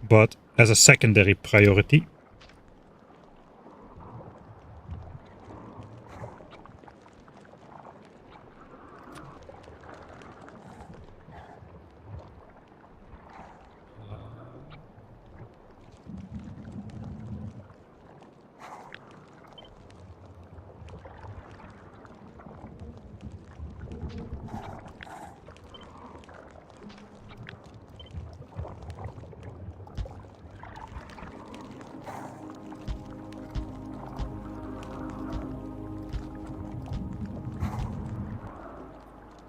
But as a secondary priority.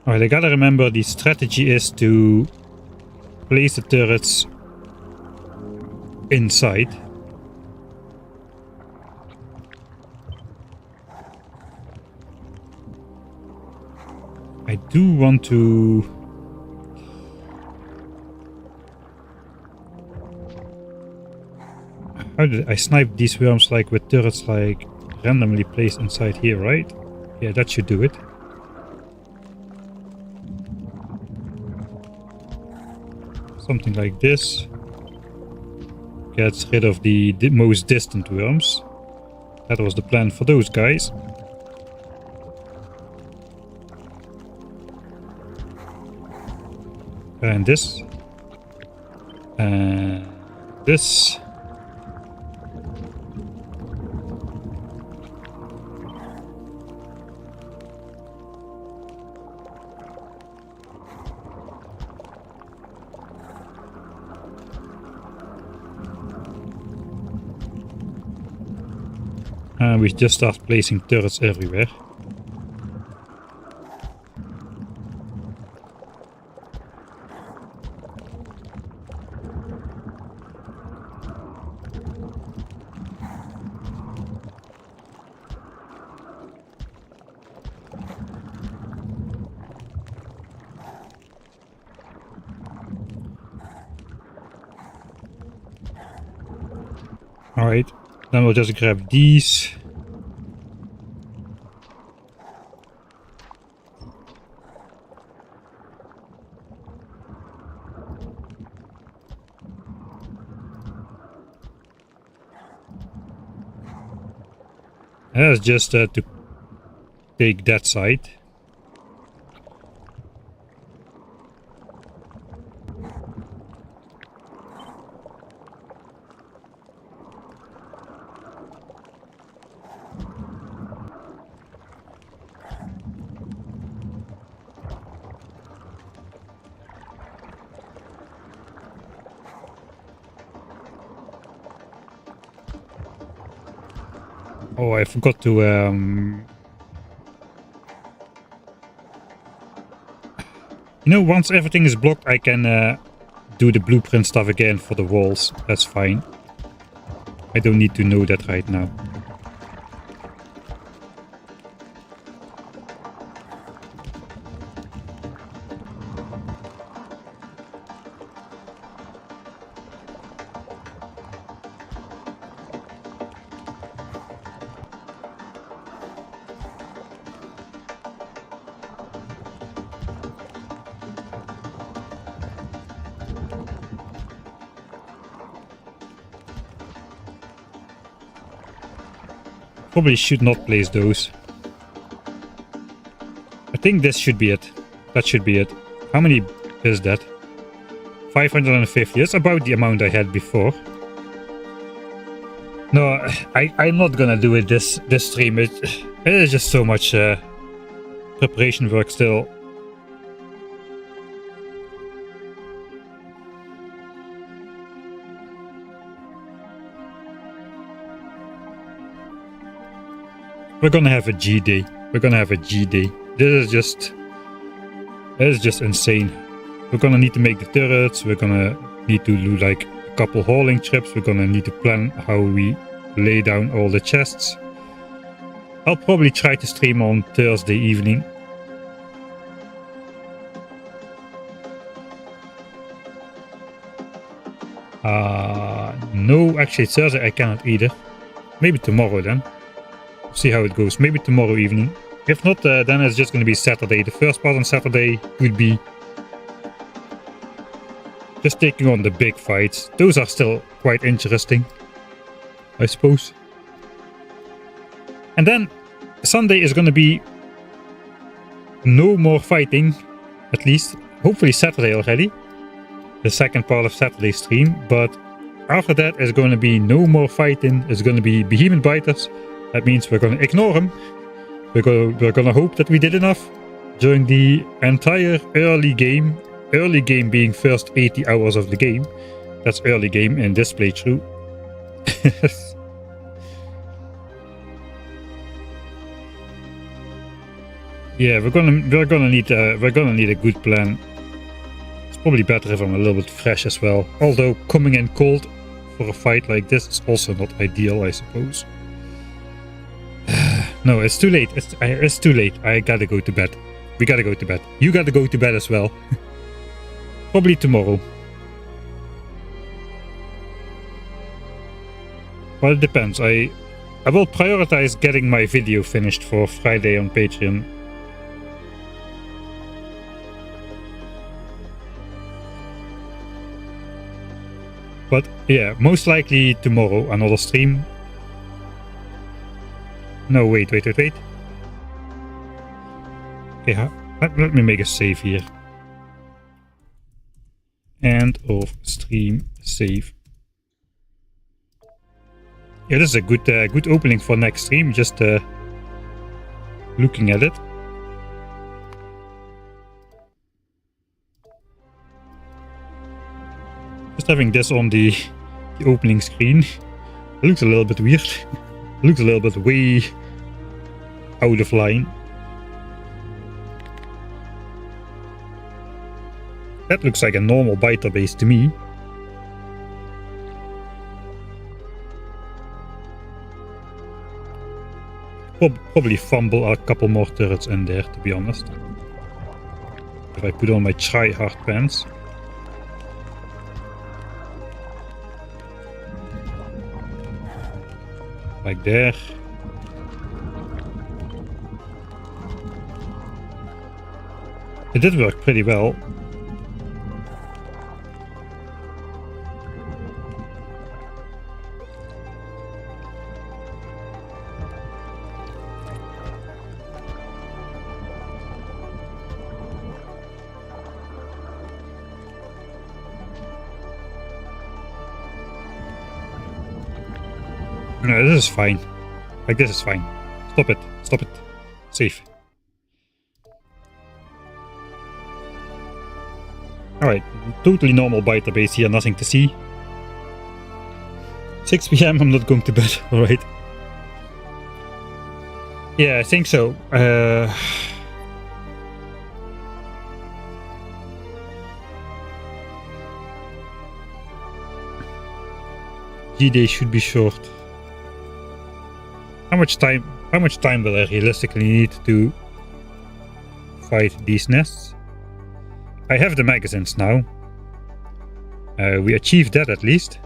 Alright, I gotta remember the strategy is to place the turrets inside. I do want to... How did I snipe these worms like with turrets like randomly placed inside here, right? Yeah, that should do it. Something like this gets rid of the most distant worms. That was the plan for those guys. And this. And this. And we just start placing turrets everywhere. Alright, then we'll just grab these That's just to take that side. Oh, I forgot to you know, once everything is blocked, I can do the blueprint stuff again for the walls. That's fine. I don't need to know that right now. Probably should not place those. I think this should be it. That should be it. How many is that? 550. That's about the amount I had before. No, I'm not gonna do it this stream. It is just so much preparation work still. We're gonna have a G day. We're gonna have a G day. This is just insane. We're gonna need to make the turrets. We're gonna need to do like a couple hauling trips. We're gonna need to plan how we lay down all the chests. I'll probably try to stream on Thursday evening. No, actually Thursday I cannot either. Maybe tomorrow then. See how it goes. Maybe tomorrow evening. If not, then it's just going to be Saturday. The first part on Saturday would be just taking on the big fights. Those are still quite interesting, I suppose. And then Sunday is going to be no more fighting, at least. Hopefully Saturday already. The second part of Saturday's stream. But after that is going to be no more fighting. It's going to be behemoth biters. That means we're going to ignore them. We're going to hope that we did enough during the entire early game. Early game being first 80 hours of the game. That's early game in this playthrough. Yeah, we're gonna need a good plan. It's probably better if I'm a little bit fresh as well. Although coming in cold for a fight like this is also not ideal, I suppose. No, it's too late. It's too late. I gotta go to bed. We gotta go to bed. You gotta go to bed as well. Probably tomorrow. Well, it depends. I will prioritize getting my video finished for Friday on Patreon. But yeah, most likely tomorrow another stream. No, wait. Okay, let me make a save here. End of stream save. Yeah, this is a good opening for next stream. Just looking at it. Just having this on the opening screen. It looks a little bit weird. It looks a little bit way out of line. That looks like a normal biter base to me. Probably fumble a couple more turrets in there, to be honest. If I put on my try-hard pants. Like there. It did work pretty well. No, this is fine. Like, this is fine. Stop it. Stop it. Safe. Alright, totally normal biter base here, nothing to see. 6 PM, I'm not going to bed, alright. Yeah, I think so. G-Day should be short. How much time will I realistically need to fight these nests? I have the magazines now. We achieved that at least.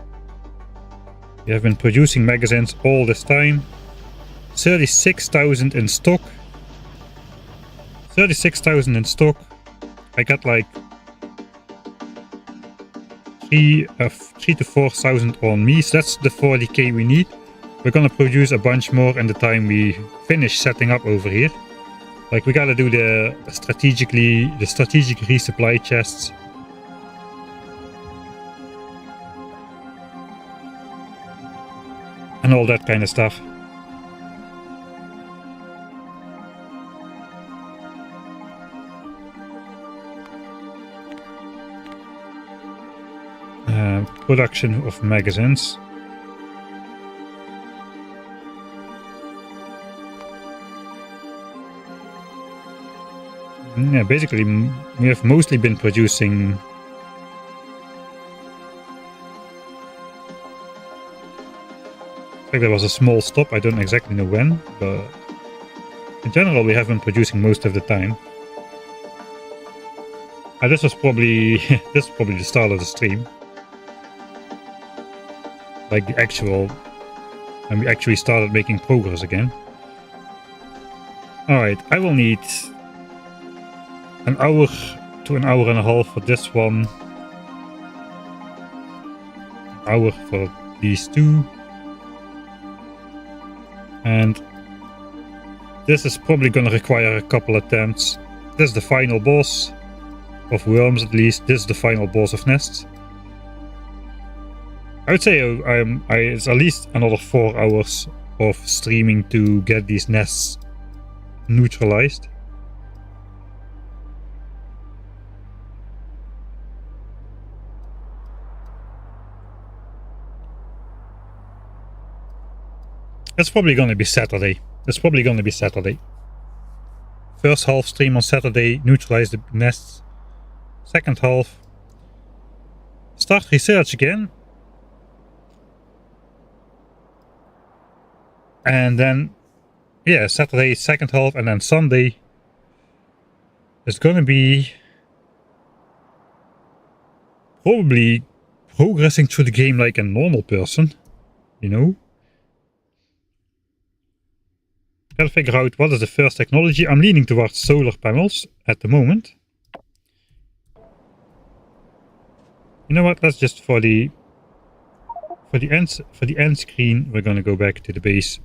We have been producing magazines all this time. 36,000 in stock. 36,000 in stock. I got like 3 to 4,000 on me, so that's the 40k we need. We're gonna produce a bunch more in the time we finish setting up over here. Like, we gotta do the strategic resupply chests. And all that kind of stuff. Production of magazines. Yeah, basically we have mostly been producing there was a small stop, I don't exactly know when, but in general we have been producing most of the time. This was probably the start of the stream. Like the actual, and we actually started making progress again. Alright, I will need an hour to an hour and a half for this one. An hour for these two. And this is probably gonna require a couple attempts. This is the final boss of worms, at least. This is the final boss of nests. I would say it's at least another 4 hours of streaming to get these nests neutralized. It's probably gonna be Saturday. First half stream on Saturday, neutralize the nests. Second half, start research again. And then, yeah, Saturday, second half, and then Sunday is gonna be probably progressing through the game like a normal person, you know? Gotta figure out what is the first technology. I'm leaning towards solar panels at the moment. You know what? Let's just for the end screen, we're gonna go back to the base.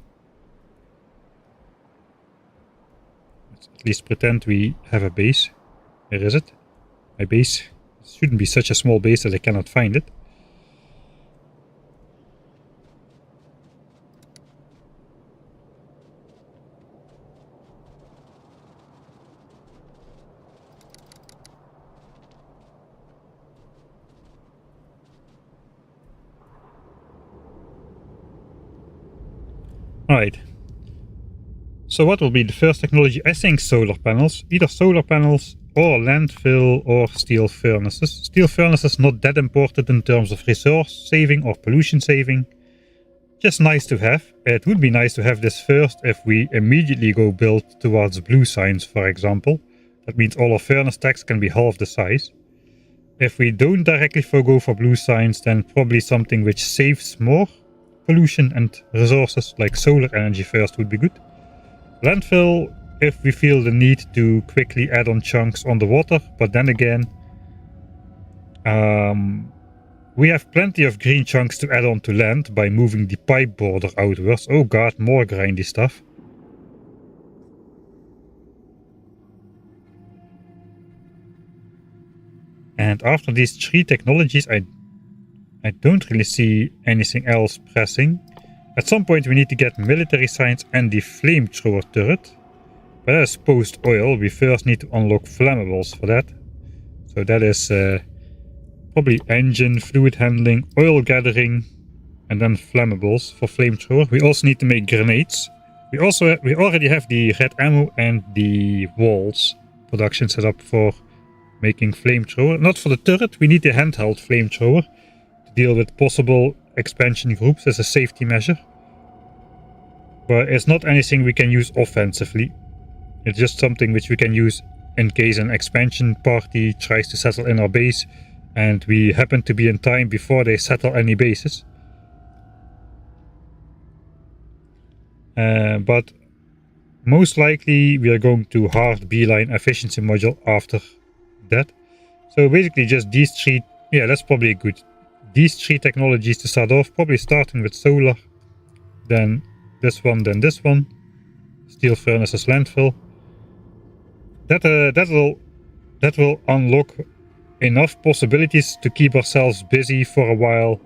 Let's at least pretend we have a base. Where is it? My base. It shouldn't be such a small base that I cannot find it. Alright. So what will be the first technology? I think solar panels. Either solar panels or landfill or steel furnaces. Steel furnaces not that important in terms of resource saving or pollution saving. Just nice to have. It would be nice to have this first if we immediately go build towards blue signs, for example. That means all our furnace stacks can be half the size. If we don't directly go for blue signs, then probably something which saves more pollution and resources, like solar energy first, would be good. Landfill, if we feel the need to quickly add on chunks on the water, but then again, we have plenty of green chunks to add on to land by moving the pipe border outwards. Oh god, more grindy stuff. And after these 3 technologies, I don't really see anything else pressing. At some point we need to get military science and the flamethrower turret. But as post-oil, we first need to unlock flammables for that. So that is probably engine, fluid handling, oil gathering, and then flammables for flamethrower. We also need to make grenades. We already have the red ammo and the walls production set up for making flamethrower. Not for the turret, we need the handheld flamethrower to deal with possible expansion groups as a safety measure. But it's not anything we can use offensively. It's just something which we can use in case an expansion party tries to settle in our base and we happen to be in time before they settle any bases. But most likely we are going to hard beeline efficiency module after that. So basically just these three, yeah, that's probably good. These three technologies to start off, probably starting with solar, then this one, steel furnaces, landfill. That will unlock enough possibilities to keep ourselves busy for a while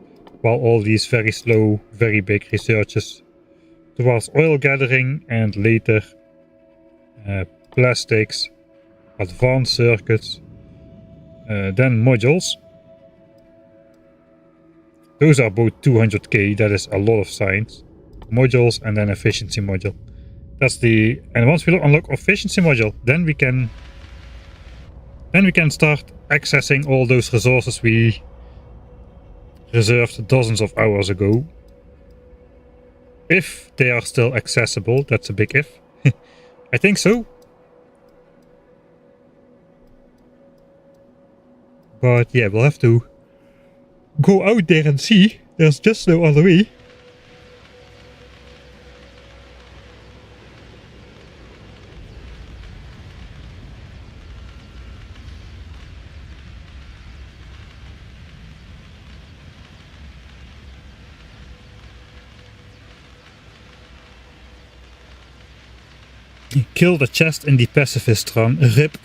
all these very slow, very big researches towards oil gathering and later plastics, advanced circuits, then modules. Those are both 200k, that is a lot of science. Modules and then efficiency module. That's the, and once we unlock efficiency module, then we can start accessing all those resources we reserved dozens of hours ago. If they are still accessible, that's a big if. I think so. But yeah, we'll have to go out there and see. There's just no other way. Kill the chest in the pacifist run. RIP.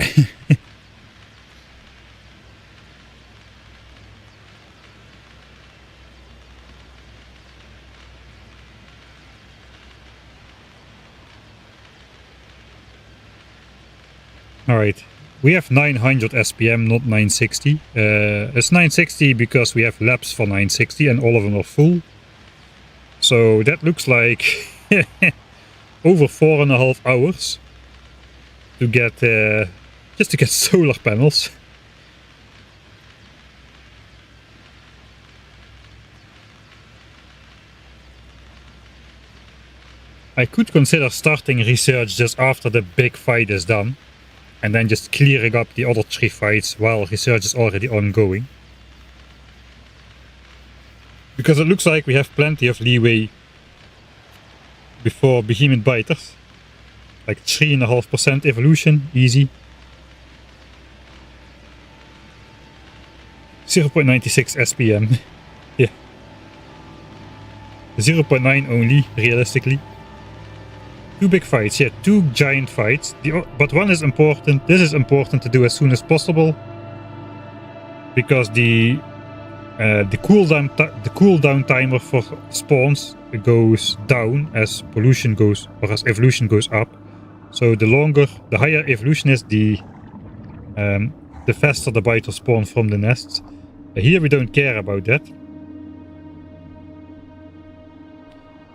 Alright, we have 900 SPM, not 960. It's 960 because we have labs for 960 and all of them are full. So that looks like over 4.5 hours to get just to get solar panels. I could consider starting research just after the big fight is done and then just clearing up the other 3 fights while research is already ongoing. Because it looks like we have plenty of leeway before behemoth biters. Like 3.5% evolution, easy. 0.96 SPM. Yeah. 0.9 only, realistically. 2 big fights, yeah, 2 giant fights. But one is important. This is important to do as soon as possible. Because the cooldown timer for spawns goes down as pollution goes, or as evolution goes up. So the higher evolution is, the faster the biters spawn from the nests. Here we don't care about that.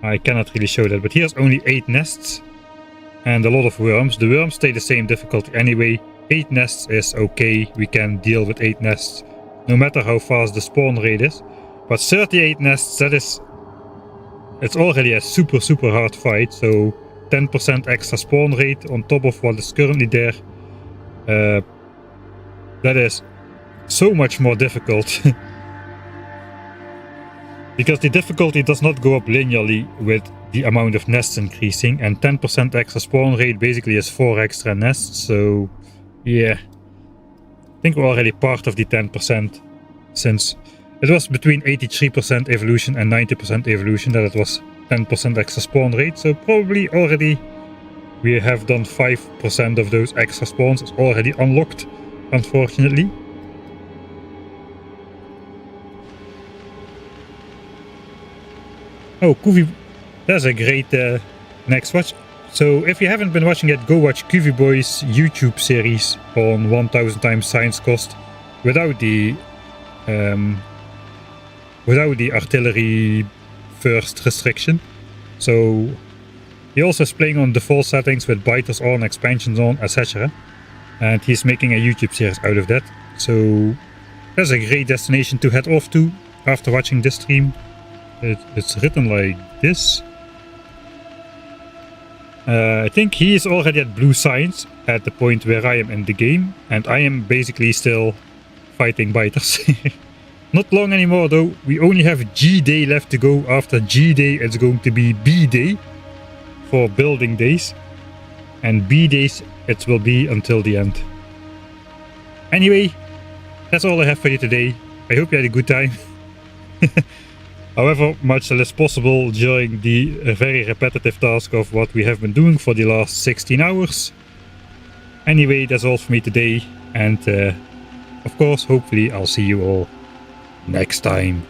I cannot really show that, but here's only 8 nests and a lot of worms. The worms stay the same difficulty anyway. 8 nests is okay, we can deal with 8 nests no matter how fast the spawn rate is. But 38 nests, it's already a super hard fight, so 10% extra spawn rate on top of what is currently there. That is so much more difficult. Because the difficulty does not go up linearly with the amount of nests increasing, and 10% extra spawn rate basically is 4 extra nests, so yeah. I think we're already part of the 10%, since it was between 83% evolution and 90% evolution that it was 10% extra spawn rate, so probably already we have done 5% of those extra spawns. It's already unlocked, unfortunately. Oh, That's a great next watch. So if you haven't been watching it, go watch QV Boy's YouTube series on 1000 times science cost without the artillery first restriction. So he also is playing on default settings with biters on, expansions on, etc. And he's making a YouTube series out of that. So that's a great destination to head off to after watching this stream. It's written like this. I think he is already at blue science at the point where I am in the game, and I am basically still fighting biters. Not long anymore though, we only have G day left to go. After G day it's going to be B day for building days, and B days it will be until the end. Anyway, that's all I have for you today. I hope you had a good time. However much less possible during the very repetitive task of what we have been doing for the last 16 hours. Anyway, that's all for me today, and of course, hopefully I'll see you all next time.